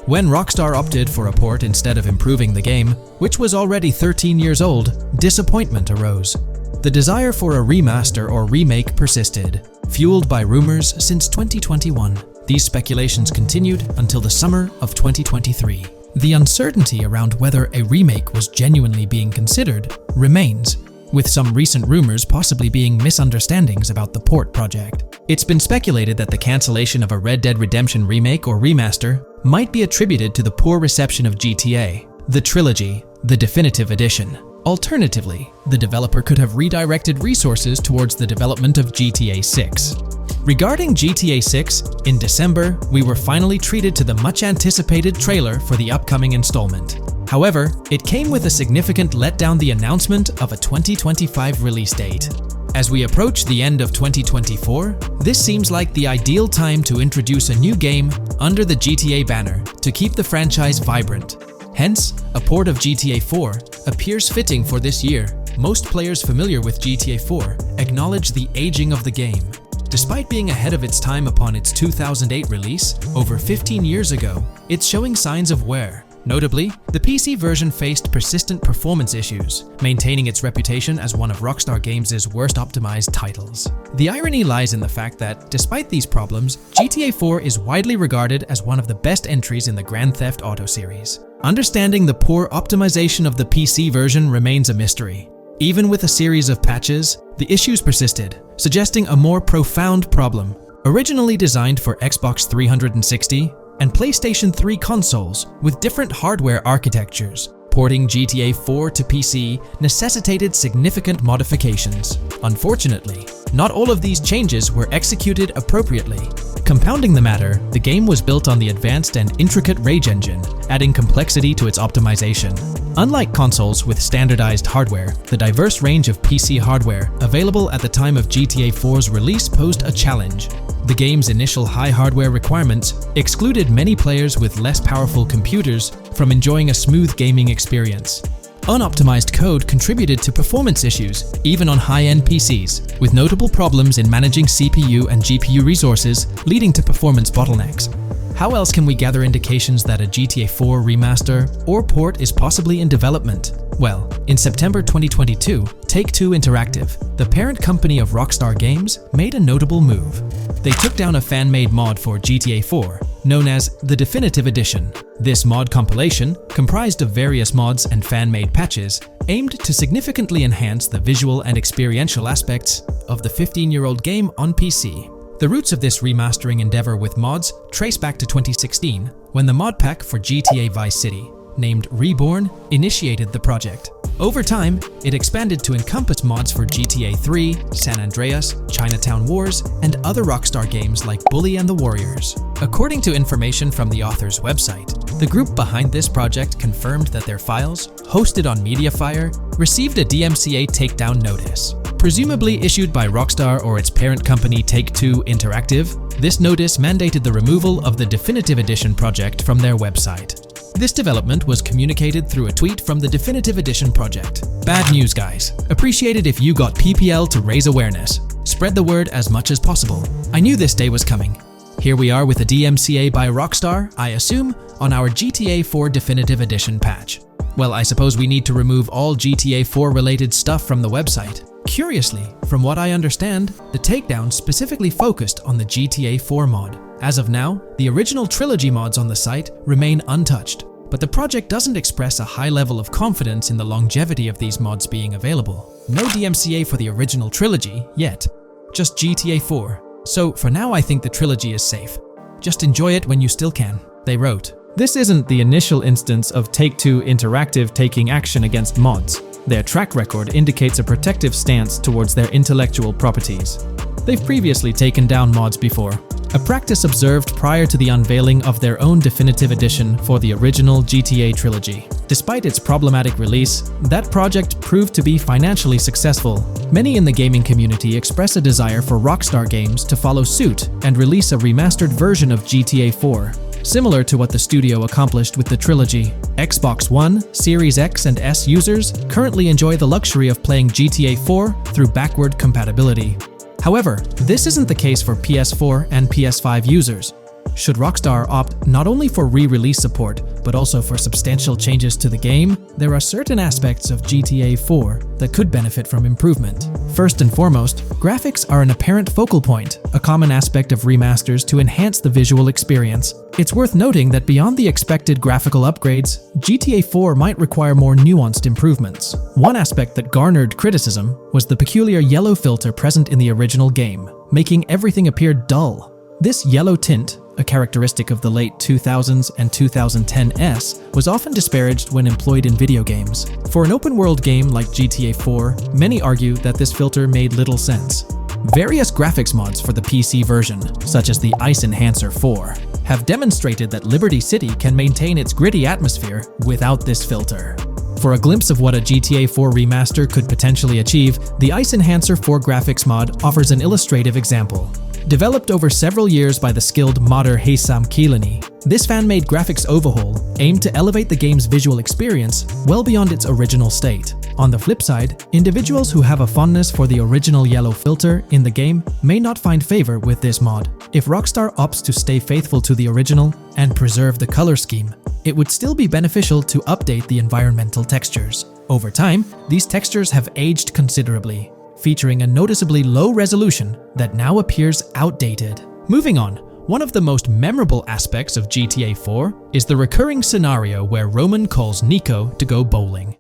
When Rockstar opted for a port instead of improving the game, which was already 13 years old, disappointment arose. The desire for a remaster or remake persisted, fueled by rumors since 2021. These speculations continued until the summer of 2023. The uncertainty around whether a remake was genuinely being considered remains, with some recent rumors possibly being misunderstandings about the port project. It's been speculated that the cancellation of a Red Dead Redemption remake or remaster might be attributed to the poor reception of GTA, the Trilogy, the Definitive Edition. Alternatively, the developer could have redirected resources towards the development of GTA 6. Regarding GTA 6, in December, we were finally treated to the much-anticipated trailer for the upcoming installment. However, it came with a significant letdown: the announcement of a 2025 release date. As we approach the end of 2024, this seems like the ideal time to introduce a new game under the GTA banner to keep the franchise vibrant. Hence, a port of GTA 4 appears fitting for this year. Most players familiar with GTA 4 acknowledge the aging of the game. Despite being ahead of its time upon its 2008 release, over 15 years ago, it's showing signs of wear. Notably, the PC version faced persistent performance issues, maintaining its reputation as one of Rockstar Games' worst optimized titles. The irony lies in the fact that, despite these problems, GTA 4 is widely regarded as one of the best entries in the Grand Theft Auto series. Understanding the poor optimization of the PC version remains a mystery. Even with a series of patches, the issues persisted, suggesting a more profound problem. Originally designed for Xbox 360 and PlayStation 3 consoles with different hardware architectures, porting GTA 4 to PC necessitated significant modifications. Unfortunately, not all of these changes were executed appropriately. Compounding the matter, the game was built on the advanced and intricate Rage engine, adding complexity to its optimization. Unlike consoles with standardized hardware, the diverse range of PC hardware available at the time of GTA 4's release posed a challenge. The game's initial high hardware requirements excluded many players with less powerful computers from enjoying a smooth gaming experience. Unoptimized code contributed to performance issues, even on high-end PCs, with notable problems in managing CPU and GPU resources, leading to performance bottlenecks. How else can we gather indications that a GTA 4 remaster or port is possibly in development? Well, in September 2022, Take-Two Interactive, the parent company of Rockstar Games, made a notable move. They took down a fan-made mod for GTA 4, known as the Definitive Edition. This mod compilation, comprised of various mods and fan-made patches, aimed to significantly enhance the visual and experiential aspects of the 15-year-old game on PC. The roots of this remastering endeavor with mods trace back to 2016, when the mod pack for GTA Vice City, named Reborn, initiated the project. Over time, it expanded to encompass mods for GTA 3, San Andreas, Chinatown Wars, and other Rockstar games like Bully and the Warriors. According to information from the author's website, the group behind this project confirmed that their files, hosted on Mediafire, received a DMCA takedown notice. Presumably issued by Rockstar or its parent company Take-Two Interactive, this notice mandated the removal of the Definitive Edition project from their website. This development was communicated through a tweet from the Definitive Edition project. Bad news, guys. Appreciate it if you got PPL to raise awareness. Spread the word as much as possible. I knew this day was coming. Here we are with a DMCA by Rockstar, I assume, on our GTA 4 Definitive Edition patch. Well, I suppose we need to remove all GTA 4 related stuff from the website. Curiously, from what I understand, the takedown specifically focused on the GTA 4 mod. As of now, the original trilogy mods on the site remain untouched, but the project doesn't express a high level of confidence in the longevity of these mods being available. No DMCA for the original trilogy yet, just GTA 4. So for now I think the trilogy is safe. Just enjoy it when you still can, they wrote. This isn't the initial instance of Take-Two Interactive taking action against mods. Their track record indicates a protective stance towards their intellectual properties. They've previously taken down mods before, a practice observed prior to the unveiling of their own Definitive Edition for the original GTA trilogy. Despite its problematic release, that project proved to be financially successful. Many in the gaming community express a desire for Rockstar Games to follow suit and release a remastered version of GTA 4. Similar to what the studio accomplished with the trilogy. Xbox One, Series X and S users currently enjoy the luxury of playing GTA 4 through backward compatibility. However, this isn't the case for PS4 and PS5 users. Should Rockstar opt not only for re-release support, but also for substantial changes to the game, there are certain aspects of GTA 4 that could benefit from improvement. First and foremost, graphics are an apparent focal point, a common aspect of remasters to enhance the visual experience. It's worth noting that beyond the expected graphical upgrades, GTA 4 might require more nuanced improvements. One aspect that garnered criticism was the peculiar yellow filter present in the original game, making everything appear dull. This yellow tint, a characteristic of the late 2000s and 2010s, was often disparaged when employed in video games. For an open-world game like GTA 4, many argue that this filter made little sense. Various graphics mods for the PC version, such as the Ice Enhancer 4, have demonstrated that Liberty City can maintain its gritty atmosphere without this filter. For a glimpse of what a GTA 4 remaster could potentially achieve, the Ice Enhancer 4 graphics mod offers an illustrative example. Developed over several years by the skilled modder Haysam Keelani, this fan-made graphics overhaul aimed to elevate the game's visual experience well beyond its original state. On the flip side, individuals who have a fondness for the original yellow filter in the game may not find favor with this mod. If Rockstar opts to stay faithful to the original and preserve the color scheme, it would still be beneficial to update the environmental textures. Over time, these textures have aged considerably, featuring a noticeably low resolution that now appears outdated. Moving on, one of the most memorable aspects of GTA 4 is the recurring scenario where Roman calls Nico to go bowling.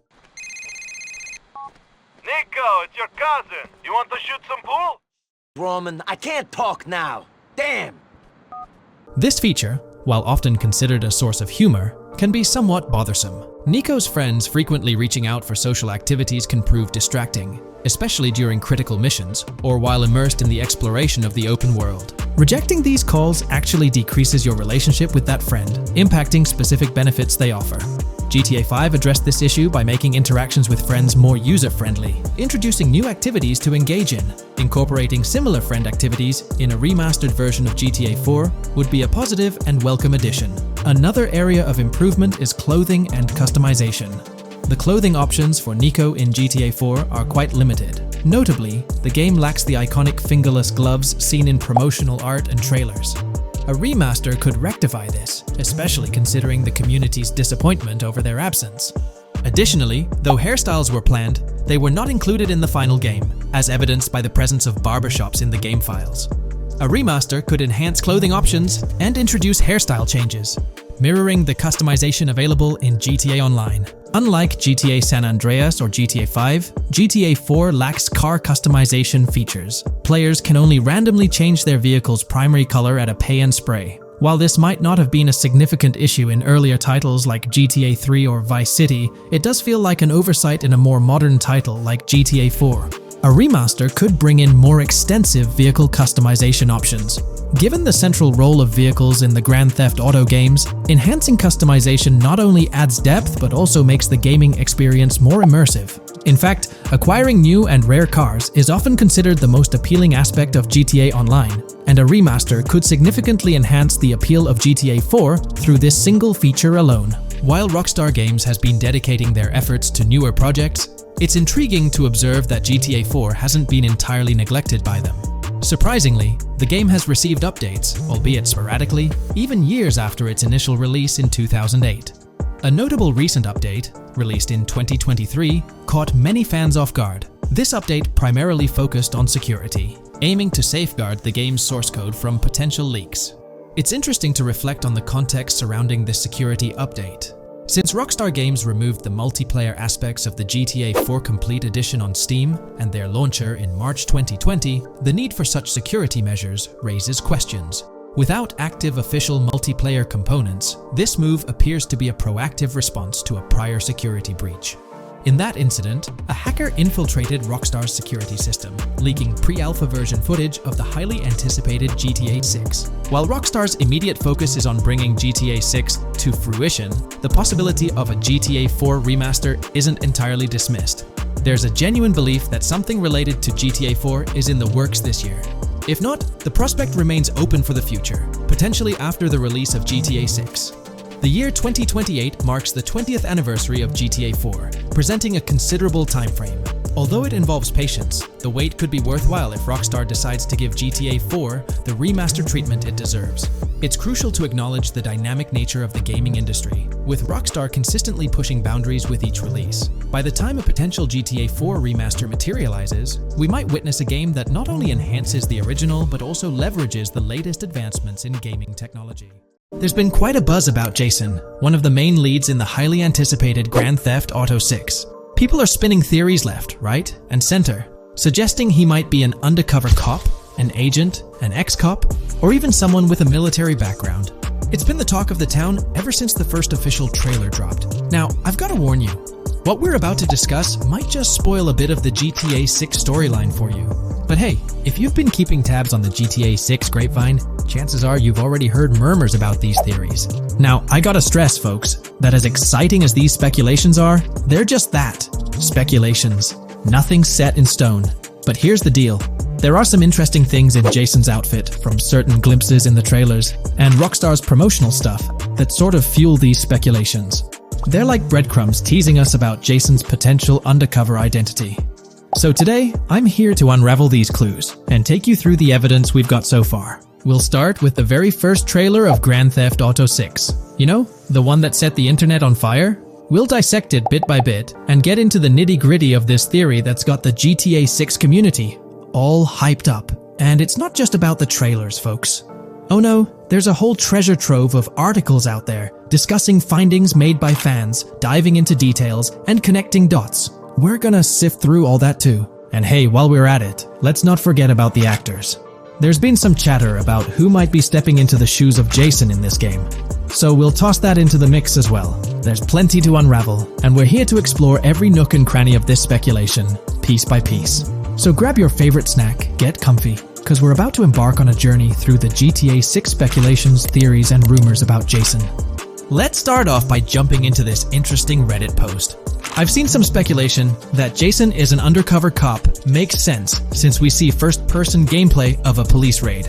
Nico, it's your cousin. You want to shoot some pool? Roman, I can't talk now. Damn! This feature, while often considered a source of humor, can be somewhat bothersome. Nico's friends frequently reaching out for social activities can prove distracting, especially during critical missions or while immersed in the exploration of the open world. Rejecting these calls actually decreases your relationship with that friend, impacting specific benefits they offer. GTA 5 addressed this issue by making interactions with friends more user-friendly, introducing new activities to engage in. Incorporating similar friend activities in a remastered version of GTA 4 would be a positive and welcome addition. Another area of improvement is clothing and customization. The clothing options for Nico in GTA 4 are quite limited. Notably, the game lacks the iconic fingerless gloves seen in promotional art and trailers. A remaster could rectify this, especially considering the community's disappointment over their absence. Additionally, though hairstyles were planned, they were not included in the final game, as evidenced by the presence of barbershops in the game files. A remaster could enhance clothing options and introduce hairstyle changes, mirroring the customization available in GTA Online. Unlike GTA San Andreas or GTA 5, GTA 4 lacks car customization features. Players can only randomly change their vehicle's primary color at a pay and spray. While this might not have been a significant issue in earlier titles like GTA 3 or Vice City, it does feel like an oversight in a more modern title like GTA 4. A remaster could bring in more extensive vehicle customization options. Given the central role of vehicles in the Grand Theft Auto games, enhancing customization not only adds depth but also makes the gaming experience more immersive. In fact, acquiring new and rare cars is often considered the most appealing aspect of GTA Online, and a remaster could significantly enhance the appeal of GTA 4 through this single feature alone. While Rockstar Games has been dedicating their efforts to newer projects, it's intriguing to observe that GTA 4 hasn't been entirely neglected by them. Surprisingly, the game has received updates, albeit sporadically, even years after its initial release in 2008. A notable recent update, released in 2023, caught many fans off guard. This update primarily focused on security, aiming to safeguard the game's source code from potential leaks. It's interesting to reflect on the context surrounding this security update. Since Rockstar Games removed the multiplayer aspects of the GTA 4 Complete Edition on Steam and their launcher in March 2020, the need for such security measures raises questions. Without active official multiplayer components, this move appears to be a proactive response to a prior security breach. In that incident, a hacker infiltrated Rockstar's security system, leaking pre-alpha version footage of the highly anticipated GTA 6. While Rockstar's immediate focus is on bringing GTA 6 to fruition, the possibility of a GTA 4 remaster isn't entirely dismissed. There's a genuine belief that something related to GTA 4 is in the works this year. If not, the prospect remains open for the future, potentially after the release of GTA 6. The year 2028 marks the 20th anniversary of GTA 4, presenting a considerable time frame. Although it involves patience, the wait could be worthwhile if Rockstar decides to give GTA 4 the remaster treatment it deserves. It's crucial to acknowledge the dynamic nature of the gaming industry, with Rockstar consistently pushing boundaries with each release. By the time a potential GTA 4 remaster materializes, we might witness a game that not only enhances the original but also leverages the latest advancements in gaming technology. There's been quite a buzz about Jason, one of the main leads in the highly anticipated Grand Theft Auto 6. People are spinning theories left, right, and center, suggesting he might be an undercover cop, an agent, an ex-cop, or even someone with a military background. It's been the talk of the town ever since the first official trailer dropped. Now, I've got to warn you, what we're about to discuss might just spoil a bit of the GTA 6 storyline for you. But hey, if you've been keeping tabs on the GTA 6 grapevine, chances are you've already heard murmurs about these theories. Now, I gotta stress, folks, that as exciting as these speculations are, they're just that, speculations. Nothing's set in stone. But here's the deal. There are some interesting things in Jason's outfit from certain glimpses in the trailers and Rockstar's promotional stuff that sort of fuel these speculations. They're like breadcrumbs teasing us about Jason's potential undercover identity. So today, I'm here to unravel these clues and take you through the evidence we've got so far. We'll start with the very first trailer of Grand Theft Auto 6. You know, the one that set the internet on fire? We'll dissect it bit by bit and get into the nitty-gritty of this theory that's got the GTA 6 community all hyped up. And it's not just about the trailers, folks. Oh no, there's a whole treasure trove of articles out there discussing findings made by fans, diving into details, and connecting dots. We're gonna sift through all that too. And hey, while we're at it, let's not forget about the actors. There's been some chatter about who might be stepping into the shoes of Jason in this game. So we'll toss that into the mix as well. There's plenty to unravel, and we're here to explore every nook and cranny of this speculation, piece by piece. So grab your favorite snack, get comfy, because we're about to embark on a journey through the GTA 6 speculations, theories, and rumors about Jason. Let's start off by jumping into this interesting Reddit post. I've seen some speculation that Jason is an undercover cop makes sense since we see first-person gameplay of a police raid.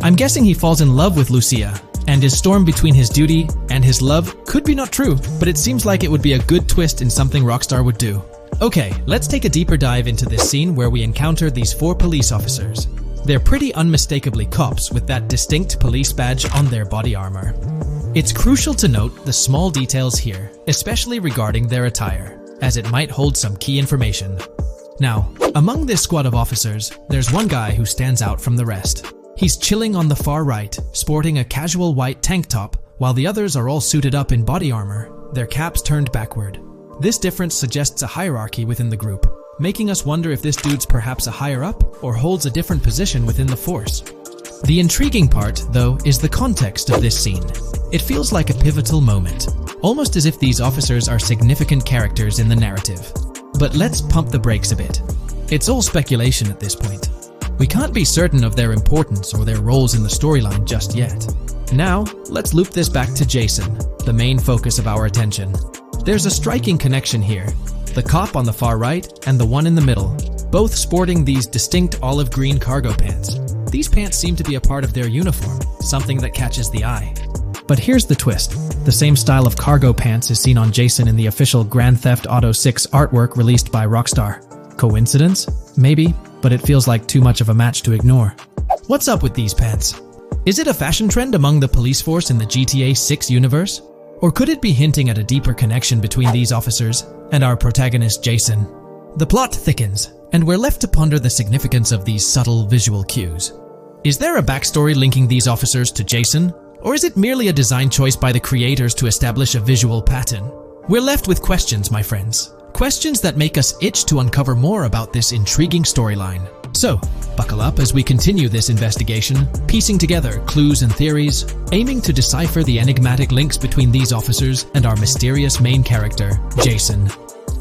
I'm guessing he falls in love with Lucia, and his storm between his duty and his love could be not true, but it seems like it would be a good twist in something Rockstar would do. Okay, let's take a deeper dive into this scene where we encounter these 4 police officers. They're pretty unmistakably cops with that distinct police badge on their body armor. It's crucial to note the small details here, especially regarding their attire, as it might hold some key information. Now, among this squad of officers, there's one guy who stands out from the rest. He's chilling on the far right, sporting a casual white tank top, while the others are all suited up in body armor, their caps turned backward. This difference suggests a hierarchy within the group, making us wonder if this dude's perhaps a higher up or holds a different position within the force. The intriguing part, though, is the context of this scene. It feels like a pivotal moment, almost as if these officers are significant characters in the narrative. But let's pump the brakes a bit. It's all speculation at this point. We can't be certain of their importance or their roles in the storyline just yet. Now, let's loop this back to Jason, the main focus of our attention. There's a striking connection here. The cop on the far right and the one in the middle, both sporting these distinct olive green cargo pants. These pants seem to be a part of their uniform, something that catches the eye. But here's the twist. The same style of cargo pants is seen on Jason in the official Grand Theft Auto 6 artwork released by Rockstar. Coincidence? Maybe, but it feels like too much of a match to ignore. What's up with these pants? Is it a fashion trend among the police force in the GTA 6 universe? Or could it be hinting at a deeper connection between these officers and our protagonist Jason? The plot thickens, and we're left to ponder the significance of these subtle visual cues. Is there a backstory linking these officers to Jason? Or is it merely a design choice by the creators to establish a visual pattern? We're left with questions, my friends. Questions that make us itch to uncover more about this intriguing storyline. So, buckle up as we continue this investigation, piecing together clues and theories, aiming to decipher the enigmatic links between these officers and our mysterious main character, Jason.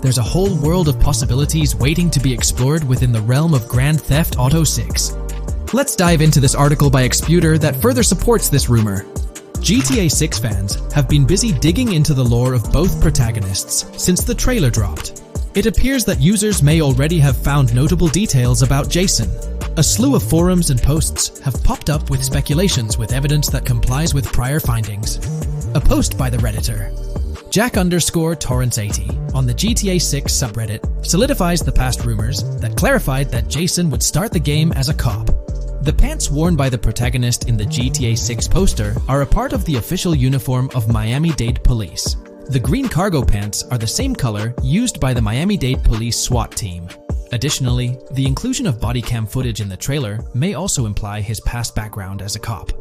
There's a whole world of possibilities waiting to be explored within the realm of Grand Theft Auto 6. Let's dive into this article by Exputer that further supports this rumor. GTA 6 fans have been busy digging into the lore of both protagonists since the trailer dropped. It appears that users may already have found notable details about Jason. A slew of forums and posts have popped up with speculations with evidence that complies with prior findings. A post by the Redditor, Jack_Torrance80, on the GTA 6 subreddit solidifies the past rumors that clarified that Jason would start the game as a cop. The pants worn by the protagonist in the GTA 6 poster are a part of the official uniform of Miami-Dade Police. The green cargo pants are the same color used by the Miami-Dade Police SWAT team. Additionally, the inclusion of body cam footage in the trailer may also imply his past background as a cop.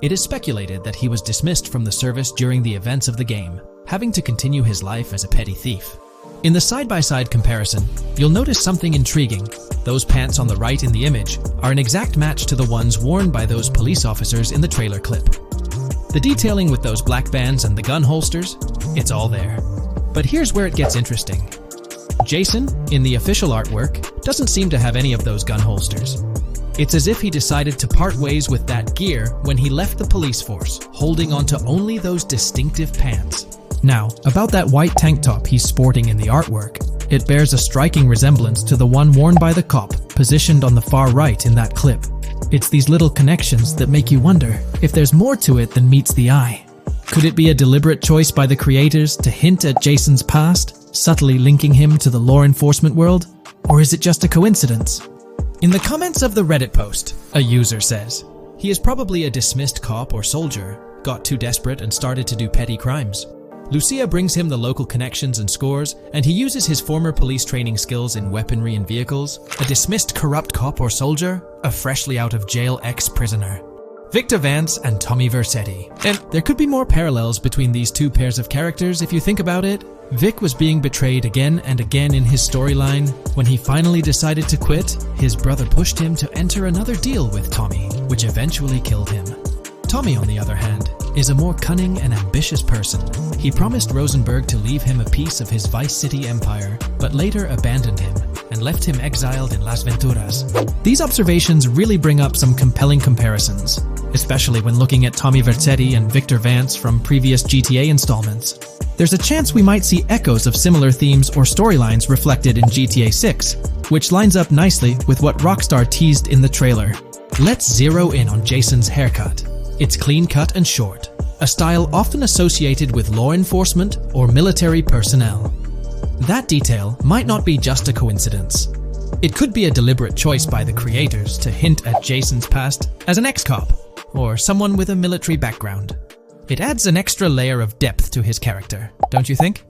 It is speculated that he was dismissed from the service during the events of the game, having to continue his life as a petty thief. In the side-by-side comparison, you'll notice something intriguing. Those pants on the right in the image are an exact match to the ones worn by those police officers in the trailer clip. The detailing with those black bands and the gun holsters, it's all there. But here's where it gets interesting. Jason, in the official artwork, doesn't seem to have any of those gun holsters. It's as if he decided to part ways with that gear when he left the police force, holding onto only those distinctive pants. Now, about that white tank top he's sporting in the artwork, it bears a striking resemblance to the one worn by the cop, positioned on the far right in that clip. It's these little connections that make you wonder if there's more to it than meets the eye. Could it be a deliberate choice by the creators to hint at Jason's past, subtly linking him to the law enforcement world? Or is it just a coincidence? In the comments of the Reddit post, a user says, he is probably a dismissed cop or soldier, got too desperate and started to do petty crimes. Lucia brings him the local connections and scores, and he uses his former police training skills in weaponry and vehicles. A dismissed corrupt cop or soldier, a freshly out of jail ex-prisoner. Victor Vance and Tommy Vercetti. And there could be more parallels between these two pairs of characters if you think about it. Vic was being betrayed again and again in his storyline. When he finally decided to quit, his brother pushed him to enter another deal with Tommy, which eventually killed him. Tommy, on the other hand, is a more cunning and ambitious person. He promised Rosenberg to leave him a piece of his Vice City empire, but later abandoned him and left him exiled in Las Venturas. These observations really bring up some compelling comparisons. especially when looking at Tommy Vercetti and Victor Vance from previous GTA installments. There's a chance we might see echoes of similar themes or storylines reflected in GTA 6, which lines up nicely with what Rockstar teased in the trailer. Let's zero in on Jason's haircut. It's clean cut and short, a style often associated with law enforcement or military personnel. That detail might not be just a coincidence. It could be a deliberate choice by the creators to hint at Jason's past as an ex-cop or someone with a military background. It adds an extra layer of depth to his character, don't you think?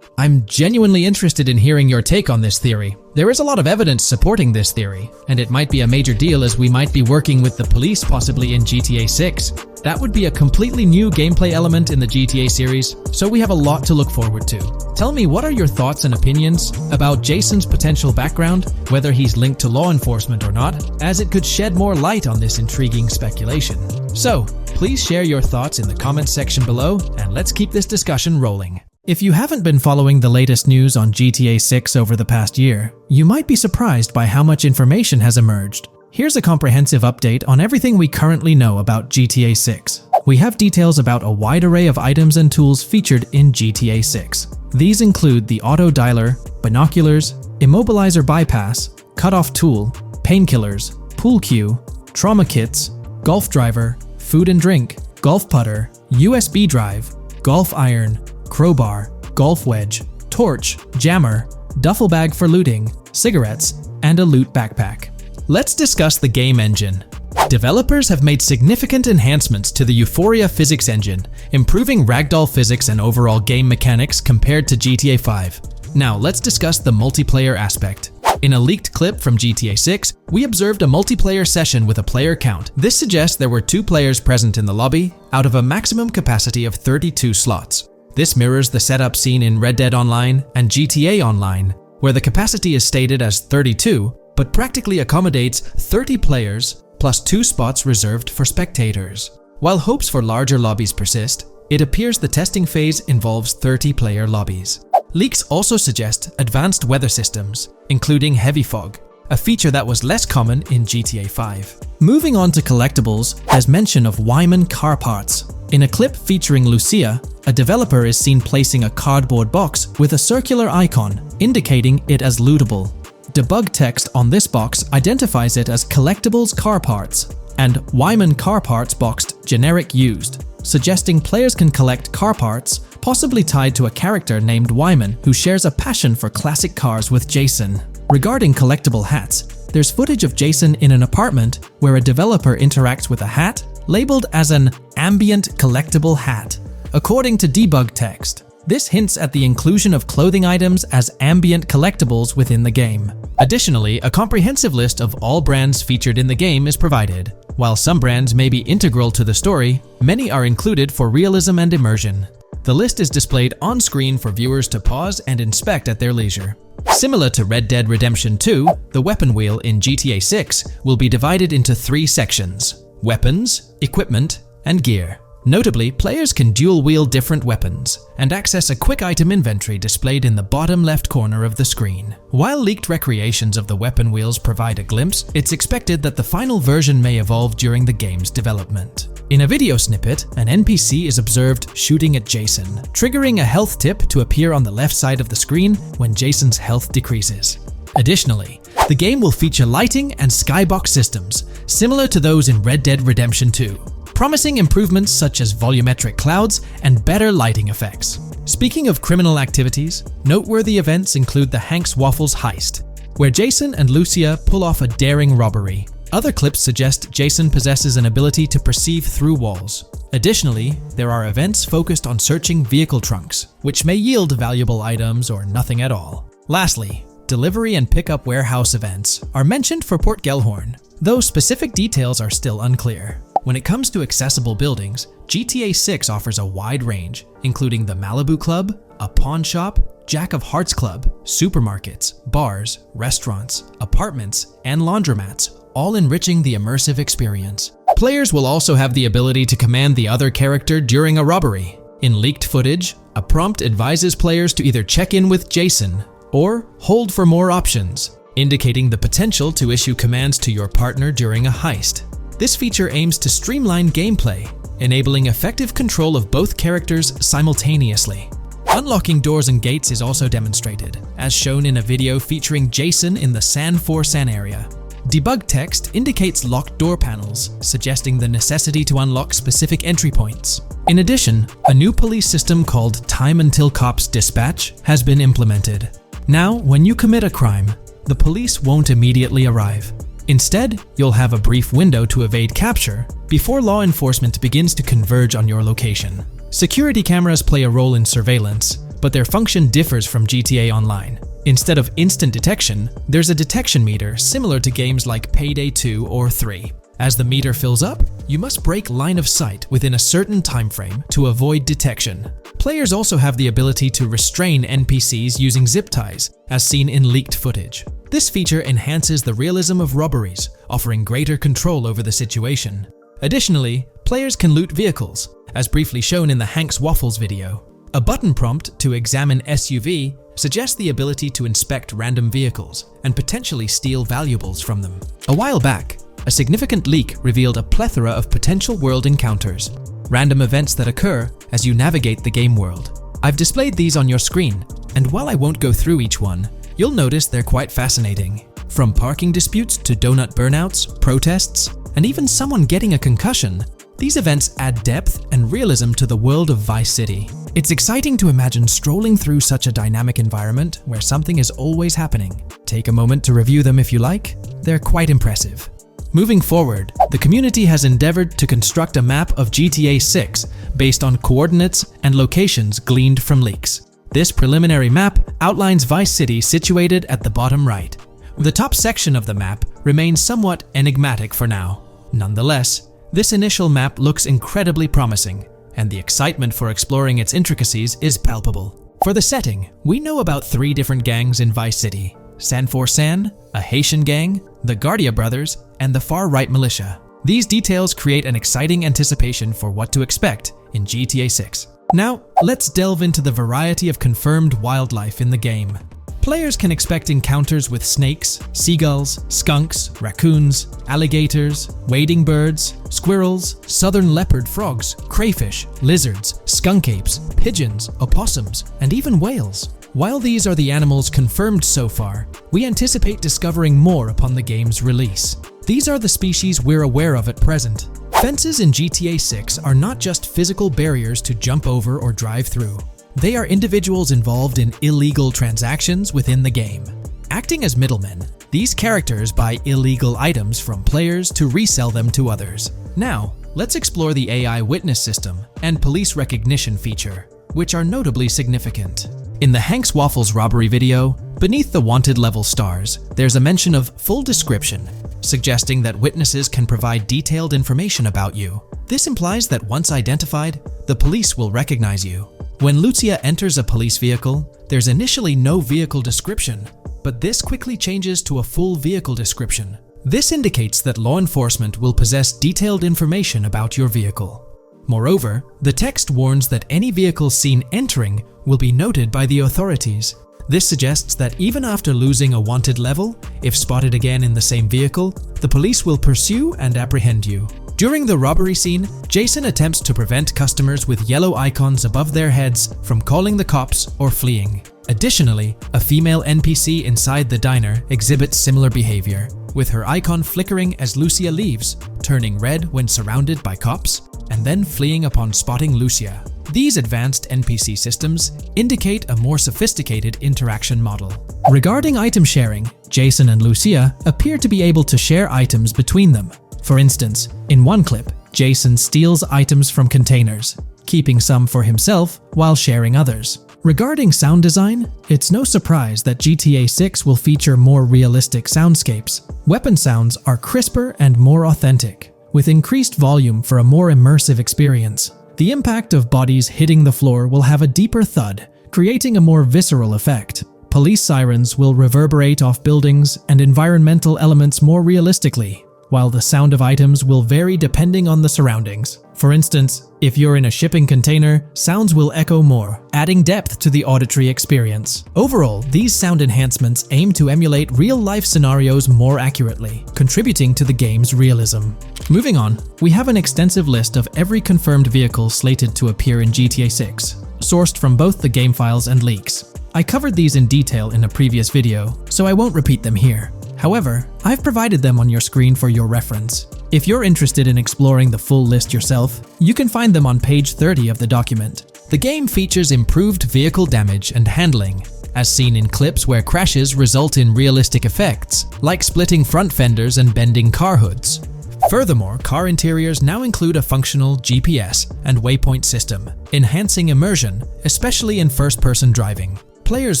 I'm genuinely interested in hearing your take on this theory. There is a lot of evidence supporting this theory, and it might be a major deal as we might be working with the police possibly in GTA 6. That would be a completely new gameplay element in the GTA series, so we have a lot to look forward to. Tell me, what are your thoughts and opinions about Jason's potential background, whether he's linked to law enforcement or not, as it could shed more light on this intriguing speculation. So, please share your thoughts in the comments section below, and let's keep this discussion rolling. If you haven't been following the latest news on GTA 6 over the past year, you might be surprised by how much information has emerged. Here's a comprehensive update on everything we currently know about GTA 6. We have details about a wide array of items and tools featured in GTA 6. These include the auto dialer, binoculars, immobilizer bypass, cutoff tool, painkillers, pool cue, trauma kits, golf driver, food and drink, golf putter, USB drive, golf iron, crowbar, golf wedge, torch, jammer, duffel bag for looting, cigarettes, and a loot backpack. Let's discuss the game engine. Developers have made significant enhancements to the Euphoria physics engine, improving ragdoll physics and overall game mechanics compared to GTA 5. Now let's discuss the multiplayer aspect. In a leaked clip from GTA 6, we observed a multiplayer session with a player count. This suggests there were 2 players present in the lobby, out of a maximum capacity of 32 slots. This mirrors the setup seen in Red Dead Online and GTA Online, where the capacity is stated as 32, but practically accommodates 30 players plus 2 spots reserved for spectators. While hopes for larger lobbies persist, it appears the testing phase involves 30-player lobbies. Leaks also suggest advanced weather systems, including heavy fog, a feature that was less common in GTA 5. Moving on to collectibles, there's mention of Wyman car parts. In a clip featuring Lucia, a developer is seen placing a cardboard box with a circular icon, indicating it as lootable. Debug text on this box identifies it as Collectibles Car Parts and Wyman Car Parts boxed Generic Used, suggesting players can collect car parts, possibly tied to a character named Wyman who shares a passion for classic cars with Jason. Regarding collectible hats, there's footage of Jason in an apartment where a developer interacts with a hat labeled as an ambient collectible hat. According to debug text, this hints at the inclusion of clothing items as ambient collectibles within the game. Additionally, a comprehensive list of all brands featured in the game is provided. While some brands may be integral to the story, many are included for realism and immersion. The list is displayed on screen for viewers to pause and inspect at their leisure. Similar to Red Dead Redemption 2, the weapon wheel in GTA 6 will be divided into 3 sections: weapons, equipment, and gear. Notably, players can dual-wield different weapons and access a quick item inventory displayed in the bottom left corner of the screen. While leaked recreations of the weapon wheels provide a glimpse, it's expected that the final version may evolve during the game's development. In a video snippet, an NPC is observed shooting at Jason, triggering a health tip to appear on the left side of the screen when Jason's health decreases. Additionally, the game will feature lighting and skybox systems, similar to those in Red Dead Redemption 2. Promising improvements such as volumetric clouds and better lighting effects. Speaking of criminal activities, noteworthy events include the Hank's Waffles heist, where Jason and Lucia pull off a daring robbery. Other clips suggest Jason possesses an ability to perceive through walls. Additionally, there are events focused on searching vehicle trunks, which may yield valuable items or nothing at all. Lastly, delivery and pickup warehouse events are mentioned for Port Gellhorn, though specific details are still unclear. When it comes to accessible buildings, GTA 6 offers a wide range, including the Malibu Club, a pawn shop, Jack of Hearts Club, supermarkets, bars, restaurants, apartments, and laundromats, all enriching the immersive experience. Players will also have the ability to command the other character during a robbery. In leaked footage, a prompt advises players to either check in with Jason or hold for more options, indicating the potential to issue commands to your partner during a heist. This feature aims to streamline gameplay, enabling effective control of both characters simultaneously. Unlocking doors and gates is also demonstrated, as shown in a video featuring Jason in the San San area. Debug text indicates locked door panels, suggesting the necessity to unlock specific entry points. In addition, a new police system called Time Until Cops Dispatch has been implemented. Now, when you commit a crime, the police won't immediately arrive. Instead, you'll have a brief window to evade capture before law enforcement begins to converge on your location. Security cameras play a role in surveillance, but their function differs from GTA Online. Instead of instant detection, there's a detection meter similar to games like Payday 2 or 3. As the meter fills up, you must break line of sight within a certain time frame to avoid detection. Players also have the ability to restrain NPCs using zip ties, as seen in leaked footage. This feature enhances the realism of robberies, offering greater control over the situation. Additionally, players can loot vehicles, as briefly shown in the Hank's Waffles video. A button prompt to examine SUV suggests the ability to inspect random vehicles and potentially steal valuables from them. A while back, a significant leak revealed a plethora of potential world encounters, random events that occur as you navigate the game world. I've displayed these on your screen, and while I won't go through each one, you'll notice they're quite fascinating. From parking disputes to donut burnouts, protests, and even someone getting a concussion, these events add depth and realism to the world of Vice City. It's exciting to imagine strolling through such a dynamic environment where something is always happening. Take a moment to review them if you like. They're quite impressive. Moving forward, the community has endeavored to construct a map of GTA 6 based on coordinates and locations gleaned from leaks. This preliminary map outlines Vice City situated at the bottom right. The top section of the map remains somewhat enigmatic for now. Nonetheless, this initial map looks incredibly promising, and the excitement for exploring its intricacies is palpable. For the setting, we know about 3 different gangs in Vice City: San San, a Haitian gang, the Guardia Brothers, and the far-right militia. These details create an exciting anticipation for what to expect in GTA 6. Now, let's delve into the variety of confirmed wildlife in the game. Players can expect encounters with snakes, seagulls, skunks, raccoons, alligators, wading birds, squirrels, southern leopard frogs, crayfish, lizards, skunk apes, pigeons, opossums, and even whales. While these are the animals confirmed so far, we anticipate discovering more upon the game's release. These are the species we're aware of at present. Fences in GTA 6 are not just physical barriers to jump over or drive through. They are individuals involved in illegal transactions within the game. Acting as middlemen, these characters buy illegal items from players to resell them to others. Now, let's explore the AI witness system and police recognition feature, which are notably significant. In the Hank's Waffles robbery video, beneath the wanted level stars, there's a mention of full description, suggesting that witnesses can provide detailed information about you. This implies that once identified, the police will recognize you. When Lucia enters a police vehicle, there's initially no vehicle description, but this quickly changes to a full vehicle description. This indicates that law enforcement will possess detailed information about your vehicle. Moreover, the text warns that any vehicle seen entering will be noted by the authorities. This suggests that even after losing a wanted level, if spotted again in the same vehicle, the police will pursue and apprehend you. During the robbery scene, Jason attempts to prevent customers with yellow icons above their heads from calling the cops or fleeing. Additionally, a female NPC inside the diner exhibits similar behavior, with her icon flickering as Lucia leaves, turning red when surrounded by cops, and then fleeing upon spotting Lucia. These advanced NPC systems indicate a more sophisticated interaction model. Regarding item sharing, Jason and Lucia appear to be able to share items between them. For instance, in one clip, Jason steals items from containers, keeping some for himself while sharing others. Regarding sound design, it's no surprise that GTA 6 will feature more realistic soundscapes. Weapon sounds are crisper and more authentic, with increased volume for a more immersive experience. The impact of bodies hitting the floor will have a deeper thud, creating a more visceral effect. Police sirens will reverberate off buildings and environmental elements more realistically. while the sound of items will vary depending on the surroundings. For instance, if you're in a shipping container, sounds will echo more, adding depth to the auditory experience. Overall, these sound enhancements aim to emulate real-life scenarios more accurately, contributing to the game's realism. Moving on, we have an extensive list of every confirmed vehicle slated to appear in GTA 6, sourced from both the game files and leaks. I covered these in detail in a previous video, so I won't repeat them here. However, I've provided them on your screen for your reference. If you're interested in exploring the full list yourself, you can find them on page 30 of the document. The game features improved vehicle damage and handling, as seen in clips where crashes result in realistic effects, like splitting front fenders and bending car hoods. Furthermore, car interiors now include a functional GPS and waypoint system, enhancing immersion, especially in first-person driving. Players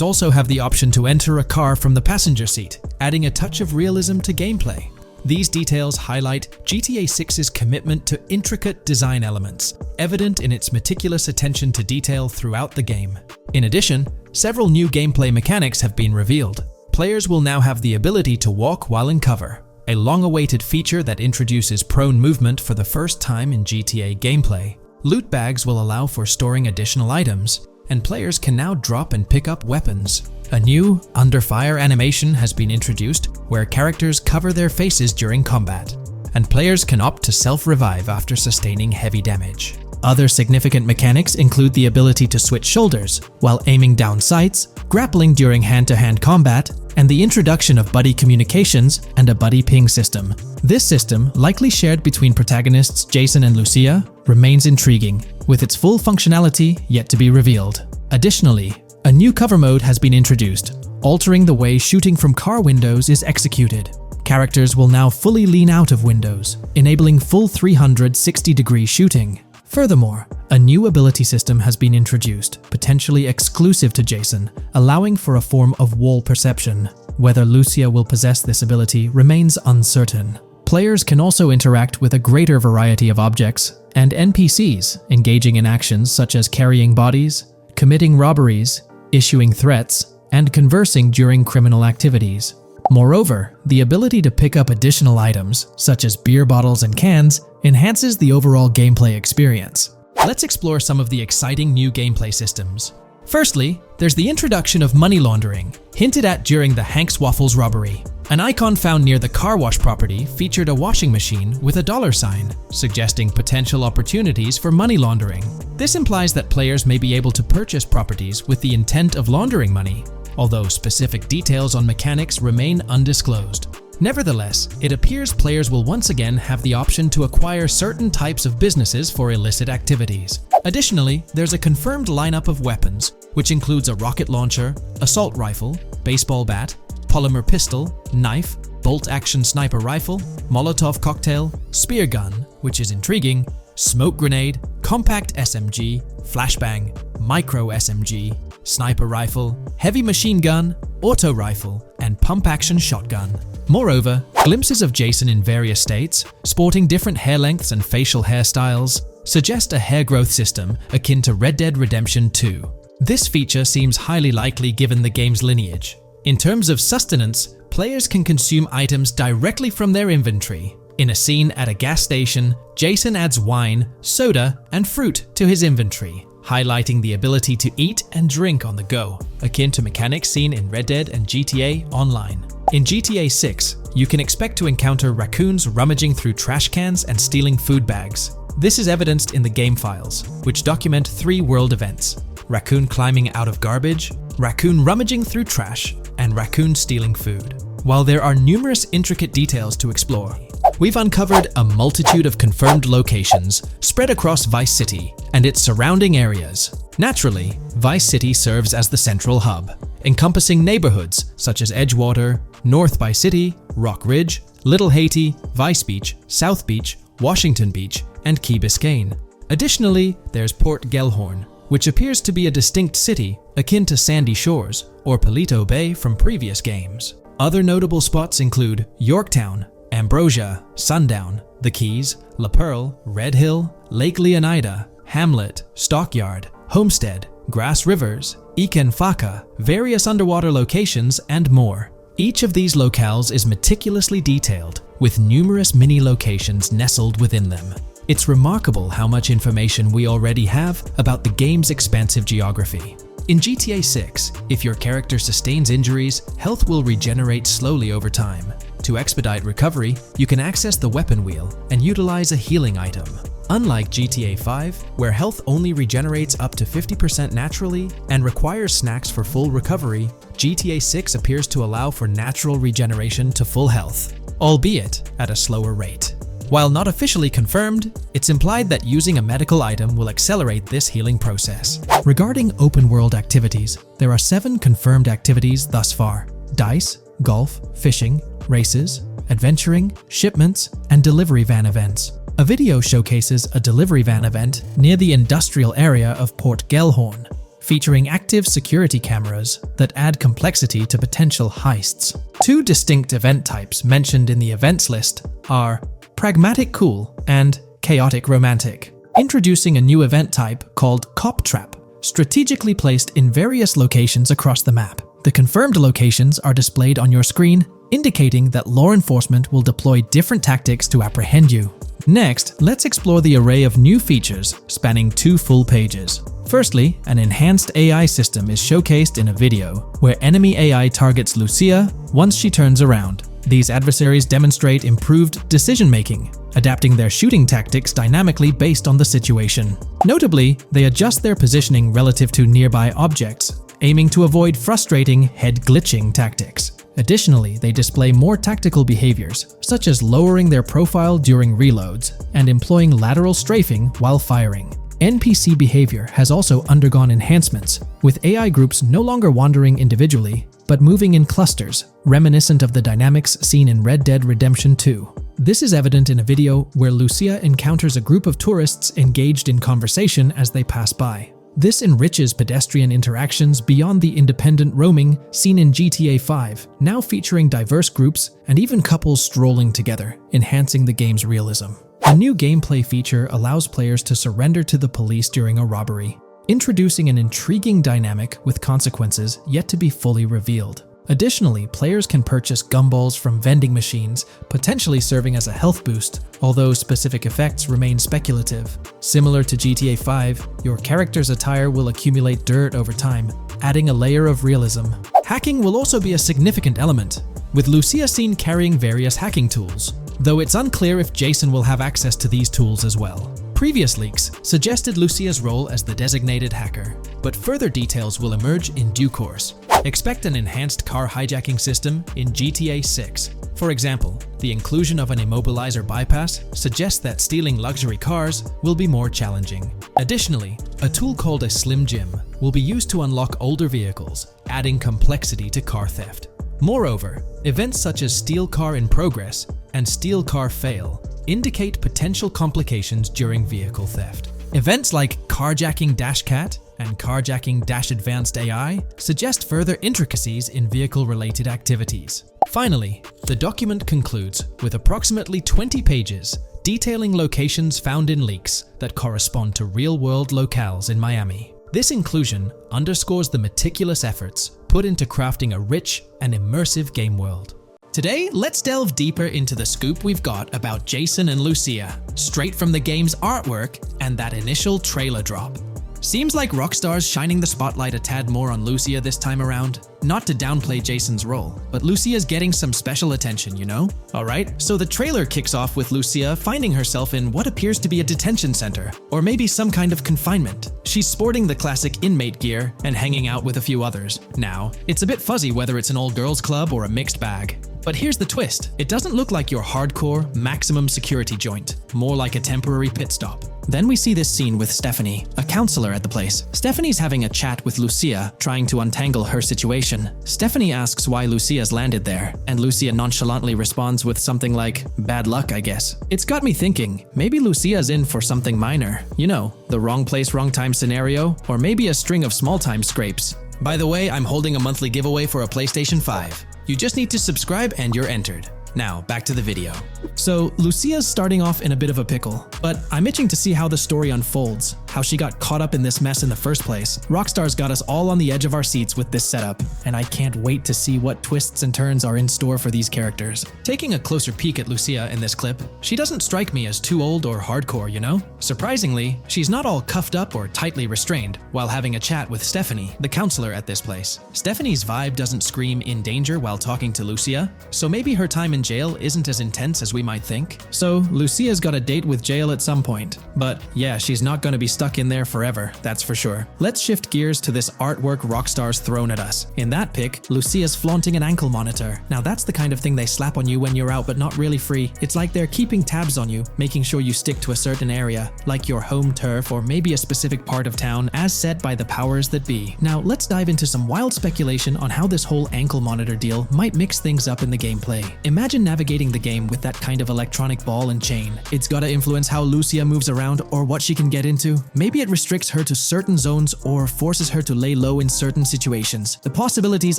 also have the option to enter a car from the passenger seat, adding a touch of realism to gameplay. These details highlight GTA 6's commitment to intricate design elements, evident in its meticulous attention to detail throughout the game. In addition, several new gameplay mechanics have been revealed. Players will now have the ability to walk while in cover, a long-awaited feature that introduces prone movement for the first time in GTA gameplay. Loot bags will allow for storing additional items, and players can now drop and pick up weapons. A new under fire animation has been introduced where characters cover their faces during combat, and players can opt to self-revive after sustaining heavy damage. Other significant mechanics include the ability to switch shoulders while aiming down sights, grappling during hand-to-hand combat, and the introduction of buddy communications and a buddy ping system. This system, likely shared between protagonists Jason and Lucia, remains intriguing, with its full functionality yet to be revealed. Additionally, a new cover mode has been introduced, altering the way shooting from car windows is executed. Characters will now fully lean out of windows, enabling full 360-degree shooting. Furthermore, a new ability system has been introduced, potentially exclusive to Jason, allowing for a form of wall perception. Whether Lucia will possess this ability remains uncertain. Players can also interact with a greater variety of objects and NPCs, engaging in actions such as carrying bodies, committing robberies, issuing threats, and conversing during criminal activities. Moreover, the ability to pick up additional items, such as beer bottles and cans, enhances the overall gameplay experience. Let's explore some of the exciting new gameplay systems. Firstly, there's the introduction of money laundering, hinted at during the Hank's Waffles robbery. An icon found near the car wash property featured a washing machine with a dollar sign, suggesting potential opportunities for money laundering. This implies that players may be able to purchase properties with the intent of laundering money, although specific details on mechanics remain undisclosed. Nevertheless, it appears players will once again have the option to acquire certain types of businesses for illicit activities. Additionally, there's a confirmed lineup of weapons, which includes a rocket launcher, assault rifle, baseball bat, polymer pistol, knife, bolt-action sniper rifle, Molotov cocktail, spear gun, which is intriguing, smoke grenade, compact SMG, flashbang, micro SMG, sniper rifle, heavy machine gun, auto rifle, and pump-action shotgun. Moreover, glimpses of Jason in various states, sporting different hair lengths and facial hairstyles, suggest a hair growth system akin to Red Dead Redemption 2. This feature seems highly likely given the game's lineage. In terms of sustenance, players can consume items directly from their inventory. In a scene at a gas station, Jason adds wine, soda, and fruit to his inventory, highlighting the ability to eat and drink on the go, akin to mechanics seen in Red Dead and GTA Online. In GTA 6, you can expect to encounter raccoons rummaging through trash cans and stealing food bags. This is evidenced in the game files, which document 3 world events: raccoon climbing out of garbage, raccoon rummaging through trash, and raccoon stealing food. While there are numerous intricate details to explore, we've uncovered a multitude of confirmed locations spread across Vice City and its surrounding areas. Naturally, Vice City serves as the central hub, encompassing neighborhoods such as Edgewater, North Vice City, Rock Ridge, Little Haiti, Vice Beach, South Beach, Washington Beach, and Key Biscayne. Additionally, there's Port Gellhorn, which appears to be a distinct city akin to Sandy Shores or Palito Bay from previous games. Other notable spots include Yorktown, Ambrosia, Sundown, The Keys, La Pearl, Red Hill, Lake Leonida, Hamlet, Stockyard, Homestead, Grass Rivers, Ikenfaka, various underwater locations, and more. Each of these locales is meticulously detailed, with numerous mini locations nestled within them. It's remarkable how much information we already have about the game's expansive geography. In GTA 6, if your character sustains injuries, health will regenerate slowly over time. To expedite recovery, you can access the weapon wheel and utilize a healing item. Unlike GTA 5, where health only regenerates up to 50% naturally and requires snacks for full recovery, GTA 6 appears to allow for natural regeneration to full health, albeit at a slower rate. While not officially confirmed, it's implied that using a medical item will accelerate this healing process. Regarding open-world activities, there are 7 confirmed activities thus far: dice, golf, fishing, races, adventuring, shipments, and delivery van events. A video showcases a delivery van event near the industrial area of Port Gellhorn, featuring active security cameras that add complexity to potential heists. 2 distinct event types mentioned in the events list are Pragmatic Cool and Chaotic Romantic, introducing a new event type called Cop Trap, strategically placed in various locations across the map. The confirmed locations are displayed on your screen, indicating that law enforcement will deploy different tactics to apprehend you. Next, let's explore the array of new features spanning 2 full pages. Firstly, an enhanced AI system is showcased in a video, where enemy AI targets Lucia once she turns around. These adversaries demonstrate improved decision-making, adapting their shooting tactics dynamically based on the situation. Notably, they adjust their positioning relative to nearby objects, aiming to avoid frustrating head-glitching tactics. Additionally, they display more tactical behaviors, such as lowering their profile during reloads and employing lateral strafing while firing. NPC behavior has also undergone enhancements, with AI groups no longer wandering individually, but moving in clusters, reminiscent of the dynamics seen in Red Dead Redemption 2. This is evident in a video where Lucia encounters a group of tourists engaged in conversation as they pass by. This enriches pedestrian interactions beyond the independent roaming seen in GTA 5, now featuring diverse groups and even couples strolling together, enhancing the game's realism. A new gameplay feature allows players to surrender to the police during a robbery, introducing an intriguing dynamic with consequences yet to be fully revealed. Additionally, players can purchase gumballs from vending machines, potentially serving as a health boost, although specific effects remain speculative. Similar to GTA 5, your character's attire will accumulate dirt over time, adding a layer of realism. Hacking will also be a significant element, with Lucia seen carrying various hacking tools, though it's unclear if Jason will have access to these tools as well. Previous leaks suggested Lucia's role as the designated hacker, but further details will emerge in due course. Expect an enhanced car hijacking system in GTA 6. For example, the inclusion of an immobilizer bypass suggests that stealing luxury cars will be more challenging. Additionally, a tool called a Slim Jim will be used to unlock older vehicles, adding complexity to car theft. Moreover, events such as Steal Car in Progress and Steal Car Fail indicate potential complications during vehicle theft. Events like Carjacking Cat and Carjacking Advanced AI suggest further intricacies in vehicle-related activities. Finally, the document concludes with approximately 20 pages detailing locations found in leaks that correspond to real-world locales in Miami. This inclusion underscores the meticulous efforts put into crafting a rich and immersive game world. Today, let's delve deeper into the scoop we've got about Jason and Lucia, straight from the game's artwork and that initial trailer drop. Seems like Rockstar's shining the spotlight a tad more on Lucia this time around. Not to downplay Jason's role, but Lucia's getting some special attention, you know? Alright, so the trailer kicks off with Lucia finding herself in what appears to be a detention center, or maybe some kind of confinement. She's sporting the classic inmate gear and hanging out with a few others. Now, it's a bit fuzzy whether it's an all-girls club or a mixed bag. But here's the twist. It doesn't look like your hardcore, maximum security joint, more like a temporary pit stop. Then we see this scene with Stephanie, a counselor at the place. Stephanie's having a chat with Lucia, trying to untangle her situation. Stephanie asks why Lucia's landed there, and Lucia nonchalantly responds with something like, "Bad luck, I guess." It's got me thinking, maybe Lucia's in for something minor. You know, the wrong place, wrong time scenario, or maybe a string of small-time scrapes. By the way, I'm holding a monthly giveaway for a PlayStation 5. You just need to subscribe and you're entered. Now, back to the video. So, Lucia's starting off in a bit of a pickle, but I'm itching to see how the story unfolds, how she got caught up in this mess in the first place. Rockstar's got us all on the edge of our seats with this setup, and I can't wait to see what twists and turns are in store for these characters. Taking a closer peek at Lucia in this clip, she doesn't strike me as too old or hardcore, you know? Surprisingly, she's not all cuffed up or tightly restrained while having a chat with Stephanie, the counselor at this place. Stephanie's vibe doesn't scream in danger while talking to Lucia, so maybe her time in jail isn't as intense as we might think. So, Lucia's got a date with jail at some point. But yeah, she's not gonna be stuck in there forever, that's for sure. Let's shift gears to this artwork Rockstar's thrown at us. In that pic, Lucia's flaunting an ankle monitor. Now that's the kind of thing they slap on you when you're out but not really free. It's like they're keeping tabs on you, making sure you stick to a certain area, like your home turf or maybe a specific part of town as set by the powers that be. Now let's dive into some wild speculation on how this whole ankle monitor deal might mix things up in the gameplay. Imagine navigating the game with that kind of electronic ball and chain. It's gotta influence how Lucia moves around or what she can get into. Maybe it restricts her to certain zones or forces her to lay low in certain situations. The possibilities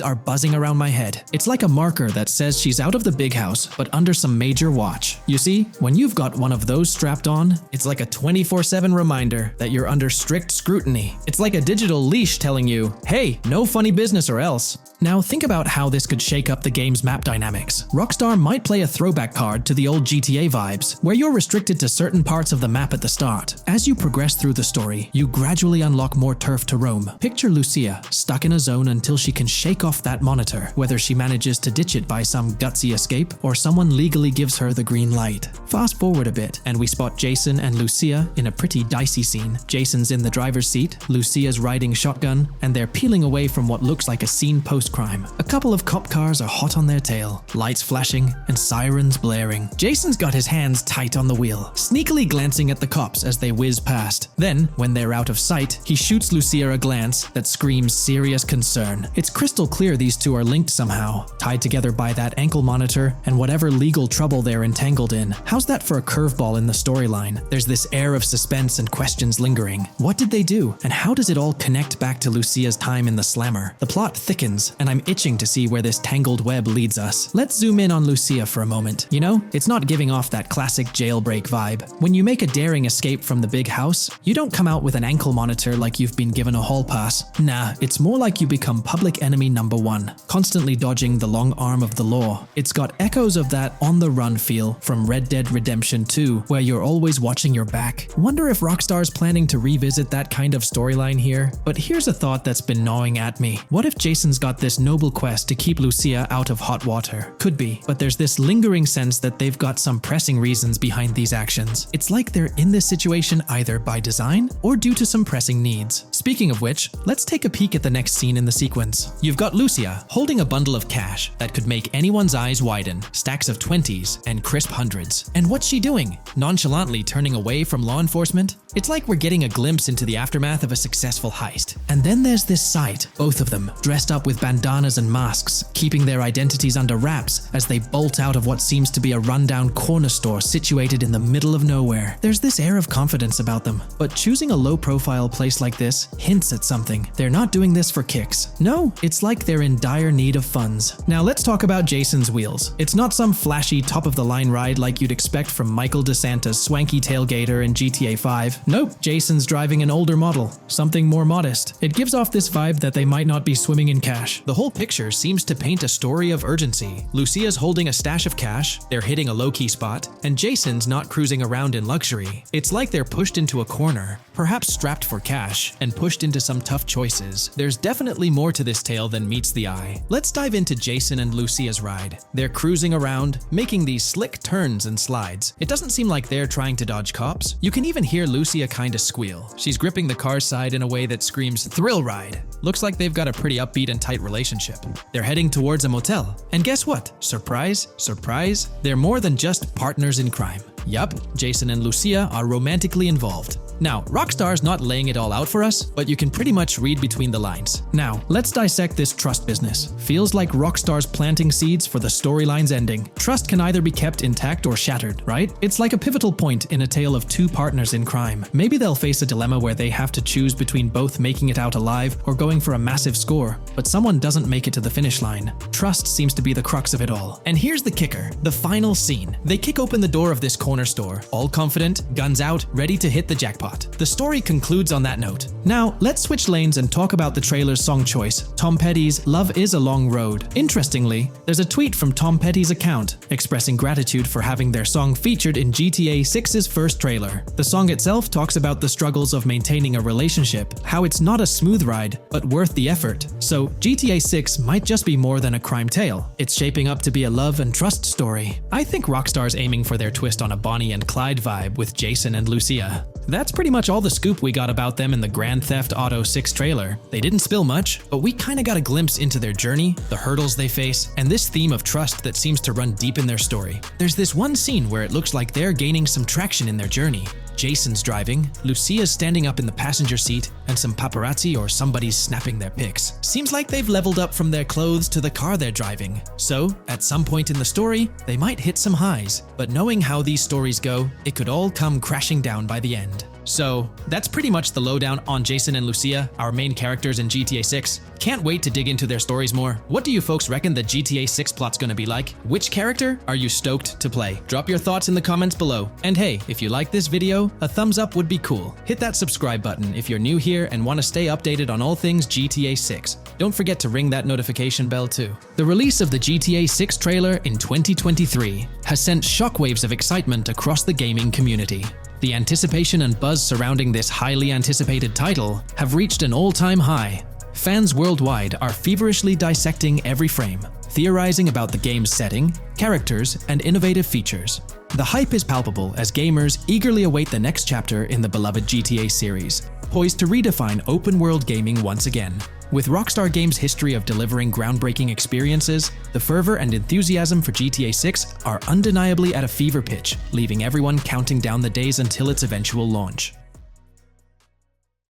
are buzzing around my head. It's like a marker that says she's out of the big house, but under some major watch. You see, when you've got one of those strapped on, it's like a 24/7 reminder that you're under strict scrutiny. It's like a digital leash telling you, hey, no funny business or else. Now think about how this could shake up the game's map dynamics. Rockstar might play a throwback card to the old GTA vibes, where you're restricted to certain parts of the map at the start. As you progress through the story, you gradually unlock more turf to roam. Picture Lucia, stuck in a zone until she can shake off that monitor, whether she manages to ditch it by some gutsy escape, or someone legally gives her the green light. Fast forward a bit, and we spot Jason and Lucia in a pretty dicey scene. Jason's in the driver's seat, Lucia's riding shotgun, and they're peeling away from what looks like a scene post-crime. A couple of cop cars are hot on their tail, lights flashing, and sirens blaring. Jason's got his hands tight on the wheel, sneakily glancing at the cops as they whiz past. Then, when they're out of sight, he shoots Lucia a glance that screams serious concern. It's crystal clear these two are linked somehow, tied together by that ankle monitor and whatever legal trouble they're entangled in. How's that for a curveball in the storyline? There's this air of suspense and questions lingering. What did they do? And how does it all connect back to Lucia's time in the slammer? The plot thickens, and I'm itching to see where this tangled web leads us. Let's zoom in on Lucia for a moment. You know, it's not giving off that classic jailbreak vibe. When you make a daring escape from the big house, you don't come out with an ankle monitor like you've been given a hall pass. Nah, it's more like you become public enemy number one, constantly dodging the long arm of the law. It's got echoes of that on-the-run feel from Red Dead Redemption 2, where you're always watching your back. Wonder if Rockstar's planning to revisit that kind of storyline here? But here's a thought that's been gnawing at me. What if Jason's got this noble quest to keep Lucia out of hot water? Could be, but there's this lingering sense that they've got some pressing reasons behind these actions. It's like they're in this situation either by design or due to some pressing needs. Speaking of which, let's take a peek at the next scene in the sequence. You've got Lucia holding a bundle of cash that could make anyone's eyes widen, stacks of 20s and crisp hundreds. And what's she doing? Nonchalantly turning away from law enforcement? It's like we're getting a glimpse into the aftermath of a successful heist. And then there's this sight, both of them, dressed up with bandanas and masks, keeping their identities under wraps as they bolt out of what seems to be a rundown corner store situated in the middle of nowhere. There's this air of confidence about them, but choosing a low-profile place like this hints at something. They're not doing this for kicks. No, it's like they're in dire need of funds. Now let's talk about Jason's wheels. It's not some flashy top-of-the-line ride like you'd expect from Michael DeSanta's swanky tailgater in GTA 5. Nope, Jason's driving an older model, something more modest. It gives off this vibe that they might not be swimming in cash. The whole picture seems to paint a story of urgency. Lucia's holding a stash of cash, they're hitting a low-key spot, and Jason's not cruising around in luxury. It's like they're pushed into a corner, perhaps strapped for cash, and pushed into some tough choices. There's definitely more to this tale than meets the eye. Let's dive into Jason and Lucia's ride. They're cruising around, making these slick turns and slides. It doesn't seem like they're trying to dodge cops. You can even hear Lucia kinda squeal. She's gripping the car's side in a way that screams thrill ride. Looks like they've got a pretty upbeat and tight relationship. They're heading towards a motel. And guess what? Surprise, surprise, they're more than just partners in crime. Yup, Jason and Lucia are romantically involved. Now, Rockstar's not laying it all out for us, but you can pretty much read between the lines. Now, let's dissect this trust business. Feels like Rockstar's planting seeds for the storyline's ending. Trust can either be kept intact or shattered, right? It's like a pivotal point in a tale of two partners in crime. Maybe they'll face a dilemma where they have to choose between both making it out alive or going for a massive score, but someone doesn't make it to the finish line. Trust seems to be the crux of it all. And here's the kicker, the final scene. They kick open the door of this corner store, all confident, guns out, ready to hit the jackpot. The story concludes on that note. Now, let's switch lanes and talk about the trailer's song choice, Tom Petty's Love Is a Long Road. Interestingly, there's a tweet from Tom Petty's account expressing gratitude for having their song featured in GTA 6's first trailer. The song itself talks about the struggles of maintaining a relationship, how it's not a smooth ride, but worth the effort. So, GTA 6 might just be more than a crime tale. It's shaping up to be a love and trust story. I think Rockstar's aiming for their twist on a Bonnie and Clyde vibe with Jason and Lucia. That's pretty much all the scoop we got about them in the Grand Theft Auto 6 trailer. They didn't spill much, but we kinda got a glimpse into their journey, the hurdles they face, and this theme of trust that seems to run deep in their story. There's this one scene where it looks like they're gaining some traction in their journey. Jason's driving, Lucia's standing up in the passenger seat, and some paparazzi or somebody's snapping their pics. Seems like they've leveled up from their clothes to the car they're driving. So, at some point in the story, they might hit some highs. But knowing how these stories go, it could all come crashing down by the end. So, that's pretty much the lowdown on Jason and Lucia, our main characters in GTA 6. Can't wait to dig into their stories more. What do you folks reckon the GTA 6 plot's gonna be like? Which character are you stoked to play? Drop your thoughts in the comments below. And hey, if you like this video, a thumbs up would be cool. Hit that subscribe button if you're new here and want to stay updated on all things GTA 6. Don't forget to ring that notification bell too. The release of the GTA 6 trailer in 2023 has sent shockwaves of excitement across the gaming community. The anticipation and buzz surrounding this highly anticipated title have reached an all-time high. Fans worldwide are feverishly dissecting every frame, theorizing about the game's setting, characters, and innovative features. The hype is palpable as gamers eagerly await the next chapter in the beloved GTA series, poised to redefine open-world gaming once again. With Rockstar Games' history of delivering groundbreaking experiences, the fervor and enthusiasm for GTA 6 are undeniably at a fever pitch, leaving everyone counting down the days until its eventual launch.